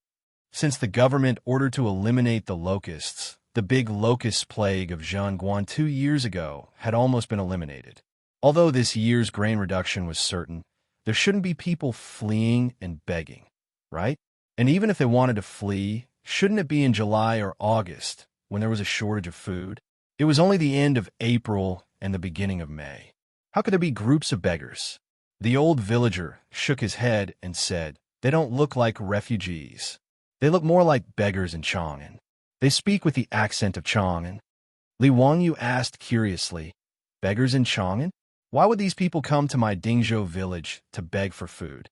Since the government ordered to eliminate the locusts, the big locust plague of Zhangguan 2 years ago had almost been eliminated. Although this year's grain reduction was certain, there shouldn't be people fleeing and begging, right? And even if they wanted to flee, shouldn't it be in July or August when there was a shortage of food? It was only the end of April and the beginning of May. How could there be groups of beggars? The old villager shook his head and said, "They don't look like refugees. They look more like beggars in Chang'an. They speak with the accent of Chang'an." Li Wangyu asked curiously, "Beggars in Chang'an? Why would these people come to my Dingzhou village to beg for food?"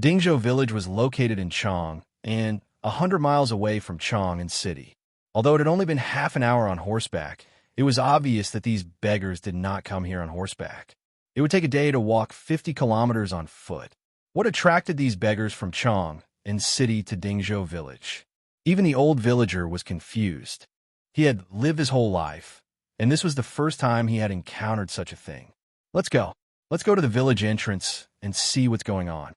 Dingzhou village was located in Chang and 100 miles away from Chang'an city. Although it had only been half an hour on horseback, it was obvious that these beggars did not come here on horseback. It would take a day to walk 50 kilometers on foot. What attracted these beggars from Chang and city to Dingzhou village? Even the old villager was confused. He had lived his whole life, and this was the first time he had encountered such a thing. Let's go. Let's go to the village entrance and see what's going on."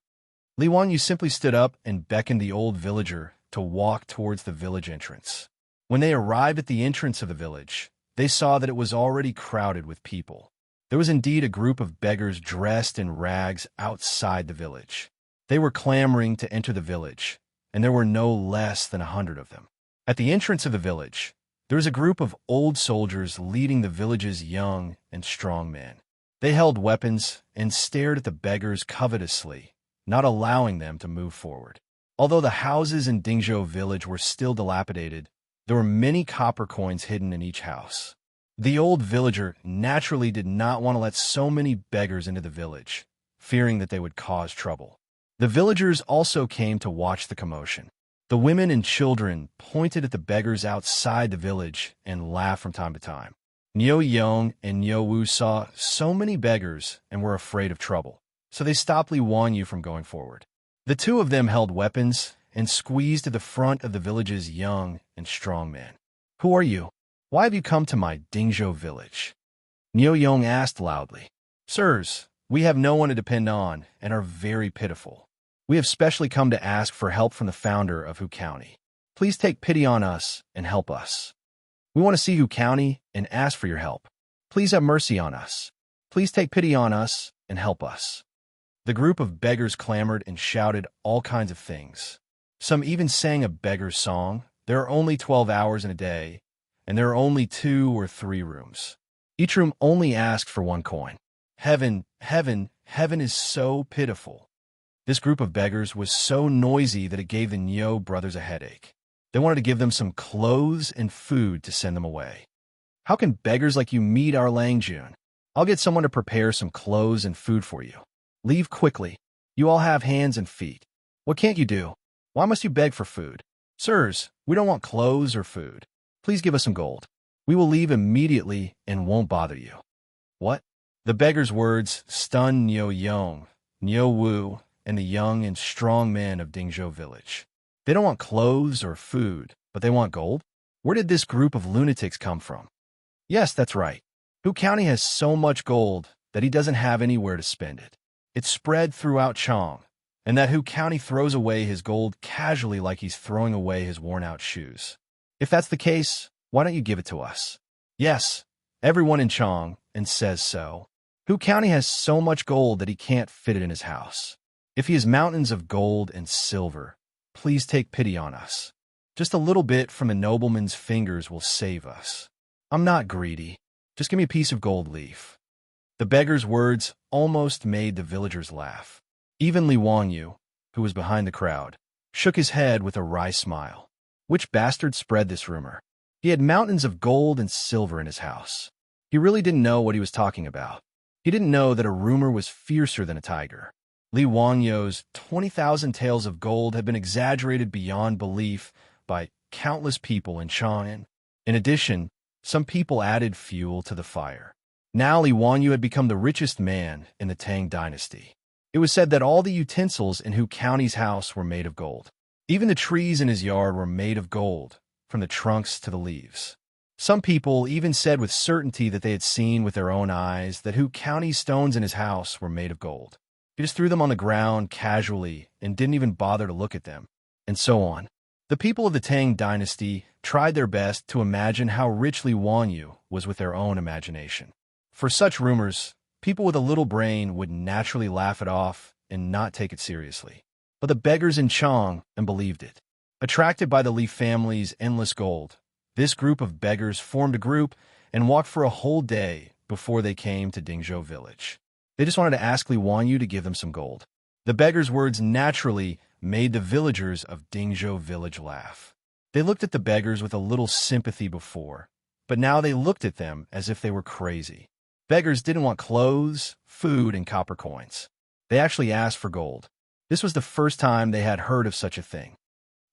Li Wangyu simply stood up and beckoned the old villager to walk towards the village entrance. When they arrived at the entrance of the village, they saw that it was already crowded with people. There was indeed a group of beggars dressed in rags outside the village. They were clamoring to enter the village, and there were no less than 100 of them. At the entrance of the village, there was a group of old soldiers leading the village's young and strong men. They held weapons and stared at the beggars covetously, not allowing them to move forward. Although the houses in Dingzhou village were still dilapidated, there were many copper coins hidden in each house. The old villager naturally did not want to let so many beggars into the village, fearing that they would cause trouble. The villagers also came to watch the commotion. The women and children pointed at the beggars outside the village and laughed from time to time. Niu Yong and Niu Wu saw so many beggars and were afraid of trouble, so they stopped Li Wangyu from going forward. The two of them held weapons and squeezed to the front of the village's young and strong men. "Who are you? Why have you come to my Dingzhou village?" Niu Yong asked loudly. "Sirs, we have no one to depend on and are very pitiful. We have specially come to ask for help from the founder of Hu County. Please take pity on us and help us. We want to see Hu County and ask for your help. Please have mercy on us. Please take pity on us and help us." The group of beggars clamored and shouted all kinds of things. Some even sang a beggar's song, There are only 12 hours in a day, and there are only 2 or 3 rooms. Each room only asked for 1 coin. Heaven, heaven, heaven is so pitiful. This group of beggars was so noisy that it gave the Nyo brothers a headache. They wanted to give them some clothes and food to send them away. How can beggars like you meet our Langjun? I'll get someone to prepare some clothes and food for you. Leave quickly. You all have hands and feet. What can't you do? Why must you beg for food? Sirs, we don't want clothes or food. Please give us some gold. We will leave immediately and won't bother you. What? The beggar's words stunned Nyo Yong, Nyo Wu, and the young and strong men of Dingzhou village. They don't want clothes or food, but they want gold? Where did this group of lunatics come from? Yes, that's right. Hu County has so much gold that he doesn't have anywhere to spend it. It's spread throughout Chang, and that Hu County throws away his gold casually like he's throwing away his worn-out shoes. If that's the case, why don't you give it to us? Yes, everyone in Chang, and says so. Hu County has so much gold that he can't fit it in his house. If he has mountains of gold and silver, please take pity on us. Just a little bit from a nobleman's fingers will save us. I'm not greedy. Just give me a piece of gold leaf. The beggar's words almost made the villagers laugh. Even Li Wangyu, who was behind the crowd, shook his head with a wry smile. Which bastard spread this rumor? He had mountains of gold and silver in his house. He really didn't know what he was talking about. He didn't know that a rumor was fiercer than a tiger. Li Wangyu's 20,000 tales of gold had been exaggerated beyond belief by countless people in Chang'an. In addition, some people added fuel to the fire. Now Li Wangyu had become the richest man in the Tang dynasty. It was said that all the utensils in Hu County's house were made of gold. Even the trees in his yard were made of gold, from the trunks to the leaves. Some people even said with certainty that they had seen with their own eyes that Hu County's stones in his house were made of gold. He just threw them on the ground casually and didn't even bother to look at them, and so on. The people of the Tang dynasty tried their best to imagine how rich Li Wangyu was with their own imagination. For such rumors, people with a little brain would naturally laugh it off and not take it seriously. But the beggars in Chang and believed it. Attracted by the Li family's endless gold, this group of beggars formed a group and walked for a whole day before they came to Dingzhou village. They just wanted to ask Li Wangyu to give them some gold. The beggars' words naturally made the villagers of Dingzhou village laugh. They looked at the beggars with a little sympathy before, but now they looked at them as if they were crazy. Beggars didn't want clothes, food, and copper coins. They actually asked for gold. This was the first time they had heard of such a thing.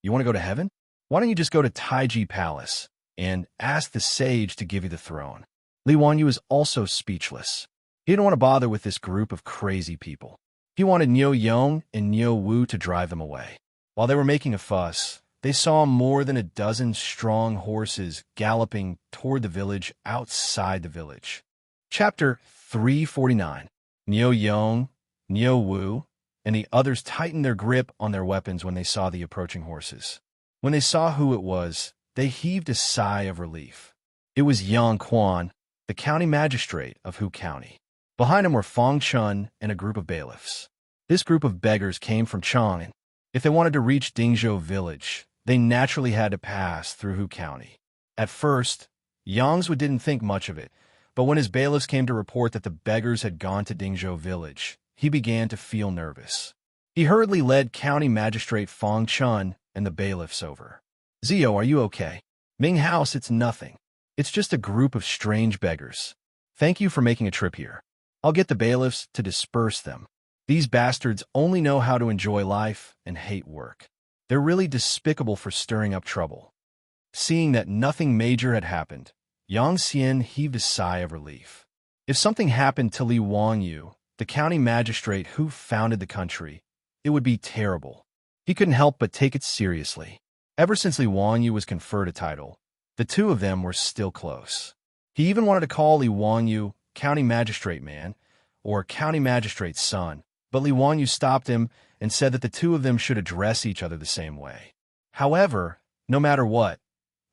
You want to go to heaven? Why don't you just go to Taiji Palace and ask the sage to give you the throne? Li Wangyu is also speechless. He didn't want to bother with this group of crazy people. He wanted Nyo Yong and Nyo Wu to drive them away. While they were making a fuss, they saw more than a dozen strong horses galloping toward the village outside the village. Chapter 349. Nyo Yong, Nyo Wu, and the others tightened their grip on their weapons when they saw the approaching horses. When they saw who it was, they heaved a sigh of relief. It was Yang Quan, the county magistrate of Hu County. Behind him were Fong Chun and a group of bailiffs. This group of beggars came from Chang'an. If they wanted to reach Dingzhou village, they naturally had to pass through Hu County. At first, Yang's didn't think much of it, but when his bailiffs came to report that the beggars had gone to Dingzhou village, he began to feel nervous. He hurriedly led County Magistrate Fong Chun and the bailiffs over. Zio, are you okay? Ming House, it's nothing. It's just a group of strange beggars. Thank you for making a trip here. I'll get the bailiffs to disperse them. These bastards only know how to enjoy life and hate work. They're really despicable for stirring up trouble. Seeing that nothing major had happened, Yang Xian heaved a sigh of relief. If something happened to Li Wangyu, the county magistrate who founded the country, it would be terrible. He couldn't help but take it seriously. Ever since Li Wangyu was conferred a title, the two of them were still close. He even wanted to call Li Wangyu County Magistrate Man or County Magistrate's son, but Li Wangyu stopped him and said that the two of them should address each other the same way. However, no matter what,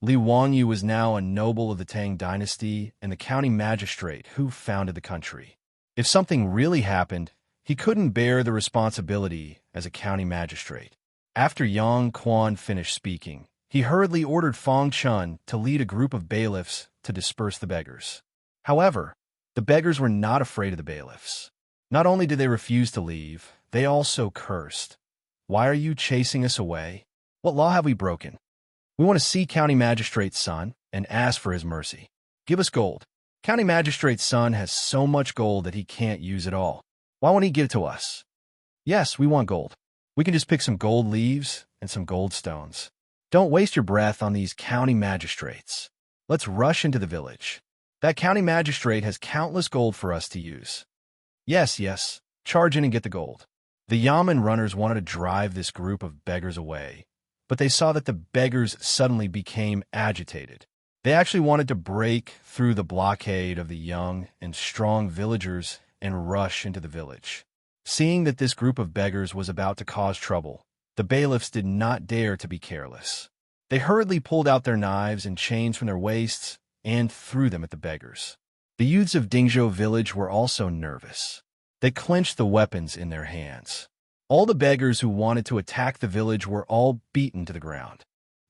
Li Wangyu was now a noble of the Tang dynasty and the county magistrate who founded the country. If something really happened, he couldn't bear the responsibility as a county magistrate. After Yang Quan finished speaking, He hurriedly ordered Fong Chun to lead a group of bailiffs to disperse the beggars. However, the beggars were not afraid of the bailiffs. Not only did they refuse to leave, they also cursed. "Why are you chasing us away? What law have we broken? We want to see County Magistrate's son and ask for his mercy. Give us gold. County Magistrate's son has so much gold that he can't use it all. Why won't he give it to us?" "Yes, we want gold. We can just pick some gold leaves and some gold stones. Don't waste your breath on these county magistrates. Let's rush into the village. That county magistrate has countless gold for us to use." "Yes, yes, charge in and get the gold." The yamen runners wanted to drive this group of beggars away, but they saw that the beggars suddenly became agitated. They actually wanted to break through the blockade of the young and strong villagers and rush into the village. Seeing that this group of beggars was about to cause trouble, the bailiffs did not dare to be careless. They hurriedly pulled out their knives and chains from their waists and threw them at the beggars. The youths of Dingzhou village were also nervous. They clenched the weapons in their hands. All the beggars who wanted to attack the village were all beaten to the ground.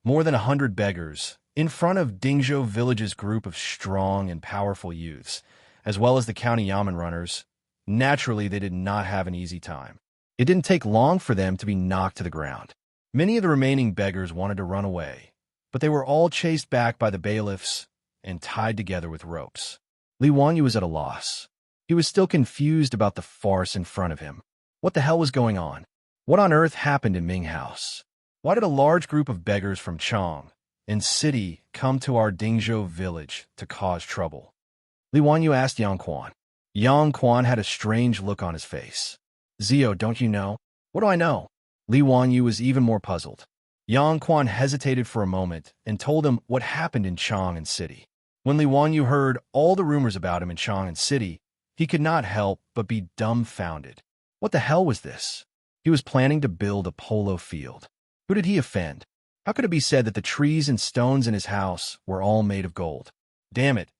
More than 100 beggars, in front of Dingzhou village's group of strong and powerful youths, as well as the county yamen runners. Naturally, they did not have an easy time. It didn't take long for them to be knocked to the ground. Many of the remaining beggars wanted to run away, but they were all chased back by the bailiffs and tied together with ropes. Li Wanyu was at a loss. He was still confused about the farce in front of him. What the hell was going on? What on earth happened in Ming House? Why did a large group of beggars from Chang and City come to our Dingzhou village to cause trouble? Li Wanyu asked Yang Quan. Yang Quan had a strange look on his face. "Zio, don't you know?" "What do I know?" Li Wanyu was even more puzzled. Yang Quan hesitated for a moment and told him what happened in Chang and City. When Li Wanyu heard all the rumors about him in Chang and City, he could not help but be dumbfounded. What the hell was this? He was planning to build a polo field. Who did he offend? How could it be said that the trees and stones in his house were all made of gold? Damn it.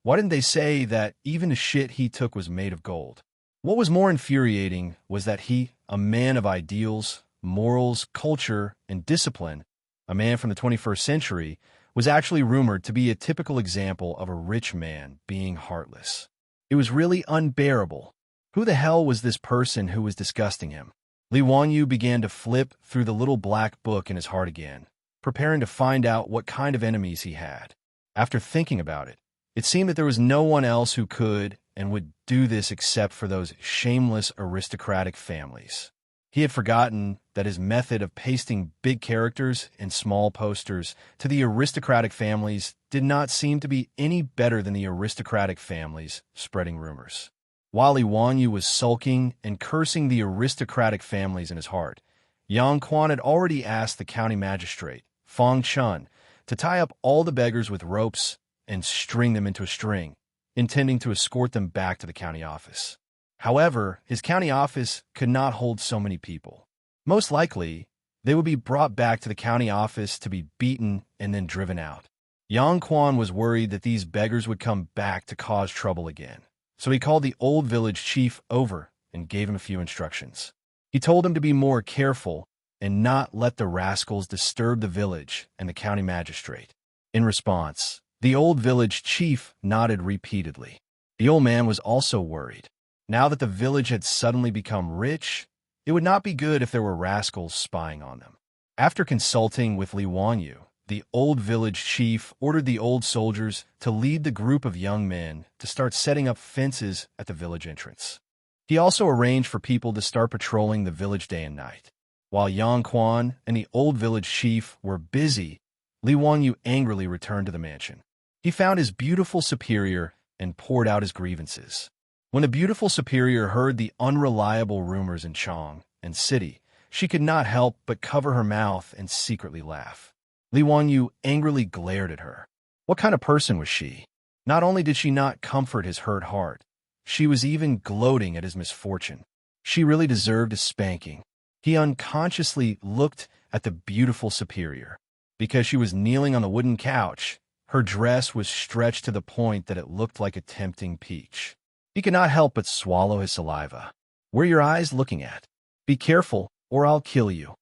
Why didn't they say that even the shit he took was made of gold? What was more infuriating was that he, a man of ideals, morals, culture, and discipline, a man from the 21st century, was actually rumored to be a typical example of a rich man being heartless. It was really unbearable. Who the hell was this person who was disgusting him? Li Wanyu began to flip through the little black book in his heart again, preparing to find out what kind of enemies he had. After thinking about it, it seemed that there was no one else who could and would do this except for those shameless aristocratic families. He had forgotten that his method of pasting big characters and small posters to the aristocratic families did not seem to be any better than the aristocratic families spreading rumors. While Li Wanyu was sulking and cursing the aristocratic families in his heart, Yang Quan had already asked the county magistrate, Fong Chun, to tie up all the beggars with ropes and string them into a string, intending to escort them back to the county office. However, his county office could not hold so many people. Most likely, they would be brought back to the county office to be beaten and then driven out. Yang Quan was worried that these beggars would come back to cause trouble again, so he called the old village chief over and gave him a few instructions. He told him to be more careful and not let the rascals disturb the village and the county magistrate. In response, the old village chief nodded repeatedly. The old man was also worried. Now that the village had suddenly become rich, it would not be good if there were rascals spying on them. After consulting with Li Wanyu, the old village chief ordered the old soldiers to lead the group of young men to start setting up fences at the village entrance. He also arranged for people to start patrolling the village day and night. While Yang Quan and the old village chief were busy, Li Wanyu angrily returned to the mansion. He found his beautiful superior and poured out his grievances. When the beautiful superior heard the unreliable rumors in Chang and City, she could not help but cover her mouth and secretly laugh. Li Wanyu angrily glared at her. What kind of person was she? Not only did she not comfort his hurt heart, she was even gloating at his misfortune. She really deserved a spanking. He unconsciously looked at the beautiful superior. Because she was kneeling on the wooden couch, her dress was stretched to the point that it looked like a tempting peach. He could not help but swallow his saliva. Where are your eyes looking at? Be careful, or I'll kill you.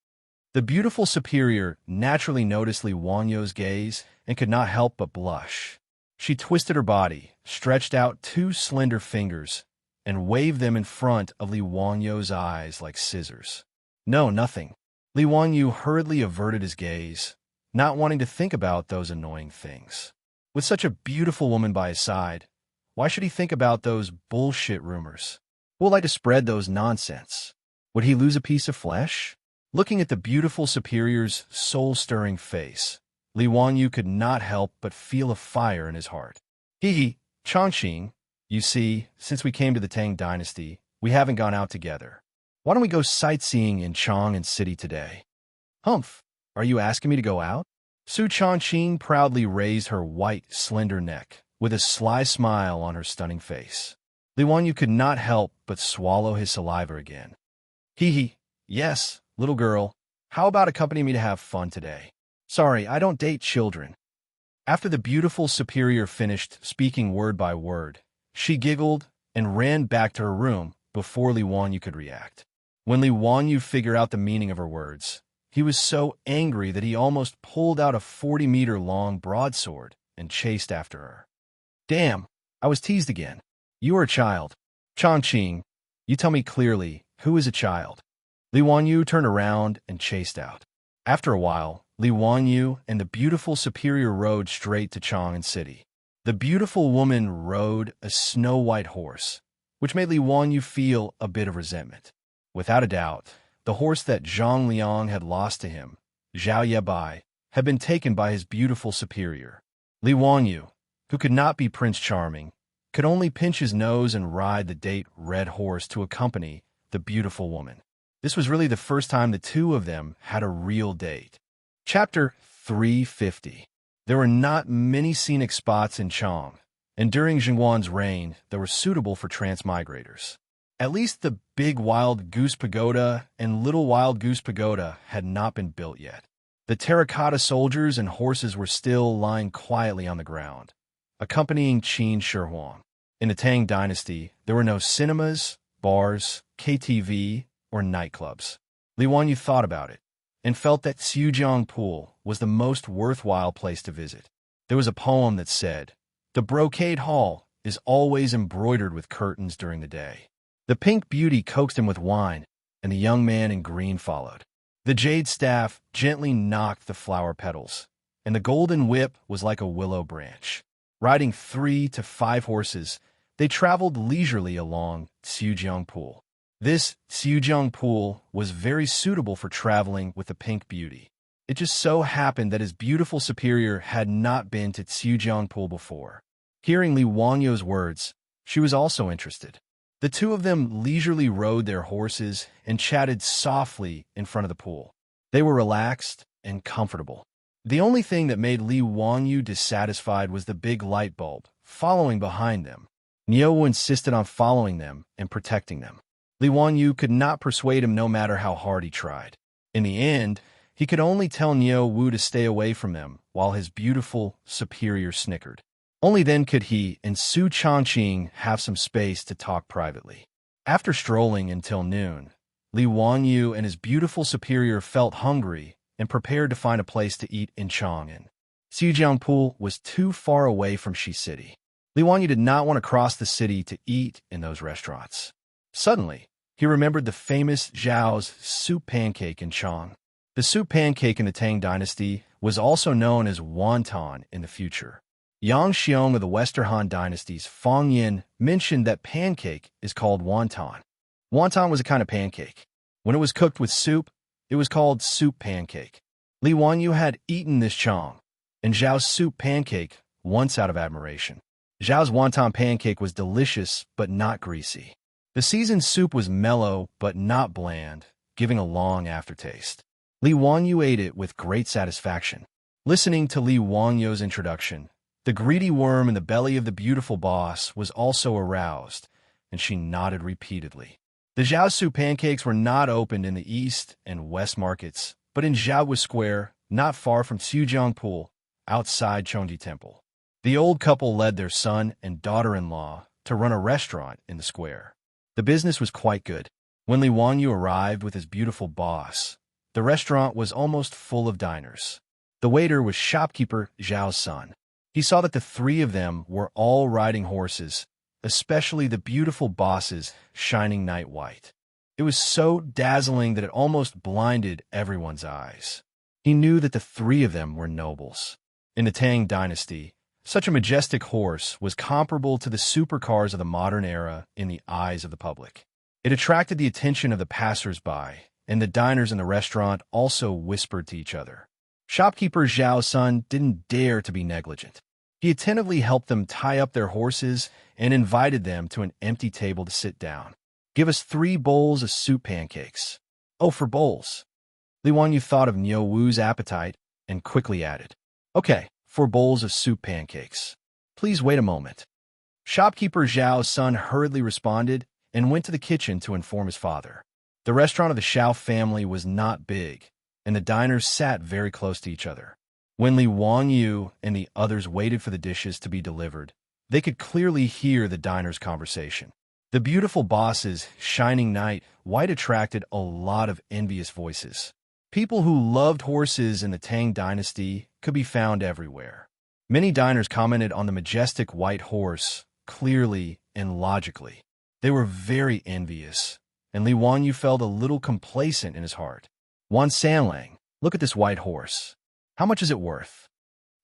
The beautiful superior naturally noticed Li Wanyu's gaze and could not help but blush. She twisted her body, stretched out two slender fingers, and waved them in front of Li Wanyu's eyes like scissors. No, nothing. Li Wanyu hurriedly averted his gaze, not wanting to think about those annoying things. With such a beautiful woman by his side, why should he think about those bullshit rumors? Who would like to spread those nonsense? Would he lose a piece of flesh? Looking at the beautiful superior's soul-stirring face, Li Wanyu could not help but feel a fire in his heart. Hee, Chongqing, you see, since we came to the Tang dynasty, we haven't gone out together. Why don't we go sightseeing in Chang'an City today? Humph, are you asking me to go out? Su Chongqing proudly raised her white, slender neck, with a sly smile on her stunning face. Li Wanyu could not help but swallow his saliva again. Hee, yes, little girl, how about accompanying me to have fun today? Sorry, I don't date children. After the beautiful superior finished speaking word by word, she giggled and ran back to her room before Li Wanyu could react. When Li Wanyu figured out the meaning of her words, he was so angry that he almost pulled out a 40-meter-long broadsword and chased after her. Damn, I was teased again. You are a child. Chongqing, you tell me clearly, who is a child? Li Wanyu turned around and chased out. After a while, Li Wanyu and the beautiful superior rode straight to Chang'an City. The beautiful woman rode a snow-white horse, which made Li Wanyu feel a bit of resentment. Without a doubt, the horse that Zhang Liang had lost to him, Zhao Yebai, had been taken by his beautiful superior. Li Wanyu, who could not be Prince Charming, could only pinch his nose and ride the date red horse to accompany the beautiful woman. This was really the first time the two of them had a real date. Chapter 350. There were not many scenic spots in Chang, and during Xinguan's reign, they were suitable for transmigrators. At least the Big Wild Goose Pagoda and Little Wild Goose Pagoda had not been built yet. The terracotta soldiers and horses were still lying quietly on the ground, accompanying Qin Shi Huang. In the Tang dynasty, there were no cinemas, bars, KTV, or nightclubs. Li Wanyu thought about it, and felt that Xiujiang Pool was the most worthwhile place to visit. There was a poem that said, "The brocade hall is always embroidered with curtains during the day." The pink beauty coaxed him with wine, and the young man in green followed. The jade staff gently knocked the flower petals, and the golden whip was like a willow branch. Riding 3 to 5 horses, they traveled leisurely along Xiujiang Pool. This Xiujiang Pool was very suitable for traveling with the pink beauty. It just so happened that his beautiful superior had not been to Xiujiang Pool before. Hearing Li Wanyu's words, she was also interested. The two of them leisurely rode their horses and chatted softly in front of the pool. They were relaxed and comfortable. The only thing that made Li Wanyu dissatisfied was the big light bulb following behind them. Niu insisted on following them and protecting them. Li Wanyu could not persuade him no matter how hard he tried. In the end, he could only tell Niu Wu to stay away from them while his beautiful superior snickered. Only then could he and Su Chongqing have some space to talk privately. After strolling until noon, Li Wanyu and his beautiful superior felt hungry and prepared to find a place to eat in Chang'an. Xiujiang Pool was too far away from Shi City. Li Wanyu did not want to cross the city to eat in those restaurants. Suddenly, he remembered the famous Zhao's soup pancake in Chang. The soup pancake in the Tang dynasty was also known as wonton in the future. Yang Xiong of the Western Han dynasty's Feng Yin mentioned that pancake is called wonton. Wonton was a kind of pancake. When it was cooked with soup, it was called soup pancake. Li Wanyu had eaten this chong, and Zhao's soup pancake once out of admiration. Zhao's wonton pancake was delicious but not greasy. The seasoned soup was mellow but not bland, giving a long aftertaste. Li Wanyu ate it with great satisfaction. Listening to Li Wanyu's introduction, the greedy worm in the belly of the beautiful boss was also aroused, and she nodded repeatedly. The Zhaosu pancakes were not opened in the east and west markets, but in Zhaowu Square, not far from Xiujiang Pool, outside Chongji Temple. The old couple led their son and daughter-in-law to run a restaurant in the square. The business was quite good. When Li Wanyu arrived with his beautiful boss, The restaurant was almost full of diners. The waiter was shopkeeper Zhao's son. He saw that the three of them were all riding horses, especially the beautiful boss's shining night white. It was so dazzling that it almost blinded everyone's eyes. He knew that the three of them were nobles. In the Tang dynasty, such a majestic horse was comparable to the supercars of the modern era in the eyes of the public. It attracted the attention of the passers-by, and the diners in the restaurant also whispered to each other. Shopkeeper Zhao's son didn't dare to be negligent. He attentively helped them tie up their horses and invited them to an empty table to sit down. "Give us 3 bowls of soup pancakes." "Oh, for bowls." Li Wanyu thought of Niu Wu's appetite and quickly added, "Okay, 4 bowls of soup pancakes. Please wait a moment." Shopkeeper Zhao's son hurriedly responded and went to the kitchen to inform his father. The restaurant of the Xiao family was not big, and the diners sat very close to each other. When Li Wanyu and the others waited for the dishes to be delivered, they could clearly hear the diners' conversation. The beautiful boss's shining night white attracted a lot of envious voices. People who loved horses in the Tang dynasty could be found everywhere. Many diners commented on the majestic white horse, clearly and logically. They were very envious, and Li Wanyu felt a little complacent in his heart. "Wan Sanlang, look at this white horse. How much is it worth?"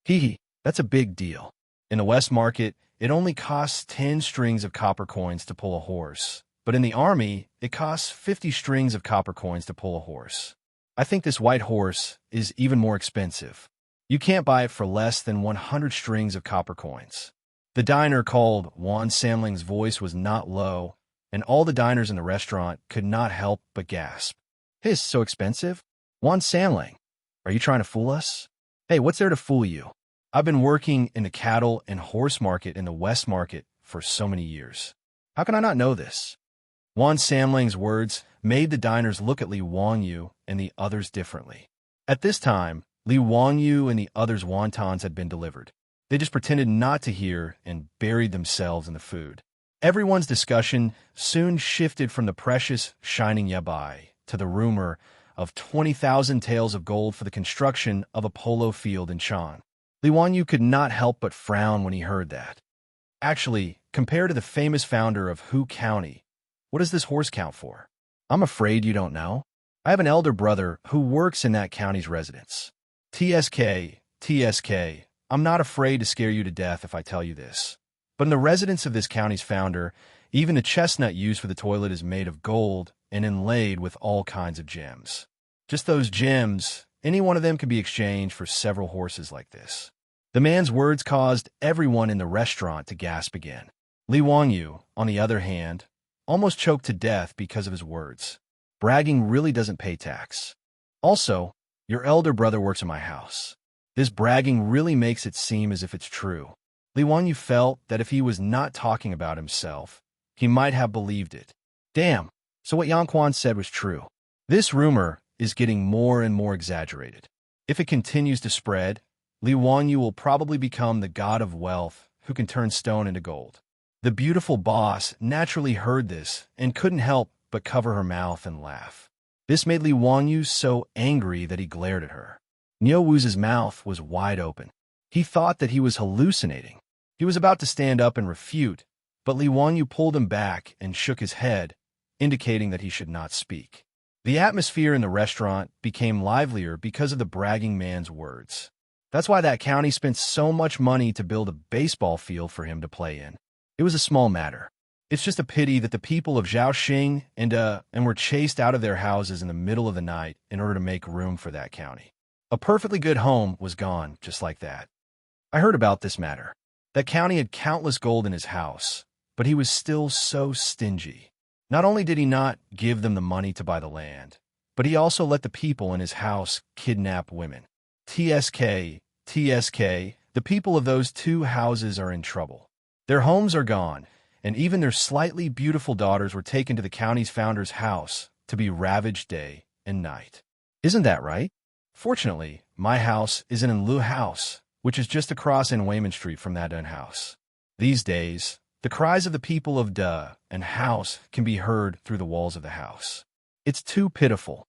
"Hee, that's a big deal. In the West Market, it only costs 10 strings of copper coins to pull a horse, but in the army, it costs 50 strings of copper coins to pull a horse. I think this white horse is even more expensive. You can't buy it for less than 100 strings of copper coins." The diner called Wan Sanling's voice was not low, and all the diners in the restaurant could not help but gasp. "His so expensive? Wan Sanling, are you trying to fool us?" "Hey, what's there to fool you? I've been working in the cattle and horse market in the West Market for so many years. How can I not know this?" Wan Sanling's words made the diners look at Li Wanyu and the others differently. At this time, Li Wanyu and the others' wontons had been delivered. They just pretended not to hear and buried themselves in the food. Everyone's discussion soon shifted from the precious shining yabai to the rumor of 20,000 taels of gold for the construction of a polo field in Shan. Li Wanyu could not help but frown when he heard that. Actually, compared to the famous founder of Hu County, what does this horse count for? "I'm afraid you don't know. I have an elder brother who works in that county's residence." TSK, I'm not afraid to scare you to death if I tell you this. But in the residence of this county's founder, even the chestnut used for the toilet is made of gold and inlaid with all kinds of gems. Just those gems, any one of them can be exchanged for several horses like this. The man's words caused everyone in the restaurant to gasp again. Li Wanyu, on the other hand, almost choked to death because of his words. Bragging really doesn't pay tax. Also, your elder brother works in my house. This bragging really makes it seem as if it's true. Li Wanyu felt that if he was not talking about himself, he might have believed it. Damn, so what Yang Quan said was true. This rumor is getting more and more exaggerated. If it continues to spread, Li Wanyu will probably become the god of wealth who can turn stone into gold. The beautiful boss naturally heard this and couldn't help but cover her mouth and laugh. This made Li Wanyu so angry that he glared at her. Niu Wu's mouth was wide open. He thought that he was hallucinating. He was about to stand up and refute, but Li Wanyu pulled him back and shook his head, indicating that he should not speak. The atmosphere in the restaurant became livelier because of the bragging man's words. That's why that county spent so much money to build a baseball field for him to play in. It was a small matter. It's just a pity that the people of Zhaoxing and were chased out of their houses in the middle of the night in order to make room for that county. A perfectly good home was gone just like that. I heard about this matter. That county had countless gold in his house, but he was still so stingy. Not only did he not give them the money to buy the land, but he also let the people in his house kidnap women. TSK, the people of those 2 houses are in trouble. Their homes are gone, and even their slightly beautiful daughters were taken to the county's founder's house to be ravaged day and night. Isn't that right? Fortunately, my house is an Enlu house, which is just across in Wayman Street from that house. These days, the cries of the people of and house can be heard through the walls of the house. It's too pitiful.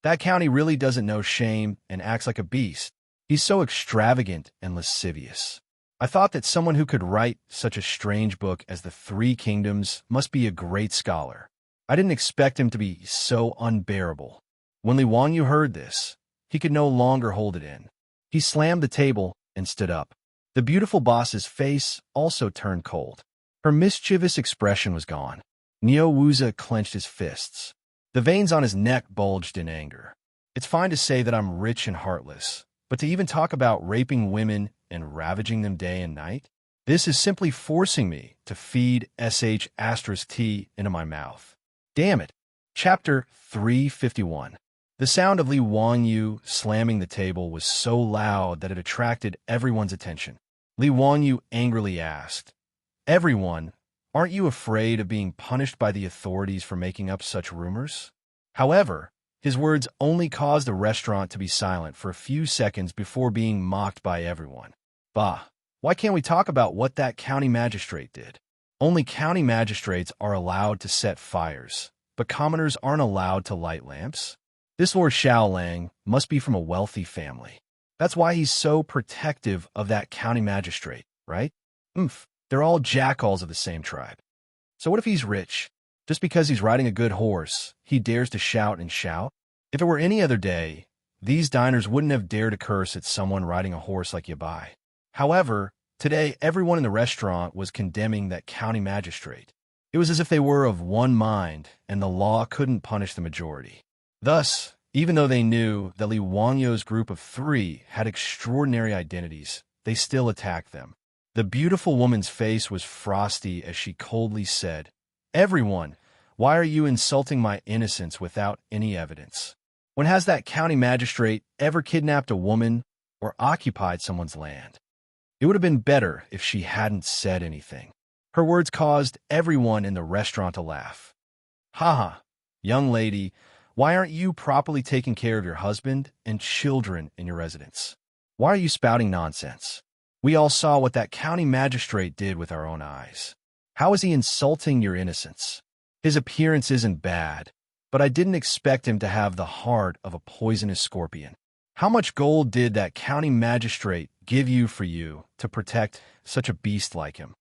That county really doesn't know shame and acts like a beast. He's so extravagant and lascivious. I thought that someone who could write such a strange book as The Three Kingdoms must be a great scholar. I didn't expect him to be so unbearable. When Li Wangyu heard this, he could no longer hold it in. He slammed the table and stood up. The beautiful boss's face also turned cold. Her mischievous expression was gone. Niu Wuza clenched his fists. The veins on his neck bulged in anger. It's fine to say that I'm rich and heartless, but to even talk about raping women and ravaging them day and night? This is simply forcing me to feed sh*t into my mouth. Damn it. Chapter 351. The sound of Li Wangyu slamming the table was so loud that it attracted everyone's attention. Li Wangyu angrily asked, "Everyone, aren't you afraid of being punished by the authorities for making up such rumors?" However, his words only caused the restaurant to be silent for a few seconds before being mocked by everyone. Bah, why can't we talk about what that county magistrate did? Only county magistrates are allowed to set fires, but commoners aren't allowed to light lamps. This Lord Xiaolang must be from a wealthy family. That's why he's so protective of that county magistrate, right? They're all jackals of the same tribe. So what if he's rich? Just because he's riding a good horse, he dares to shout and shout? If it were any other day, these diners wouldn't have dared to curse at someone riding a horse like Yabai. However, today everyone in the restaurant was condemning that county magistrate. It was as if they were of one mind, and the law couldn't punish the majority. Thus, even though they knew that Li Wangyu's group of three had extraordinary identities, they still attacked them. The beautiful woman's face was frosty as she coldly said, "Everyone, why are you insulting my innocence without any evidence? When has that county magistrate ever kidnapped a woman or occupied someone's land?" It would have been better if she hadn't said anything. Her words caused everyone in the restaurant to laugh. "Haha, young lady, why aren't you properly taking care of your husband and children in your residence? Why are you spouting nonsense? We all saw what that county magistrate did with our own eyes. How is he insulting your innocence? His appearance isn't bad, but I didn't expect him to have the heart of a poisonous scorpion. How much gold did that county magistrate give you for you to protect such a beast like him?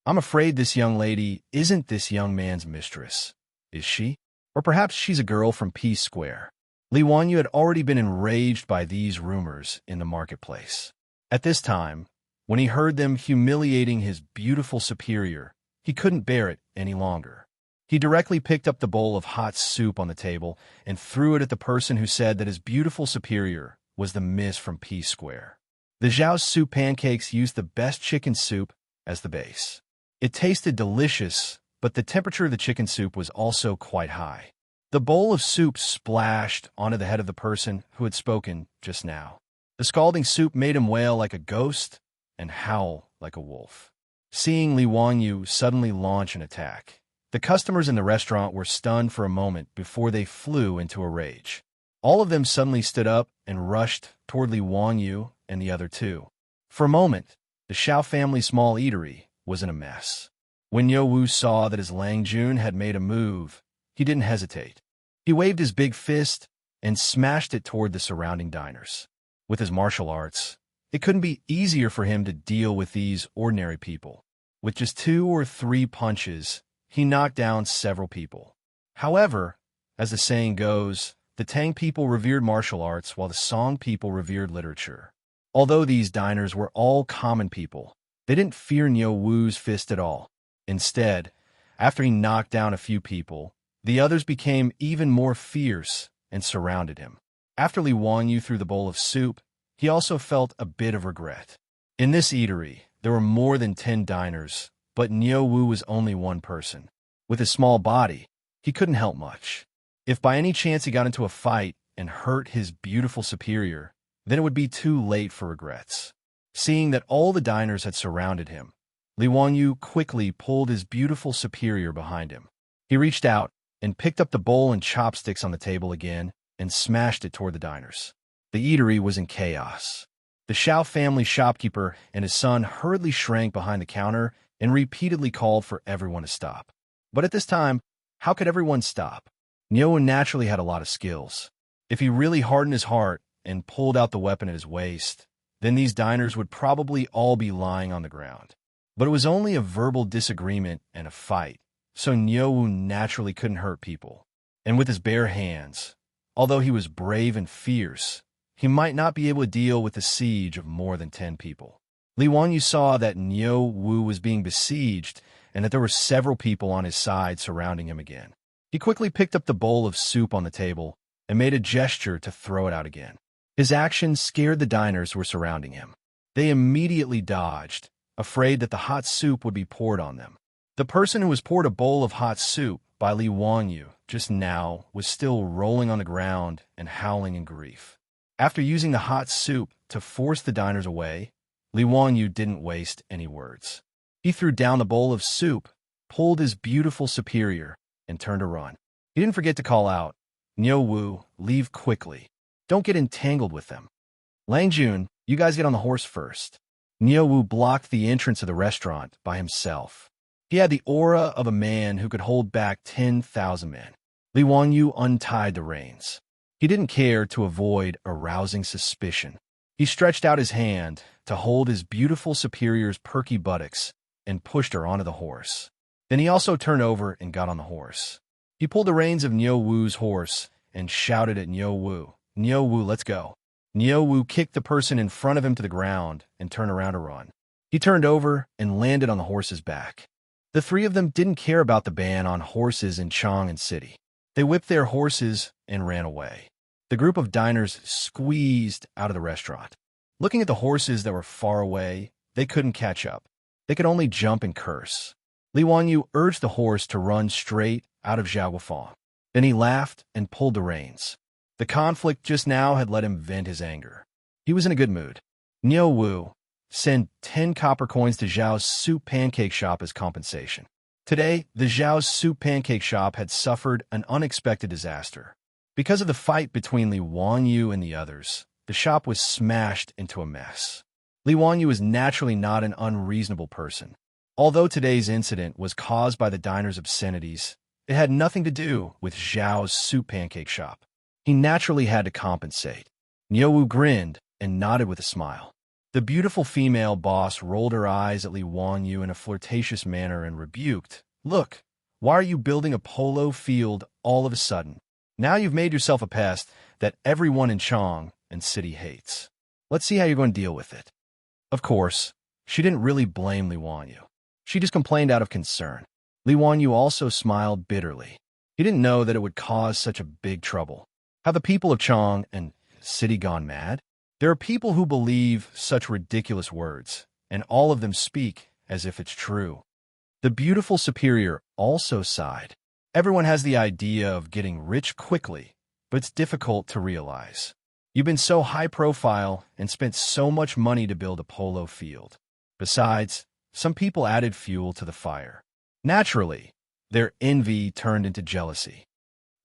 I'm afraid this young lady isn't this young man's mistress, is she? Or perhaps she's a girl from Peace Square." Li Wangyu had already been enraged by these rumors in the marketplace. At this time, when he heard them humiliating his beautiful superior, he couldn't bear it any longer. He directly picked up the bowl of hot soup on the table and threw it at the person who said that his beautiful superior was the miss from Peace Square. The Zhao's soup pancakes used the best chicken soup as the base. It tasted delicious, but the temperature of the chicken soup was also quite high. The bowl of soup splashed onto the head of the person who had spoken just now. The scalding soup made him wail like a ghost and howl like a wolf. Seeing Li Wangyu suddenly launch an attack, the customers in the restaurant were stunned for a moment before they flew into a rage. All of them suddenly stood up and rushed toward Li Wangyu and the other two. For a moment, the Xiao family small eatery was in a mess. When Niu Wu saw that his Lang Jun had made a move, he didn't hesitate. He waved his big fist and smashed it toward the surrounding diners. With his martial arts, it couldn't be easier for him to deal with these ordinary people. With just 2 or 3 punches, he knocked down several people. However, as the saying goes, the Tang people revered martial arts while the Song people revered literature. Although these diners were all common people, they didn't fear Niu Wu's fist at all. Instead, after he knocked down a few people, the others became even more fierce and surrounded him. After Li Wangyu threw the bowl of soup, he also felt a bit of regret. In this eatery, there were more than 10 diners, but Niu Wu was only one person. With his small body, he couldn't help much. If by any chance he got into a fight and hurt his beautiful superior, then it would be too late for regrets. Seeing that all the diners had surrounded him, Li Wangyu quickly pulled his beautiful superior behind him. He reached out and picked up the bowl and chopsticks on the table again and smashed it toward the diners. The eatery was in chaos. The Xiao family shopkeeper and his son hurriedly shrank behind the counter and repeatedly called for everyone to stop. But at this time, how could everyone stop? Niu naturally had a lot of skills. If he really hardened his heart and pulled out the weapon at his waist, then these diners would probably all be lying on the ground. But it was only a verbal disagreement and a fight, so Nyowu naturally couldn't hurt people. And with his bare hands, although he was brave and fierce, he might not be able to deal with the siege of more than 10 people. Li Wanyu saw that Nyowu was being besieged and that there were several people on his side surrounding him again. He quickly picked up the bowl of soup on the table and made a gesture to throw it out again. His action scared the diners who were surrounding him. They immediately dodged, afraid that the hot soup would be poured on them. The person who was poured a bowl of hot soup by Li Wanyu just now was still rolling on the ground and howling in grief. After using the hot soup to force the diners away, Li Wanyu didn't waste any words. He threw down the bowl of soup, pulled his beautiful superior, and turned to run. He didn't forget to call out, "Nyowu, leave quickly. Don't get entangled with them. Langjun, you guys get on the horse first." Nyowu blocked the entrance of the restaurant by himself. He had the aura of a man who could hold back 10,000 men. Li Wanyu untied the reins. He didn't care to avoid arousing suspicion. He stretched out his hand to hold his beautiful superior's perky buttocks and pushed her onto the horse. Then he also turned over and got on the horse. He pulled the reins of Nyowu's horse and shouted at Nyowu, "Nyowu, let's go." Nyowu kicked the person in front of him to the ground and turned around to run. He turned over and landed on the horse's back. The three of them didn't care about the ban on horses in Chang and City. They whipped their horses and ran away. The group of diners squeezed out of the restaurant. Looking at the horses that were far away, they couldn't catch up. They could only jump and curse. Li Wanyu urged the horse to run straight out of Zhaoguofang. Then he laughed and pulled the reins. The conflict just now had let him vent his anger. He was in a good mood. "Nyowu, send 10 copper coins to Zhao's soup pancake shop as compensation." Today, the Zhao's soup pancake shop had suffered an unexpected disaster. Because of the fight between Li Wanyu and the others, the shop was smashed into a mess. Li Wanyu is naturally not an unreasonable person. Although today's incident was caused by the diner's obscenities, it had nothing to do with Zhao's soup pancake shop. He naturally had to compensate. Nyowu grinned and nodded with a smile. The beautiful female boss rolled her eyes at Li Wanyu in a flirtatious manner and rebuked, "Look, why are you building a polo field all of a sudden? Now you've made yourself a pest that everyone in Chang and City hates. Let's see how you're going to deal with it." Of course, she didn't really blame Li Wanyu. She just complained out of concern. Li Wanyu also smiled bitterly. He didn't know that it would cause such a big trouble. Have the people of Chang and City gone mad? There are people who believe such ridiculous words, and all of them speak as if it's true. The beautiful superior also sighed. Everyone has the idea of getting rich quickly, but it's difficult to realize. You've been so high profile and spent so much money to build a polo field. Besides, some people added fuel to the fire. Naturally, their envy turned into jealousy.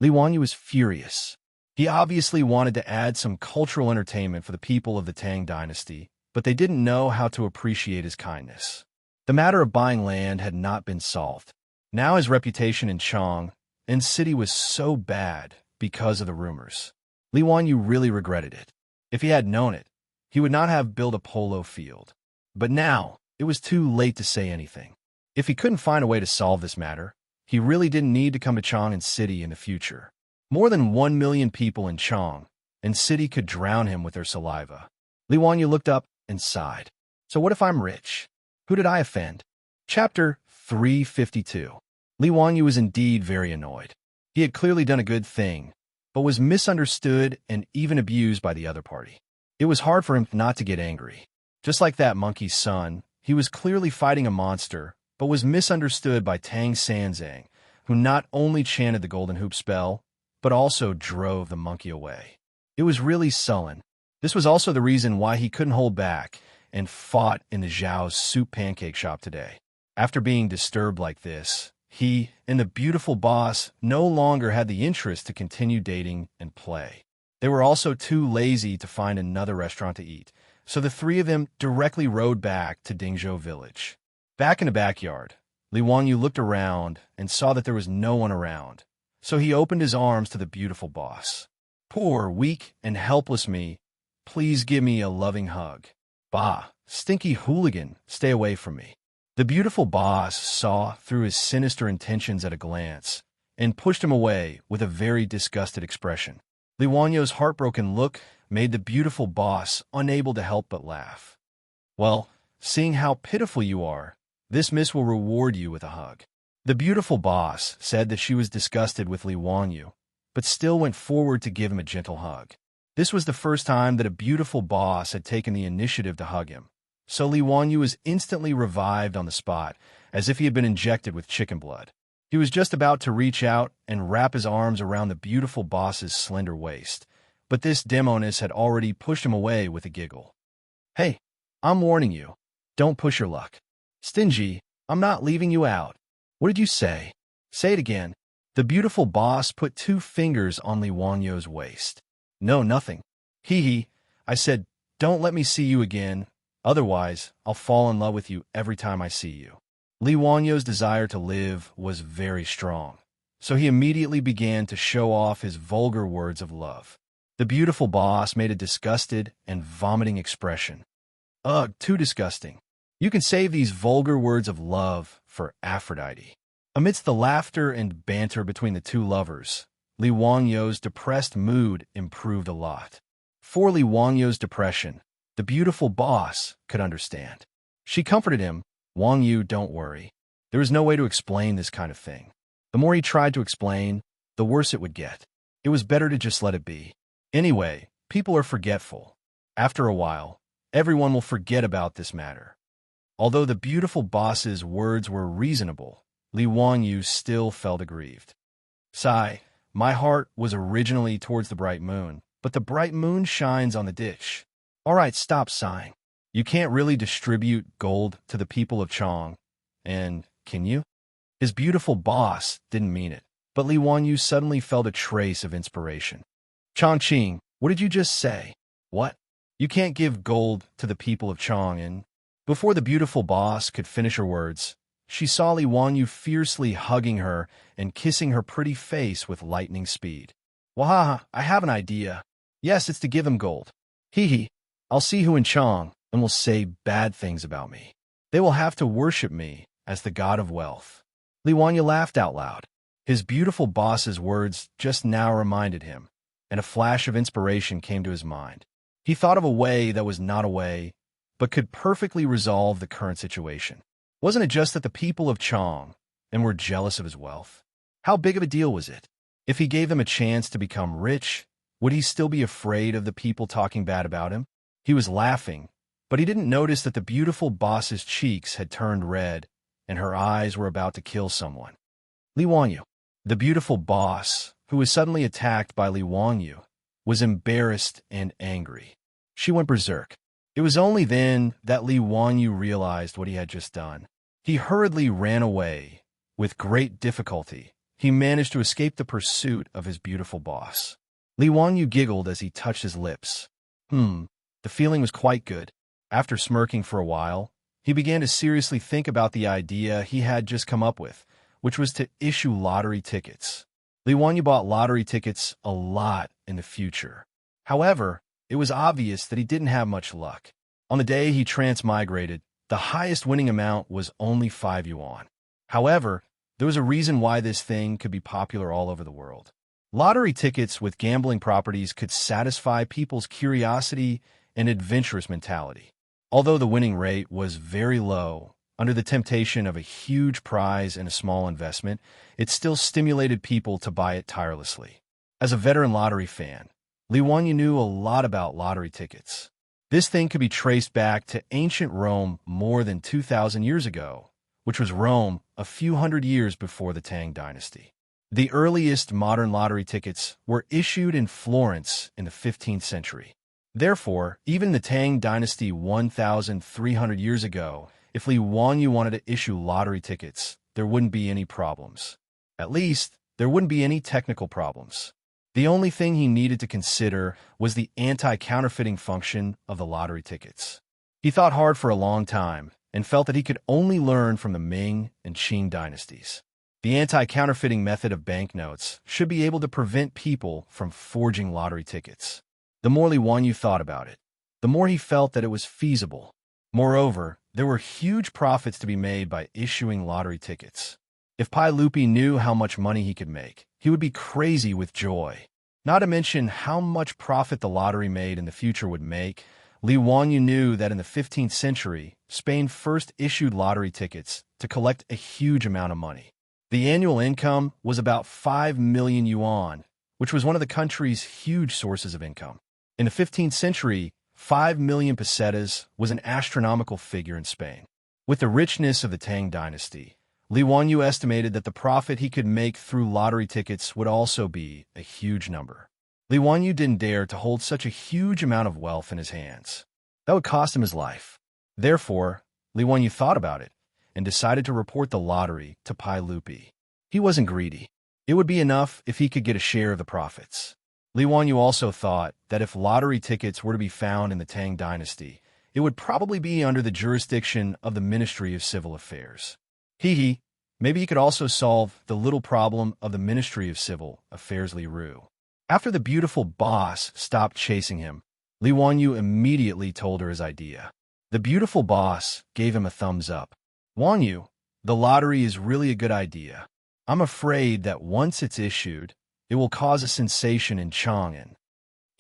Li Wanyu was furious. He obviously wanted to add some cultural entertainment for the people of the Tang dynasty, but they didn't know how to appreciate his kindness. The matter of buying land had not been solved. Now his reputation in Chang and City was so bad because of the rumors. Li Wanyu really regretted it. If he had known it, he would not have built a polo field. But now, it was too late to say anything. If he couldn't find a way to solve this matter, he really didn't need to come to Chang and City in the future. More than 1 million people in Chang and City could drown him with their saliva. Li Wanyu looked up and sighed. So what if I'm rich? Who did I offend? Chapter 352. Li Wanyu was indeed very annoyed. He had clearly done a good thing, but was misunderstood and even abused by the other party. It was hard for him not to get angry. Just like that monkey's son, he was clearly fighting a monster, but was misunderstood by Tang Sanzang, who not only chanted the golden hoop spell, but also drove the monkey away. It was really sullen. This was also the reason why he couldn't hold back and fought in the Zhao's soup pancake shop today. After being disturbed like this, he and the beautiful boss no longer had the interest to continue dating and play. They were also too lazy to find another restaurant to eat, so the three of them directly rode back to Dingzhou village. Back in the backyard, Li Wanyu looked around and saw that there was no one around, so he opened his arms to the beautiful boss. Poor, weak, and helpless me. Please give me a loving hug. Bah, stinky hooligan, stay away from me. The beautiful boss saw through his sinister intentions at a glance and pushed him away with a very disgusted expression. Li Wanyo's heartbroken look made the beautiful boss unable to help but laugh. Well, seeing how pitiful you are, this miss will reward you with a hug. The beautiful boss said that she was disgusted with Li Wanyu, but still went forward to give him a gentle hug. This was the first time that a beautiful boss had taken the initiative to hug him, so Li Wanyu was instantly revived on the spot, as if he had been injected with chicken blood. He was just about to reach out and wrap his arms around the beautiful boss's slender waist, but this demoness had already pushed him away with a giggle. Hey, I'm warning you. Don't push your luck. Stingy, I'm not leaving you out. What did you say? Say it again. The beautiful boss put 2 fingers on Li Wanyo's waist. No, nothing. Hee. I said, don't let me see you again. Otherwise, I'll fall in love with you every time I see you. Li Wanyo's desire to live was very strong, so he immediately began to show off his vulgar words of love. The beautiful boss made a disgusted and vomiting expression. Ugh, too disgusting. You can save these vulgar words of love for Aphrodite. Amidst the laughter and banter between the 2 lovers, Li Wanyo's depressed mood improved a lot. For Li Wanyo's depression, the beautiful boss could understand. She comforted him. Wang Yu, don't worry. There is no way to explain this kind of thing. The more he tried to explain, the worse it would get. It was better to just let it be. Anyway, people are forgetful. After a while, everyone will forget about this matter. Although the beautiful boss's words were reasonable, Li Wanyu still felt aggrieved. Sigh, my heart was originally towards the bright moon, but the bright moon shines on the dish. All right, stop sighing. You can't really distribute gold to the people of Chang, and can you? His beautiful boss didn't mean it, but Li Wanyu suddenly felt a trace of inspiration. Chongqing, what did you just say? What? You can't give gold to the people of Chang, and before the beautiful boss could finish her words, she saw Li Wanyu fiercely hugging her and kissing her pretty face with lightning speed. Wahaha, I have an idea. Yes, it's to give him gold. Hee. I'll see who in Chang and will say bad things about me. They will have to worship me as the god of wealth. Li Wanyu laughed out loud. His beautiful boss's words just now reminded him, and a flash of inspiration came to his mind. He thought of a way that was not a way, but could perfectly resolve the current situation. Wasn't it just that the people of Chang and were jealous of his wealth? How big of a deal was it? If he gave them a chance to become rich, would he still be afraid of the people talking bad about him? He was laughing, but he didn't notice that the beautiful boss's cheeks had turned red and her eyes were about to kill someone. Li Wanyu, the beautiful boss, who was suddenly attacked by Li Wanyu, was embarrassed and angry. She went berserk. It was only then that Li Wanyu realized what he had just done. He hurriedly ran away. With great difficulty, he managed to escape the pursuit of his beautiful boss. Li Wanyu giggled as he touched his lips. The feeling was quite good. After smirking for a while, he began to seriously think about the idea he had just come up with, which was to issue lottery tickets. Li Wanyu bought lottery tickets a lot in the future. However, it was obvious that he didn't have much luck. On the day he transmigrated, the highest winning amount was only 5 yuan. However, there was a reason why this thing could be popular all over the world. Lottery tickets with gambling properties could satisfy people's curiosity and adventurous mentality. Although the winning rate was very low, under the temptation of a huge prize and a small investment, it still stimulated people to buy it tirelessly. As a veteran lottery fan, Li Wanyu knew a lot about lottery tickets. This thing could be traced back to ancient Rome more than 2,000 years ago, which was Rome a few hundred years before the Tang dynasty. The earliest modern lottery tickets were issued in Florence in the 15th century. Therefore, even the Tang dynasty 1,300 years ago, if Li Wanyu wanted to issue lottery tickets, there wouldn't be any problems. At least, there wouldn't be any technical problems. The only thing he needed to consider was the anti-counterfeiting function of the lottery tickets. He thought hard for a long time and felt that he could only learn from the Ming and Qing dynasties. The anti-counterfeiting method of banknotes should be able to prevent people from forging lottery tickets. The more Li Wanyu thought about it, the more he felt that it was feasible. Moreover, there were huge profits to be made by issuing lottery tickets. If Pai Lupi knew how much money he could make, he would be crazy with joy. Not to mention how much profit the lottery made in the future would make. Li Wanyu knew that in the 15th century, Spain first issued lottery tickets to collect a huge amount of money. The annual income was about 5 million yuan, which was one of the country's huge sources of income. In the 15th century, 5 million pesetas was an astronomical figure in Spain. With the richness of the Tang dynasty, Li Wanyu estimated that the profit he could make through lottery tickets would also be a huge number. Li Wanyu didn't dare to hold such a huge amount of wealth in his hands. That would cost him his life. Therefore, Li Wanyu thought about it and decided to report the lottery to Pai Lupi. He wasn't greedy. It would be enough if he could get a share of the profits. Li Wanyu also thought that if lottery tickets were to be found in the Tang dynasty, it would probably be under the jurisdiction of the Ministry of Civil Affairs. Maybe he could also solve the little problem of the Ministry of Civil Affairs Li Ru. After the beautiful boss stopped chasing him, Li Wanyu immediately told her his idea. The beautiful boss gave him a thumbs up. Wanyu, the lottery is really a good idea. I'm afraid that once it's issued, it will cause a sensation in Chang'an.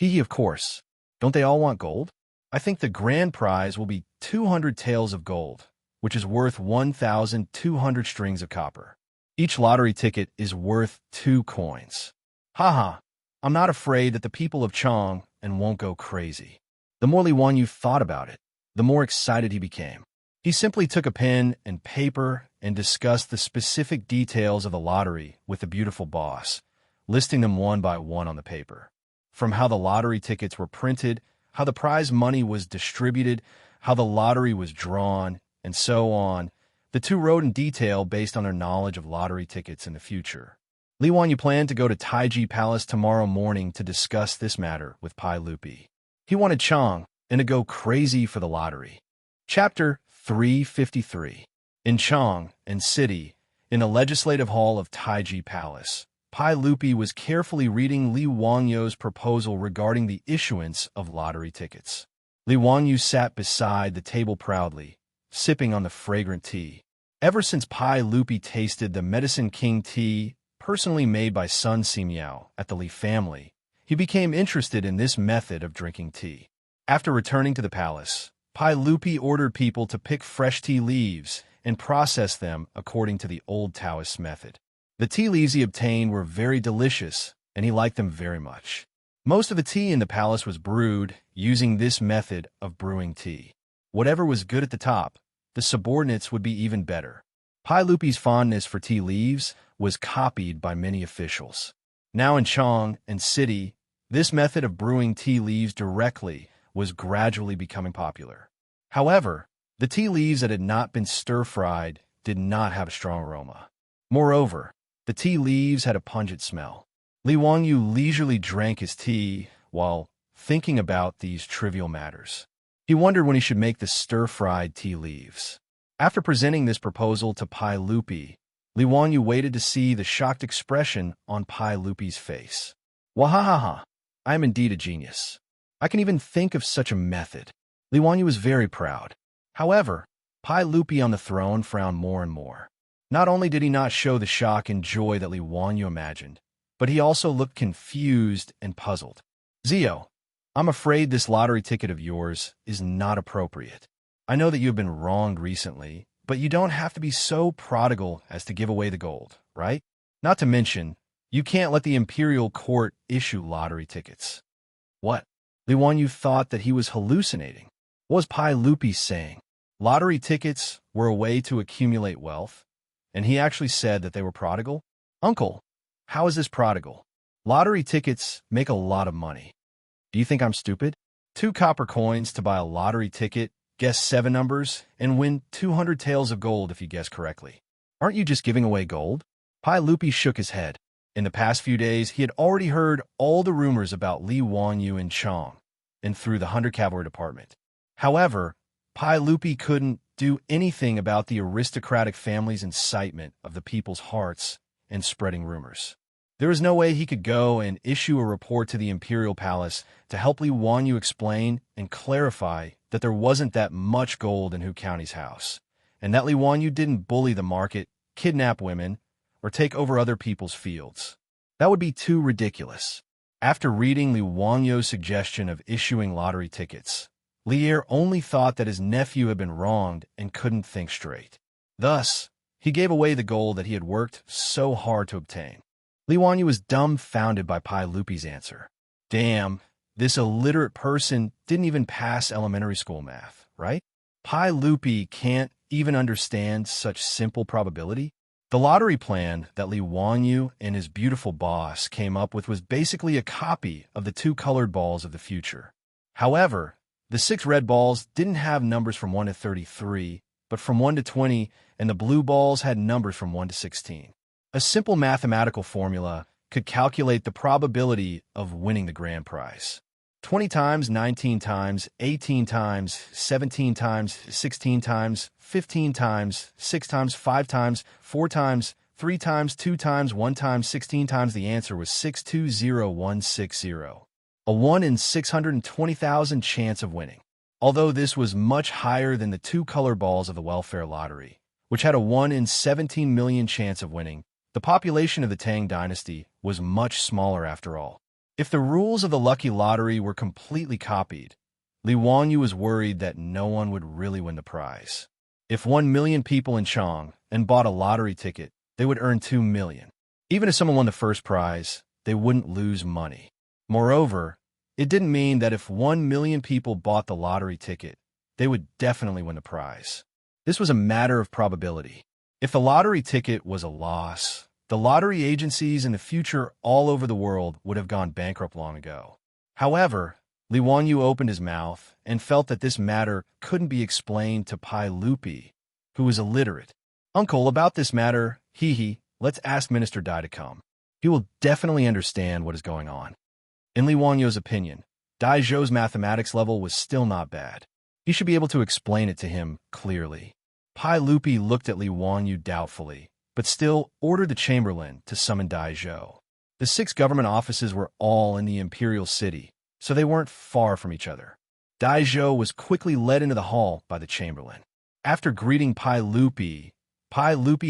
Of course. Don't they all want gold? I think the grand prize will be 200 taels of gold, which is worth 1,200 strings of copper. Each lottery ticket is worth 2 coins. Haha, I'm not afraid that the people of Chang'an won't go crazy. The more Li Wanyu thought about it, the more excited he became. He simply took a pen and paper and discussed the specific details of the lottery with the beautiful boss, listing them one by one on the paper. From how the lottery tickets were printed, how the prize money was distributed, how the lottery was drawn, and so on, the two wrote in detail based on their knowledge of lottery tickets in the future. Li Wanyu planned to go to Taiji Palace tomorrow morning to discuss this matter with Pai Lupi. He wanted Chang to go crazy for the lottery. Chapter 353. In Chang'an City, in the legislative hall of Taiji Palace, Pai Lupi was carefully reading Li Wanyu's proposal regarding the issuance of lottery tickets. Li Wanyu sat beside the table proudly, sipping on the fragrant tea. Ever since Pai Lupi tasted the Medicine King tea, personally made by Sun Simiao at the Li family, he became interested in this method of drinking tea. After returning to the palace, Pai Lupi ordered people to pick fresh tea leaves and process them according to the old Taoist method. The tea leaves he obtained were very delicious, and he liked them very much. Most of the tea in the palace was brewed using this method of brewing tea. Whatever was good at the top, the subordinates would be even better. Pai Lupi's fondness for tea leaves was copied by many officials. Now in Chang'an City, this method of brewing tea leaves directly was gradually becoming popular. However, the tea leaves that had not been stir-fried did not have a strong aroma. Moreover, the tea leaves had a pungent smell. Li Wanyu leisurely drank his tea while thinking about these trivial matters. He wondered when he should make the stir-fried tea leaves. After presenting this proposal to Pai Lupi, Li Wanyu waited to see the shocked expression on Pai Lupi's face. Wahahaha, I am indeed a genius. I can even think of such a method. Li Wanyu was very proud. However, Pai Lupi on the throne frowned more and more. Not only did he not show the shock and joy that Li Wanyu imagined, but he also looked confused and puzzled. Zio, I'm afraid this lottery ticket of yours is not appropriate. I know that you have been wronged recently, but you don't have to be so prodigal as to give away the gold, right? Not to mention, you can't let the imperial court issue lottery tickets. What? Li Wanyu thought that he was hallucinating. What was Pai Lupi saying? Lottery tickets were a way to accumulate wealth, and he actually said that they were prodigal? Uncle, how is this prodigal? Lottery tickets make a lot of money. Do you think I'm stupid? 2 copper coins to buy a lottery ticket, guess 7 numbers, and win 200 taels of gold if you guess correctly. Aren't you just giving away gold? Pai Lupi shook his head. In the past few days, he had already heard all the rumors about Li Wanyu in Chang and through the 100 Cavalry Department. However, Pai Lupi couldn't do anything about the aristocratic family's incitement of the people's hearts and spreading rumors. There was no way he could go and issue a report to the imperial palace to help Li Wanyu explain and clarify that there wasn't that much gold in Hu County's house, and that Li Wanyu didn't bully the market, kidnap women, or take over other people's fields. That would be too ridiculous. After reading Li Wanyu's suggestion of issuing lottery tickets, Lier only thought that his nephew had been wronged and couldn't think straight. Thus, he gave away the gold that he had worked so hard to obtain. Li Wanyu was dumbfounded by Pai Lupi's answer. Damn, this illiterate person didn't even pass elementary school math, right? Pai Lupi can't even understand such simple probability? The lottery plan that Li Wanyu and his beautiful boss came up with was basically a copy of the two colored balls of the future. However, the 6 red balls didn't have numbers from 1 to 33, but from 1 to 20, and the blue balls had numbers from 1 to 16. A simple mathematical formula could calculate the probability of winning the grand prize. 20 times, 19 times, 18 times, 17 times, 16 times, 15 times, 6 times, 5 times, 4 times, 3 times, 2 times, 1 times, 16 times. The answer was 620160. A 1 in 620,000 chance of winning. Although this was much higher than the 2 color balls of the welfare lottery, which had a 1 in 17 million chance of winning, the population of the Tang dynasty was much smaller after all. If the rules of the lucky lottery were completely copied, Li Wanyu was worried that no one would really win the prize. If 1 million people in Chang and bought a lottery ticket, they would earn 2 million. Even if someone won the first prize, they wouldn't lose money. Moreover, it didn't mean that if 1 million people bought the lottery ticket, they would definitely win the prize. This was a matter of probability. If the lottery ticket was a loss, the lottery agencies in the future all over the world would have gone bankrupt long ago. However, Li Wanyu opened his mouth and felt that this matter couldn't be explained to Pai Lupi, who was illiterate. Uncle, about this matter, let's ask Minister Dai to come. He will definitely understand what is going on. In Li Wanyu's opinion, Dai Zhou's mathematics level was still not bad. He should be able to explain it to him clearly. Pai Lupi looked at Li Wanyu doubtfully, but still ordered the chamberlain to summon Dai Zhou. The 6 government offices were all in the imperial city, so they weren't far from each other. Dai Zhou was quickly led into the hall by the chamberlain. After greeting Pai Lupi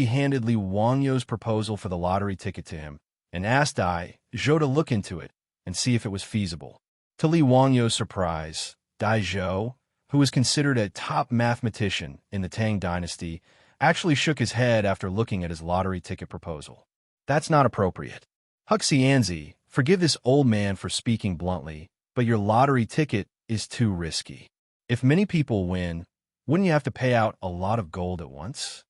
handed Li Wanyu's proposal for the lottery ticket to him and asked Dai Zhou to look into it and see if it was feasible. To Li Wanyu's surprise, Dai Zhou, who was considered a top mathematician in the Tang dynasty, actually shook his head after looking at his lottery ticket proposal. That's not appropriate. Huxianzi, forgive this old man for speaking bluntly, but your lottery ticket is too risky. If many people win, wouldn't you have to pay out a lot of gold at once?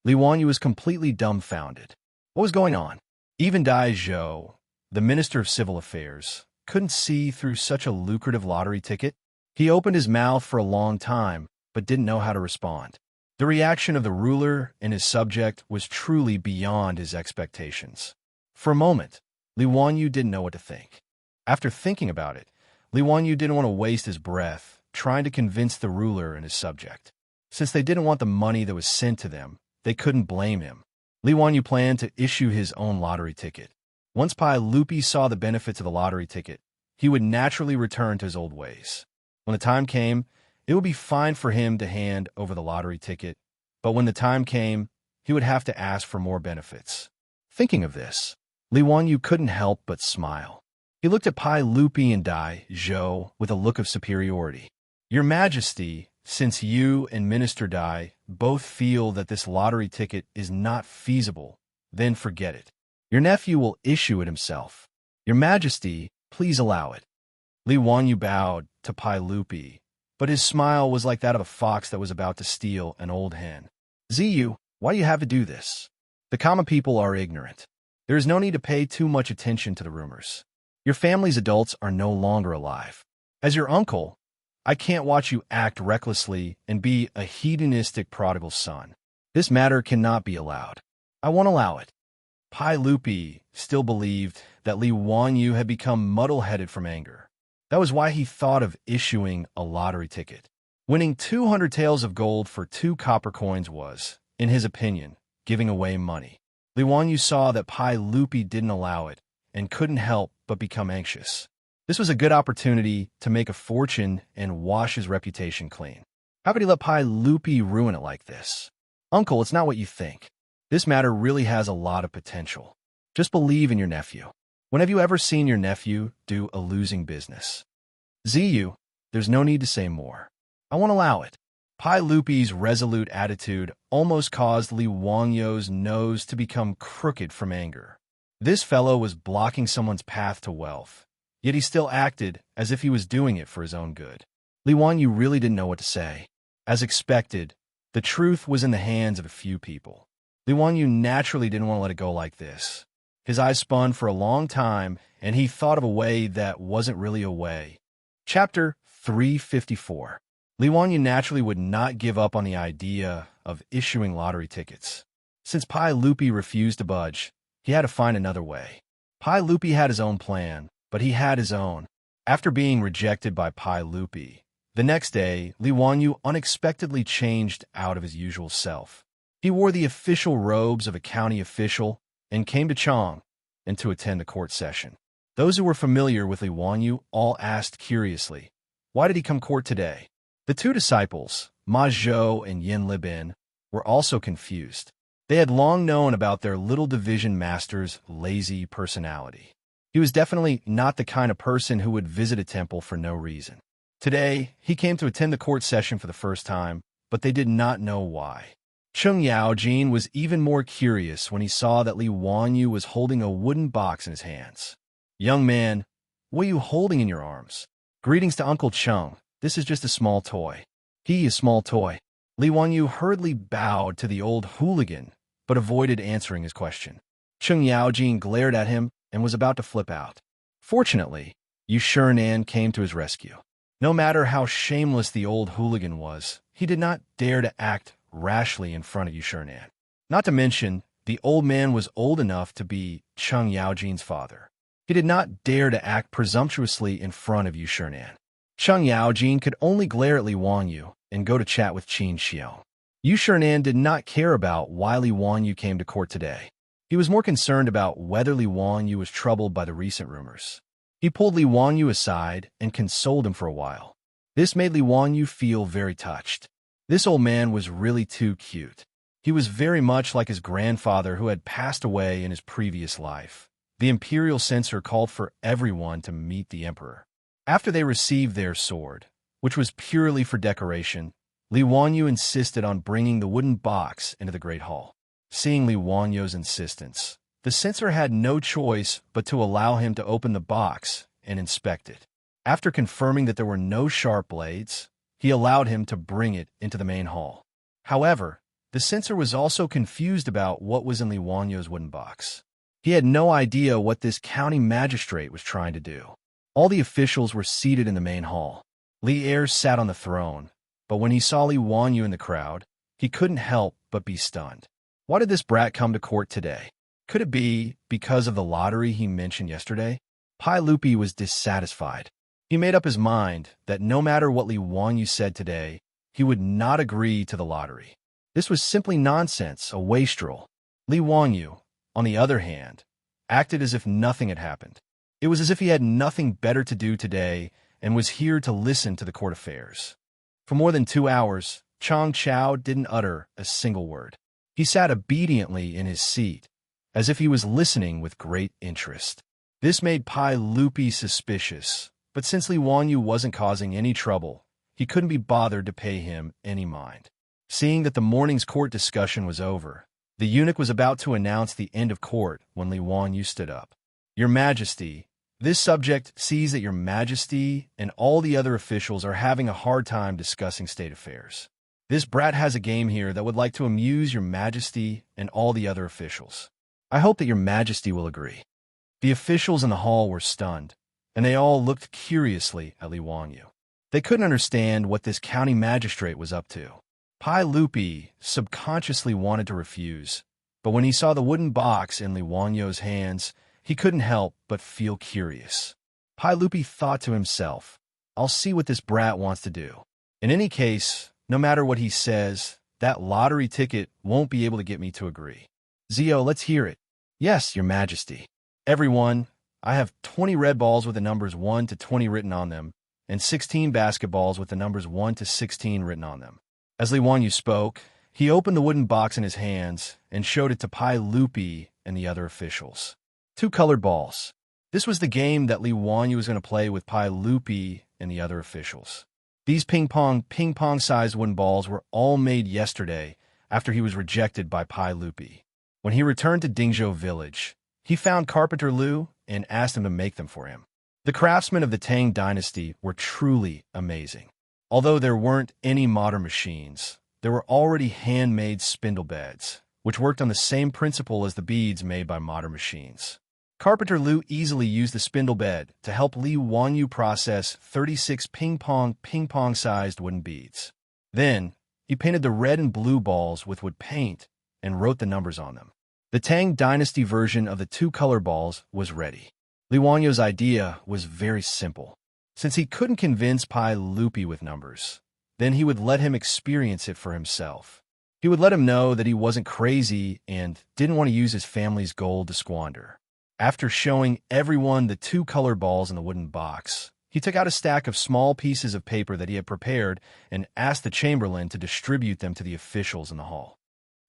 Li Wanyu was completely dumbfounded. What was going on? Even Dai Zhou, the Minister of Civil Affairs, couldn't see through such a lucrative lottery ticket. He opened his mouth for a long time, but didn't know how to respond. The reaction of the ruler and his subject was truly beyond his expectations. For a moment, Li Wanyu didn't know what to think. After thinking about it, Li Wanyu didn't want to waste his breath trying to convince the ruler and his subject. Since they didn't want the money that was sent to them, they couldn't blame him. Li Wanyu planned to issue his own lottery ticket. Once Pai Lupi saw the benefits of the lottery ticket, he would naturally return to his old ways. When the time came, it would be fine for him to hand over the lottery ticket, but when the time came, he would have to ask for more benefits. Thinking of this, Li Wanyu couldn't help but smile. He looked at Pai Lupi and Dai Zhou with a look of superiority. Your Majesty, since you and Minister Dai both feel that this lottery ticket is not feasible, then forget it. Your nephew will issue it himself. Your Majesty, please allow it. Li Wanyu bowed to Pai Lupi, but his smile was like that of a fox that was about to steal an old hen. Ziyu, why do you have to do this? The common people are ignorant. There is no need to pay too much attention to the rumors. Your family's adults are no longer alive. As your uncle, I can't watch you act recklessly and be a hedonistic prodigal son. This matter cannot be allowed. I won't allow it. Pai Lupi still believed that Li Wanyu had become muddle-headed from anger. That was why he thought of issuing a lottery ticket. Winning 200 taels of gold for 2 copper coins was, in his opinion, giving away money. Li Wanyu saw that Pai Lupi didn't allow it and couldn't help but become anxious. This was a good opportunity to make a fortune and wash his reputation clean. How could he let Pai Lupi ruin it like this? Uncle, it's not what you think. This matter really has a lot of potential. Just believe in your nephew. When have you ever seen your nephew do a losing business? Ziyu, there's no need to say more. I won't allow it. Pai Lupi's resolute attitude almost caused Li Wanyo's nose to become crooked from anger. This fellow was blocking someone's path to wealth, yet he still acted as if he was doing it for his own good. Li Wanyu really didn't know what to say. As expected, the truth was in the hands of a few people. Li Wanyu naturally didn't want to let it go like this. His eyes spun for a long time, and he thought of a way that wasn't really a way. Chapter 354. Li Wanyu naturally would not give up on the idea of issuing lottery tickets. Since Pai Lupi refused to budge, he had to find another way. Pai Lupi had his own plan, but he had his own. After being rejected by Pai Lupi, the next day, Li Wanyu unexpectedly changed out of his usual self. He wore the official robes of a county official and came to Chang and to attend the court session. Those who were familiar with Li Wanyu all asked curiously, why did he come court today? The 2 disciples, Ma Zhou and Yin Libin, were also confused. They had long known about their little division master's lazy personality. He was definitely not the kind of person who would visit a temple for no reason. Today, he came to attend the court session for the first time, but they did not know why. Cheng Yaojin was even more curious when he saw that Li Wanyu was holding a wooden box in his hands. Young man, what are you holding in your arms? Greetings to Uncle Cheng. This is just a small toy. He, a small toy. Li Wanyu hurriedly bowed to the old hooligan, but avoided answering his question. Cheng Yaojin glared at him and was about to flip out. Fortunately, Yu Shinan came to his rescue. No matter how shameless the old hooligan was, he did not dare to act rashly in front of Yu Shinan. Not to mention, the old man was old enough to be Cheng Yaojin's father. He did not dare to act presumptuously in front of Yu Shinan. Cheng Yaojin could only glare at Li Wanyu and go to chat with Qin Xiong. Yu Shinan did not care about why Li Wanyu came to court today. He was more concerned about whether Li Wanyu was troubled by the recent rumors. He pulled Li Wanyu aside and consoled him for a while. This made Li Wanyu feel very touched. This old man was really too cute. He was very much like his grandfather who had passed away in his previous life. The imperial censor called for everyone to meet the emperor. After they received their sword, which was purely for decoration, Li Wanyu insisted on bringing the wooden box into the Great Hall. Seeing Li Wanyu's insistence, the censor had no choice but to allow him to open the box and inspect it. After confirming that there were no sharp blades, he allowed him to bring it into the main hall. However, the censor was also confused about what was in Li Wanyu's wooden box. He had no idea what this county magistrate was trying to do. All the officials were seated in the main hall. Li Er sat on the throne, but when he saw Li Wanyu in the crowd, he couldn't help but be stunned. Why did this brat come to court today? Could it be because of the lottery he mentioned yesterday? Pai Lupi was dissatisfied. He made up his mind that no matter what Li Wanyu said today, he would not agree to the lottery. This was simply nonsense, a wastrel. Li Wanyu, on the other hand, acted as if nothing had happened. It was as if he had nothing better to do today and was here to listen to the court affairs. For more than 2 hours, Chang Chao didn't utter a single word. He sat obediently in his seat, as if he was listening with great interest. This made Pai Lupi suspicious, but since Li Wanyu wasn't causing any trouble, he couldn't be bothered to pay him any mind. Seeing that the morning's court discussion was over, the eunuch was about to announce the end of court when Li Wanyu stood up. Your Majesty, this subject sees that Your Majesty and all the other officials are having a hard time discussing state affairs. This brat has a game here that would like to amuse Your Majesty and all the other officials. I hope that Your Majesty will agree. The officials in the hall were stunned, and they all looked curiously at Li Wanyu. They couldn't understand what this county magistrate was up to. Pai Lupi subconsciously wanted to refuse, but when he saw the wooden box in Li Wanyu's hands, he couldn't help but feel curious. Pai Lupi thought to himself, I'll see what this brat wants to do. In any case, no matter what he says, that lottery ticket won't be able to get me to agree. Zio, let's hear it. Yes, Your Majesty. Everyone, I have 20 red balls with the numbers 1 to 20 written on them, and 16 basketballs with the numbers 1 to 16 written on them. As Li Wanyu spoke, he opened the wooden box in his hands and showed it to Pai Lupi and the other officials. 2 colored balls. This was the game that Li Wanyu was going to play with Pai Lupi and the other officials. These ping-pong-sized wooden balls were all made yesterday after he was rejected by Pai Lupi. When he returned to Dingzhou village, he found Carpenter Liu and asked him to make them for him. The craftsmen of the Tang dynasty were truly amazing. Although there weren't any modern machines, there were already handmade spindle beds, which worked on the same principle as the beads made by modern machines. Carpenter Liu easily used the spindle bed to help Li Wanyu process 36 ping-pong-sized wooden beads. Then, he painted the red and blue balls with wood paint and wrote the numbers on them. The Tang dynasty version of the 2 color balls was ready. Li Wanyu's idea was very simple. Since he couldn't convince Pai Lupi with numbers, then he would let him experience it for himself. He would let him know that he wasn't crazy and didn't want to use his family's gold to squander. After showing everyone the 2 color balls in the wooden box, he took out a stack of small pieces of paper that he had prepared and asked the chamberlain to distribute them to the officials in the hall.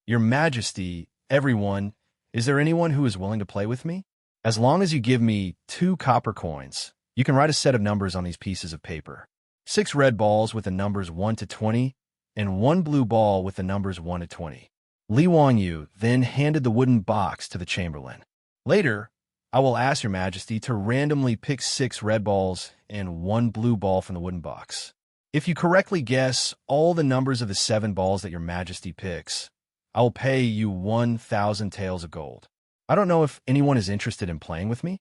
Your Majesty, everyone, is there anyone who is willing to play with me? As long as you give me 2 copper coins, you can write a set of numbers on these pieces of paper. 6 red balls with the numbers 1 to 20, and 1 blue ball with the numbers 1 to 20. Li Wanyu then handed the wooden box to the chamberlain. Later, I will ask Your Majesty to randomly pick 6 red balls and 1 blue ball from the wooden box. If you correctly guess all the numbers of the 7 balls that Your Majesty picks, I will pay you 1,000 taels of gold. I don't know if anyone is interested in playing with me.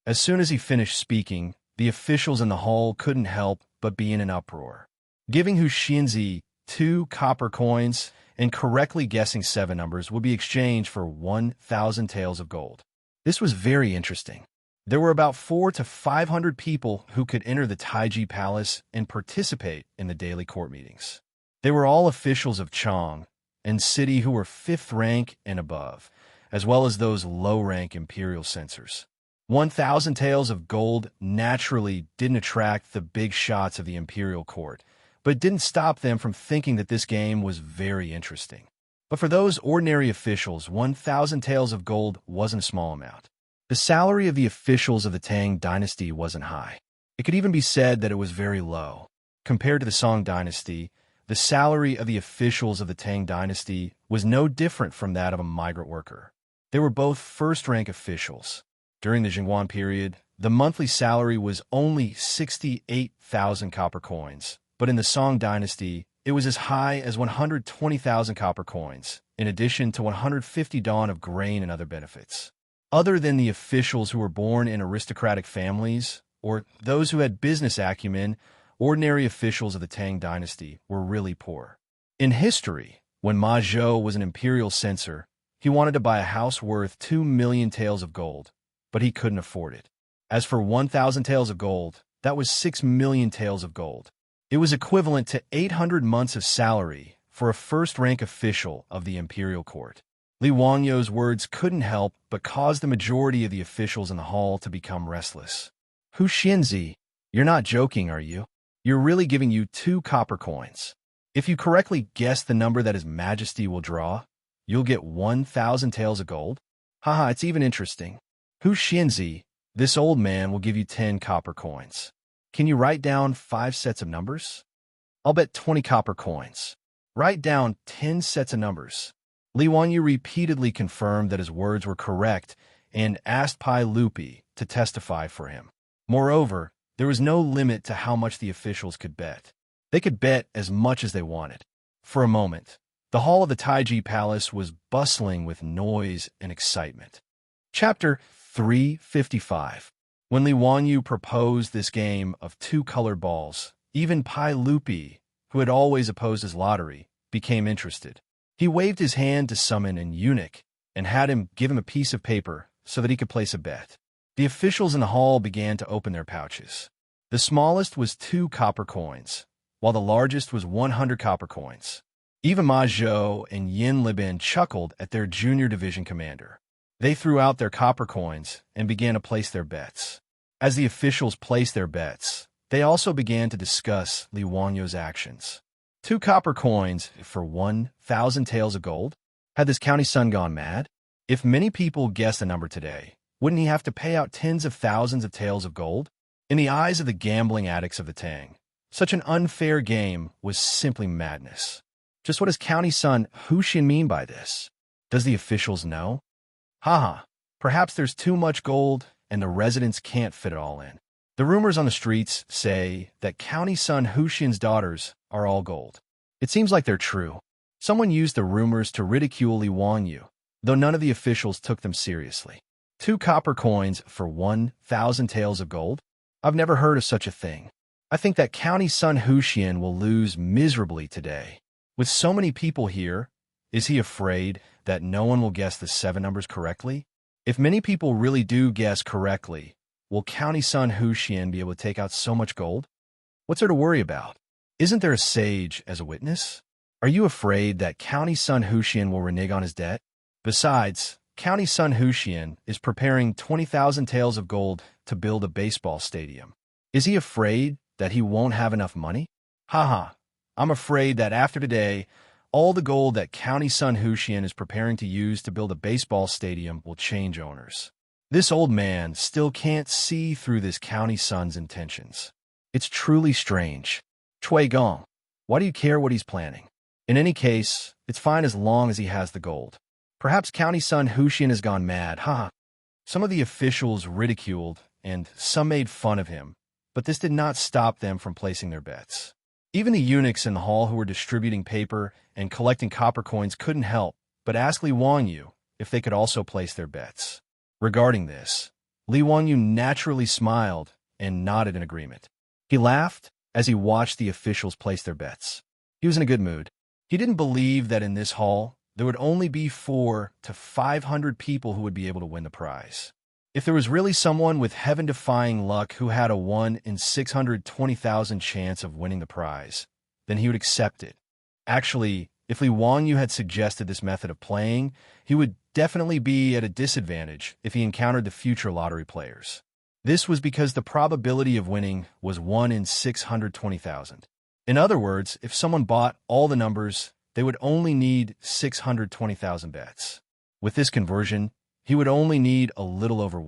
As soon as he finished speaking, the officials in the hall couldn't help but be in an uproar. Giving Hu Xianzi 2 copper coins and correctly guessing 7 numbers would be exchanged for 1,000 taels of gold. This was very interesting. There were about 400 to 500 people who could enter the Taiji Palace and participate in the daily court meetings. They were all officials of Chang and city who were 5th rank and above, as well as those low-rank imperial censors. 1,000 taels of gold naturally didn't attract the big shots of the imperial court, but it didn't stop them from thinking that this game was very interesting. But for those ordinary officials, 1,000 taels of gold wasn't a small amount. The salary of the officials of the Tang dynasty wasn't high. It could even be said that it was very low. Compared to the Song dynasty, the salary of the officials of the Tang dynasty was no different from that of a migrant worker. They were both first-rank officials. During the Jingguan period, the monthly salary was only 68,000 copper coins, but in the Song dynasty, it was as high as 120,000 copper coins, in addition to 150 dawn of grain and other benefits. Other than the officials who were born in aristocratic families, or those who had business acumen, ordinary officials of the Tang dynasty were really poor. In history, when Ma Zhou was an imperial censor, he wanted to buy a house worth 2 million taels of gold, but he couldn't afford it. As for 1,000 taels of gold, that was 6 million taels of gold. It was equivalent to 800 months of salary for a first-rank official of the imperial court. Li Wangyu's words couldn't help but cause the majority of the officials in the hall to become restless. Hu Xianzi, you're not joking, are you? You're really giving you 2 copper coins. If you correctly guess the number that His Majesty will draw, you'll get 1,000 taels of gold? Haha, it's even interesting. Hu Xianzi, this old man will give you 10 copper coins. Can you write down 5 sets of numbers? I'll bet 20 copper coins. Write down 10 sets of numbers. Li Wanyu repeatedly confirmed that his words were correct and asked Pai Lupi to testify for him. Moreover, there was no limit to how much the officials could bet. They could bet as much as they wanted. For a moment, the hall of the Taiji Palace was bustling with noise and excitement. Chapter 355. When Li Wanyu proposed this game of 2 colored balls, even Pai Lupi, who had always opposed his lottery, became interested. He waved his hand to summon an eunuch and had him give him a piece of paper so that he could place a bet. The officials in the hall began to open their pouches. The smallest was 2 copper coins, while the largest was 100 copper coins. Even Ma Zhou and Yin Libin chuckled at their junior division commander. They threw out their copper coins and began to place their bets. As the officials placed their bets, they also began to discuss Li Wanyu's actions. 2 copper coins for 1,000 taels of gold? Had this county son gone mad? If many people guessed the number today, wouldn't he have to pay out tens of thousands of taels of gold? In the eyes of the gambling addicts of the Tang, such an unfair game was simply madness. Just what does county son Huxian mean by this? Does the officials know? Haha, perhaps there's too much gold and the residents can't fit it all in. The rumors on the streets say that county son Huxian's daughters are all gold. It seems like they're true. Someone used the rumors to ridicule Li Wanyu, though none of the officials took them seriously. 2 copper coins for 1,000 taels of gold? I've never heard of such a thing. I think that county son Huxian will lose miserably today. With so many people here, is he afraid that no one will guess the 7 numbers correctly? If many people really do guess correctly, will county son Huxian be able to take out so much gold? What's there to worry about? Isn't there a sage as a witness? Are you afraid that county son Huxian will renege on his debt? Besides, county son Huxian is preparing 20,000 taels of gold to build a baseball stadium. Is he afraid that he won't have enough money? Haha, I'm afraid that after today, all the gold that county son Huxian is preparing to use to build a baseball stadium will change owners. This old man still can't see through this county son's intentions. It's truly strange. Cui Gong, why do you care what he's planning? In any case, it's fine as long as he has the gold. Perhaps county son Huxian has gone mad, haha. Some of the officials ridiculed and some made fun of him, but this did not stop them from placing their bets. Even the eunuchs in the hall who were distributing paper and collecting copper coins couldn't help but ask Li Wanyu if they could also place their bets. Regarding this, Li Wanyu naturally smiled and nodded in agreement. He laughed as he watched the officials place their bets. He was in a good mood. He didn't believe that in this hall there would only be 400 to 500 people who would be able to win the prize. If there was really someone with heaven-defying luck who had a 1 in 620,000 chance of winning the prize, then he would accept it. Actually, if Li Wanyu had suggested this method of playing, he would definitely be at a disadvantage if he encountered the future lottery players. This was because the probability of winning was 1 in 620,000. In other words, if someone bought all the numbers, they would only need 620,000 bets. With this conversion, he would only need a little over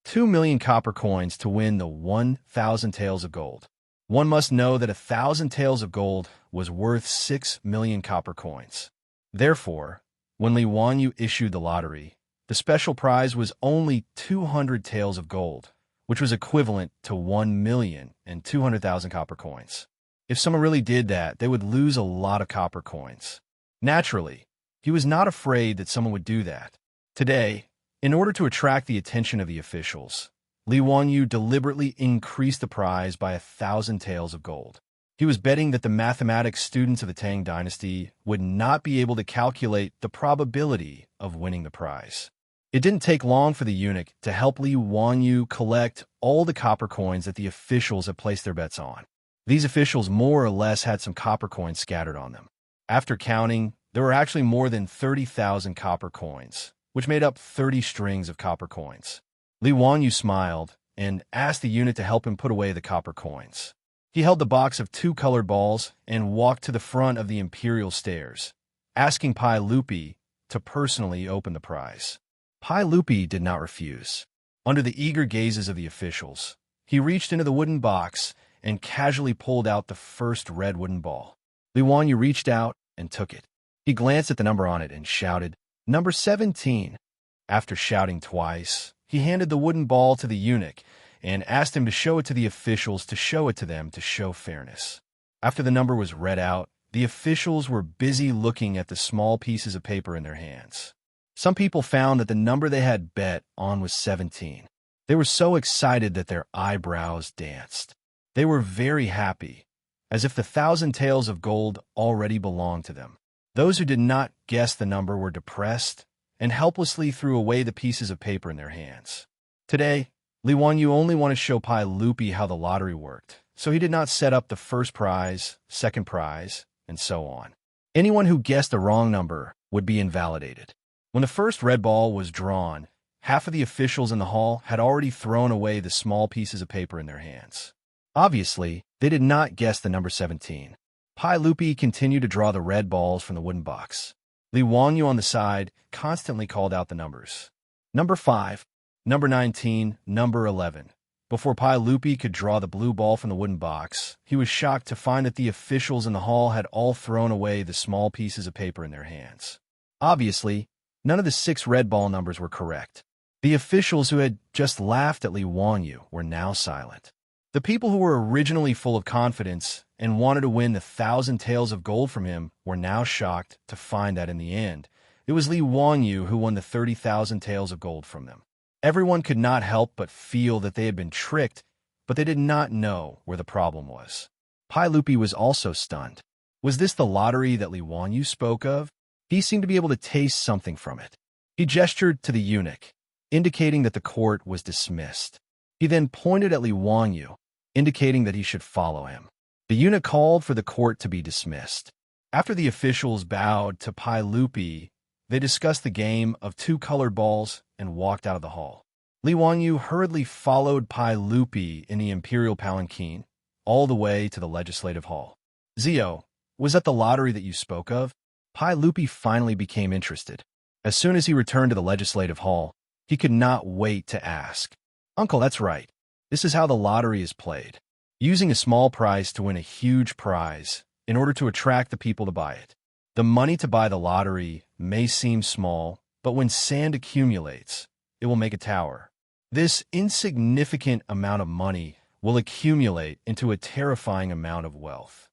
2 million copper coins to win the 1,000 taels of gold. One must know that 1,000 taels of gold was worth 6 million copper coins. Therefore, when Li Wanyu issued the lottery, the special prize was only 200 taels of gold, which was equivalent to 1,200,000 copper coins. If someone really did that, they would lose a lot of copper coins. Naturally, he was not afraid that someone would do that. Today, in order to attract the attention of the officials, Li Wanyu deliberately increased the prize by 1,000 taels of gold. He was betting that the mathematics students of the Tang dynasty would not be able to calculate the probability of winning the prize. It didn't take long for the eunuch to help Li Wanyu collect all the copper coins that the officials had placed their bets on. These officials more or less had some copper coins scattered on them. After counting, there were actually more than 30,000 copper coins, which made up 30 strings of copper coins. Li Wanyu smiled and asked the eunuch to help him put away the copper coins. He held the box of 2 colored balls and walked to the front of the imperial stairs, asking Pai Lupi to personally open the prize. Pai Lupi did not refuse. Under the eager gazes of the officials, he reached into the wooden box and casually pulled out the first red wooden ball. Li Wanyu reached out and took it. He glanced at the number on it and shouted, "Number 17. After shouting twice, he handed the wooden ball to the eunuch and asked him to show it to the officials to show it to them to show fairness. After the number was read out, the officials were busy looking at the small pieces of paper in their hands. Some people found that the number they had bet on was 17. They were so excited that their eyebrows danced. They were very happy, as if the 1,000 taels of gold already belonged to them. Those who did not guess the number were depressed and helplessly threw away the pieces of paper in their hands. Today, Li Wanyu only wanted to show Pai Lupi how the lottery worked, so he did not set up the first prize, second prize, and so on. Anyone who guessed the wrong number would be invalidated. When the first red ball was drawn, half of the officials in the hall had already thrown away the small pieces of paper in their hands. Obviously, they did not guess the number 17. Pai Lupi continued to draw the red balls from the wooden box. Li Wangyu on the side constantly called out the numbers. Number 5, number 19, number 11. Before Pai Lupi could draw the blue ball from the wooden box, he was shocked to find that the officials in the hall had all thrown away the small pieces of paper in their hands. Obviously, none of the 6 red ball numbers were correct. The officials who had just laughed at Li Wangyu were now silent. The people who were originally full of confidence and wanted to win the 1,000 taels of gold from him were now shocked to find that in the end, it was Li Wangyu who won the 30,000 taels of gold from them. Everyone could not help but feel that they had been tricked, but they did not know where the problem was. Pai Lupi was also stunned. Was this the lottery that Li Wangyu spoke of? He seemed to be able to taste something from it. He gestured to the eunuch, indicating that the court was dismissed. He then pointed at Li Wangyu, indicating that he should follow him. The eunuch called for the court to be dismissed. After the officials bowed to Pai Lupi, they discussed the game of 2 colored balls and walked out of the hall. Li Wangyu hurriedly followed Pai Lupi in the imperial palanquin all the way to the legislative hall. Zio, was that the lottery that you spoke of? Pai Lupi finally became interested. As soon as he returned to the legislative hall, he could not wait to ask. Uncle, that's right. This is how the lottery is played. Using a small prize to win a huge prize in order to attract the people to buy it. The money to buy the lottery may seem small, but when sand accumulates, it will make a tower. This insignificant amount of money will accumulate into a terrifying amount of wealth.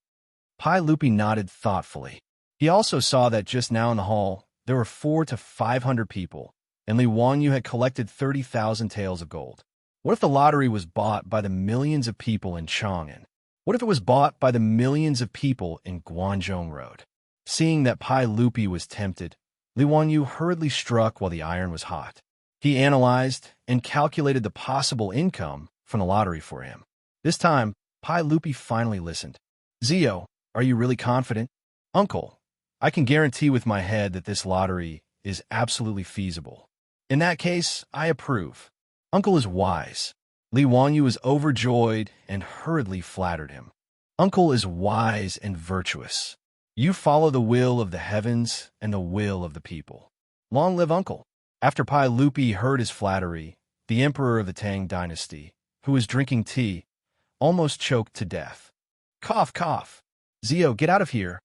Pai Lupi nodded thoughtfully. He also saw that just now in the hall, there were 400 to 500 people, and Li Wangyu had collected 30,000 taels of gold. What if the lottery was bought by the millions of people in Chang'an? What if it was bought by the millions of people in Guanzhong Road? Seeing that Pai Lupi was tempted, Li Wangyu hurriedly struck while the iron was hot. He analyzed and calculated the possible income from the lottery for him. This time, Pai Lupi finally listened. Zio, are you really confident? Uncle, I can guarantee with my head that this lottery is absolutely feasible. In that case, I approve. Uncle is wise. Li Wangyu was overjoyed and hurriedly flattered him. Uncle is wise and virtuous. You follow the will of the heavens and the will of the people. Long live Uncle. After Pai Lupi heard his flattery, the emperor of the Tang dynasty, who was drinking tea, almost choked to death. Cough, cough. Zio, get out of here.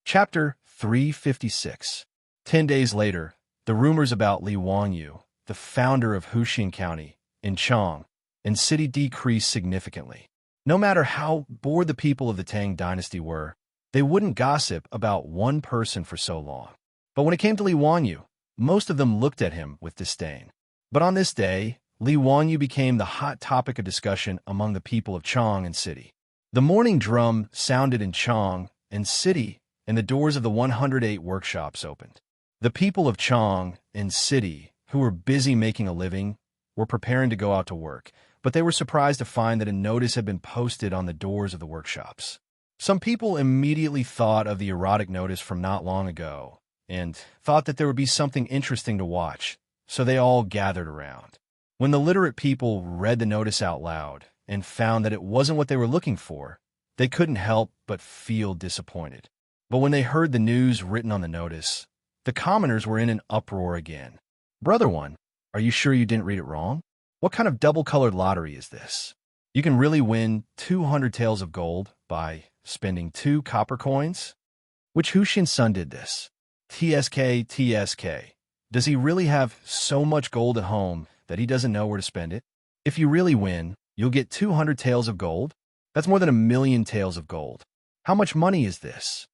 Chapter 356. 10 days later, the rumors about Li Wangyu, the founder of Huxian County, in Chang, and city decreased significantly. No matter how bored the people of the Tang dynasty were, they wouldn't gossip about one person for so long. But when it came to Li Wangyu, most of them looked at him with disdain. But on this day, Li Wangyu became the hot topic of discussion among the people of Chang and city. The morning drum sounded in Chang and city, and the doors of the 108 workshops opened. The people of Chang and city, who were busy making a living, were preparing to go out to work, but they were surprised to find that a notice had been posted on the doors of the workshops. Some people immediately thought of the erotic notice from not long ago and thought that there would be something interesting to watch, so they all gathered around. When the literate people read the notice out loud and found that it wasn't what they were looking for, they couldn't help but feel disappointed. But when they heard the news written on the notice, the commoners were in an uproar again. Brother one, are you sure you didn't read it wrong? What kind of double-colored lottery is this? You can really win 200 taels of gold by spending 2 copper coins? Which Huxian son did this? TSK. Does he really have so much gold at home that he doesn't know where to spend it? If you really win, you'll get 200 taels of gold? That's more than 1,000,000 taels of gold. How much money is this?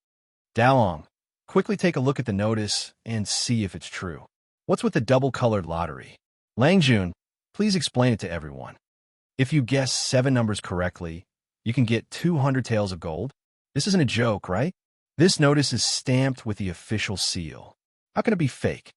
Dalong, quickly take a look at the notice and see if it's true. What's with the double-colored lottery? Langjun, please explain it to everyone. If you guess 7 numbers correctly, you can get 200 taels of gold. This isn't a joke, right? This notice is stamped with the official seal. How can it be fake?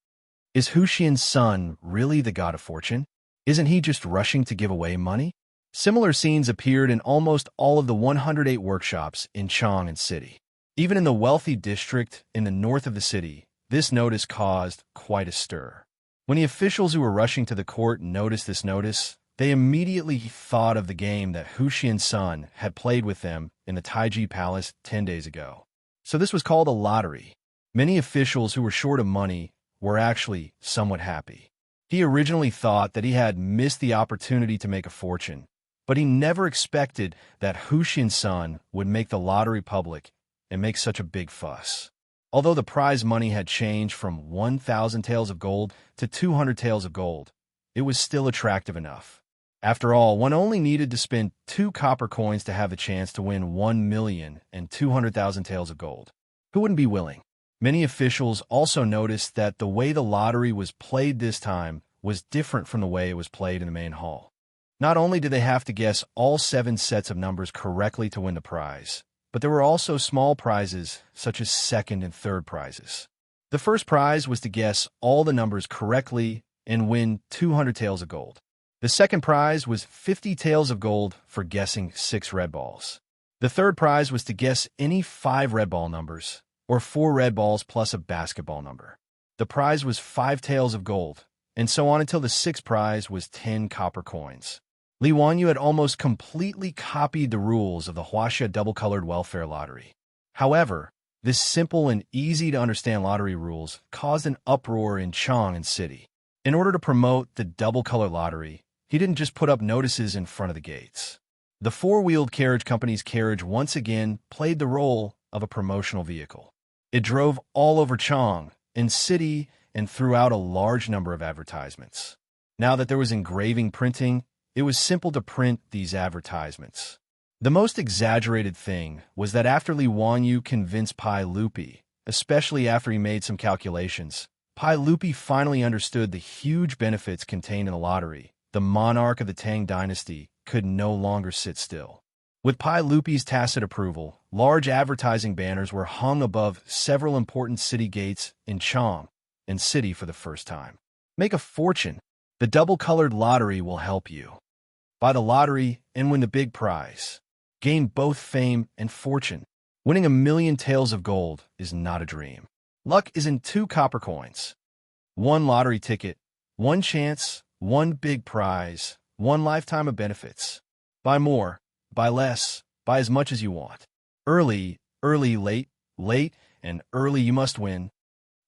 Is Huxian's son really the god of fortune? Isn't he just rushing to give away money? Similar scenes appeared in almost all of the 108 workshops in Chang and City. Even in the wealthy district in the north of the city, this notice caused quite a stir. When the officials who were rushing to the court noticed this notice, they immediately thought of the game that Hu Xiansun had played with them in the Taiji Palace 10 days ago. So this was called a lottery. Many officials who were short of money were actually somewhat happy. He originally thought that he had missed the opportunity to make a fortune, but he never expected that Hu Xiansun would make the lottery public and make such a big fuss. Although the prize money had changed from 1,000 taels of gold to 200 taels of gold, it was still attractive enough. After all, one only needed to spend 2 copper coins to have the chance to win 1,200,000 taels of gold. Who wouldn't be willing? Many officials also noticed that the way the lottery was played this time was different from the way it was played in the main hall. Not only did they have to guess all 7 sets of numbers correctly to win the prize, but there were also small prizes, such as second and third prizes. The first prize was to guess all the numbers correctly and win 200 taels of gold. The second prize was 50 taels of gold for guessing 6 red balls. The third prize was to guess any 5 red ball numbers, or 4 red balls plus a basketball number. The prize was 5 taels of gold, and so on until the 6th prize was 10 copper coins. Li Wanyu had almost completely copied the rules of the Huaxia double-colored welfare lottery. However, this simple and easy-to-understand lottery rules caused an uproar in Chang and City. In order to promote the double-color lottery, he didn't just put up notices in front of the gates. The four-wheeled carriage company's carriage once again played the role of a promotional vehicle. It drove all over Chang and City and threw out a large number of advertisements. Now that there was engraving printing, it was simple to print these advertisements. The most exaggerated thing was that after Li Wanyu convinced Pai Lupi, especially after he made some calculations, Pai Lupi finally understood the huge benefits contained in the lottery. The monarch of the Tang dynasty could no longer sit still. With Pai Lupi's tacit approval, large advertising banners were hung above several important city gates in Chang and City for the first time. Make a fortune. The double-colored lottery will help you. Buy the lottery and win the big prize. Gain both fame and fortune. Winning 1,000,000 taels of gold is not a dream. Luck is in 2 copper coins. 1 lottery ticket, 1 chance, 1 big prize, 1 lifetime of benefits. Buy more, buy less, buy as much as you want. Early, late, and early you must win.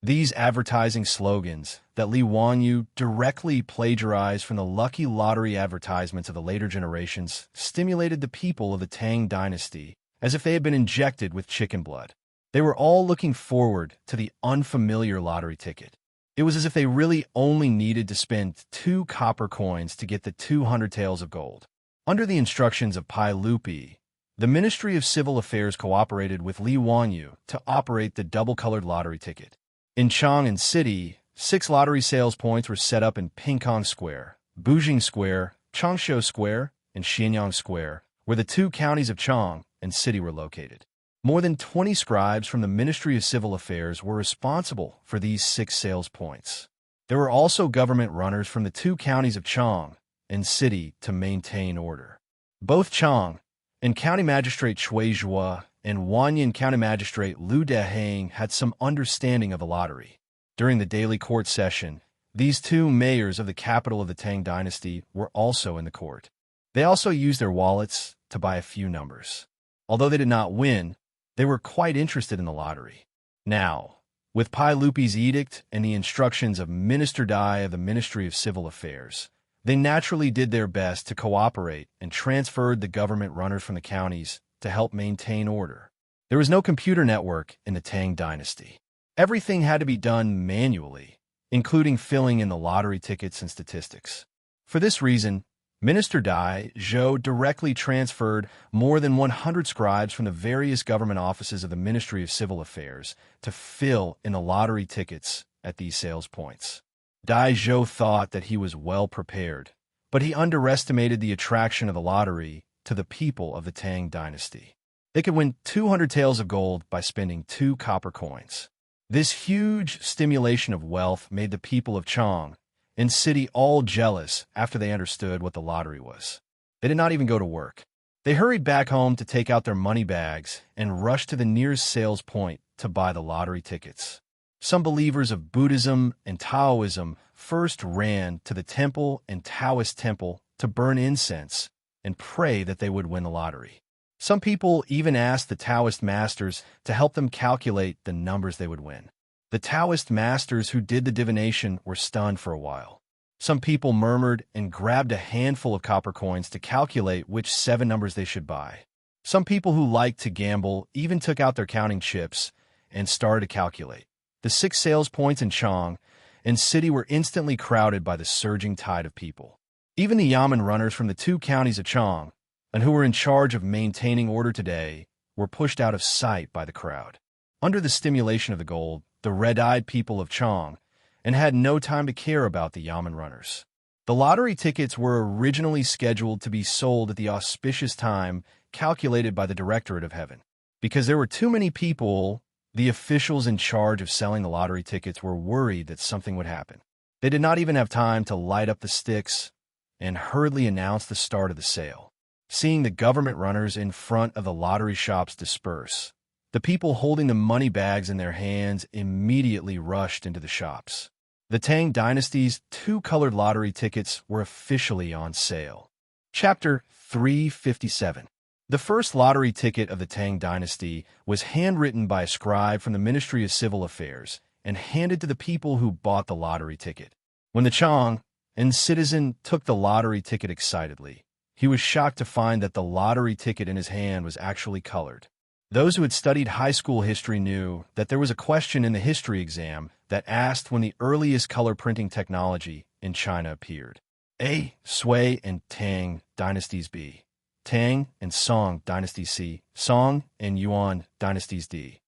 These advertising slogans that Li Wanyu directly plagiarized from the lucky lottery advertisements of the later generations stimulated the people of the Tang dynasty as if they had been injected with chicken blood. They were all looking forward to the unfamiliar lottery ticket. It was as if they really only needed to spend 2 copper coins to get the 200 taels of gold. Under the instructions of Pai Lupi, the Ministry of Civil Affairs cooperated with Li Wanyu to operate the double-colored lottery ticket. In Chang and City, 6 lottery sales points were set up in Pingkong Square, Bujing Square, Changshu Square, and Xianyang Square, where the 2 counties of Chang and City were located. More than 20 scribes from the Ministry of Civil Affairs were responsible for these 6 sales points. There were also government runners from the 2 counties of Chang and City to maintain order. Both Chang and County Magistrate Chui Zhua and Wanyan County Magistrate Liu Dehang had some understanding of the lottery. During the daily court session, these 2 mayors of the capital of the Tang dynasty were also in the court. They also used their wallets to buy a few numbers. Although they did not win, they were quite interested in the lottery. Now, with Pai Lupi's edict and the instructions of Minister Dai of the Ministry of Civil Affairs, they naturally did their best to cooperate and transferred the government runners from the counties to help maintain order. There was no computer network in the Tang dynasty. Everything had to be done manually, including filling in the lottery tickets and statistics. For this reason, Minister Dai Zhou directly transferred more than 100 scribes from the various government offices of the Ministry of Civil Affairs to fill in the lottery tickets at these sales points. Dai Zhou thought that he was well prepared, but he underestimated the attraction of the lottery to the people of the Tang dynasty. They could win 200 taels of gold by spending 2 copper coins. This huge stimulation of wealth made the people of Chang and City all jealous after they understood what the lottery was. They did not even go to work. They hurried back home to take out their money bags and rushed to the nearest sales point to buy the lottery tickets. Some believers of Buddhism and Taoism first ran to the temple and Taoist temple to burn incense and pray that they would win the lottery. Some people even asked the Taoist masters to help them calculate the numbers they would win. The Taoist masters who did the divination were stunned for a while. Some people murmured and grabbed a handful of copper coins to calculate which 7 numbers they should buy. Some people who liked to gamble even took out their counting chips and started to calculate. The 6 sales points in Chang and city were instantly crowded by the surging tide of people. Even the yamen runners from the 2 counties of Chang, and who were in charge of maintaining order today, were pushed out of sight by the crowd. Under the stimulation of the gold, the red-eyed people of Chang and had no time to care about the yamen runners. The lottery tickets were originally scheduled to be sold at the auspicious time calculated by the Directorate of Heaven. Because there were too many people, the officials in charge of selling the lottery tickets were worried that something would happen. They did not even have time to light up the sticks and hurriedly announce the start of the sale. Seeing the government runners in front of the lottery shops disperse, the people holding the money bags in their hands immediately rushed into the shops. The Tang dynasty's 2 colored lottery tickets were officially on sale. Chapter 357. The first lottery ticket of the Tang dynasty was handwritten by a scribe from the Ministry of Civil Affairs and handed to the people who bought the lottery ticket. When the Chang and citizen took the lottery ticket excitedly, he was shocked to find that the lottery ticket in his hand was actually colored. Those who had studied high school history knew that there was a question in the history exam that asked when the earliest color printing technology in China appeared. A. Sui and Tang dynasties B. Tang and Song dynasties C. Song and Yuan dynasties D.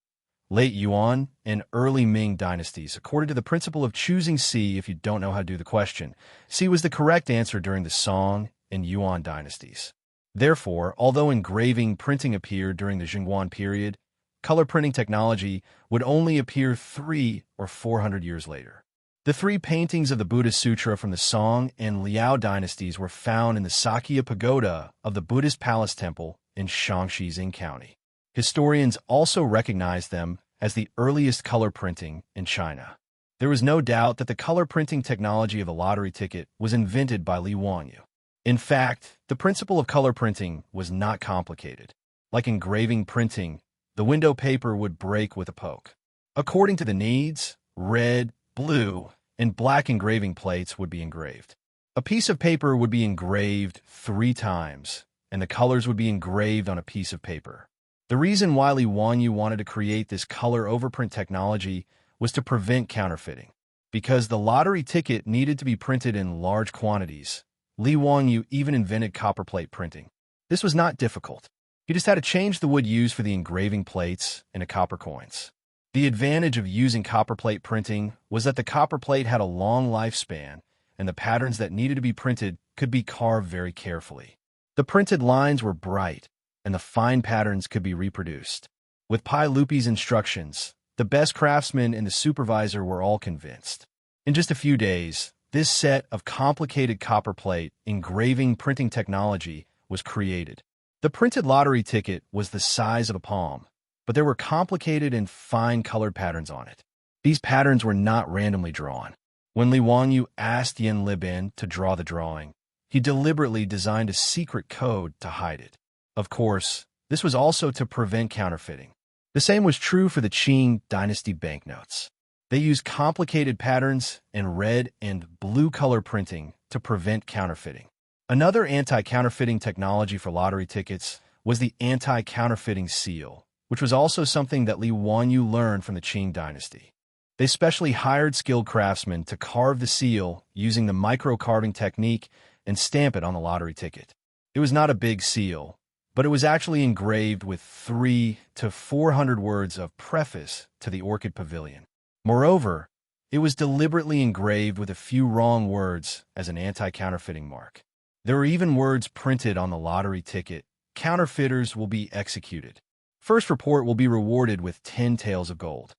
Late Yuan and early Ming dynasties. According to the principle of choosing C if you don't know how to do the question, C was the correct answer during the Song and Yuan dynasties. Therefore, although engraving printing appeared during the Jingguan period, color printing technology would only appear 300 or 400 years later. The 3 paintings of the Buddha Sutra from the Song and Liao dynasties were found in the Sakya Pagoda of the Buddhist Palace Temple in Shaanxi Jing County. Historians also recognize them as the earliest color printing in China. There was no doubt that the color printing technology of the lottery ticket was invented by Li Wanyu. In fact, the principle of color printing was not complicated. Like engraving printing, the window paper would break with a poke. According to the needs, red, blue, and black engraving plates would be engraved. A piece of paper would be engraved 3 times, and the colors would be engraved on a piece of paper. The reason why Li Wanyu wanted to create this color overprint technology was to prevent counterfeiting. Because the lottery ticket needed to be printed in large quantities, Li Wanyu even invented copperplate printing. This was not difficult. He just had to change the wood used for the engraving plates into copper coins. The advantage of using copperplate printing was that the copperplate had a long lifespan, and the patterns that needed to be printed could be carved very carefully. The printed lines were bright, and the fine patterns could be reproduced. With Pai Lupi's instructions, the best craftsmen and the supervisor were all convinced. In just a few days, this set of complicated copperplate engraving printing technology was created. The printed lottery ticket was the size of a palm, but there were complicated and fine colored patterns on it. These patterns were not randomly drawn. When Li Wanyu asked Yin Libin to draw the drawing, he deliberately designed a secret code to hide it. Of course, this was also to prevent counterfeiting. The same was true for the Qing dynasty banknotes. They used complicated patterns and red and blue color printing to prevent counterfeiting. Another anti-counterfeiting technology for lottery tickets was the anti-counterfeiting seal, which was also something that Li Wanyu learned from the Qing dynasty. They specially hired skilled craftsmen to carve the seal using the micro-carving technique and stamp it on the lottery ticket. It was not a big seal, but it was actually engraved with 300 to 400 words of preface to the Orchid Pavilion. Moreover, it was deliberately engraved with a few wrong words as an anti-counterfeiting mark. There were even words printed on the lottery ticket. Counterfeiters will be executed. First report will be rewarded with 10 taels of gold.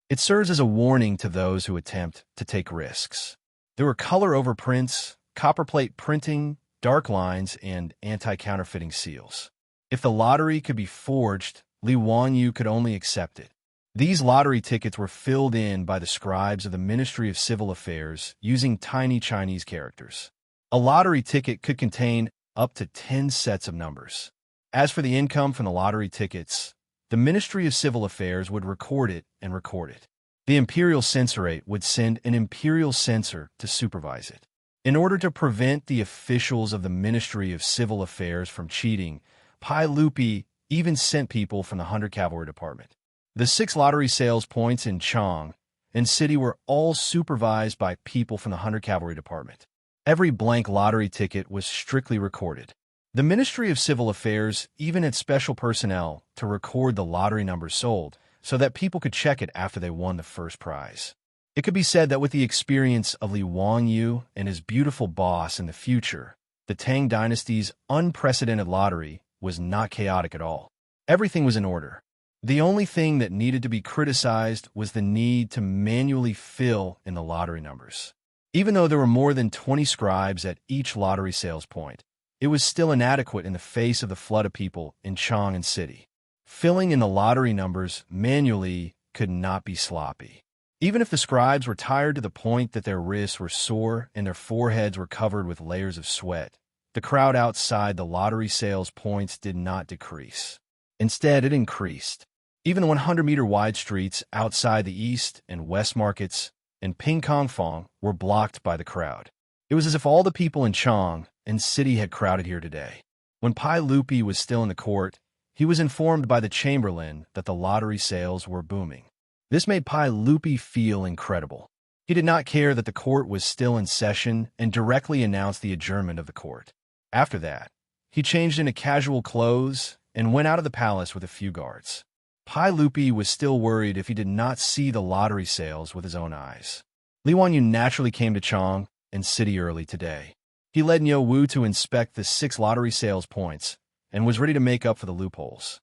It serves as a warning to those who attempt to take risks. There were color overprints, copperplate printing, dark lines, and anti-counterfeiting seals. If the lottery could be forged, Li Wanyu could only accept it. These lottery tickets were filled in by the scribes of the Ministry of Civil Affairs using tiny Chinese characters. A lottery ticket could contain up to 10 sets of numbers. As for the income from the lottery tickets, the Ministry of Civil Affairs would record it and record it. The Imperial Censorate would send an Imperial Censor to supervise it. In order to prevent the officials of the Ministry of Civil Affairs from cheating, Pai Lupi even sent people from the 100 Cavalry Department. The 6 lottery sales points in Chang and City were all supervised by people from the 100 Cavalry Department. Every blank lottery ticket was strictly recorded. The Ministry of Civil Affairs even had special personnel to record the lottery numbers sold so that people could check it after they won the first prize. It could be said that with the experience of Li Wanyu and his beautiful boss in the future, the Tang dynasty's unprecedented lottery was not chaotic at all. Everything was in order. The only thing that needed to be criticized was the need to manually fill in the lottery numbers. Even though there were more than 20 scribes at each lottery sales point, it was still inadequate in the face of the flood of people in Chang and City. Filling in the lottery numbers manually could not be sloppy. Even if the scribes were tired to the point that their wrists were sore and their foreheads were covered with layers of sweat, the crowd outside the lottery sales points did not decrease. Instead, it increased. Even the 100-meter wide streets outside the East and West markets and Ping Kong Fong were blocked by the crowd. It was as if all the people in Chang and City had crowded here today. When Pai Lupi was still in the court, he was informed by the chamberlain that the lottery sales were booming. This made Pai Lupi feel incredible. He did not care that the court was still in session and directly announced the adjournment of the court. After that, he changed into casual clothes and went out of the palace with a few guards. Pai Lupi was still worried if he did not see the lottery sales with his own eyes. Li Wanyu naturally came to Chang and City early today. He led Niu Wu to inspect the 6 lottery sales points and was ready to make up for the loopholes.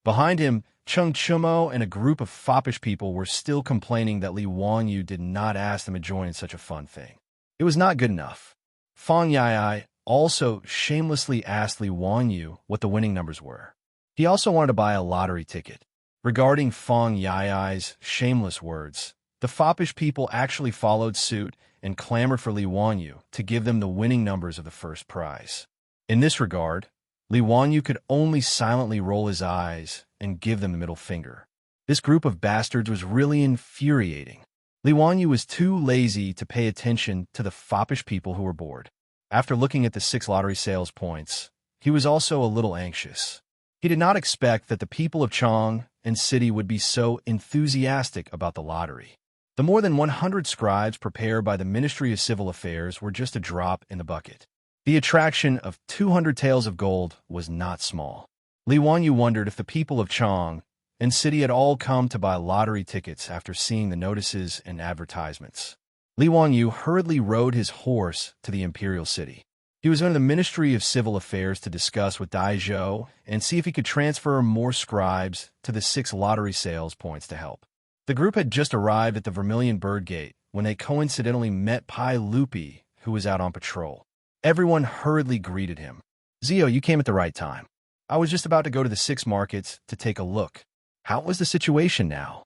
Behind him, Chung Chumo and a group of foppish people were still complaining that Li Wanyu did not ask them to join in such a fun thing. It was not good enough. Fang Yai also shamelessly asked Li Wanyu what the winning numbers were. He also wanted to buy a lottery ticket. Regarding Fang Yai's shameless words, the foppish people actually followed suit and clamored for Li Wanyu to give them the winning numbers of the first prize. In this regard, Li Wanyu could only silently roll his eyes and give them the middle finger. This group of bastards was really infuriating. Li Wanyu was too lazy to pay attention to the foppish people who were bored. After looking at the 6 lottery sales points, he was also a little anxious. He did not expect that the people of Chang and City would be so enthusiastic about the lottery. The more than 100 scribes prepared by the Ministry of Civil Affairs were just a drop in the bucket. The attraction of 200 taels of gold was not small. Li Wanyu wondered if the people of Chang and City had all come to buy lottery tickets after seeing the notices and advertisements. Li Wanyu hurriedly rode his horse to the Imperial City. He was going to the Ministry of Civil Affairs to discuss with Dai Zhou and see if he could transfer more scribes to the 6 lottery sales points to help. The group had just arrived at the Vermilion Bird Gate when they coincidentally met Pai Lupi, who was out on patrol. Everyone hurriedly greeted him. "Zio, you came at the right time. I was just about to go to the 6 markets to take a look. How was the situation now?"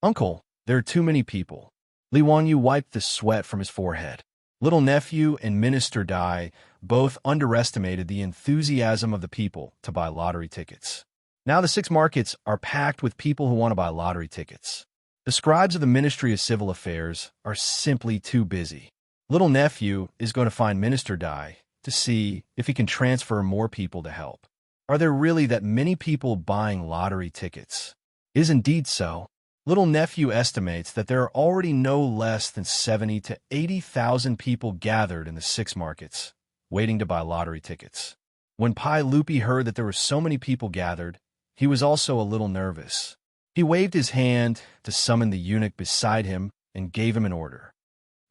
"Uncle, there are too many people." Li Wanyu wiped the sweat from his forehead. Little nephew and Minister Dai both underestimated the enthusiasm of the people to buy lottery tickets. Now the 6 markets are packed with people who want to buy lottery tickets. The scribes of the Ministry of Civil Affairs are simply too busy. Little nephew is going to find Minister Dai to see if he can transfer more people to help. Are there really that many people buying lottery tickets? It is indeed so. Little nephew estimates that there are already no less than 70 to 80,000 people gathered in the 6 markets, waiting to buy lottery tickets. When Pai Lupi heard that there were so many people gathered, he was also a little nervous. He waved his hand to summon the eunuch beside him and gave him an order.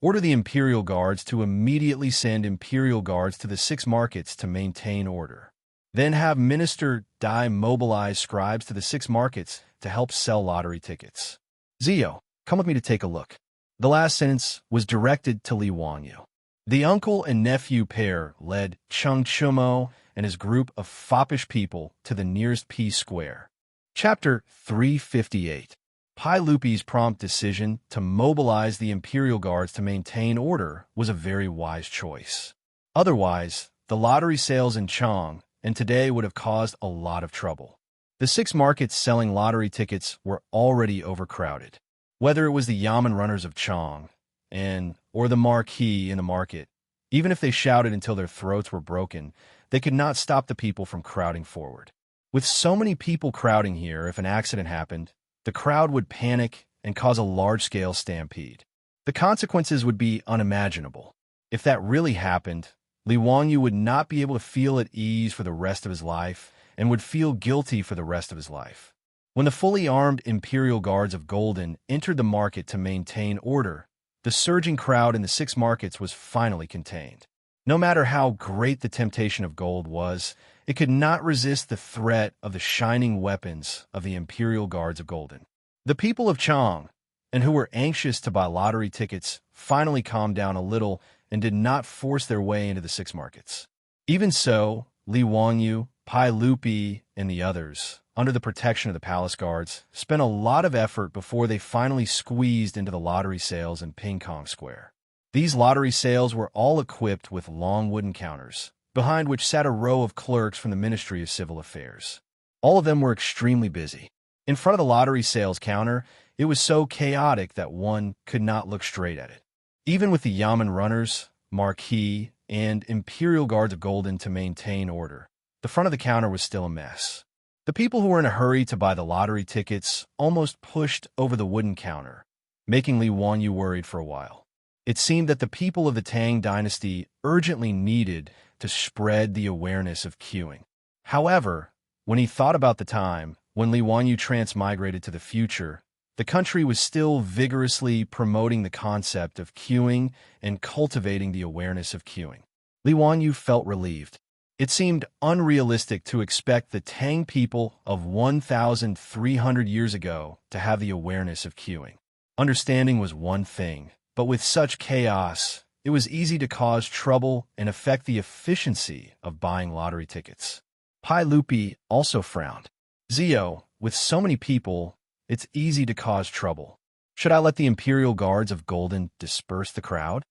Order the Imperial Guards to immediately send Imperial Guards to the 6 markets to maintain order. Then have Minister Dai mobilize scribes to the 6 markets to help sell lottery tickets. "Zio, come with me to take a look." The last sentence was directed to Li Wanyu. The uncle and nephew pair led Chung Chumo and his group of foppish people to the nearest P square. Chapter 358. Pai Lupi's prompt decision to mobilize the Imperial Guards to maintain order was a very wise choice. Otherwise, the lottery sales in Chang and today would have caused a lot of trouble. The 6 markets selling lottery tickets were already overcrowded. Whether it was the yamen runners of Chang or the marquis in the market, even if they shouted until their throats were broken, they could not stop the people from crowding forward. With so many people crowding here, if an accident happened, the crowd would panic and cause a large-scale stampede. The consequences would be unimaginable. If that really happened, Li Wangyu would not be able to feel at ease for the rest of his life and would feel guilty for the rest of his life. When the fully armed Imperial Guards of Golden entered the market to maintain order, the surging crowd in the 6 markets was finally contained. No matter how great the temptation of gold was, it could not resist the threat of the shining weapons of the Imperial Guards of Golden. The people of Chang, and who were anxious to buy lottery tickets, finally calmed down a little and did not force their way into the 6 markets. Even so, Li Wangyu, Pai Lupi, and the others, under the protection of the palace guards, spent a lot of effort before they finally squeezed into the lottery sales in Ping Kong Square. These lottery sales were all equipped with long wooden counters, behind which sat a row of clerks from the Ministry of Civil Affairs. All of them were extremely busy. In front of the lottery sales counter, it was so chaotic that one could not look straight at it. Even with the yamen runners, marquis, and Imperial Guards of Golden to maintain order, the front of the counter was still a mess. The people who were in a hurry to buy the lottery tickets almost pushed over the wooden counter, making Li Wangyu worried for a while. It seemed that the people of the Tang dynasty urgently needed to spread the awareness of queuing. However, when he thought about the time when Li Wangyu transmigrated to the future, the country was still vigorously promoting the concept of queuing and cultivating the awareness of queuing. Li Wangyu felt relieved. It seemed unrealistic to expect the Tang people of 1,300 years ago to have the awareness of queuing. Understanding was one thing, but with such chaos, it was easy to cause trouble and affect the efficiency of buying lottery tickets. Pai Lupi also frowned. Zio, with so many people, it's easy to cause trouble. Should I let the Imperial Guards of Golden disperse the crowd?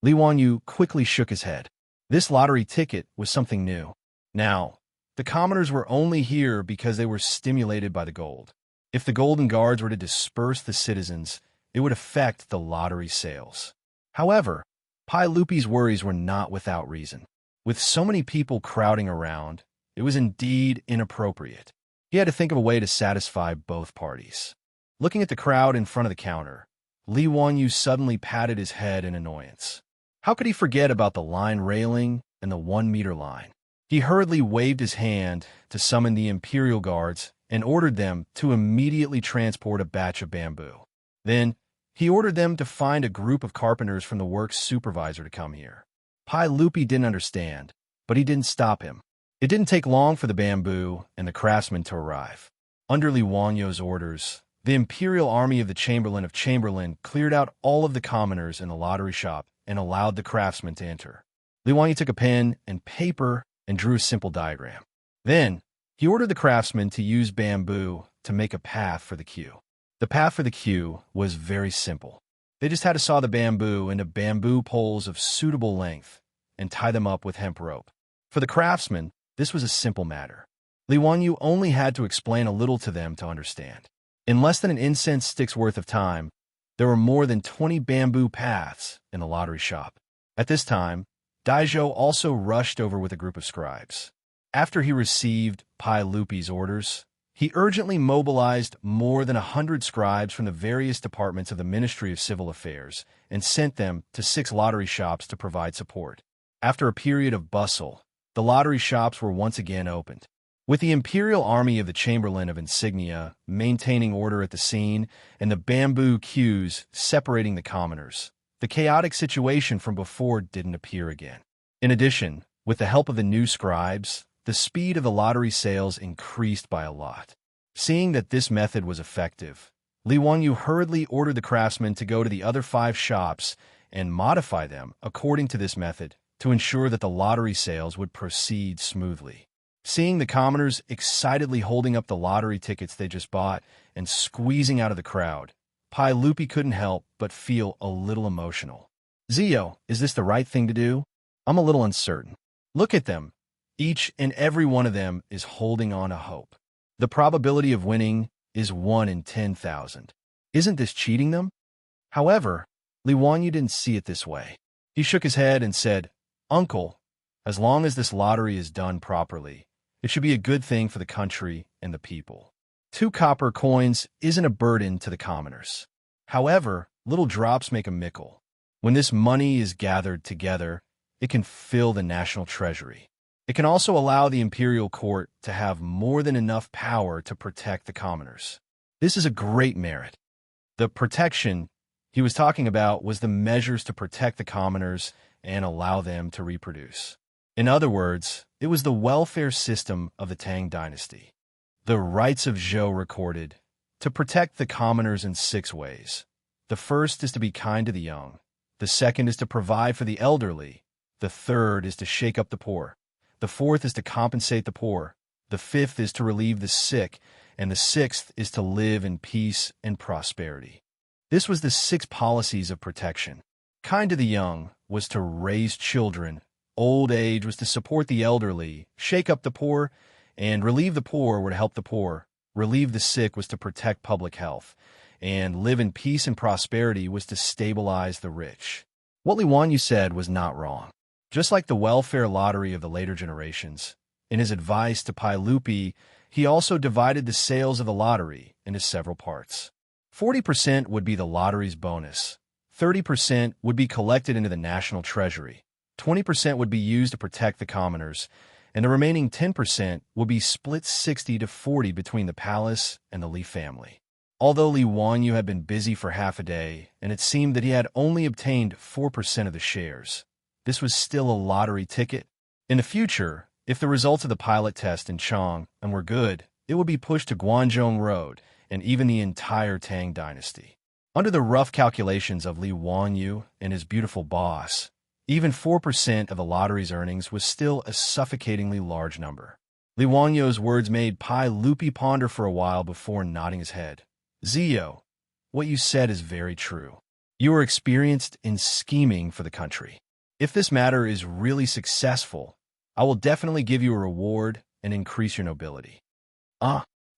Li Wangyu quickly shook his head. This lottery ticket was something new. Now, the commoners were only here because they were stimulated by the gold. If the Golden Guards were to disperse the citizens, it would affect the lottery sales. However, Pai Lupi's worries were not without reason. With so many people crowding around, it was indeed inappropriate. He had to think of a way to satisfy both parties. Looking at the crowd in front of the counter, Li Wangyu suddenly patted his head in annoyance. How could he forget about the line railing and the 1-meter line? He hurriedly waved his hand to summon the Imperial Guards and ordered them to immediately transport a batch of bamboo. Then, he ordered them to find a group of carpenters from the works supervisor to come here. Pai Lupi didn't understand, but he didn't stop him. It didn't take long for the bamboo and the craftsmen to arrive. Under Li Wangyu's orders, the Imperial Army of the Chamberlain of Chamberlain cleared out all of the commoners in the lottery shop and allowed the craftsmen to enter. Li Wangyu took a pen and paper and drew a simple diagram. Then, he ordered the craftsmen to use bamboo to make a path for the queue. The path for the queue was very simple. They just had to saw the bamboo into bamboo poles of suitable length and tie them up with hemp rope. For the craftsmen, this was a simple matter. Li Wangyu only had to explain a little to them to understand. In less than an incense stick's worth of time, there were more than 20 bamboo paths in the lottery shop. At this time, Daizhou also rushed over with a group of scribes. After he received Pai Lupi's orders, he urgently mobilized more than 100 scribes from the various departments of the Ministry of Civil Affairs and sent them to 6 lottery shops to provide support. After a period of bustle, the lottery shops were once again opened. With the Imperial Army of the Chamberlain of Insignia maintaining order at the scene and the bamboo queues separating the commoners, the chaotic situation from before didn't appear again. In addition, with the help of the new scribes, the speed of the lottery sales increased by a lot. Seeing that this method was effective, Li Wangyu hurriedly ordered the craftsmen to go to the other 5 shops and modify them according to this method to ensure that the lottery sales would proceed smoothly. Seeing the commoners excitedly holding up the lottery tickets they just bought and squeezing out of the crowd, Pai Lupi couldn't help but feel a little emotional. Zio, is this the right thing to do? I'm a little uncertain. Look at them. Each and every one of them is holding on to hope. The probability of winning is 1 in 10,000. Isn't this cheating them? However, Li Wanyu didn't see it this way. He shook his head and said, Uncle, as long as this lottery is done properly, it should be a good thing for the country and the people. 2 copper coins isn't a burden to the commoners. However, little drops make a mickle. When this money is gathered together, it can fill the national treasury. It can also allow the imperial court to have more than enough power to protect the commoners. This is a great merit. The protection he was talking about was the measures to protect the commoners and allow them to reproduce. In other words, it was the welfare system of the Tang dynasty. The rights of Zhou recorded to protect the commoners in 6 ways. The first is to be kind to the young. The second is to provide for the elderly. The third is to shake up the poor. The fourth is to compensate the poor. The fifth is to relieve the sick. And the 6th is to live in peace and prosperity. This was the 6 policies of protection. Kind to the young was to raise children. Old age was to support the elderly. Shake up the poor. And relieve the poor were to help the poor. Relieve the sick was to protect public health. And live in peace and prosperity was to stabilize the rich. What Li Wanyu said was not wrong. Just like the welfare lottery of the later generations, in his advice to Pai Lupi, he also divided the sales of the lottery into several parts. 40% would be the lottery's bonus. 30% would be collected into the national treasury. 20% would be used to protect the commoners. And the remaining 10% would be split 60-40 between the palace and the Li family. Although Li Wanyu had been busy for half a day, and it seemed that he had only obtained 4% of the shares, this was still a lottery ticket. In the future, if the results of the pilot test in Chang were good, it would be pushed to Guanzhong Road and even the entire Tang dynasty. Under the rough calculations of Li Wanyu and his beautiful boss, even 4% of the lottery's earnings was still a suffocatingly large number. Li Wanyu's words made Pai Lupi ponder for a while before nodding his head. Zio, what you said is very true. You are experienced in scheming for the country. If this matter is really successful, I will definitely give you a reward and increase your nobility.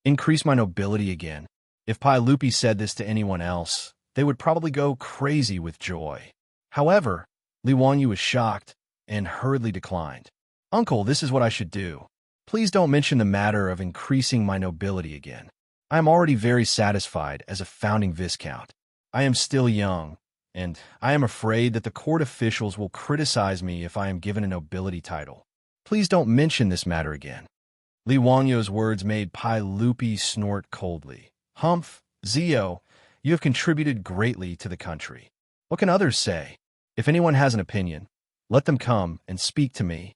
Increase my nobility again. If Pai Lupi said this to anyone else, they would probably go crazy with joy. However, Li Wanyu was shocked and hurriedly declined. Uncle, this is what I should do. Please don't mention the matter of increasing my nobility again. I am already very satisfied as a founding viscount. I am still young, and I am afraid that the court officials will criticize me if I am given a nobility title. Please don't mention this matter again. Li Wanyu's words made Pai Lupi snort coldly. Humph, Zio, you have contributed greatly to the country. What can others say? If anyone has an opinion, let them come and speak to me.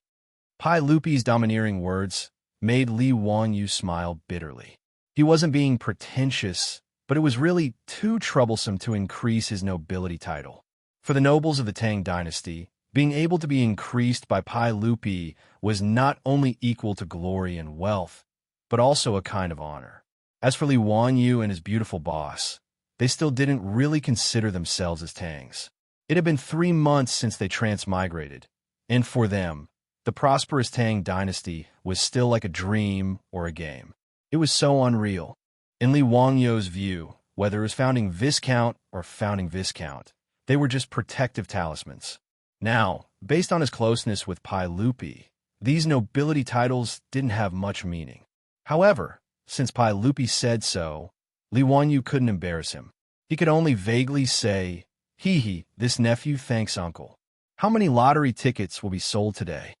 Pai Lupi's domineering words made Li Wanyu smile bitterly. He wasn't being pretentious, but it was really too troublesome to increase his nobility title. For the nobles of the Tang dynasty, being able to be increased by Pai Lupi was not only equal to glory and wealth, but also a kind of honor. As for Li Wanyu and his beautiful boss, they still didn't really consider themselves as Tangs. It had been 3 months since they transmigrated, and for them, the prosperous Tang dynasty was still like a dream or a game. It was so unreal. In Li Wangyu's view, whether it was founding Viscount or founding Viscount, they were just protective talismans. Now, based on his closeness with Pai Lupi, these nobility titles didn't have much meaning. However, since Pai Lupi said so, Li Wanyu couldn't embarrass him. He could only vaguely say, "Hee, this nephew thanks uncle." How many lottery tickets will be sold today?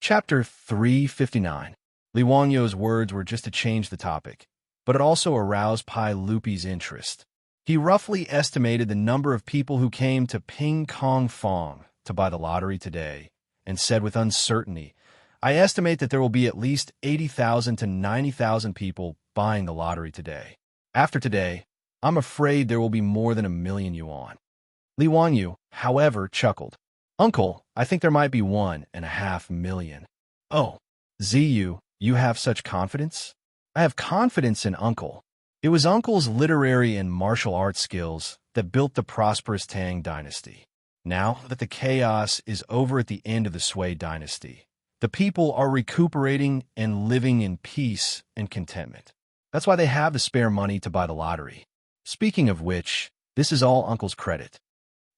Chapter 359. Li Wanyu's words were just to change the topic, but it also aroused Pai Lupi's interest. He roughly estimated the number of people who came to Ping Kong Fong to buy the lottery today, and said with uncertainty, I estimate that there will be at least 80,000 to 90,000 people buying the lottery today. After today, I'm afraid there will be more than 1 million yuan. Li Wanyu, however, chuckled. "Uncle, I think there might be 1.5 million. Oh, Ziyu, you have such confidence?" "I have confidence in Uncle." It was Uncle's literary and martial arts skills that built the prosperous Tang dynasty. Now that the chaos is over at the end of the Sui dynasty, the people are recuperating and living in peace and contentment. That's why they have the spare money to buy the lottery. Speaking of which, this is all Uncle's credit.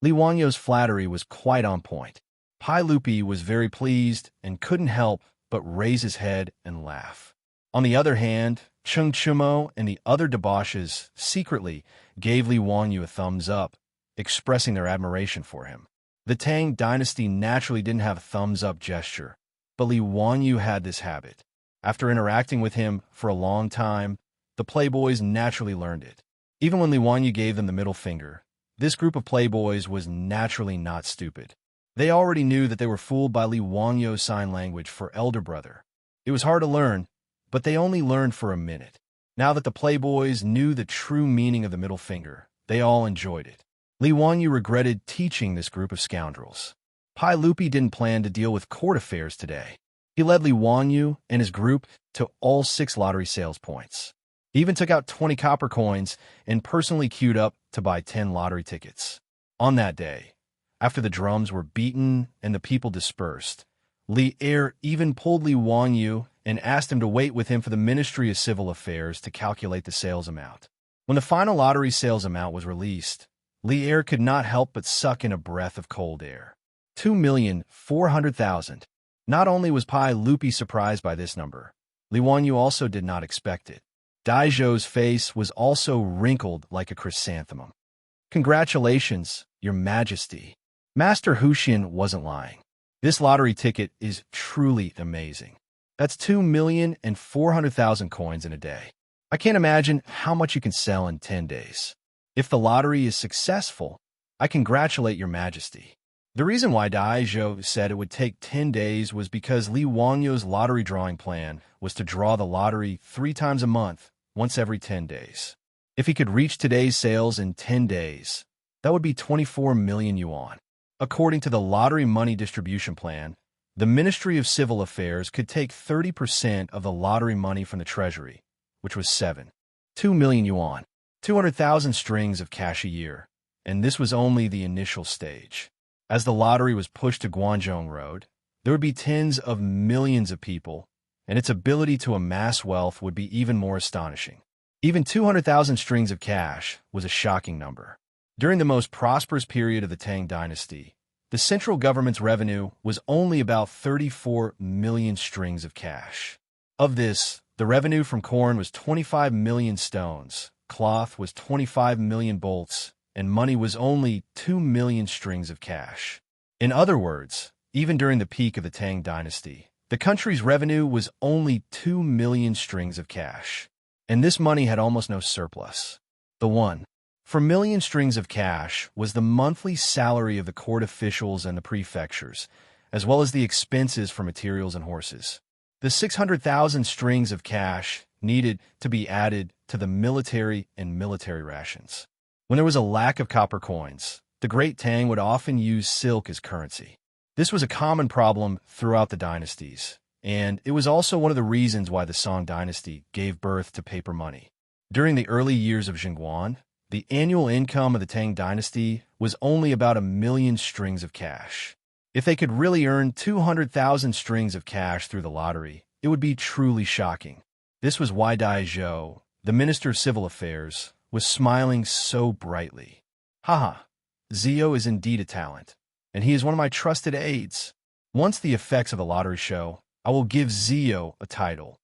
Li Wanyo's flattery was quite on point. Pai Lupi was very pleased and couldn't help but raise his head and laugh. On the other hand, Chung Chumo and the other debauches secretly gave Li Wanyu a thumbs up, expressing their admiration for him. The Tang dynasty naturally didn't have a thumbs-up gesture, but Li Wanyu had this habit. After interacting with him for a long time, the playboys naturally learned it. Even when Li Wanyu gave them the middle finger, this group of playboys was naturally not stupid. They already knew that they were fooled by Li Wanyo's sign language for elder brother. It was hard to learn, but they only learned for a minute. Now that the playboys knew the true meaning of the middle finger, they all enjoyed it. Li Wanyu regretted teaching this group of scoundrels. Pai Lupi didn't plan to deal with court affairs today. He led Li Wanyu and his group to all 6 lottery sales points. He even took out 20 copper coins and personally queued up to buy 10 lottery tickets. On that day, after the drums were beaten and the people dispersed, Li Er even pulled Li Wanyu and asked him to wait with him for the Ministry of Civil Affairs to calculate the sales amount. When the final lottery sales amount was released, Li Er could not help but suck in a breath of cold air. 2,400,000. Not only was Pai Lupi surprised by this number, Li Wanyu also did not expect it. Daizhou's face was also wrinkled like a chrysanthemum. "Congratulations, Your Majesty." Master Huxian wasn't lying. This lottery ticket is truly amazing. That's 2,400,000 coins in a day. I can't imagine how much you can sell in 10 days. If the lottery is successful, I congratulate Your Majesty. The reason why Daizhou said it would take 10 days was because Li Wanyu's lottery drawing plan was to draw the lottery 3 times a month, once every 10 days. If he could reach today's sales in 10 days, that would be 24 million yuan. According to the lottery money distribution plan, the Ministry of Civil Affairs could take 30% of the lottery money from the treasury, which was 2 million yuan, 200,000 strings of cash a year, and this was only the initial stage. As the lottery was pushed to Guangzhou Road, there would be tens of millions of people, and its ability to amass wealth would be even more astonishing. Even 200,000 strings of cash was a shocking number. During the most prosperous period of the Tang dynasty, the central government's revenue was only about 34 million strings of cash. Of this, the revenue from corn was 25 million stones, cloth was 25 million bolts, and money was only 2 million strings of cash. In other words, even during the peak of the Tang dynasty, the country's revenue was only 2 million strings of cash. And this money had almost no surplus. The 1 million strings of cash was the monthly salary of the court officials and the prefectures, as well as the expenses for materials and horses. The 600,000 strings of cash needed to be added to the military and military rations. When there was a lack of copper coins, the Great Tang would often use silk as currency. This was a common problem throughout the dynasties, and it was also one of the reasons why the Song dynasty gave birth to paper money. During the early years of Jingguan, the annual income of the Tang dynasty was only about 1 million strings of cash. If they could really earn 200,000 strings of cash through the lottery, it would be truly shocking. This was why Daizhou, the Minister of Civil Affairs, was smiling so brightly. Haha, Zio is indeed a talent, and he is one of my trusted aides. Once the effects of the lottery show, I will give Zio a title.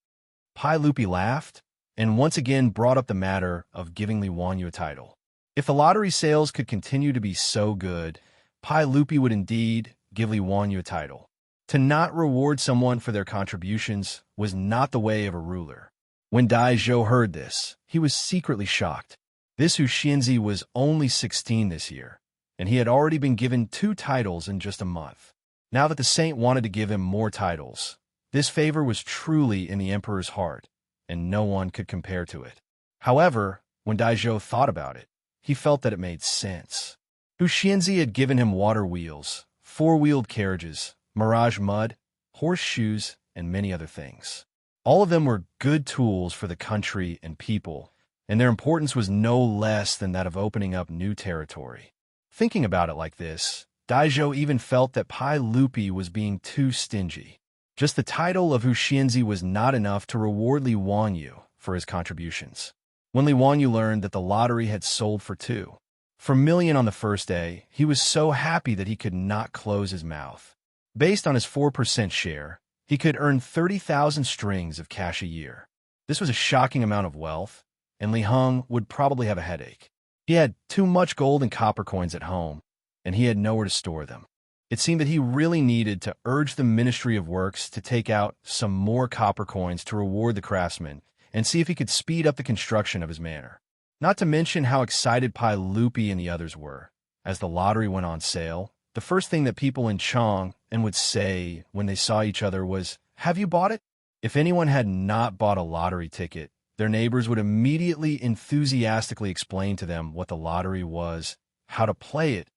Pai Lupi laughed, and once again brought up the matter of giving Li Wanyu a title. If the lottery sales could continue to be so good, Pai Lupi would indeed give Li Wanyu a title. To not reward someone for their contributions was not the way of a ruler. When Daizhou heard this, he was secretly shocked. This Huxianzi was only 16 this year, and he had already been given 2 titles in just a month. Now that the saint wanted to give him more titles, this favor was truly in the emperor's heart, and no one could compare to it. However, when Daizhou thought about it, he felt that it made sense. Xianzi had given him water wheels, four-wheeled carriages, mirage mud, horseshoes, and many other things. All of them were good tools for the country and people, and their importance was no less than that of opening up new territory. Thinking about it like this, Daizhou even felt that Pai Lupi was being too stingy. Just the title of Xianzi was not enough to reward Li Wanyu for his contributions. When Li Wanyu learned that the lottery had sold for 2 million on the first day, he was so happy that he could not close his mouth. Based on his 4% share, he could earn 30,000 strings of cash a year. This was a shocking amount of wealth, and Li Heng would probably have a headache. He had too much gold and copper coins at home, and he had nowhere to store them. It seemed that he really needed to urge the Ministry of Works to take out some more copper coins to reward the craftsmen and see if he could speed up the construction of his manor. Not to mention how excited Pai Lupi and the others were. As the lottery went on sale, the first thing that people in Chang would say when they saw each other was, "Have you bought it?" If anyone had not bought a lottery ticket, their neighbors would immediately enthusiastically explain to them what the lottery was, how to play it,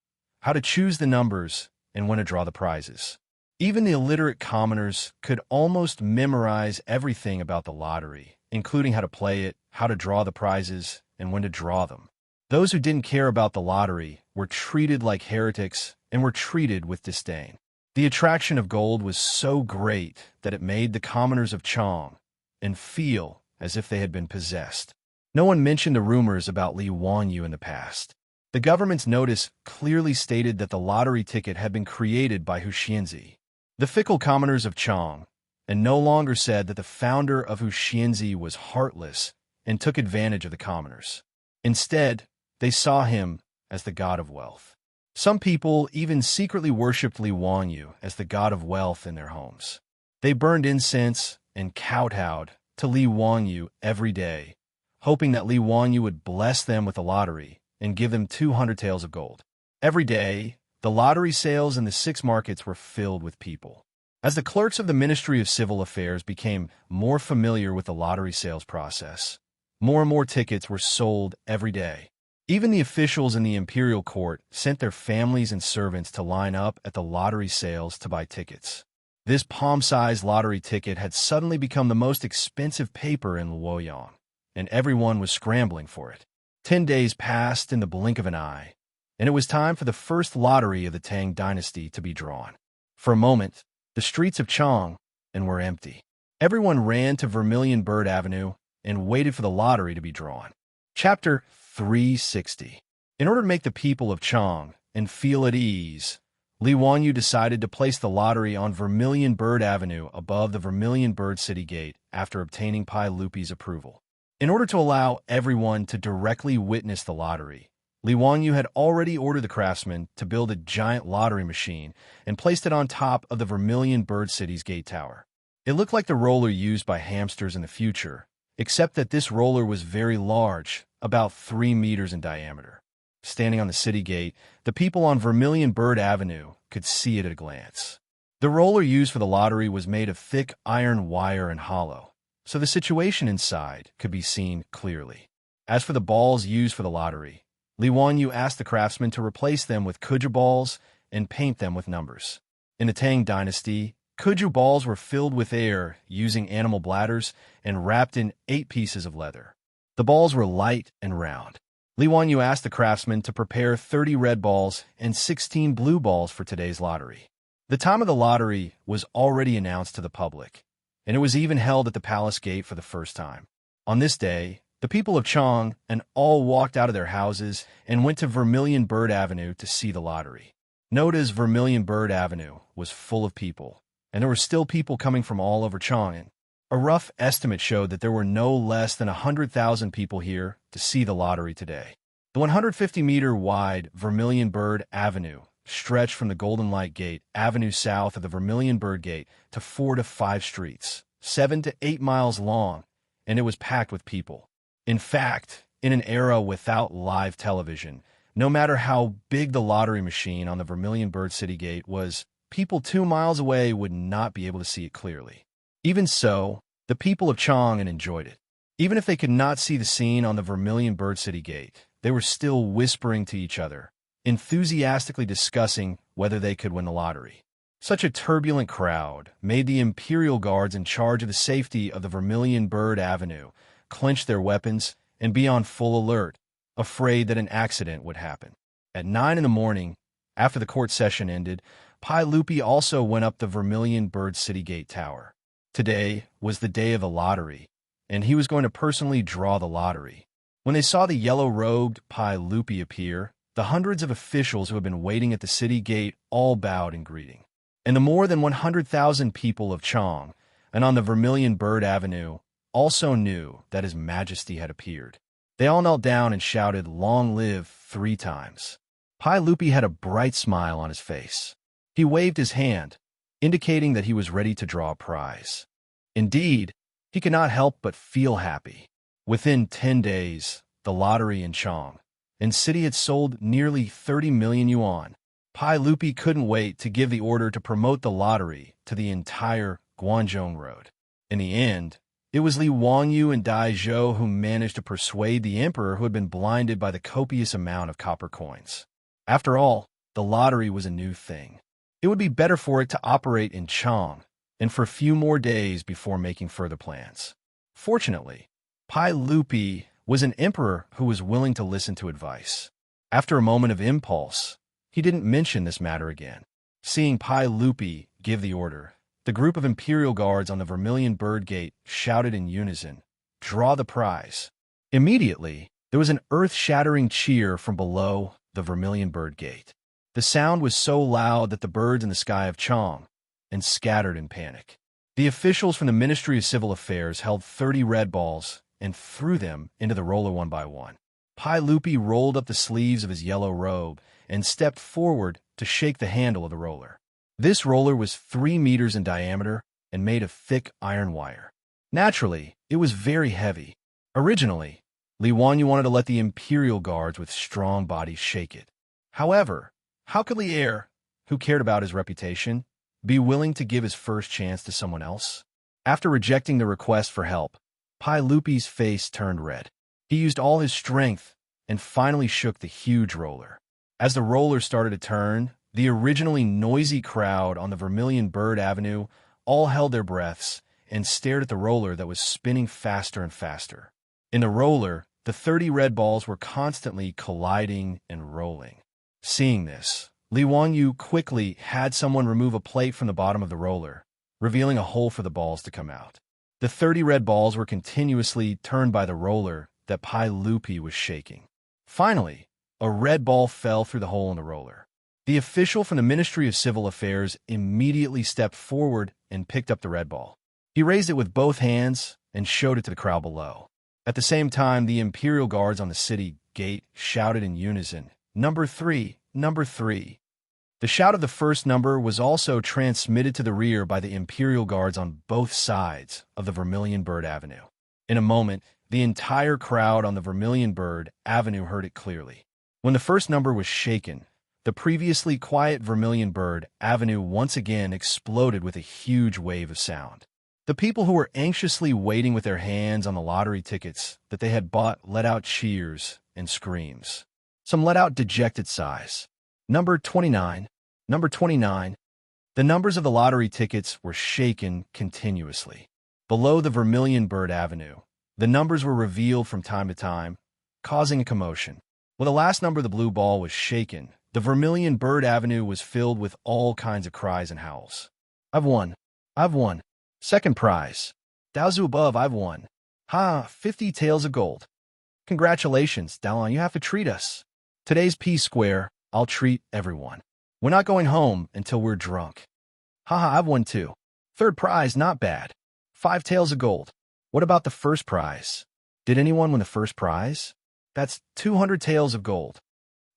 how to choose the numbers, and when to draw the prizes. Even the illiterate commoners could almost memorize everything about the lottery, including how to play it, how to draw the prizes, and when to draw them. Those who didn't care about the lottery were treated like heretics and were treated with disdain. The attraction of gold was so great that it made the commoners of Chang feel as if they had been possessed. No one mentioned the rumors about Li Wanyu in the past. The government's notice clearly stated that the lottery ticket had been created by Xianzi. The fickle commoners of Chang no longer said that the founder of Xianzi was heartless and took advantage of the commoners. Instead, they saw him as the god of wealth. Some people even secretly worshipped Li Wanyu as the god of wealth in their homes. They burned incense and kowtowed to Li Wanyu every day, hoping that Li Wanyu would bless them with the lottery and give them 200 taels of gold. Every day, the lottery sales in the 6 markets were filled with people. As the clerks of the Ministry of Civil Affairs became more familiar with the lottery sales process, more and more tickets were sold every day. Even the officials in the imperial court sent their families and servants to line up at the lottery sales to buy tickets. This palm-sized lottery ticket had suddenly become the most expensive paper in Luoyang, and everyone was scrambling for it. 10 days passed in the blink of an eye, and it was time for the first lottery of the Tang dynasty to be drawn. For a moment, the streets of Chang were empty. Everyone ran to Vermilion Bird Avenue and waited for the lottery to be drawn. Chapter 360. In order to make the people of Chang feel at ease, Li Wanyu decided to place the lottery on Vermilion Bird Avenue above the Vermilion Bird City Gate after obtaining Pai Lupi's approval. In order to allow everyone to directly witness the lottery, Li Wanyu had already ordered the craftsmen to build a giant lottery machine and placed it on top of the Vermilion Bird City's gate tower. It looked like the roller used by hamsters in the future, except that this roller was very large, about 3 meters in diameter. Standing on the city gate, the people on Vermilion Bird Avenue could see it at a glance. The roller used for the lottery was made of thick iron wire and hollow, so the situation inside could be seen clearly. As for the balls used for the lottery, Li Wanyu asked the craftsmen to replace them with kuju balls and paint them with numbers. In the Tang dynasty, kuju balls were filled with air using animal bladders and wrapped in 8 pieces of leather. The balls were light and round. Li Wanyu asked the craftsmen to prepare 30 red balls and 16 blue balls for today's lottery. The time of the lottery was already announced to the public, and it was even held at the palace gate for the first time. On this day, the people of Chang all walked out of their houses and went to Vermilion Bird Avenue to see the lottery. Note as Vermilion Bird Avenue was full of people, and there were still people coming from all over Chang. A rough estimate showed that there were no less than 100,000 people here to see the lottery today. The 150-meter-wide Vermilion Bird Avenue stretched from the Golden Light Gate Avenue south of the Vermilion Bird Gate to 4 to 5 streets, 7 to 8 miles long, and it was packed with people. In fact, in an era without live television, no matter how big the lottery machine on the Vermilion Bird City Gate was, people 2 miles away would not be able to see it clearly. Even so, the people of Chang enjoyed it. Even if they could not see the scene on the Vermilion Bird City Gate, they were still whispering to each other, enthusiastically discussing whether they could win the lottery. Such a turbulent crowd made the Imperial Guards in charge of the safety of the Vermilion Bird Avenue clench their weapons and be on full alert, afraid that an accident would happen. At 9 in the morning, after the court session ended, Pai Lupi also went up the Vermilion Bird City Gate Tower. Today was the day of the lottery, and he was going to personally draw the lottery. When they saw the yellow-robed Pai Lupi appear, the hundreds of officials who had been waiting at the city gate all bowed in greeting. And the more than 100,000 people of Chang and on the Vermilion Bird Avenue also knew that His Majesty had appeared. They all knelt down and shouted, "Long live," 3 times. Pai Lupi had a bright smile on his face. He waved his hand, indicating that he was ready to draw a prize. Indeed, he could not help but feel happy. Within 10 days, the lottery in Chang and city had sold nearly 30 million yuan. Pai Lupi couldn't wait to give the order to promote the lottery to the entire Guangzhou road. In the end, it was Li Wangyu and Dai Zhou who managed to persuade the emperor, who had been blinded by the copious amount of copper coins. After all, the lottery was a new thing. It would be better for it to operate in Chang and for a few more days before making further plans. Fortunately, Pai Lupi was an emperor who was willing to listen to advice. After a moment of impulse, he didn't mention this matter again. Seeing Pai Lupi give the order, the group of Imperial Guards on the Vermilion Bird Gate shouted in unison, "Draw the prize." Immediately, there was an earth-shattering cheer from below the Vermilion Bird Gate. The sound was so loud that the birds in the sky of Chang and scattered in panic. The officials from the Ministry of Civil Affairs held 30 red balls and threw them into the roller one by one. Pai Lupi rolled up the sleeves of his yellow robe and stepped forward to shake the handle of the roller. This roller was 3 meters in diameter and made of thick iron wire. Naturally, it was very heavy. Originally, Li Wangyu wanted to let the Imperial Guards with strong bodies shake it. However, how could Li Er, who cared about his reputation, be willing to give his first chance to someone else? After rejecting the request for help, Pai Lupi's face turned red. He used all his strength and finally shook the huge roller. As the roller started to turn, the originally noisy crowd on the Vermilion Bird Avenue all held their breaths and stared at the roller that was spinning faster and faster. In the roller, the 30 red balls were constantly colliding and rolling. Seeing this, Li Wangyu quickly had someone remove a plate from the bottom of the roller, revealing a hole for the balls to come out. The 30 red balls were continuously turned by the roller that Pai Lupi was shaking. Finally, a red ball fell through the hole in the roller. The official from the Ministry of Civil Affairs immediately stepped forward and picked up the red ball. He raised it with both hands and showed it to the crowd below. At the same time, the Imperial Guards on the city gate shouted in unison, "Number 3, number 3." The shout of the first number was also transmitted to the rear by the Imperial Guards on both sides of the Vermilion Bird Avenue. In a moment, the entire crowd on the Vermilion Bird Avenue heard it clearly. When the first number was shaken, the previously quiet Vermilion Bird Avenue once again exploded with a huge wave of sound. The people who were anxiously waiting with their hands on the lottery tickets that they had bought let out cheers and screams. Some let out dejected sighs. Number 29, number 29. The numbers of the lottery tickets were shaken continuously. Below the Vermilion Bird Avenue, the numbers were revealed from time to time, causing a commotion. When the last number of the blue ball was shaken, the Vermilion Bird Avenue was filled with all kinds of cries and howls. "I've won! I've won! Second prize! Daozu above, I've won! Ha, 50 taels of gold! Congratulations, Dalan, you have to treat us! Today's P-Square, I'll treat everyone. We're not going home until we're drunk. Haha, I've won too. Third prize, not bad. 5 taels of gold. What about the first prize? Did anyone win the first prize? That's 200 taels of gold."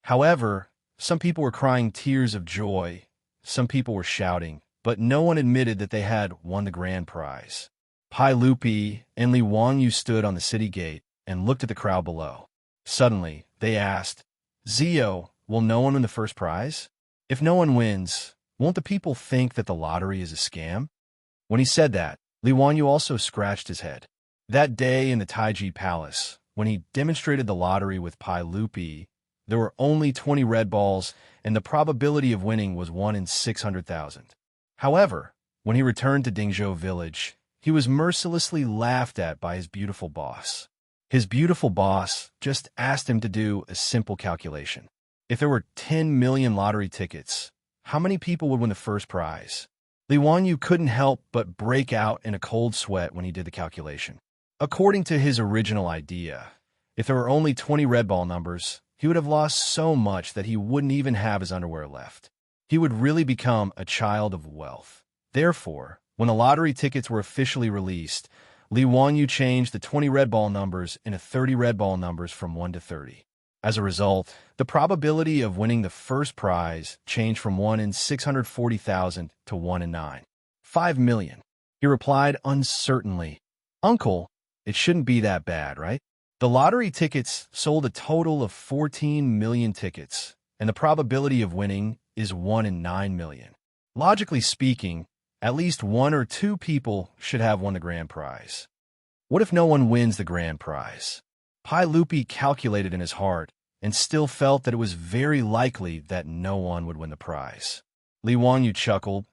However, some people were crying tears of joy, some people were shouting, but no one admitted that they had won the grand prize. Pai Lupi and Li Wangyu stood on the city gate and looked at the crowd below. Suddenly, they asked, "Zio, will no one win the first prize? If no one wins, won't the people think that the lottery is a scam?" When he said that, Li Wangyu also scratched his head. That day in the Taiji Palace, when he demonstrated the lottery with Pai Lupi, There were only 20 red balls, and the probability of winning was 1 in 600,000. However, when he returned to Dingzhou village, he was mercilessly laughed at by his beautiful boss. His beautiful boss just asked him to do a simple calculation. If there were 10 million lottery tickets, how many people would win the first prize? Li Wanyu couldn't help but break out in a cold sweat when he did the calculation. According to his original idea, if there were only 20 red ball numbers, he would have lost so much that he wouldn't even have his underwear left. He would really become a child of wealth. Therefore, when the lottery tickets were officially released, Li Wanyu changed the 20 red ball numbers into 30 red ball numbers from 1 to 30. As a result, the probability of winning the first prize changed from 1 in 640,000 to 1 in 5 million. He replied uncertainly, "Uncle, it shouldn't be that bad, right?" The lottery tickets sold a total of 14 million tickets, and the probability of winning is 1 in 9 million. Logically speaking, at least 1 or 2 people should have won the grand prize. What if no one wins the grand prize? Pai Lupi calculated in his heart and still felt that it was very likely that no one would win the prize. Li Wanyu chuckled,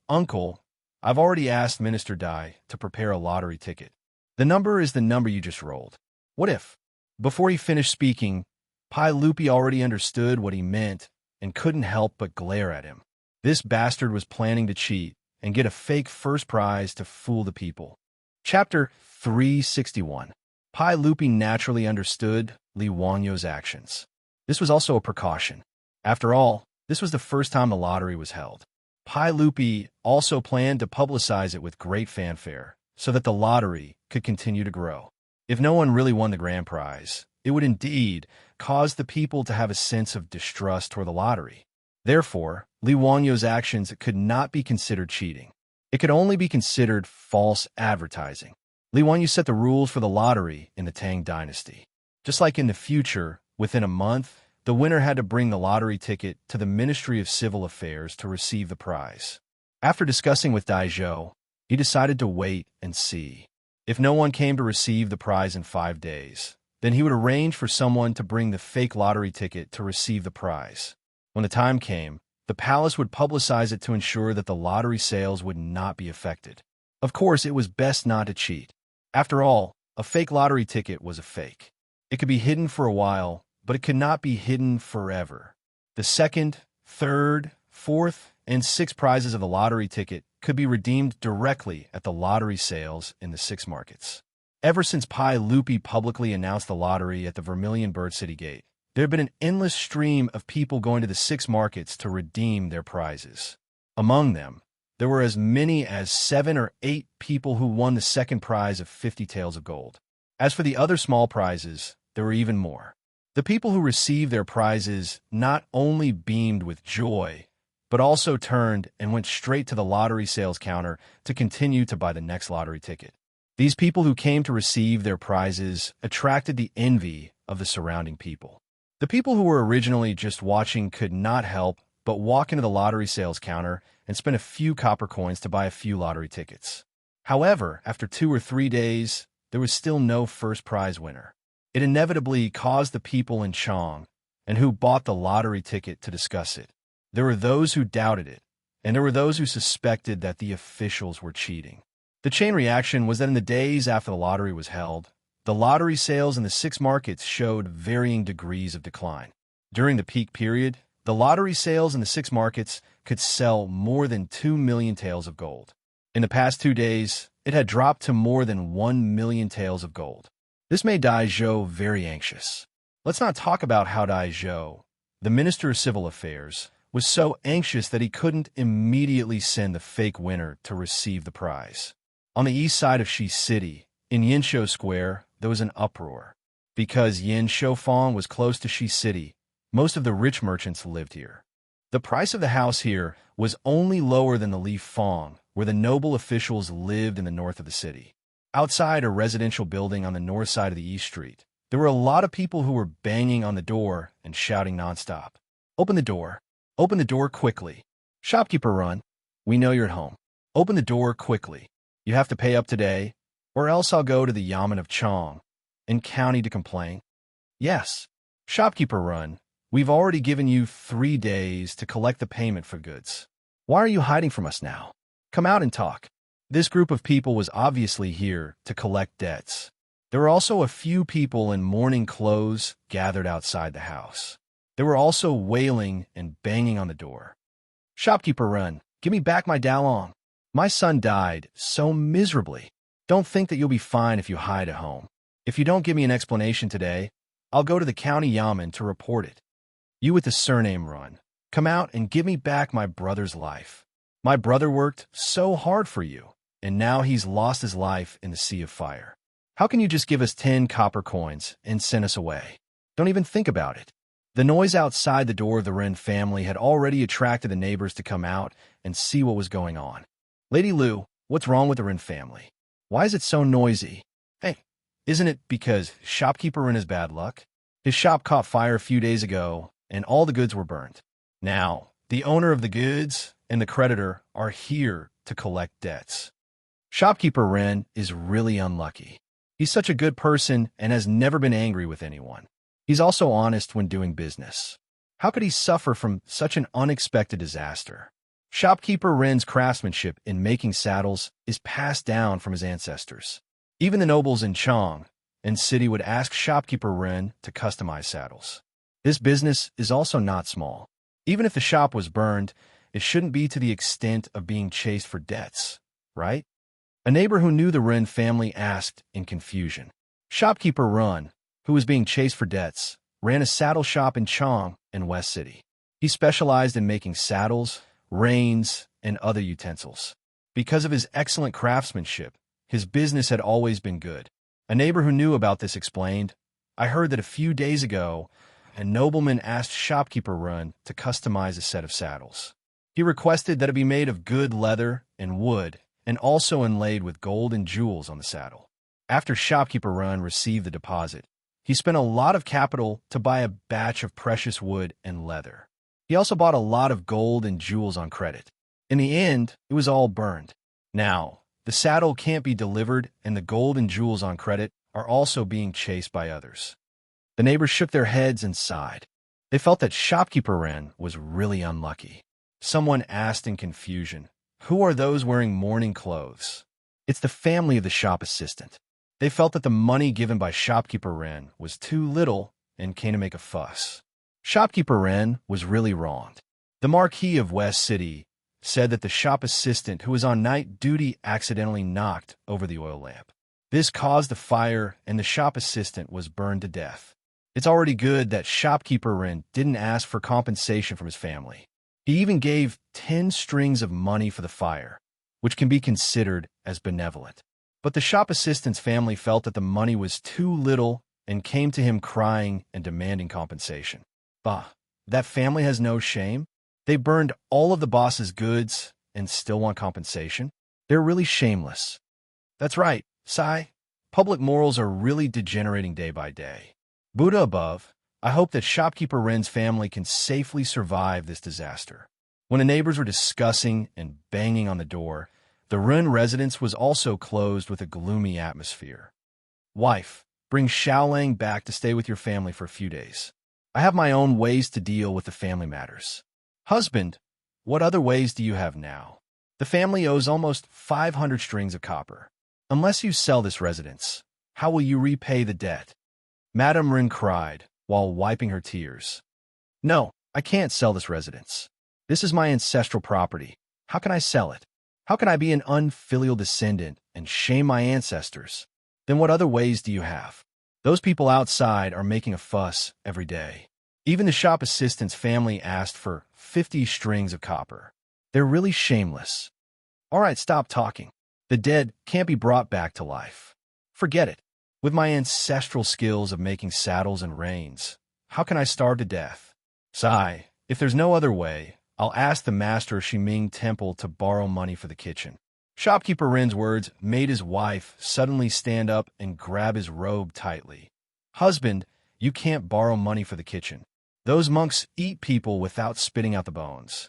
Uncle, I've already asked Minister Dai to prepare a lottery ticket. The number is the number you just rolled. What if?" Before he finished speaking, Pai Lupi already understood what he meant and couldn't help but glare at him. This bastard was planning to cheat and get a fake first prize to fool the people. Chapter 361. Pai Lupi naturally understood Li Wanyu's actions. This was also a precaution. After all, this was the first time the lottery was held. Pai Lupi also planned to publicize it with great fanfare, so that the lottery could continue to grow. If no one really won the grand prize, it would indeed cause the people to have a sense of distrust toward the lottery. Therefore, Li Wanyu's actions could not be considered cheating. It could only be considered false advertising. Li Wanyu set the rules for the lottery in the Tang dynasty. Just like in the future, within a month, the winner had to bring the lottery ticket to the Ministry of Civil Affairs to receive the prize. After discussing with Daizhou, he decided to wait and see. If no one came to receive the prize in 5 days, then he would arrange for someone to bring the fake lottery ticket to receive the prize. When the time came, the palace would publicize it to ensure that the lottery sales would not be affected. Of course, it was best not to cheat. After all, a fake lottery ticket was a fake. It could be hidden for a while, but it could not be hidden forever. The second, third, fourth, and sixth prizes of the lottery ticket could be redeemed directly at the lottery sales in the 6 markets. Ever since Pai Lupi publicly announced the lottery at the Vermilion Bird City Gate, there had been an endless stream of people going to the 6 markets to redeem their prizes. Among them, there were as many as 7 or 8 people who won the second prize of 50 taels of gold. As for the other small prizes, there were even more. The people who received their prizes not only beamed with joy, but also turned and went straight to the lottery sales counter to continue to buy the next lottery ticket. These people who came to receive their prizes attracted the envy of the surrounding people. The people who were originally just watching could not help but walk into the lottery sales counter and spend a few copper coins to buy a few lottery tickets. However, after 2 or 3 days, there was still no first prize winner. It inevitably caused the people in Chang and who bought the lottery ticket to discuss it. There were those who doubted it, and there were those who suspected that the officials were cheating. The chain reaction was that in the days after the lottery was held, the lottery sales in the 6 markets showed varying degrees of decline. During the peak period, the lottery sales in the 6 markets could sell more than 2 million taels of gold. In the past 2 days, it had dropped to more than 1 million taels of gold. This made Daizhou very anxious. Let's not talk about how Daizhou, the Minister of Civil Affairs, was so anxious that he couldn't immediately send the fake winner to receive the prize. On the east side of Shi City, in Yanshou Square, there was an uproar. Because Yanshou Fong was close to Shi City, most of the rich merchants lived here. The price of the house here was only lower than the Li Fong, where the noble officials lived in the north of the city. Outside a residential building on the north side of the East Street, there were a lot of people who were banging on the door and shouting nonstop. "Open the door. Open the door quickly. Shopkeeper run. We know you're at home. Open the door quickly. You have to pay up today, or else I'll go to the Yamen of Chong and county to complain." Yes, Shopkeeper Run, we've already given you 3 days to collect the payment for goods. Why are you hiding from us now? Come out and talk. This group of people was obviously here to collect debts. There were also a few people in mourning clothes gathered outside the house. They were also wailing and banging on the door. Shopkeeper Run, give me back my Dalong. My son died so miserably. Don't think that you'll be fine if you hide at home. If you don't give me an explanation today, I'll go to the county yamen to report it. You with the surname Run, come out and give me back my brother's life. My brother worked so hard for you, and now he's lost his life in the sea of fire. How can you just give us 10 copper coins and send us away? Don't even think about it. The noise outside the door of the Wren family had already attracted the neighbors to come out and see what was going on. Lady Lu, what's wrong with the Wren family? Why is it so noisy? Hey, isn't it because Shopkeeper Wren has bad luck? His shop caught fire a few days ago, and all the goods were burned. Now, the owner of the goods and the creditor are here to collect debts. Shopkeeper Wren is really unlucky. He's such a good person and has never been angry with anyone. He's also honest when doing business. How could he suffer from such an unexpected disaster? Shopkeeper Wren's craftsmanship in making saddles is passed down from his ancestors. Even the nobles in Chang and city would ask Shopkeeper Wren to customize saddles. This business is also not small. Even if the shop was burned, it shouldn't be to the extent of being chased for debts, right? A neighbor who knew the Wren family asked in confusion. Shopkeeper Run, who was being chased for debts, ran a saddle shop in Chang and West City. He specialized in making saddles, reins, and other utensils. Because of his excellent craftsmanship, his business had always been good. A neighbor who knew about this explained, I heard that a few days ago, a nobleman asked Shopkeeper Run to customize a set of saddles. He requested that it be made of good leather and wood, and also inlaid with gold and jewels on the saddle. After Shopkeeper Run received the deposit, he spent a lot of capital to buy a batch of precious wood and leather. He also bought a lot of gold and jewels on credit. In the end, it was all burned. Now, the saddle can't be delivered, and the gold and jewels on credit are also being chased by others. The neighbors shook their heads and sighed. They felt that Shopkeeper Wren was really unlucky. Someone asked in confusion, who are those wearing mourning clothes? It's the family of the shop assistant. They felt that the money given by Shopkeeper Wren was too little and came to make a fuss. Shopkeeper Wren was really wronged. The Marquis of West City said that the shop assistant who was on night duty accidentally knocked over the oil lamp. This caused a fire and the shop assistant was burned to death. It's already good that Shopkeeper Wren didn't ask for compensation from his family. He even gave 10 strings of money for the fire, which can be considered as benevolent. But the shop assistant's family felt that the money was too little and came to him crying and demanding compensation. Bah, that family has no shame. They burned all of the boss's goods and still want compensation. They're really shameless. That's right, Sai. Public morals are really degenerating day by day. Buddha above, I hope that Shopkeeper Wren's family can safely survive this disaster. When the neighbors were discussing and banging on the door, the Wren residence was also closed with a gloomy atmosphere. Wife, bring Xiaolang back to stay with your family for a few days. I have my own ways to deal with the family matters. Husband, what other ways do you have now? The family owes almost 500 strings of copper. Unless you sell this residence, how will you repay the debt? Madame Wren cried while wiping her tears. No, I can't sell this residence. This is my ancestral property. How can I sell it? How can I be an unfilial descendant and shame my ancestors? Then what other ways do you have? Those people outside are making a fuss every day. Even the shop assistant's family asked for 50 strings of copper. They're really shameless. All right, stop talking. The dead can't be brought back to life. Forget it. With my ancestral skills of making saddles and reins, how can I starve to death? Sigh, if there's no other way, I'll ask the master of Shiming Temple to borrow money for the kitchen. Shopkeeper Wren's words made his wife suddenly stand up and grab his robe tightly. Husband, you can't borrow money for the kitchen. Those monks eat people without spitting out the bones.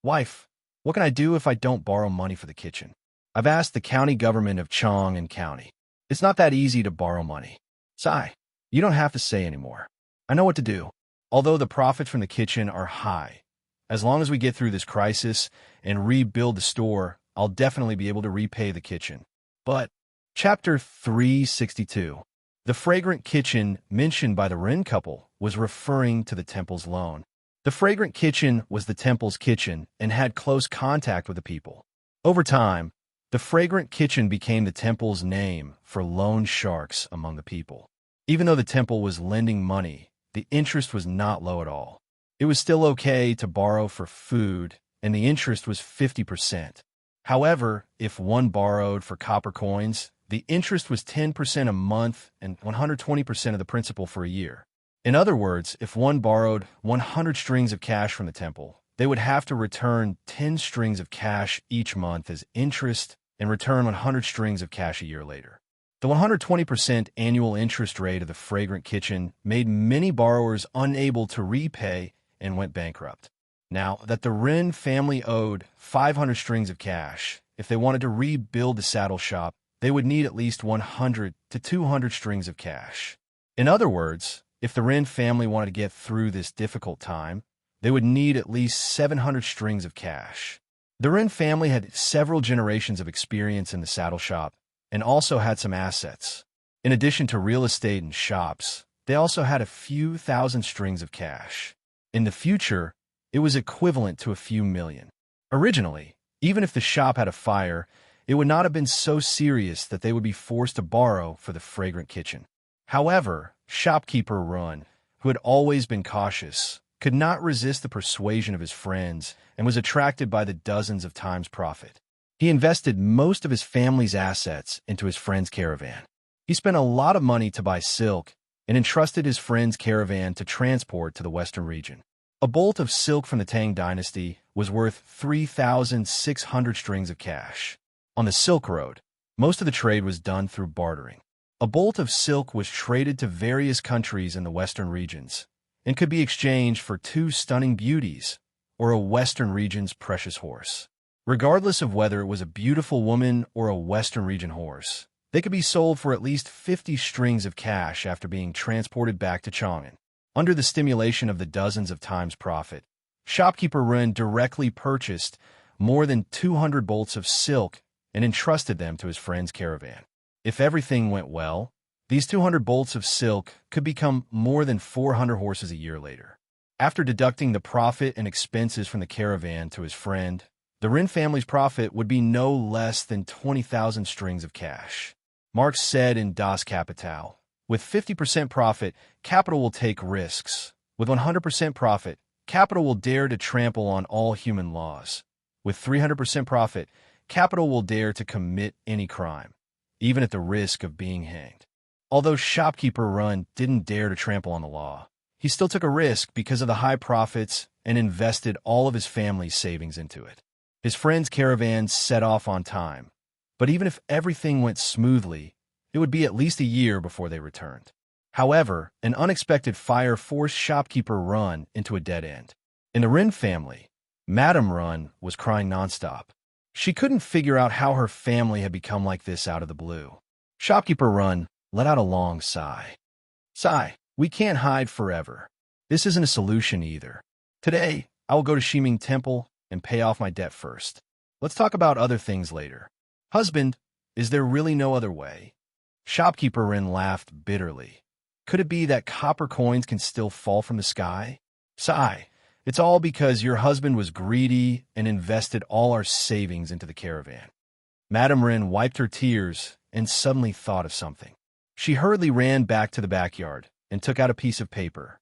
Wife, what can I do if I don't borrow money for the kitchen? I've asked the county government of Chong and County. It's not that easy to borrow money. Sigh, you don't have to say anymore. I know what to do. Although the profits from the kitchen are high, as long as we get through this crisis and rebuild the store, I'll definitely be able to repay the kitchen. But, Chapter 362. The fragrant kitchen mentioned by the Ren couple was referring to the temple's loan. The fragrant kitchen was the temple's kitchen and had close contact with the people. Over time, the fragrant kitchen became the temple's name for loan sharks among the people. Even though the temple was lending money, the interest was not low at all. It was still okay to borrow for food, and the interest was 50%. However, if one borrowed for copper coins, the interest was 10% a month and 120% of the principal for a year. In other words, if one borrowed 100 strings of cash from the temple, they would have to return 10 strings of cash each month as interest and return 100 strings of cash a year later. The 120% annual interest rate of the fragrant kitchen made many borrowers unable to repay and went bankrupt. Now that the Ren family owed 500 strings of cash, if they wanted to rebuild the saddle shop, they would need at least 100 to 200 strings of cash. In other words, if the Ren family wanted to get through this difficult time, they would need at least 700 strings of cash. The Ren family had several generations of experience in the saddle shop and also had some assets. In addition to real estate and shops, they also had a few thousand strings of cash. In the future, it was equivalent to a few million. Originally, even if the shop had a fire, it would not have been so serious that they would be forced to borrow for the fragrant kitchen. However, shopkeeper Run, who had always been cautious, could not resist the persuasion of his friends and was attracted by the dozens of times profit. He invested most of his family's assets into his friend's caravan. He spent a lot of money to buy silk and entrusted his friend's caravan to transport to the western region. A bolt of silk from the Tang dynasty was worth 3,600 strings of cash. On the Silk Road, most of the trade was done through bartering. A bolt of silk was traded to various countries in the western regions and could be exchanged for 2 stunning beauties or a western region's precious horse. Regardless of whether it was a beautiful woman or a western region horse, they could be sold for at least 50 strings of cash after being transported back to Chang'an. Under the stimulation of the dozens of times profit, shopkeeper Ren directly purchased more than 200 bolts of silk and entrusted them to his friend's caravan. If everything went well, these 200 bolts of silk could become more than 400 horses a year later. After deducting the profit and expenses from the caravan to his friend, the Ren family's profit would be no less than 20,000 strings of cash. Marx said in Das Kapital, with 50% profit, capital will take risks. With 100% profit, capital will dare to trample on all human laws. With 300% profit, capital will dare to commit any crime, even at the risk of being hanged. Although shopkeeper Run didn't dare to trample on the law, he still took a risk because of the high profits and invested all of his family's savings into it. His friend's caravan set off on time, but even if everything went smoothly, it would be at least a year before they returned. However, an unexpected fire forced shopkeeper Run into a dead end. In the Ren family, Madame Run was crying nonstop. She couldn't figure out how her family had become like this out of the blue. Shopkeeper Run let out a long sigh. Sigh, we can't hide forever. This isn't a solution either. Today, I will go to Shiming Temple and pay off my debt first. Let's talk about other things later. Husband, is there really no other way? Shopkeeper Ren laughed bitterly. Could it be that copper coins can still fall from the sky? Sigh, it's all because your husband was greedy and invested all our savings into the caravan. Madame Ren wiped her tears and suddenly thought of something. She hurriedly ran back to the backyard and took out a piece of paper.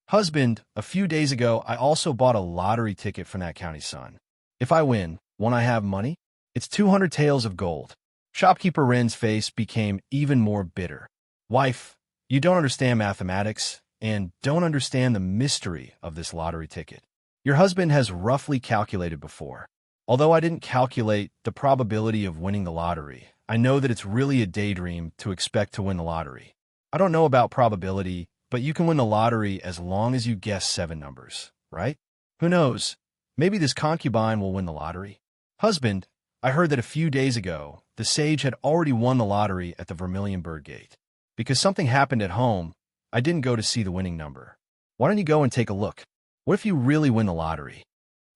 Husband, a few days ago, I also bought a lottery ticket from that county son. If I win, won't I have money? It's 200 taels of gold. Shopkeeper Ren's face became even more bitter. Wife, you don't understand mathematics and don't understand the mystery of this lottery ticket. Your husband has roughly calculated before. Although I didn't calculate the probability of winning the lottery, I know that it's really a daydream to expect to win the lottery. I don't know about probability, but you can win the lottery as long as you guess 7 numbers, right? Who knows? Maybe this concubine will win the lottery. Husband, I heard that a few days ago, the sage had already won the lottery at the Vermilion Bird Gate. Because something happened at home, I didn't go to see the winning number. Why don't you go and take a look? What if you really win the lottery?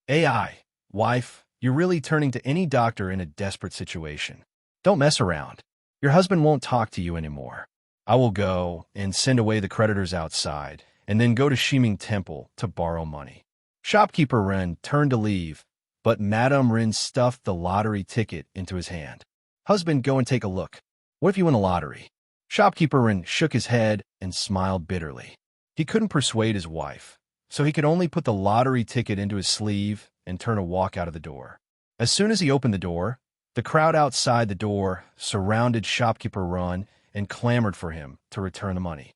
AI, wife, you're really turning to any doctor in a desperate situation. Don't mess around. Your husband won't talk to you anymore. I will go and send away the creditors outside, and then go to Shiming Temple to borrow money. Shopkeeper Ren turned to leave, but Madame Ren stuffed the lottery ticket into his hand. Husband, go and take a look. What if you win the lottery? Shopkeeper Ren shook his head and smiled bitterly. He couldn't persuade his wife, so he could only put the lottery ticket into his sleeve and turn to walk out of the door. As soon as he opened the door, the crowd outside the door surrounded Shopkeeper Ren and clamored for him to return the money.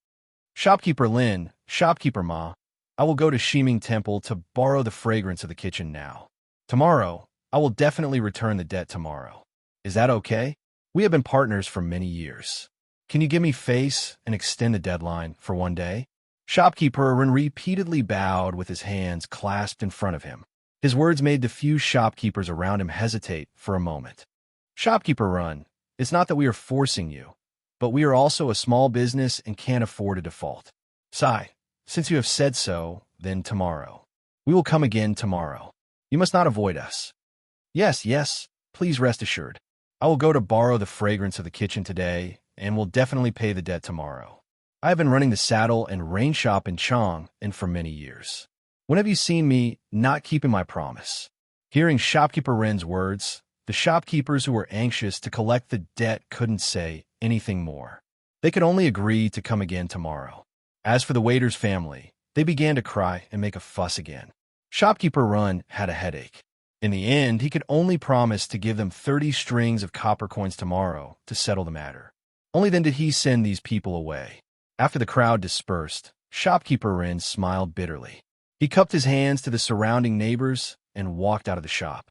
Shopkeeper Lin, Shopkeeper Ma, I will go to Shiming Temple to borrow the fragrance of the kitchen now. Tomorrow, I will definitely return the debt tomorrow. Is that okay? We have been partners for many years. Can you give me face and extend the deadline for one day? Shopkeeper Ren repeatedly bowed with his hands clasped in front of him. His words made the few shopkeepers around him hesitate for a moment. Shopkeeper Ren, it's not that we are forcing you, but we are also a small business and can't afford a default. Sai, since you have said so, then tomorrow. We will come again tomorrow. You must not avoid us. Yes, please rest assured. I will go to borrow the fragrance of the kitchen today and will definitely pay the debt tomorrow. I have been running the saddle and rain shop in Chang and for many years. When have you seen me not keeping my promise? Hearing Shopkeeper Ren's words, the shopkeepers who were anxious to collect the debt couldn't say anything more. They could only agree to come again tomorrow. As for the waiter's family, they began to cry and make a fuss again. Shopkeeper Ren had a headache. In the end, he could only promise to give them 30 strings of copper coins tomorrow to settle the matter. Only then did he send these people away. After the crowd dispersed, Shopkeeper Ren smiled bitterly. He cupped his hands to the surrounding neighbors and walked out of the shop.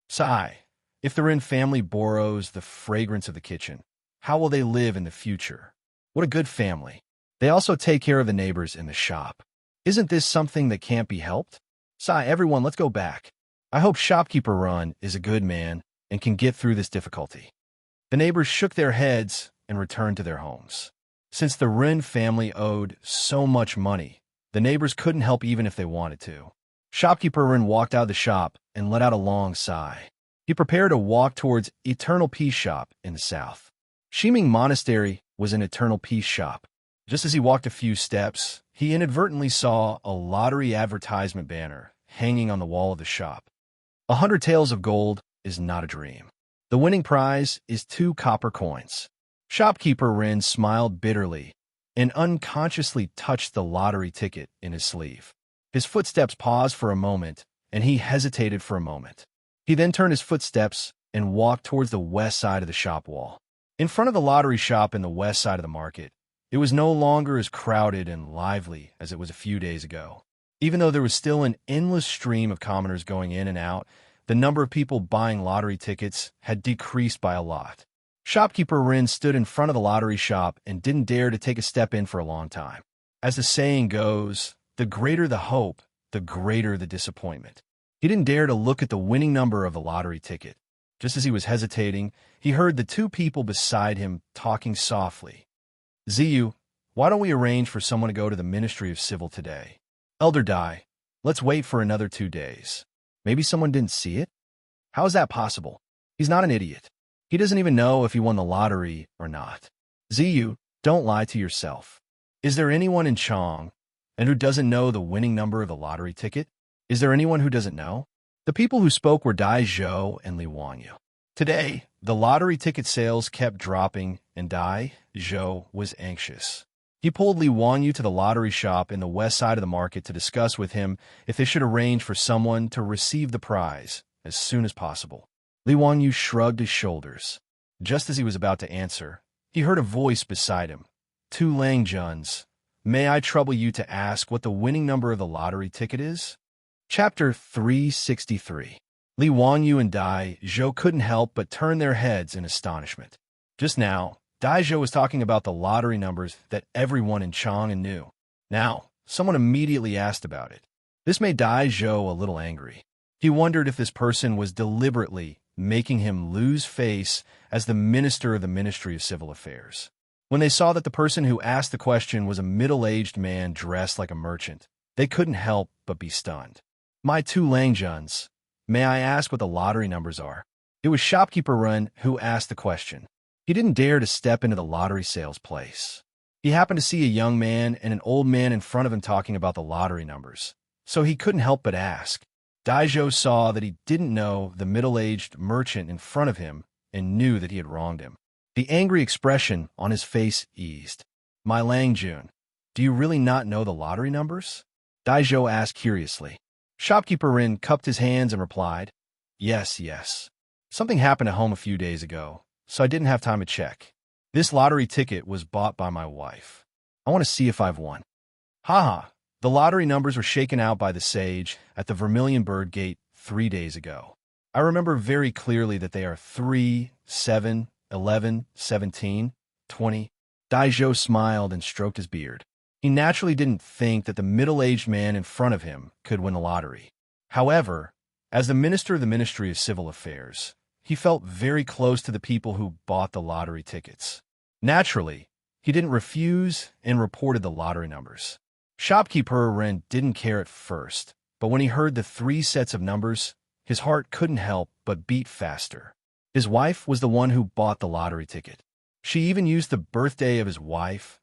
Sigh, if the Ren family borrows the fragrance of the kitchen, how will they live in the future? What a good family. They also take care of the neighbors in the shop. Isn't this something that can't be helped? Sigh, everyone, let's go back. I hope Shopkeeper Ren is a good man and can get through this difficulty. The neighbors shook their heads and returned to their homes. Since the Ren family owed so much money, the neighbors couldn't help even if they wanted to. Shopkeeper Ren walked out of the shop and let out a long sigh. He prepared to walk towards Eternal Peace Shop in the south. Shiming Monastery was an Eternal Peace shop. Just as he walked a few steps, he inadvertently saw a lottery advertisement banner hanging on the wall of the shop. 100 taels of gold is not a dream. The winning prize is 2 copper coins. Shopkeeper Ren smiled bitterly and unconsciously touched the lottery ticket in his sleeve. His footsteps paused for a moment, and he hesitated for a moment. He then turned his footsteps and walked towards the west side of the shop wall. In front of the lottery shop in the west side of the market, it was no longer as crowded and lively as it was a few days ago. Even though there was still an endless stream of commoners going in and out, the number of people buying lottery tickets had decreased by a lot. Shopkeeper Ren stood in front of the lottery shop and didn't dare to take a step in for a long time. As the saying goes, the greater the hope, the greater the disappointment. He didn't dare to look at the winning number of the lottery ticket. Just as he was hesitating, he heard the 2 people beside him talking softly. Ziyu, why don't we arrange for someone to go to the Ministry of Civil today? Elder Dai, let's wait for another 2 days. Maybe someone didn't see it? How is that possible? He's not an idiot. He doesn't even know if he won the lottery or not. Ziyu, don't lie to yourself. Is there anyone in Chang and who doesn't know the winning number of the lottery ticket? Is there anyone who doesn't know? The people who spoke were Dai Zhou and Li Wanyu. Today, the lottery ticket sales kept dropping, and Dai Zhou was anxious. He pulled Li Wanyu to the lottery shop in the west side of the market to discuss with him if they should arrange for someone to receive the prize as soon as possible. Li Wanyu shrugged his shoulders. Just as he was about to answer, he heard a voice beside him. 2 Langjuns, may I trouble you to ask what the winning number of the lottery ticket is? Chapter 363. Li Wanyu and Dai Zhou couldn't help but turn their heads in astonishment. Just now, Dai Zhou was talking about the lottery numbers that everyone in Chang'an knew. Now, someone immediately asked about it. This made Dai Zhou a little angry. He wondered if this person was deliberately making him lose face as the minister of the Ministry of Civil Affairs. When they saw that the person who asked the question was a middle-aged man dressed like a merchant, they couldn't help but be stunned. "My two Langjuns, may I ask what the lottery numbers are?" It was shopkeeper Ren who asked the question. He didn't dare to step into the lottery sales place. He happened to see a young man and an old man in front of him talking about the lottery numbers, so he couldn't help but ask. Daizhou saw that he didn't know the middle-aged merchant in front of him and knew that he had wronged him. The angry expression on his face eased. "My Langjun, do you really not know the lottery numbers?" Daizhou asked curiously. Shopkeeper Rin cupped his hands and replied, Yes. Something happened at home a few days ago, so I didn't have time to check. This lottery ticket was bought by my wife. I want to see if I've won." Haha, the lottery numbers were shaken out by the sage at the Vermilion Bird Gate 3 days ago. I remember very clearly that they are 3, 7, 11, 17, 20. Daizhou smiled and stroked his beard. He naturally didn't think that the middle-aged man in front of him could win the lottery. However, as the Minister of the Ministry of Civil Affairs, he felt very close to the people who bought the lottery tickets. Naturally, he didn't refuse and reported the lottery numbers. Shopkeeper Ren didn't care at first, but when he heard the 3 sets of numbers, his heart couldn't help but beat faster. His wife was the one who bought the lottery ticket. She even used the birthday of his wife,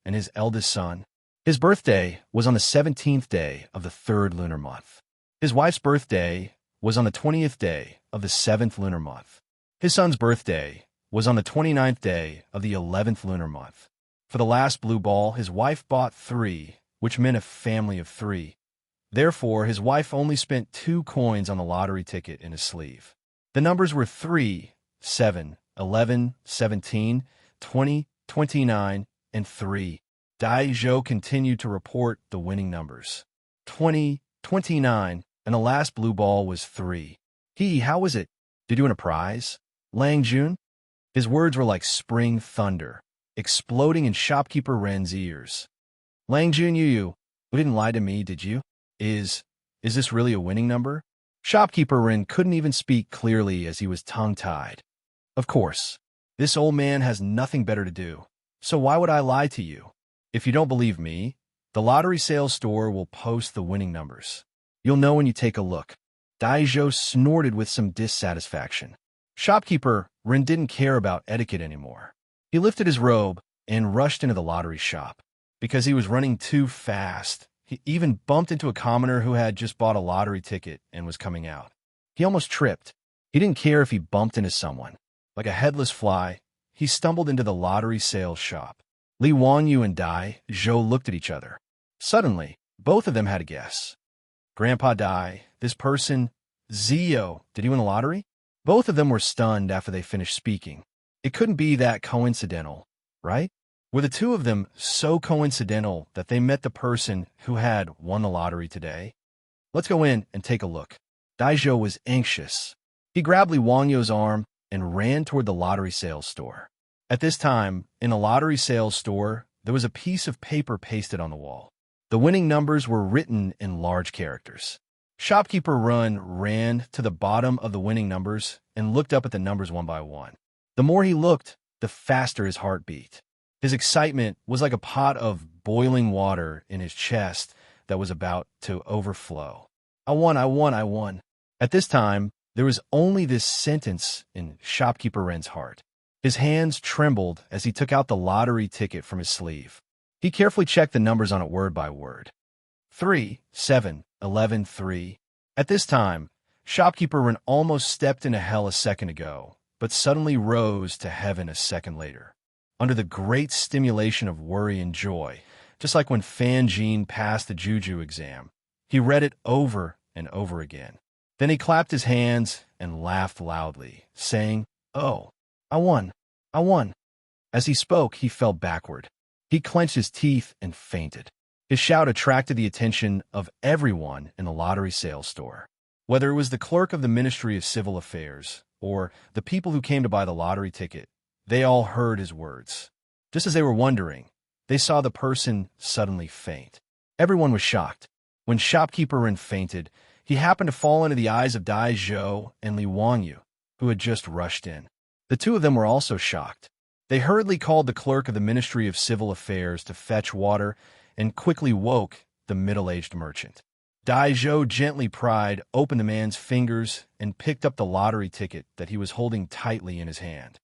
and his eldest son. His birthday was on the 17th day of the 3rd lunar month. His wife's birthday was on the 20th day of the 7th lunar month. His son's birthday was on the 29th day of the 11th lunar month. For the last blue ball, his wife bought 3, which meant a family of 3. Therefore, his wife only spent 2 coins on the lottery ticket in his sleeve. The numbers were 3, 7, 11, 17, 20, 29, and 3. Daizhou continued to report the winning numbers. 20, 29, and the last blue ball was 3. How was it? Did you win a prize? Langjun? His words were like spring thunder, exploding in shopkeeper Ren's ears. Langjun, you didn't lie to me, did you? Is this really a winning number? Shopkeeper Ren couldn't even speak clearly as he was tongue-tied. Of course, this old man has nothing better to do, so why would I lie to you? If you don't believe me, the lottery sales store will post the winning numbers. You'll know when you take a look. Daizhou snorted with some dissatisfaction. Shopkeeper Ren didn't care about etiquette anymore. He lifted his robe and rushed into the lottery shop. Because he was running too fast, he even bumped into a commoner who had just bought a lottery ticket and was coming out. He almost tripped. He didn't care if he bumped into someone. Like a headless fly, he stumbled into the lottery sales shop. Li Wanyu and Dai Zhou looked at each other. Suddenly, both of them had a guess. Grandpa Dai, this person, Zio, did he win the lottery? Both of them were stunned after they finished speaking. It couldn't be that coincidental, right? Were the two of them so coincidental that they met the person who had won the lottery today? Let's go in and take a look. Daizhou was anxious. He grabbed Li Wangyu's arm and ran toward the lottery sales store. At this time, in the lottery sales store, there was a piece of paper pasted on the wall. The winning numbers were written in large characters. Shopkeeper Run ran to the bottom of the winning numbers and looked up at the numbers one by one. The more he looked, the faster his heart beat. His excitement was like a pot of boiling water in his chest that was about to overflow. I won. At this time, there was only this sentence in Shopkeeper Ren's heart. His hands trembled as he took out the lottery ticket from his sleeve. He carefully checked the numbers on it word by word. 3, 7, 11, 3. At this time, Shopkeeper Ren almost stepped into hell a second ago, but suddenly rose to heaven a second later. Under the great stimulation of worry and joy, just like when Fan Jin passed the Juju exam, he read it over and over again. Then he clapped his hands and laughed loudly, saying, "Oh, I won. As he spoke, he fell backward. He clenched his teeth and fainted. His shout attracted the attention of everyone in the lottery sales store. Whether it was the clerk of the Ministry of Civil Affairs or the people who came to buy the lottery ticket, they all heard his words. Just as they were wondering, they saw the person suddenly faint. Everyone was shocked. When Shopkeeper Ren fainted, he happened to fall into the eyes of Dai Zhou and Li Wanyu, who had just rushed in. The two of them were also shocked. They hurriedly called the clerk of the Ministry of Civil Affairs to fetch water and quickly woke the middle-aged merchant. Dai Zhou gently pried open the man's fingers and picked up the lottery ticket that he was holding tightly in his hand.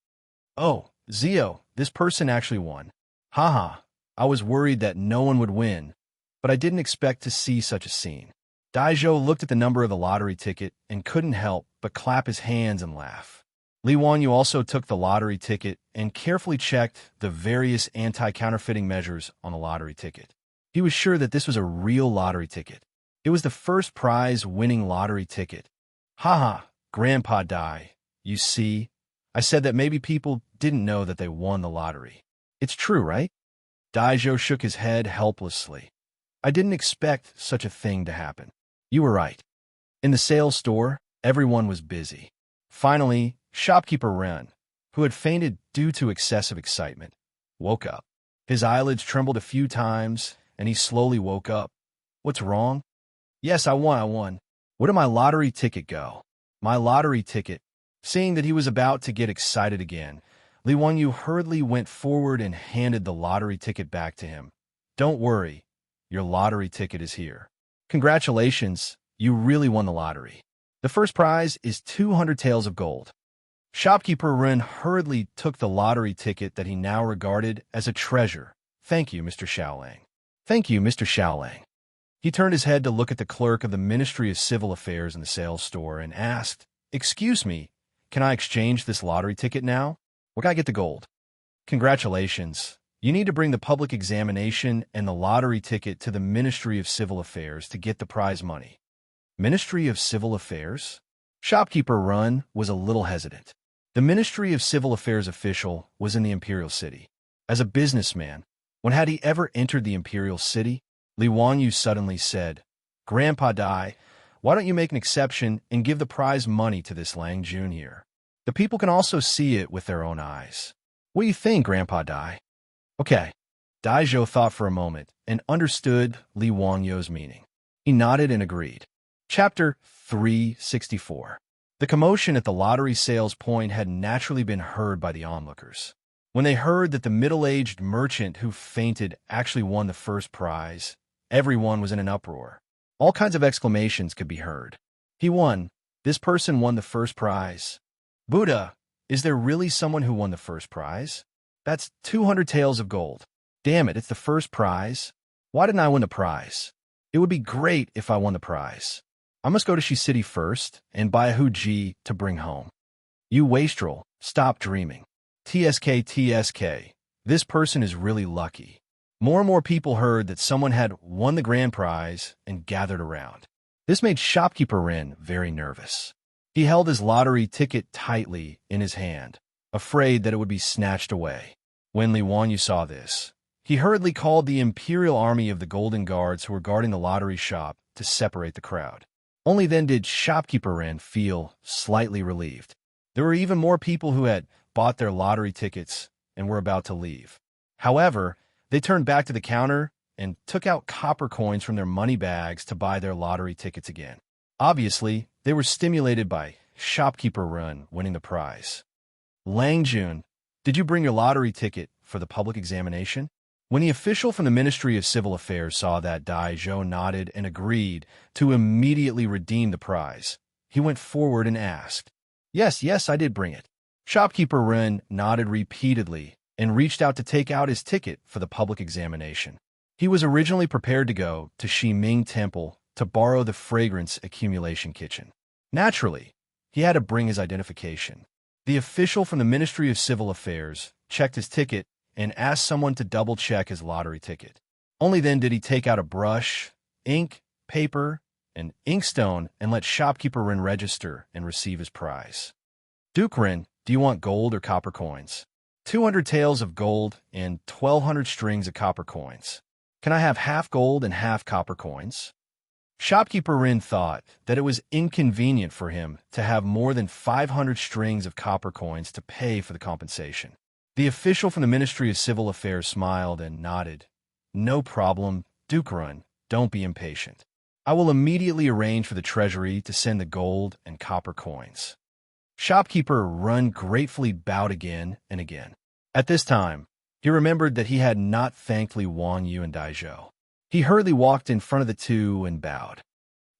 "Oh, Zio, this person actually won. Haha, I was worried that no one would win, but I didn't expect to see such a scene." Dai Zhou looked at the number of the lottery ticket and couldn't help but clap his hands and laugh. Li Wanyu also took the lottery ticket and carefully checked the various anti-counterfeiting measures on the lottery ticket. He was sure that this was a real lottery ticket. It was the first prize winning lottery ticket. "Haha, Grandpa Dai, you see, I said that maybe people didn't know that they won the lottery. It's true, right?" Dai Zhou shook his head helplessly. "I didn't expect such a thing to happen." "You were right." In the sales store, everyone was busy. Finally, shopkeeper Ren, who had fainted due to excessive excitement, woke up. His eyelids trembled a few times, and he slowly woke up. "What's wrong?" "Yes, I won. Where did my lottery ticket go?" "My lottery ticket." Seeing that he was about to get excited again, Li Wanyu hurriedly went forward and handed the lottery ticket back to him. "Don't worry, your lottery ticket is here. Congratulations, you really won the lottery. The first prize is 200 taels of gold." Shopkeeper Ren hurriedly took the lottery ticket that he now regarded as a treasure. "Thank you, Mr. Xiaolang." "Thank you, Mr. Xiaolang." He turned his head to look at the clerk of the Ministry of Civil Affairs in the sales store and asked, "Excuse me, can I exchange this lottery ticket now? Where can I get the gold?" "Congratulations. You need to bring the public examination and the lottery ticket to the Ministry of Civil Affairs to get the prize money." Ministry of Civil Affairs? Shopkeeper Run was a little hesitant. The Ministry of Civil Affairs official was in the Imperial City. As a businessman, when had he ever entered the Imperial City? Li Wanyu suddenly said, "Grandpa Dai, why don't you make an exception and give the prize money to this Lang Jun here? The people can also see it with their own eyes. What do you think, Grandpa Dai?" "Okay." Dai Zhou thought for a moment and understood Li Wanyu's meaning. He nodded and agreed. Chapter 364. The commotion at the lottery sales point had naturally been heard by the onlookers. When they heard that the middle-aged merchant who fainted actually won the first prize, everyone was in an uproar. All kinds of exclamations could be heard. "He won. This person won the first prize. Buddha, is there really someone who won the first prize? That's 200 taels of gold. Damn it, it's the first prize. Why didn't I win the prize? It would be great if I won the prize. I must go to Shi City first and buy a huji to bring home. You wastrel, stop dreaming. TSK, this person is really lucky." More and more people heard that someone had won the grand prize and gathered around. This made shopkeeper Ren very nervous. He held his lottery ticket tightly in his hand, afraid that it would be snatched away. When Li Wanyu saw this, he hurriedly called the Imperial Army of the Golden Guards who were guarding the lottery shop to separate the crowd. Only then did shopkeeper Ren feel slightly relieved. There were even more people who had bought their lottery tickets and were about to leave. However, they turned back to the counter and took out copper coins from their money bags to buy their lottery tickets again. Obviously, they were stimulated by shopkeeper Ren winning the prize. "Lang Jun, did you bring your lottery ticket for the public examination?" When the official from the Ministry of Civil Affairs saw that, Dai Zhou nodded and agreed to immediately redeem the prize. He went forward and asked, Yes, I did bring it." Shopkeeper Ren nodded repeatedly and reached out to take out his ticket for the public examination. He was originally prepared to go to Shi Ming Temple to borrow the fragrance accumulation kitchen. Naturally, he had to bring his identification. The official from the Ministry of Civil Affairs checked his ticket and asked someone to double-check his lottery ticket. Only then did he take out a brush, ink, paper, and inkstone and let shopkeeper Ren register and receive his prize. "Duke Ren, do you want gold or copper coins?" 200 taels of gold and 1,200 strings of copper coins. "Can I have half gold and half copper coins?" Shopkeeper Ren thought that it was inconvenient for him to have more than 500 strings of copper coins to pay for the compensation. The official from the Ministry of Civil Affairs smiled and nodded. "No problem, Duke Ren, don't be impatient. I will immediately arrange for the treasury to send the gold and copper coins." Shopkeeper Ren gratefully bowed again and again. At this time, he remembered that he had not thanked Li Wanyu and Daizhou. He hurriedly walked in front of the two and bowed.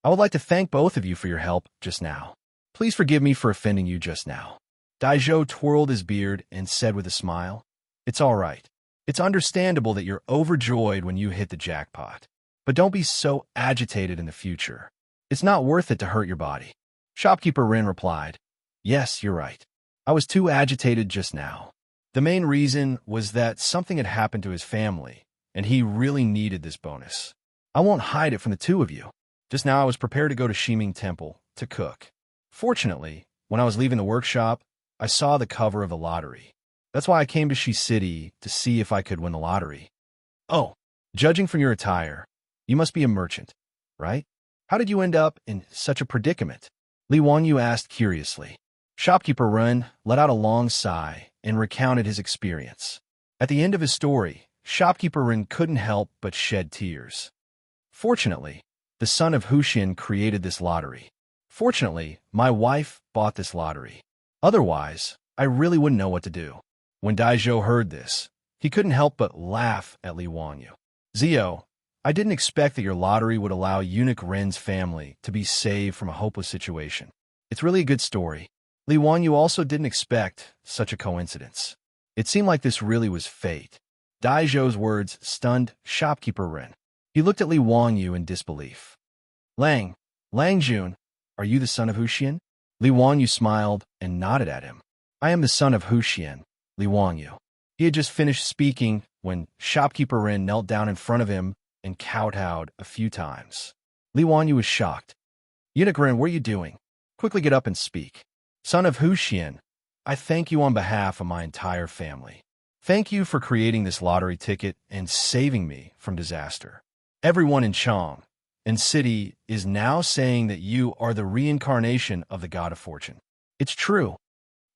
I would like to thank both of you for your help just now. Please forgive me for offending you just now. Daizhou twirled his beard and said with a smile, It's all right. It's understandable that you're overjoyed when you hit the jackpot. But don't be so agitated in the future. It's not worth it to hurt your body. Shopkeeper Ren replied, Yes, you're right. I was too agitated just now. The main reason was that something had happened to his family, and he really needed this bonus. I won't hide it from the two of you. Just now I was prepared to go to Shiming Temple to cook. Fortunately, when I was leaving the workshop, I saw the cover of the lottery. That's why I came to Shi City to see if I could win the lottery. Oh, judging from your attire, you must be a merchant, right? How did you end up in such a predicament? Li Wanyu asked curiously. Shopkeeper Ren let out a long sigh and recounted his experience. At the end of his story, Shopkeeper Ren couldn't help but shed tears. Fortunately, the son of Huxian created this lottery. Fortunately, my wife bought this lottery. Otherwise, I really wouldn't know what to do. When Daizhou heard this, he couldn't help but laugh at Li Wanyu. Zio, I didn't expect that your lottery would allow Eunuch Ren's family to be saved from a hopeless situation. It's really a good story. Li Wanyu also didn't expect such a coincidence. It seemed like this really was fate. Daizhou's words stunned Shopkeeper Ren. He looked at Li Wanyu in disbelief. Lang Jun, are you the son of Huxian? Li Wanyu smiled and nodded at him. I am the son of Huxian, Li Wanyu. He had just finished speaking when Shopkeeper Ren knelt down in front of him and kowtowed a few times. Li Wanyu was shocked. Eunuch Ren, what are you doing? Quickly get up and speak. Son of Huxian, I thank you on behalf of my entire family. Thank you for creating this lottery ticket and saving me from disaster. Everyone in Chang and City is now saying that you are the reincarnation of the God of Fortune. It's true.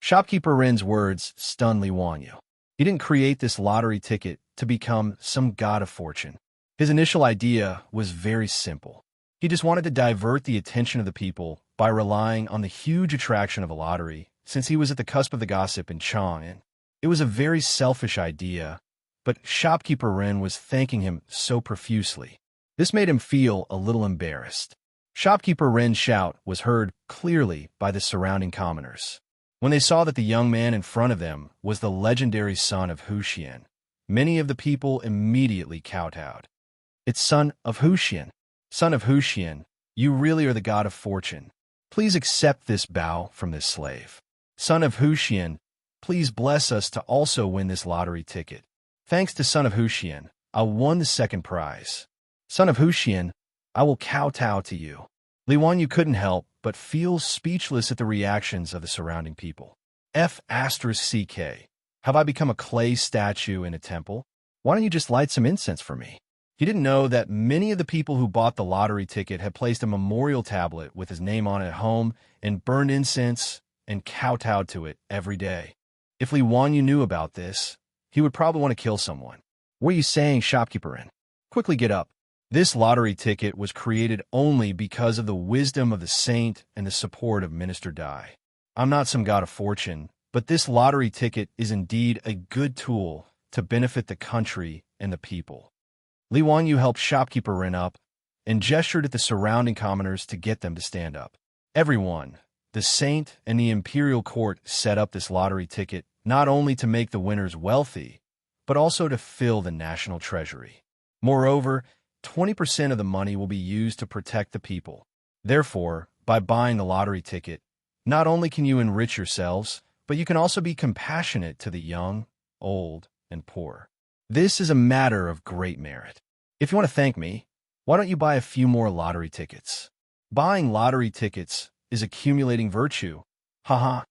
Shopkeeper Ren's words stunned Li Wanyu. He didn't create this lottery ticket to become some God of Fortune. His initial idea was very simple. He just wanted to divert the attention of the people by relying on the huge attraction of a lottery, since he was at the cusp of the gossip in Chang. It was a very selfish idea, but Shopkeeper Ren was thanking him so profusely. This made him feel a little embarrassed. Shopkeeper Ren's shout was heard clearly by the surrounding commoners. When they saw that the young man in front of them was the legendary son of Huxian, many of the people immediately kowtowed. It's son of Huxian. Son of Huxian, you really are the God of Fortune. Please accept this bow from this slave. Son of Huxian, please bless us to also win this lottery ticket. Thanks to Son of Huxian, I won the second prize. Son of Huxian, I will kowtow to you. Li Wanyu couldn't help but feel speechless at the reactions of the surrounding people. F***CK. Have I become a clay statue in a temple? Why don't you just light some incense for me? He didn't know that many of the people who bought the lottery ticket had placed a memorial tablet with his name on it at home and burned incense and kowtowed to it every day. If Li Wanyu knew about this, he would probably want to kill someone. What are you saying, Shopkeeper Ren? Quickly get up. This lottery ticket was created only because of the wisdom of the saint and the support of Minister Dai. I'm not some God of Fortune, but this lottery ticket is indeed a good tool to benefit the country and the people. Li Wanyu helped Shopkeeper Ren up and gestured at the surrounding commoners to get them to stand up. Everyone, the saint and the imperial court, set up this lottery ticket not only to make the winners wealthy, but also to fill the national treasury. Moreover, 20% of the money will be used to protect the people. Therefore, by buying the lottery ticket, not only can you enrich yourselves, but you can also be compassionate to the young, old, and poor. This is a matter of great merit. If you want to thank me, why don't you buy a few more lottery tickets? Buying lottery tickets is accumulating virtue. Haha.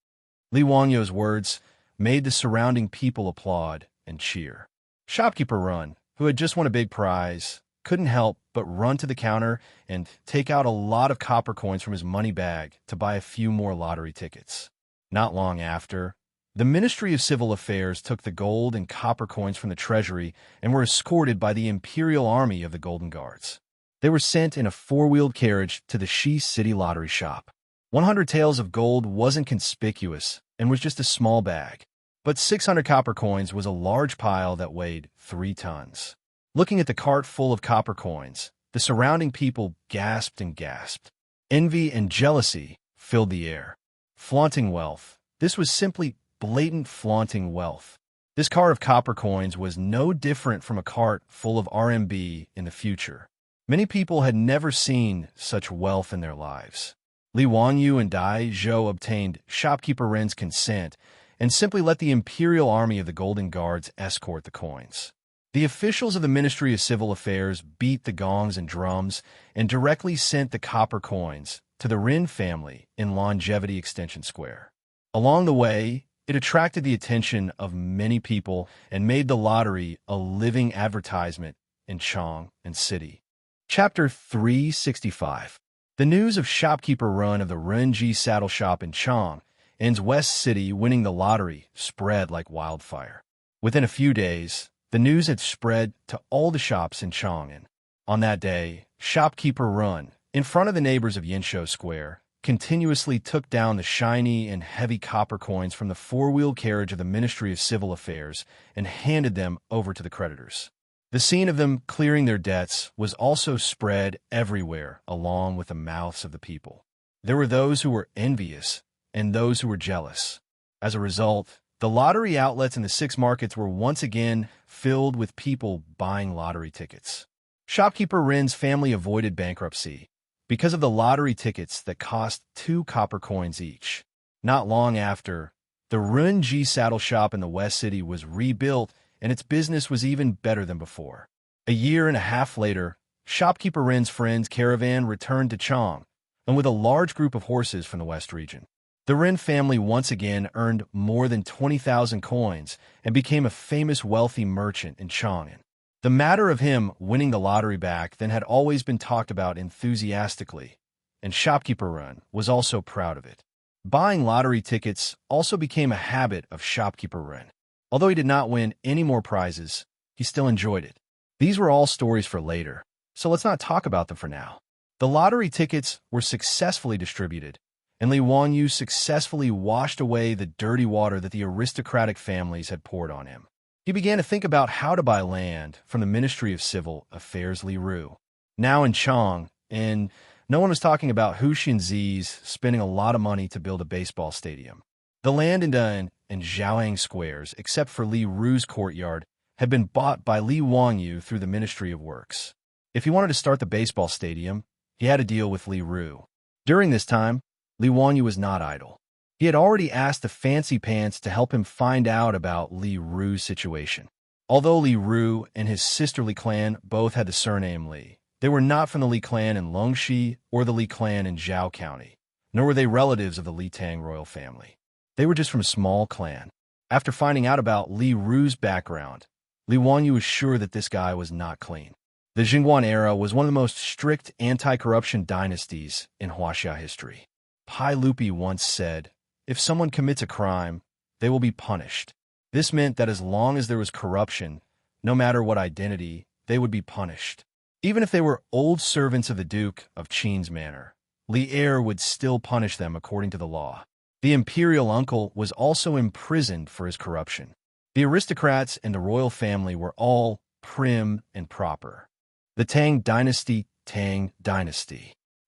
Li Wanyu's words made the surrounding people applaud and cheer. Shopkeeper Ren, who had just won a big prize, couldn't help but run to the counter and take out a lot of copper coins from his money bag to buy a few more lottery tickets. Not long after, the Ministry of Civil Affairs took the gold and copper coins from the treasury and were escorted by the Imperial Army of the Golden Guards. They were sent in a four-wheeled carriage to the Shi City lottery shop. 100 taels of gold wasn't conspicuous and was just a small bag. But 600 copper coins was a large pile that weighed 3 tons. Looking at the cart full of copper coins, the surrounding people gasped and gasped. Envy and jealousy filled the air. Flaunting wealth. This was simply blatant flaunting wealth. This cart of copper coins was no different from a cart full of RMB in the future. Many people had never seen such wealth in their lives. Li Wanyu and Dai Zhou obtained shopkeeper Ren's consent and simply let the imperial army of the Golden Guards escort the coins. The officials of the Ministry of Civil Affairs beat the gongs and drums and directly sent the copper coins to the Ren family in Longevity Extension Square. Along the way, it attracted the attention of many people and made the lottery a living advertisement in Chang and City. Chapter 365. The news of shopkeeper Run of the Renji Saddle Shop in Chang and's West City winning the lottery spread like wildfire. Within a few days, the news had spread to all the shops in Chang'an. On that day, shopkeeper Run, in front of the neighbors of Yanshou Square, continuously took down the shiny and heavy copper coins from the four-wheel carriage of the Ministry of Civil Affairs and handed them over to the creditors. The scene of them clearing their debts was also spread everywhere along with the mouths of the people. There were those who were envious and those who were jealous. As a result, the lottery outlets in the 6 markets were once again filled with people buying lottery tickets. Shopkeeper Ren's family avoided bankruptcy because of the lottery tickets that cost 2 copper coins each. Not long after, the Renji Saddle Shop in the West City was rebuilt and its business was even better than before. A year and a half later, shopkeeper Ren's friends' caravan returned to Chang, and with a large group of horses from the West region. The Ren family once again earned more than 20,000 coins and became a famous wealthy merchant in Chang'an. The matter of him winning the lottery back then had always been talked about enthusiastically, and shopkeeper Ren was also proud of it. Buying lottery tickets also became a habit of shopkeeper Ren. Although he did not win any more prizes, he still enjoyed it. These were all stories for later, so let's not talk about them for now. The lottery tickets were successfully distributed, and Li Wanyu successfully washed away the dirty water that the aristocratic families had poured on him. He began to think about how to buy land from the Ministry of Civil Affairs Li Ru. Now in Chang, and no one was talking about Hu Xinzi's spending a lot of money to build a baseball stadium. The land in Dun and Zhaoyang squares, except for Li Ru's courtyard, had been bought by Li Wanyu through the Ministry of Works. If he wanted to start the baseball stadium, he had to deal with Li Ru. During this time, Li Wanyu was not idle. He had already asked the Fancy Pants to help him find out about Li Ru's situation. Although Li Ru and his sisterly clan both had the surname Li, they were not from the Li clan in Longxi or the Li clan in Zhao County, nor were they relatives of the Li Tang royal family. They were just from a small clan. After finding out about Li Ru's background, Li Wanyu was sure that this guy was not clean. The Jingguan era was one of the most strict anti-corruption dynasties in Huaxia history. Pai Lupi once said, "If someone commits a crime, they will be punished." This meant that as long as there was corruption, no matter what identity, they would be punished. Even if they were old servants of the Duke of Qin's manor, Li Er would still punish them according to the law. The imperial uncle was also imprisoned for his corruption. The aristocrats and the royal family were all prim and proper. The Tang dynasty.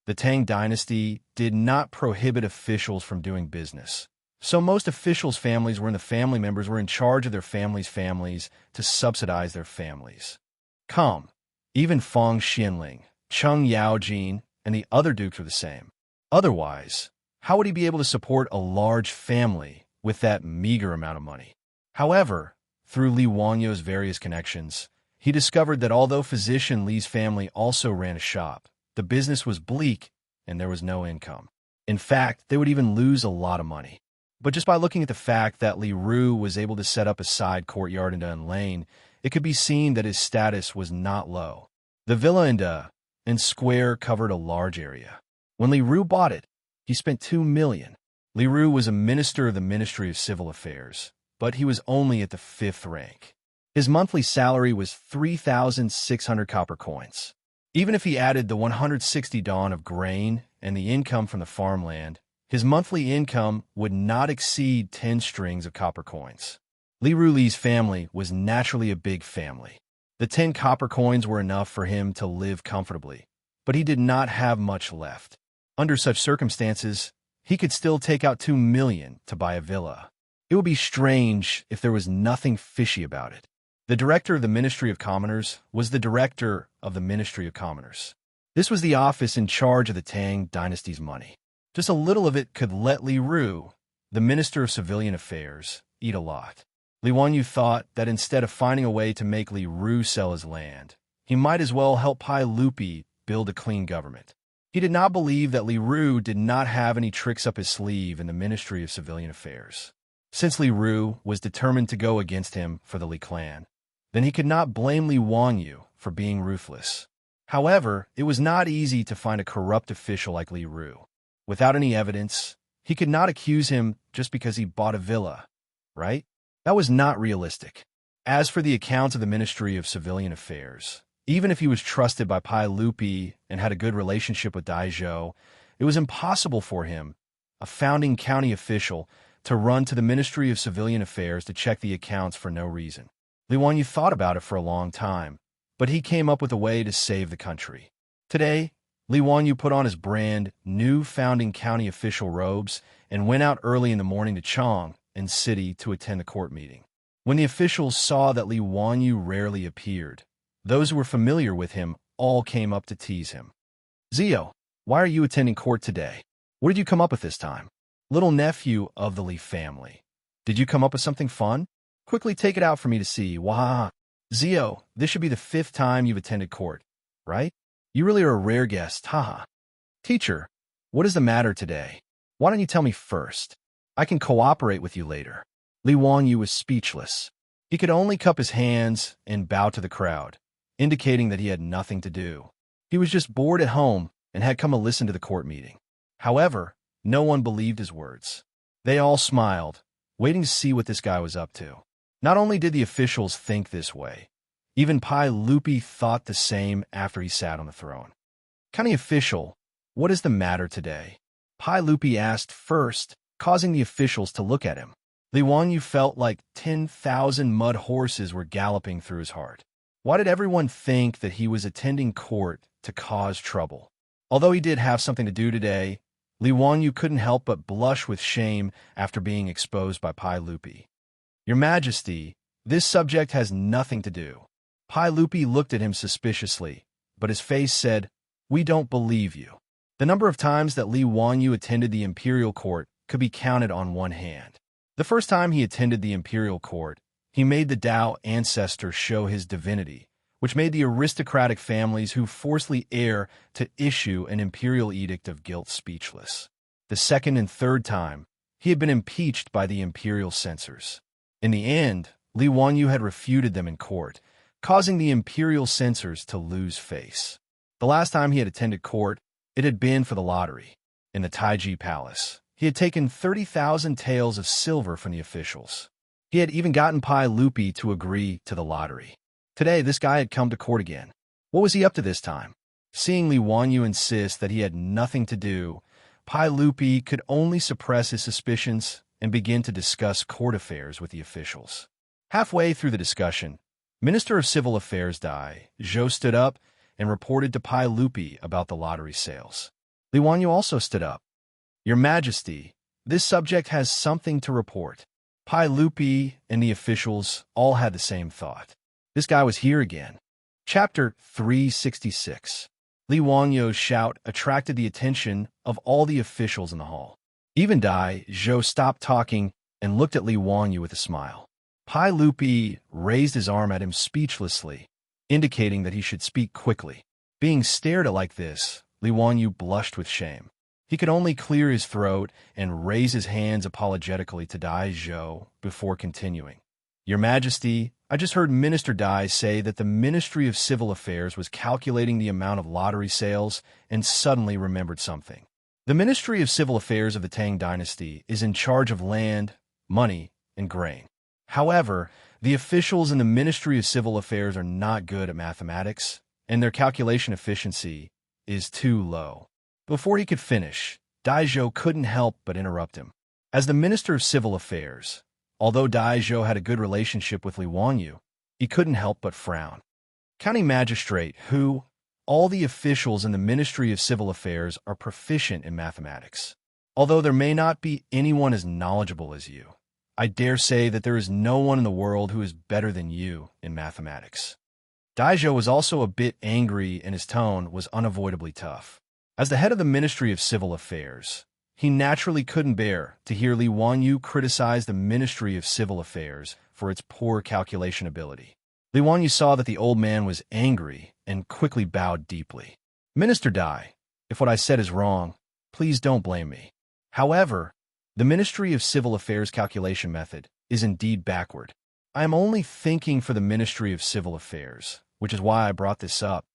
The Tang dynasty did not prohibit officials from doing business. So most officials' families were in the family members were in charge of their families to subsidize their families. Come, even Feng Xianling, Cheng Yaojin, and the other dukes were the same. Otherwise, how would he be able to support a large family with that meager amount of money? However, through Li Wanyu's various connections, he discovered that although physician Li's family also ran a shop, the business was bleak and there was no income. In fact, they would even lose a lot of money. But just by looking at the fact that Li Ru was able to set up a side courtyard in Dun Lane, it could be seen that his status was not low. The villa in Dun and Square covered a large area. When Li Ru bought it, he spent 2 million. Li Ru was a minister of the Ministry of Civil Affairs, but he was only at the 5th rank. His monthly salary was 3,600 copper coins. Even if he added the 160 dawn of grain and the income from the farmland, his monthly income would not exceed 10 strings of copper coins. Li Ruli's family was naturally a big family. The 10 copper coins were enough for him to live comfortably, but he did not have much left. Under such circumstances, he could still take out 2 million to buy a villa. It would be strange if there was nothing fishy about it. The director of the Ministry of Commoners was the director of the Ministry of Commoners. This was the office in charge of the Tang dynasty's money. Just a little of it could let Li Ru, the Minister of Civilian Affairs, eat a lot. Li Wanyu thought that instead of finding a way to make Li Ru sell his land, he might as well help Pai Lupi build a clean government. He did not believe that Li Ru did not have any tricks up his sleeve in the Ministry of Civilian Affairs. Since Li Ru was determined to go against him for the Li clan, then he could not blame Li Wanyu for being ruthless. However, it was not easy to find a corrupt official like Li Ru. Without any evidence, he could not accuse him just because he bought a villa, right? That was not realistic. As for the accounts of the Ministry of Civilian Affairs, even if he was trusted by Pai Lupi and had a good relationship with Dai Zhou, it was impossible for him, a founding county official, to run to the Ministry of Civilian Affairs to check the accounts for no reason. Li Wanyu thought about it for a long time, but he came up with a way to save the country. Today, Li Wanyu put on his brand new founding county official robes and went out early in the morning to Chang and City to attend the court meeting. When the officials saw that Li Wanyu rarely appeared, those who were familiar with him all came up to tease him. "Zio, why are you attending court today? What did you come up with this time? Little nephew of the Li family. Did you come up with something fun? Quickly take it out for me to see. Wah! Zio, this should be the 5th time you've attended court, right? You really are a rare guest, haha. Teacher, what is the matter today? Why don't you tell me first? I can cooperate with you later." Li Wanyu was speechless. He could only cup his hands and bow to the crowd, indicating that he had nothing to do. He was just bored at home and had come to listen to the court meeting. However, no one believed his words. They all smiled, waiting to see what this guy was up to. Not only did the officials think this way, even Pai Lupi thought the same after he sat on the throne. "County official, what is the matter today?" Pai Lupi asked first, causing the officials to look at him. Li Wanyu felt like 10,000 mud horses were galloping through his heart. Why did everyone think that he was attending court to cause trouble? Although he did have something to do today, Li Wanyu couldn't help but blush with shame after being exposed by Pai Lupi. "Your Majesty, this subject has nothing to do." Pai Lupi looked at him suspiciously, but his face said, "We don't believe you." The number of times that Li Wanyu attended the imperial court could be counted on one hand. The first time he attended the imperial court, he made the Dao ancestor show his divinity, which made the aristocratic families who forcefully heir to issue an imperial edict of guilt speechless. The second and third time, he had been impeached by the imperial censors. In the end, Li Wanyu had refuted them in court, causing the imperial censors to lose face. The last time he had attended court, it had been for the lottery. In the Taiji Palace, he had taken 30,000 taels of silver from the officials. He had even gotten Pai Lupi to agree to the lottery. Today, this guy had come to court again. What was he up to this time? Seeing Li Wanyu insist that he had nothing to do, Pai Lupi could only suppress his suspicions and begin to discuss court affairs with the officials. Halfway through the discussion, Minister of Civil Affairs Dai Zhou stood up and reported to Pai Lupi about the lottery sales. Li Wanyu also stood up. "Your Majesty, this subject has something to report." Pai Lupi and the officials all had the same thought. This guy was here again. Chapter 366. Li Wanyu's shout attracted the attention of all the officials in the hall. Even Dai Zhou stopped talking and looked at Li Wanyu with a smile. Pai Lupi raised his arm at him speechlessly, indicating that he should speak quickly. Being stared at like this, Li Wanyu blushed with shame. He could only clear his throat and raise his hands apologetically to Dai Zhou before continuing. "Your Majesty, I just heard Minister Dai say that the Ministry of Civil Affairs was calculating the amount of lottery sales and suddenly remembered something. The Ministry of Civil Affairs of the Tang dynasty is in charge of land, money, and grain. However, the officials in the Ministry of Civil Affairs are not good at mathematics, and their calculation efficiency is too low." Before he could finish, Dai Zhou couldn't help but interrupt him. As the Minister of Civil Affairs, Although Dai Zhou had a good relationship with Li Wanyu, he couldn't help but frown. County magistrate, who, all the officials in the Ministry of Civil Affairs are proficient in mathematics. Although there may not be anyone as knowledgeable as you, I dare say that there is no one in the world who is better than you in mathematics. Dai Zhou was also a bit angry, and his tone was unavoidably tough. As the head of the Ministry of Civil Affairs, he naturally couldn't bear to hear Li Wanyu criticize the Ministry of Civil Affairs for its poor calculation ability. Li Wanyu saw that the old man was angry and quickly bowed deeply. Minister Dai, if what I said is wrong, please don't blame me. However, the Ministry of Civil Affairs calculation method is indeed backward. I am only thinking for the Ministry of Civil Affairs, which is why I brought this up.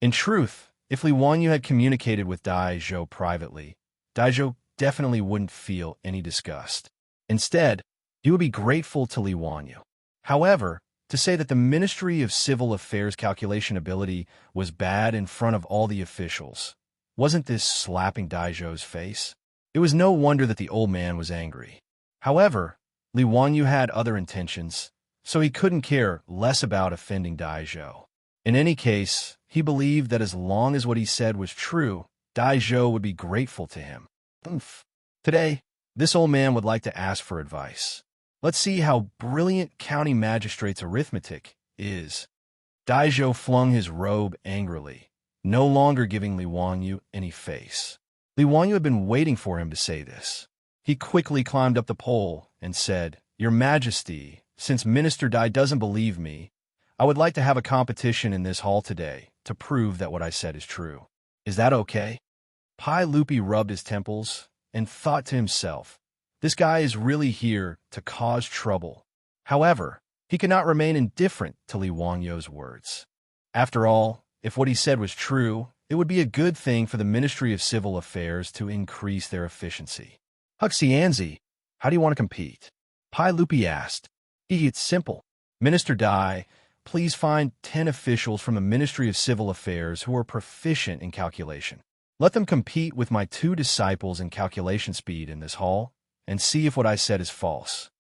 In truth, if Li Wanyu had communicated with Dai Zhou privately, Dai Zhou definitely wouldn't feel any disgust. Instead, he would be grateful to Li Wanyu. However, to say that the Ministry of Civil Affairs calculation ability was bad in front of all the officials, wasn't this slapping Dai Zhou's face? It was no wonder that the old man was angry. However, Li Wanyu had other intentions, so he couldn't care less about offending Dai Zhou. In any case, he believed that as long as what he said was true, Dai Zhou would be grateful to him. Today, this old man would like to ask for advice. Let's see how brilliant county magistrate's arithmetic is. Dai Zhou flung his robe angrily, no longer giving Li Wanyu any face. Li Wanyu had been waiting for him to say this. He quickly climbed up the pole and said, "Your Majesty, since Minister Dai doesn't believe me, I would like to have a competition in this hall today to prove that what I said is true. Is that okay?" Pai Lupi rubbed his temples and thought to himself, this guy is really here to cause trouble. However, he could not remain indifferent to Li Wanyu's words. After all, if what he said was true, it would be a good thing for the Ministry of Civil Affairs to increase their efficiency. Huxianzi, how do you want to compete? Pai Lupi asked. It's simple. Minister Dai, please find 10 officials from the Ministry of Civil Affairs who are proficient in calculation. Let them compete with my 2 disciples in calculation speed in this hall, and see if what I said is false.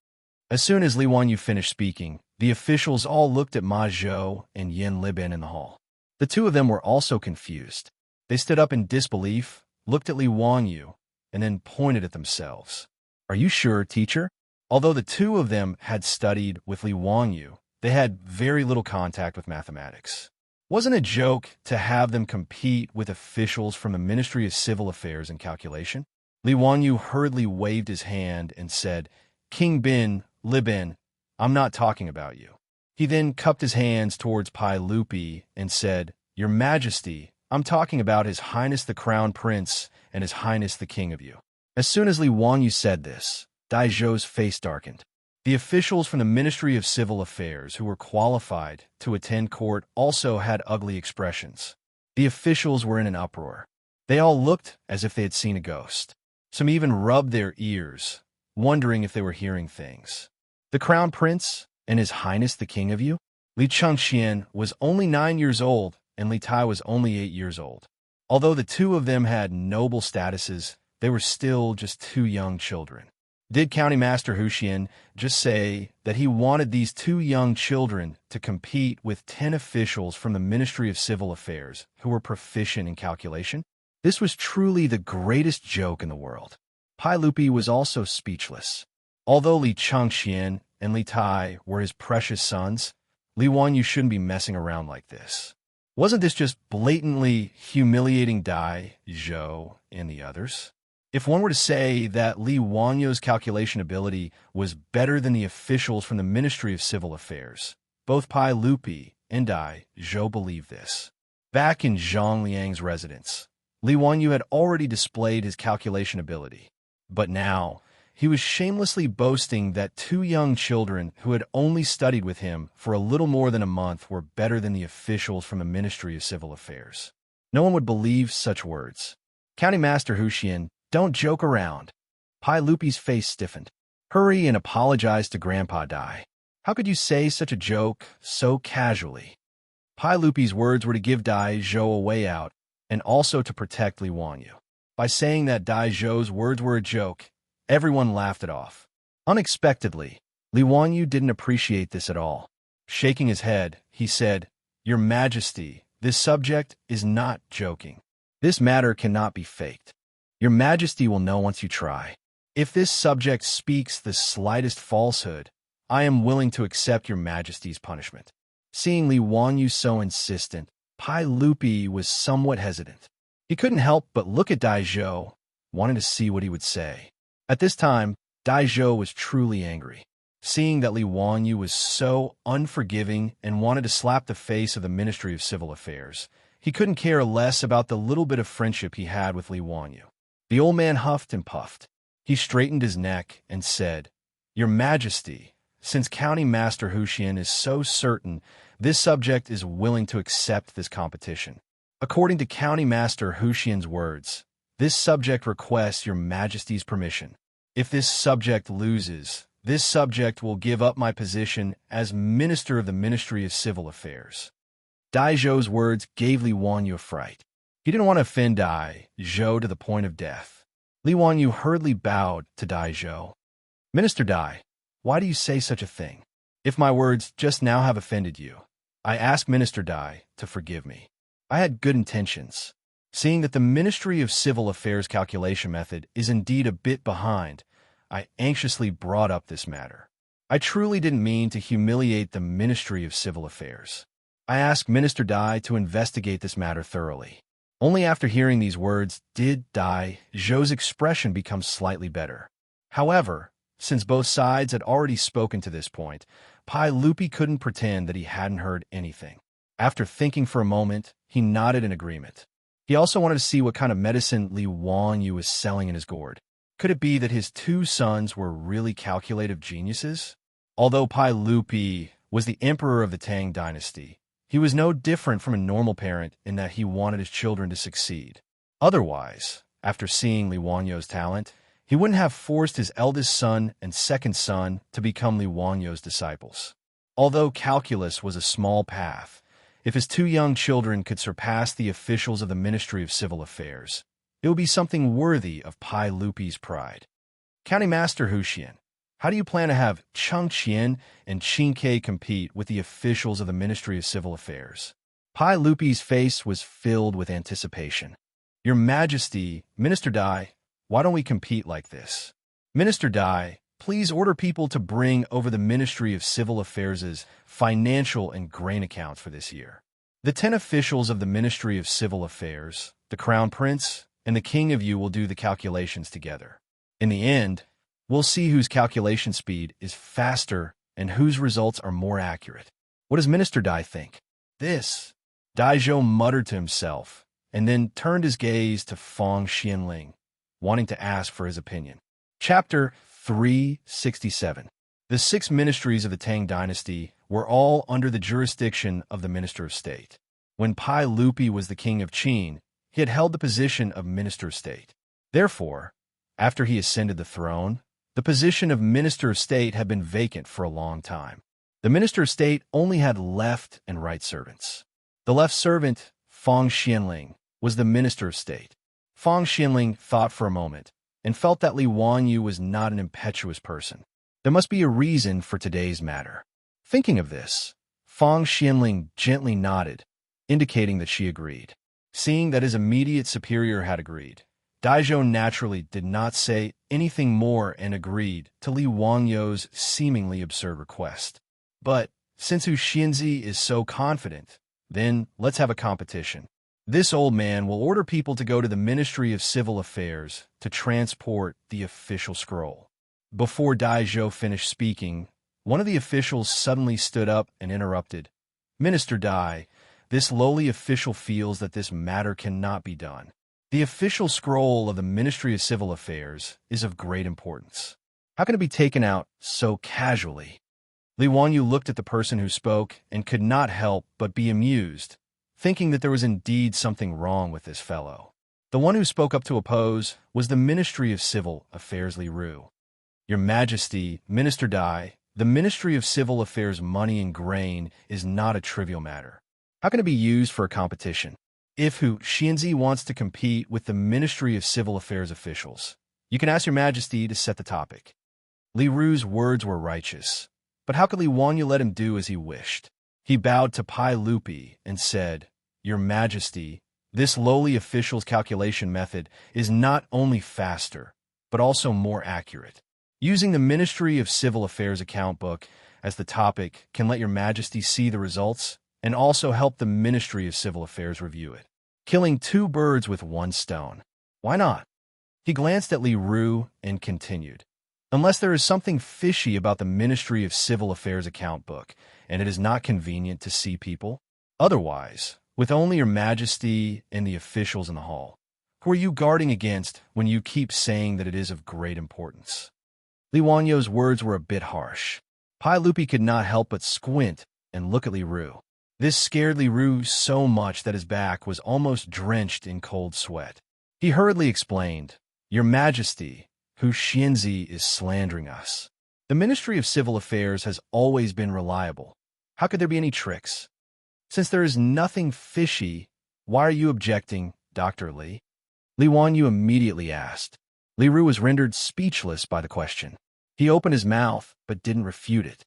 As soon as Li Wanyu finished speaking, the officials all looked at Ma Zhou and Yin Liben in the hall. The 2 of them were also confused. They stood up in disbelief, looked at Li Wanyu, and then pointed at themselves. Are you sure, teacher? Although the 2 of them had studied with Li Wanyu, they had very little contact with mathematics. Wasn't it a joke to have them compete with officials from the Ministry of Civil Affairs in calculation? Li Wanyu hurriedly waved his hand and said, King Bin, Liben, I'm not talking about you. He then cupped his hands towards Pai Lupi and said, Your Majesty, I'm talking about His Highness the Crown Prince and His Highness the King of you. As soon as Li Wanyu said this, Dai Zhou's face darkened. The officials from the Ministry of Civil Affairs who were qualified to attend court also had ugly expressions. The officials were in an uproar. They all looked as if they had seen a ghost. Some even rubbed their ears, wondering if they were hearing things. The Crown Prince and His Highness the King of you? Li Chengxian was only 9 years old, and Li Tai was only 8 years old. Although the 2 of them had noble statuses, they were still just 2 young children. Did County Master Huxian just say that he wanted these 2 young children to compete with 10 officials from the Ministry of Civil Affairs who were proficient in calculation? This was truly the greatest joke in the world. Pai Lupi was also speechless. Although Li Chengxian and Li Tai were his precious sons, Li Wanyu shouldn't be messing around like this. Wasn't this just blatantly humiliating Dai Zhou and the others? If one were to say that Li Wanyu's calculation ability was better than the officials from the Ministry of Civil Affairs, both Pai Lupi and Dai Zhou believed this. Back in Zhang Liang's residence, Li Wanyu had already displayed his calculation ability. But now, he was shamelessly boasting that 2 young children who had only studied with him for a little more than a month were better than the officials from the Ministry of Civil Affairs. No one would believe such words. County Master Huxian, don't joke around. Pai Lupi's face stiffened. Hurry and apologize to Grandpa Dai. How could you say such a joke so casually? Pai Lupi's words were to give Dai Zhou a way out and also to protect Li Wanyu. By saying that Dai Zhou's words were a joke, everyone laughed it off. Unexpectedly, Li Wanyu didn't appreciate this at all. Shaking his head, he said, "Your Majesty, this subject is not joking. This matter cannot be faked. Your Majesty will know once you try. If this subject speaks the slightest falsehood, I am willing to accept your Majesty's punishment." Seeing Li Wanyu so insistent, Pai Lupi was somewhat hesitant. He couldn't help but look at Daizhou, wanting to see what he would say. At this time, Daizhou was truly angry. Seeing that Li Wanyu was so unforgiving and wanted to slap the face of the Ministry of Civil Affairs, he couldn't care less about the little bit of friendship he had with Li Wanyu. The old man huffed and puffed. He straightened his neck and said, "Your Majesty, since County Master Huxian is so certain, this subject is willing to accept this competition. According to County Master Huxian's words, this subject requests your Majesty's permission. If this subject loses, this subject will give up my position as Minister of the Ministry of Civil Affairs." Daizhou's words gave Li Wanyu a fright. He didn't want to offend Daizhou to the point of death. Li Wanyu hurriedly bowed to Daizhou. "Minister Dai, why do you say such a thing? If my words just now have offended you, I ask Minister Dai to forgive me. I had good intentions. Seeing that the Ministry of Civil Affairs calculation method is indeed a bit behind, I anxiously brought up this matter. I truly didn't mean to humiliate the Ministry of Civil Affairs. I asked Minister Dai to investigate this matter thoroughly." Only after hearing these words did Daizhou's expression become slightly better. However, since both sides had already spoken to this point, Pai Lupi couldn't pretend that he hadn't heard anything. After thinking for a moment, he nodded in agreement. He also wanted to see what kind of medicine Li Wanyu was selling in his gourd. Could it be that his two sons were really calculative geniuses? Although Pai Lupi was the emperor of the Tang dynasty, he was no different from a normal parent in that he wanted his children to succeed. Otherwise, after seeing Li Wanyu's talent, he wouldn't have forced his eldest son and second son to become Li Wanyu's disciples. Although calculus was a small path, if his two young children could surpass the officials of the Ministry of Civil Affairs, it would be something worthy of Pai Lupi's pride. "County Master Huxian, how do you plan to have Cheng Qian and Qin Ke compete with the officials of the Ministry of Civil Affairs?" Pai Lupi's face was filled with anticipation. "Your Majesty, Minister Dai, why don't we compete like this? Minister Dai, please order people to bring over the Ministry of Civil Affairs' financial and grain accounts for this year. The 10 officials of the Ministry of Civil Affairs, the Crown Prince, and the King of Yu will do the calculations together. In the end, we'll see whose calculation speed is faster and whose results are more accurate. What does Minister Dai think?" "This," Daizhou muttered to himself, and then turned his gaze to Feng Xianling, wanting to ask for his opinion. Chapter 367. The 6 ministries of the Tang dynasty were all under the jurisdiction of the Minister of State. When Pai Lupi was the king of Qin, he had held the position of Minister of State. Therefore, after he ascended the throne, the position of Minister of State had been vacant for a long time. The Minister of State only had left and right servants. The left servant, Feng Xianling, was the Minister of State. Feng Xianling thought for a moment and felt that Li Wanyu was not an impetuous person. There must be a reason for today's matter. Thinking of this, Feng Xianling gently nodded, indicating that she agreed. Seeing that his immediate superior had agreed, Daizhou naturally did not say anything more and agreed to Li Wanyu's seemingly absurd request. But since Huxianzi is so confident, then let's have a competition. This old man will order people to go to the Ministry of Civil Affairs to transport the official scroll. Before Daizhou finished speaking, one of the officials suddenly stood up and interrupted. "Minister Dai, this lowly official feels that this matter cannot be done. The official scroll of the Ministry of Civil Affairs is of great importance. How can it be taken out so casually?" Li Wanyu looked at the person who spoke and could not help but be amused, thinking that there was indeed something wrong with this fellow. The one who spoke up to oppose was the Ministry of Civil Affairs Li Ru. "Your Majesty, Minister Dai, the Ministry of Civil Affairs money and grain is not a trivial matter. How can it be used for a competition? If Huxianzi wants to compete with the Ministry of Civil Affairs officials, you can ask Your Majesty to set the topic." Li Ru's words were righteous, but how could Li Wanyu let him do as he wished? He bowed to Pai Lupi and said, "Your Majesty, this lowly official's calculation method is not only faster, but also more accurate. Using the Ministry of Civil Affairs account book as the topic can let Your Majesty see the results and also help the Ministry of Civil Affairs review it. Killing two birds with one stone. Why not?" He glanced at Li Ru and continued, "Unless there is something fishy about the Ministry of Civil Affairs account book, and it is not convenient to see people. Otherwise, with only Your Majesty and the officials in the hall, who are you guarding against when you keep saying that it is of great importance?" Li Wanyu's words were a bit harsh. Pai Lupi could not help but squint and look at Li Ru. This scared Li Ru so much that his back was almost drenched in cold sweat. He hurriedly explained, "Your Majesty, Hu Xianzi is slandering us. The Ministry of Civil Affairs has always been reliable. How could there be any tricks? Since there is nothing fishy, why are you objecting, Dr. Li?" Li Wanyu immediately asked. Li Ru was rendered speechless by the question. He opened his mouth, but didn't refute it.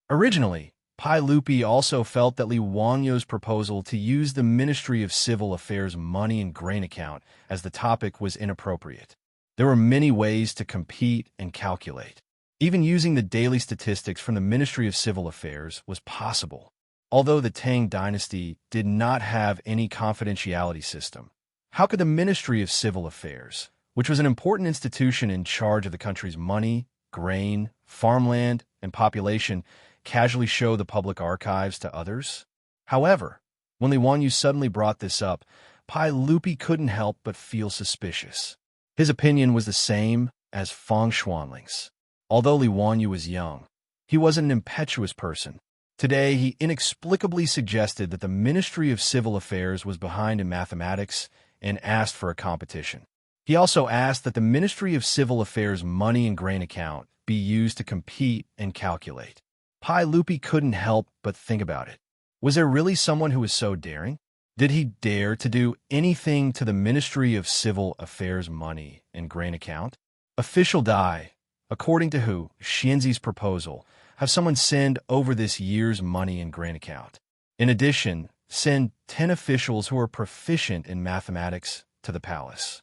Originally, Pai Lupi also felt that Li Wanyu's proposal to use the Ministry of Civil Affairs money and grain account as the topic was inappropriate. There were many ways to compete and calculate. Even using the daily statistics from the Ministry of Civil Affairs was possible. Although the Tang dynasty did not have any confidentiality system, how could the Ministry of Civil Affairs, which was an important institution in charge of the country's money, grain, farmland, and population, casually show the public archives to others? However, when Li Wanyu suddenly brought this up, Pai Lupi couldn't help but feel suspicious. His opinion was the same as Feng Xuanling's. Although Li Wanyu was young, he wasn't an impetuous person. Today, he inexplicably suggested that the Ministry of Civil Affairs was behind in mathematics and asked for a competition. He also asked that the Ministry of Civil Affairs money and grain account be used to compete and calculate. Pai Lupi couldn't help but think about it. Was there really someone who was so daring? Did he dare to do anything to the Ministry of Civil Affairs money and grain account? Official Dai, according to Hu Xianzi's proposal, have someone send over this year's money and grain account. In addition, send 10 officials who are proficient in mathematics to the palace.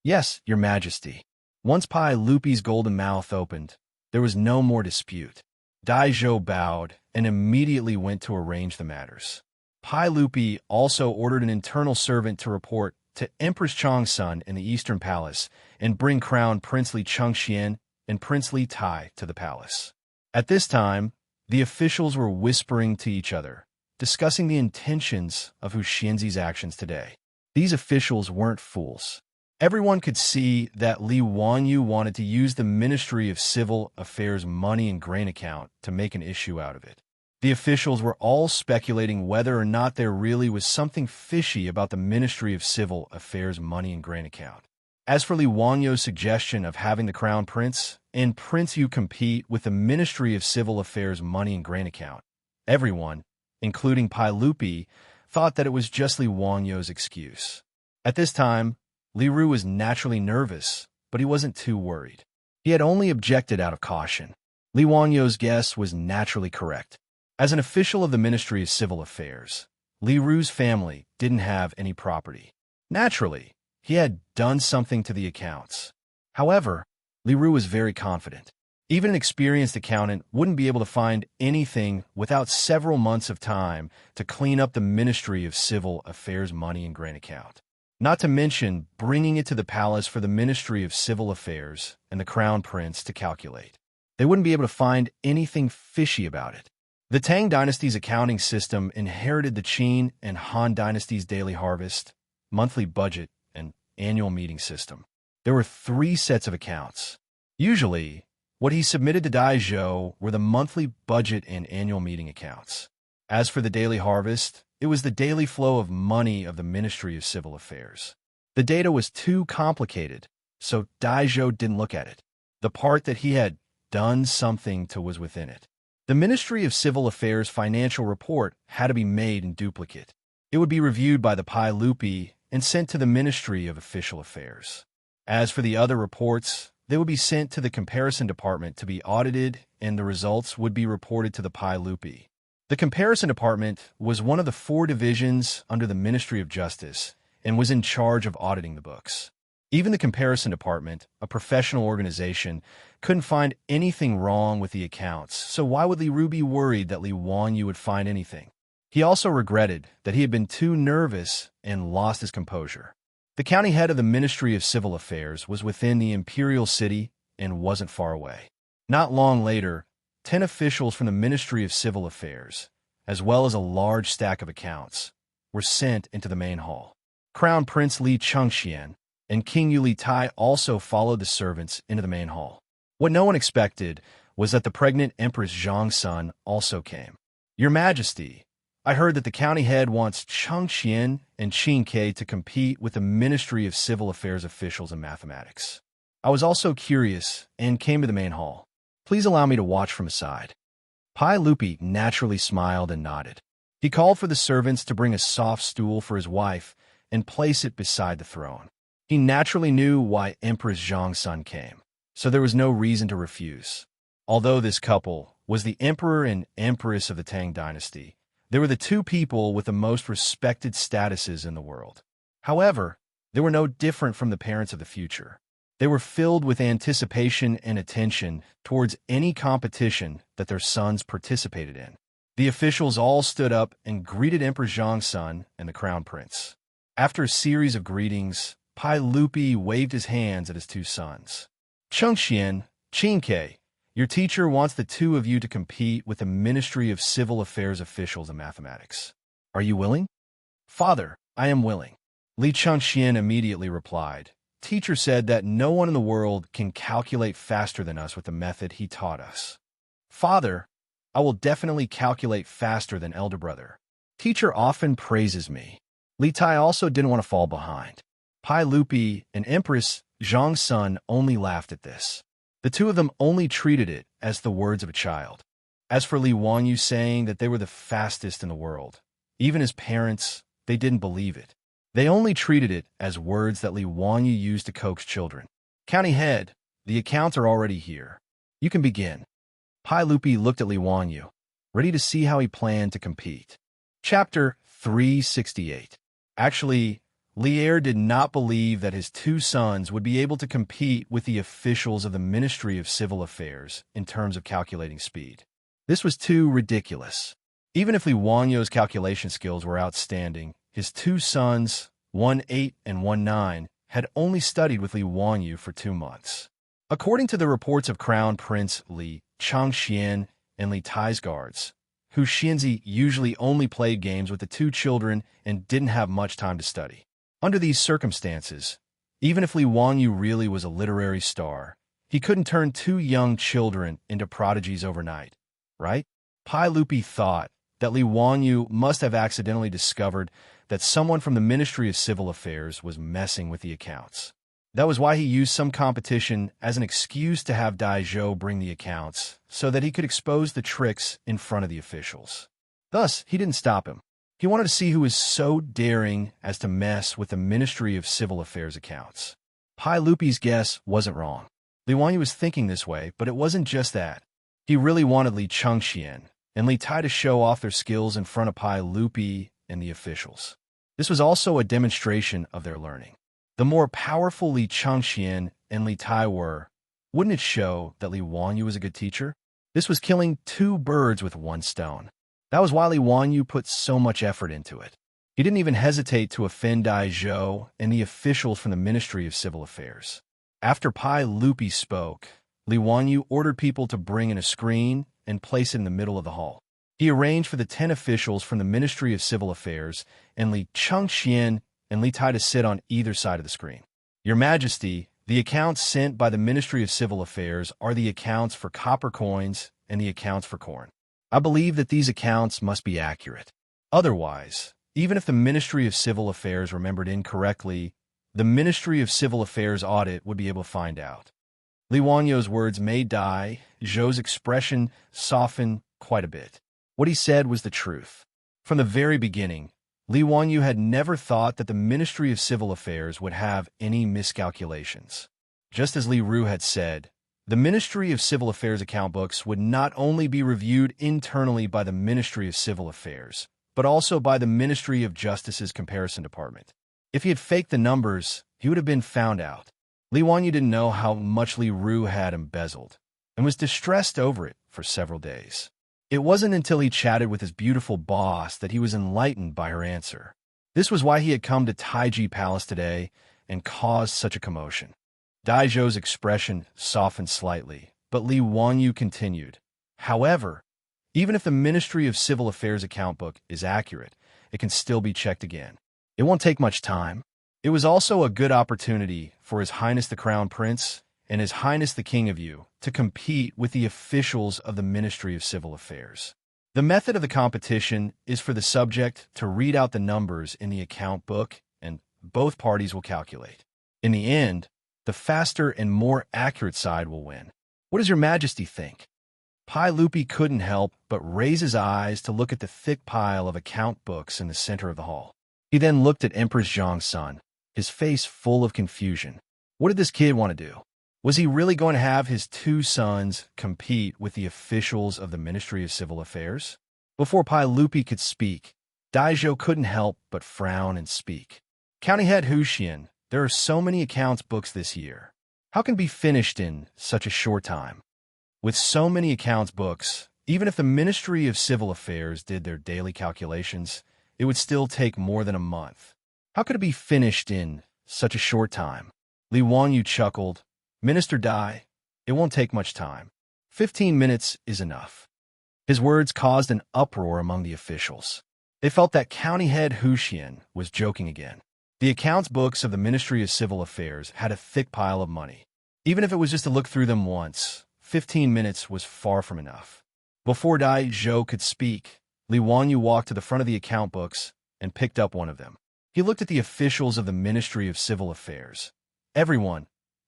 Yes, Your Majesty. Once Pai Lupi's golden mouth opened, there was no more dispute. Dai Zhou bowed and immediately went to arrange the matters. Pai Lupi also ordered an internal servant to report to Empress Changsun in the Eastern Palace and bring Crown Prince Li Chengxian and Prince Li Tai to the palace. At this time, the officials were whispering to each other, discussing the intentions of Hu Xianzi's actions today. These officials weren't fools. Everyone could see that Li Wanyu wanted to use the Ministry of Civil Affairs money and grain account to make an issue out of it. The officials were all speculating whether or not there really was something fishy about the Ministry of Civil Affairs money and grain account. As for Li Wanyu's suggestion of having the Crown Prince and Prince Yu compete with the Ministry of Civil Affairs money and grain account, everyone, including Pai Lupi, thought that it was just Li Wanyu's excuse. At this time, Li Ru was naturally nervous, but he wasn't too worried. He had only objected out of caution. Li Wanyu's guess was naturally correct. As an official of the Ministry of Civil Affairs, Li Ru's family didn't have any property. Naturally, he had done something to the accounts. However, Li Ru was very confident. Even an experienced accountant wouldn't be able to find anything without several months of time to clean up the Ministry of Civil Affairs money and grain account. Not to mention bringing it to the palace for the Ministry of Civil Affairs and the Crown Prince to calculate. They wouldn't be able to find anything fishy about it. The Tang dynasty's accounting system inherited the Qin and Han dynasty's daily harvest, monthly budget, and annual meeting system. There were 3 sets of accounts. Usually, what he submitted to Dai Zhou were the monthly budget and annual meeting accounts. As for the daily harvest, it was the daily flow of money of the Ministry of Civil Affairs. The data was too complicated, so Dai Zhou didn't look at it. The part that he had done something to was within it. The Ministry of Civil Affairs financial report had to be made in duplicate. It would be reviewed by the Pai Lupi and sent to the Ministry of Official Affairs. As for the other reports, they would be sent to the comparison department to be audited, and the results would be reported to the Pai Lupi. The comparison department was one of the 4 divisions under the Ministry of Justice and was in charge of auditing the books. Even the comparison department, a professional organization, couldn't find anything wrong with the accounts, so why would Li Ru be worried that Li Wanyu would find anything? He also regretted that he had been too nervous and lost his composure. The county head of the Ministry of Civil Affairs was within the imperial city and wasn't far away. Not long later, 10 officials from the Ministry of Civil Affairs, as well as a large stack of accounts, were sent into the main hall. Crown Prince Li Chengxian and King Yu Li Tai also followed the servants into the main hall. What no one expected was that the pregnant Empress Zhongsun also came. "Your Majesty, I heard that the county head wants Chengxian and Qin Ke to compete with the Ministry of Civil Affairs officials in mathematics. I was also curious and came to the main hall. Please allow me to watch from aside." Pai Lupi naturally smiled and nodded. He called for the servants to bring a soft stool for his wife and place it beside the throne. He naturally knew why Empress Zhongsun came, so there was no reason to refuse. Although this couple was the emperor and empress of the Tang dynasty, they were the 2 people with the most respected statuses in the world. However, they were no different from the parents of the future. They were filled with anticipation and attention towards any competition that their sons participated in. The officials all stood up and greeted Emperor Zhongsun and the Crown Prince. After a series of greetings, Pai Lupi waved his hands at his 2 sons. "Chengxian, Qin Ke, your teacher wants the 2 of you to compete with the Ministry of Civil Affairs officials in mathematics. Are you willing?" "Father, I am willing." Li Chengxian immediately replied. "Teacher said that no one in the world can calculate faster than us with the method he taught us." "Father, I will definitely calculate faster than elder brother. Teacher often praises me." Li Tai also didn't want to fall behind. Pai Lupi and Empress Zhongsun only laughed at this. The 2 of them only treated it as the words of a child. As for Li Wanyu saying that they were the fastest in the world, even his parents, they didn't believe it. They only treated it as words that Li Wanyu used to coax children. "County head, the accounts are already here. You can begin." Pai Lupi looked at Li Wanyu, ready to see how he planned to compete. Chapter 368. Actually, Li Er did not believe that his 2 sons would be able to compete with the officials of the Ministry of Civil Affairs in terms of calculating speed. This was too ridiculous. Even if Li Wanyu's calculation skills were outstanding, his 2 sons, one 8 and one 9, had only studied with Li Wanyu for 2 months. According to the reports of Crown Prince Li Chengxian and Li Tai's guards, who Xianzi usually only played games with the 2 children and didn't have much time to study. Under these circumstances, even if Li Wanyu really was a literary star, he couldn't turn 2 young children into prodigies overnight, right? Pai Lupi thought that Li Wanyu must have accidentally discovered that someone from the Ministry of Civil Affairs was messing with the accounts. That was why he used some competition as an excuse to have Dai Zhou bring the accounts, so that he could expose the tricks in front of the officials. Thus, he didn't stop him. He wanted to see who was so daring as to mess with the Ministry of Civil Affairs accounts. Pai Lupi's guess wasn't wrong. Li Wanyu was thinking this way, but it wasn't just that. He really wanted Li Chengxian and Li Tai to show off their skills in front of Pai Lupi and the officials. This was also a demonstration of their learning. The more powerful Li Chengxian and Li Tai were, wouldn't it show that Li Wanyu was a good teacher? This was killing 2 birds with 1 stone. That was why Li Wanyu put so much effort into it. He didn't even hesitate to offend Dai Zhou and the officials from the Ministry of Civil Affairs. After Pai Lupi spoke, Li Wanyu ordered people to bring in a screen and place it in the middle of the hall. He arranged for the 10 officials from the Ministry of Civil Affairs and Li Chengxian and Li Tai to sit on either side of the screen. "Your Majesty, the accounts sent by the Ministry of Civil Affairs are the accounts for copper coins and the accounts for corn. I believe that these accounts must be accurate. Otherwise, even if the Ministry of Civil Affairs remembered incorrectly, the Ministry of Civil Affairs audit would be able to find out." Li Wanyu's words made Dai Zhou's expression soften quite a bit. What he said was the truth. From the very beginning, Li Wanyu had never thought that the Ministry of Civil Affairs would have any miscalculations. Just as Li Ru had said, the Ministry of Civil Affairs account books would not only be reviewed internally by the Ministry of Civil Affairs, but also by the Ministry of Justice's comparison department. If he had faked the numbers, he would have been found out. Li Wanyu didn't know how much Li Ru had embezzled, and was distressed over it for several days. It wasn't until he chatted with his beautiful boss that he was enlightened by her answer. This was why he had come to Taiji Palace today and caused such a commotion. Daizhou's expression softened slightly, but Li Wanyu continued. However, even if the Ministry of Civil Affairs account book is accurate, it can still be checked again. It won't take much time. It was also a good opportunity for His Highness the Crown Prince and His Highness the King of Yu to compete with the officials of the Ministry of Civil Affairs. The method of the competition is for the subject to read out the numbers in the account book, and both parties will calculate. In the end, the faster and more accurate side will win. What does Your Majesty think? Pai Lupi couldn't help but raise his eyes to look at the thick pile of account books in the center of the hall. He then looked at Empress Zhang's son, his face full of confusion. What did this kid want to do? Was he really going to have his two sons compete with the officials of the Ministry of Civil Affairs? Before Pai Lupi could speak, Daizhou couldn't help but frown and speak. County Head Huxian, there are so many accounts books this year. How can it be finished in such a short time? With so many accounts books, even if the Ministry of Civil Affairs did their daily calculations, it would still take more than a month. How could it be finished in such a short time? Li Wanyu chuckled. Minister Dai, it won't take much time. 15 minutes is enough. His words caused an uproar among the officials. They felt that County Head Huxian was joking again. The accounts books of the Ministry of Civil Affairs had a thick pile of money. Even if it was just to look through them once, 15 minutes was far from enough. Before Daizhou could speak, Li Wanyu walked to the front of the account books and picked up one of them. He looked at the officials of the Ministry of Civil Affairs. Everyone,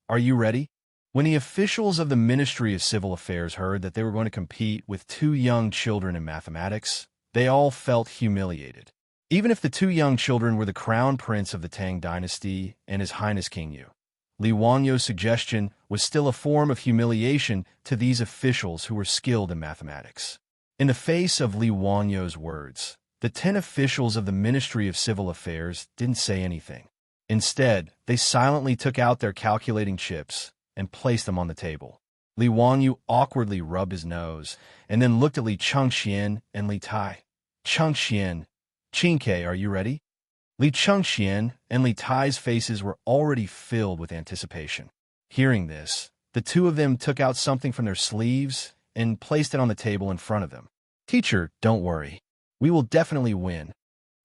are you ready? When the officials of the Ministry of Civil Affairs heard that they were going to compete with two young children in mathematics, they all felt humiliated. Even if the two young children were the crown prince of the Tang dynasty and His Highness King Yu, Li Wanyu's suggestion was still a form of humiliation to these officials who were skilled in mathematics. In the face of Li Wanyu's words, the 10 officials of the Ministry of Civil Affairs didn't say anything. Instead, they silently took out their calculating chips and placed them on the table. Li Wanyu awkwardly rubbed his nose and then looked at Li Chengxian and Li Tai. Chengxian, Qingke, are you ready? Li Chengxian and Li Tai's faces were already filled with anticipation. Hearing this, the two of them took out something from their sleeves and placed it on the table in front of them. Teacher, don't worry. We will definitely win.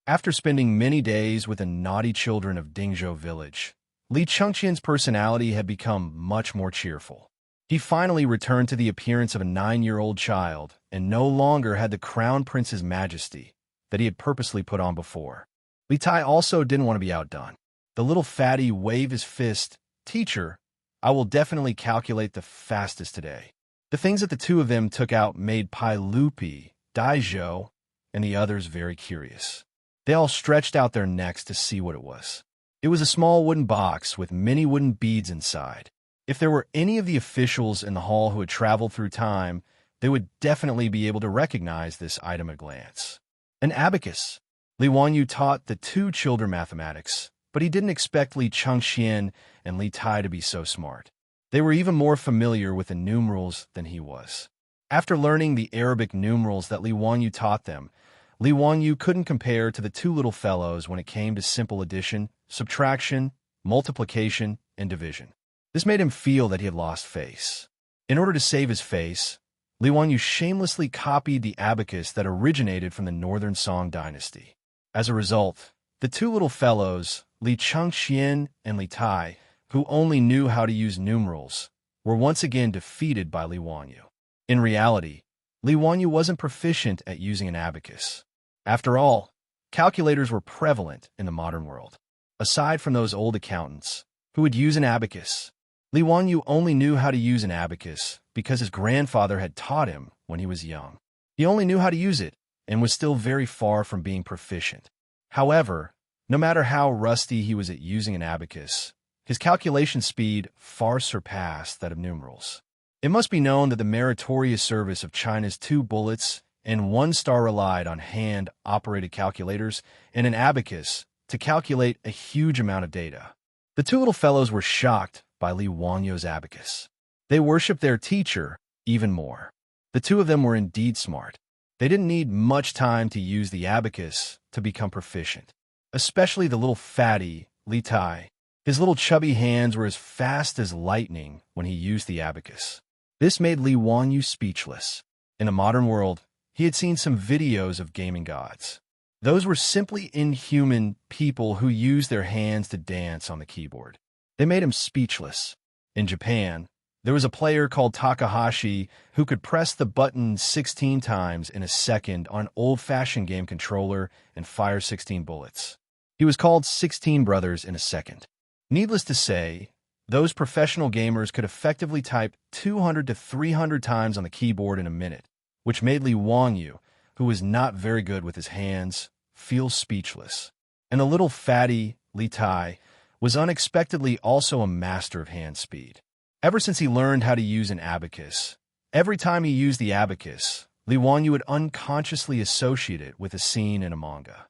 After spending many days with the naughty children of Dingzhou village, Li Chengxian's personality had become much more cheerful. He finally returned to the appearance of a 9-year-old child and no longer had the crown prince's majesty that he had purposely put on before. Li Tai also didn't want to be outdone. The little fatty waved his fist. Teacher, I will definitely calculate the fastest today. The things that the two of them took out made Pai Lupi, Daizhou, and the others very curious. They all stretched out their necks to see what it was. It was a small wooden box with many wooden beads inside. If there were any of the officials in the hall who had traveled through time, they would definitely be able to recognize this item at a glance. An abacus. Li Wanyu taught the two children mathematics, but he didn't expect Li Chengxian and Li Tai to be so smart. They were even more familiar with the numerals than he was. After learning the Arabic numerals that Li Wanyu taught them, Li Wanyu couldn't compare to the two little fellows when it came to simple addition, subtraction, multiplication, and division. This made him feel that he had lost face. In order to save his face, Li Wanyu shamelessly copied the abacus that originated from the Northern Song dynasty. As a result, the two little fellows, Li Chengxian and Li Tai, who only knew how to use numerals, were once again defeated by Li Wanyu. In reality, Li Wanyu wasn't proficient at using an abacus. After all, calculators were prevalent in the modern world. Aside from those old accountants who would use an abacus, Li Wanyu only knew how to use an abacus because his grandfather had taught him when he was young. He only knew how to use it and was still very far from being proficient. However, no matter how rusty he was at using an abacus, His calculation speed far surpassed that of numerals. It must be known that the meritorious service of China's 2 bullets and 1 star relied on hand-operated calculators and an abacus to calculate a huge amount of data. The 2 little fellows were shocked by Li Wanyu's abacus. They worshipped their teacher even more. The 2 of them were indeed smart. They didn't need much time to use the abacus to become proficient, especially the little fatty, Li Tai. His little chubby hands were as fast as lightning when he used the abacus. This made Li Wanyu speechless. In a modern world, he had seen some videos of gaming gods. Those were simply inhuman people who used their hands to dance on the keyboard. They made him speechless. In Japan, there was a player called Takahashi who could press the button 16 times in a second on an old-fashioned game controller and fire 16 bullets. He was called 16 Brothers in a second. Needless to say, those professional gamers could effectively type 200 to 300 times on the keyboard in a minute, which made Li Wangyu, who was not very good with his hands, feel speechless. And the little fatty, Li Tai, was unexpectedly also a master of hand speed. Ever since he learned how to use an abacus, every time he used the abacus, Li Wangyu would unconsciously associate it with a scene in a manga.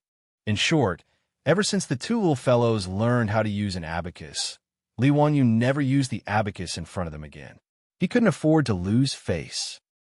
In short, ever since the 2 little fellows learned how to use an abacus, Li Wangyu never used the abacus in front of them again. He couldn't afford to lose face.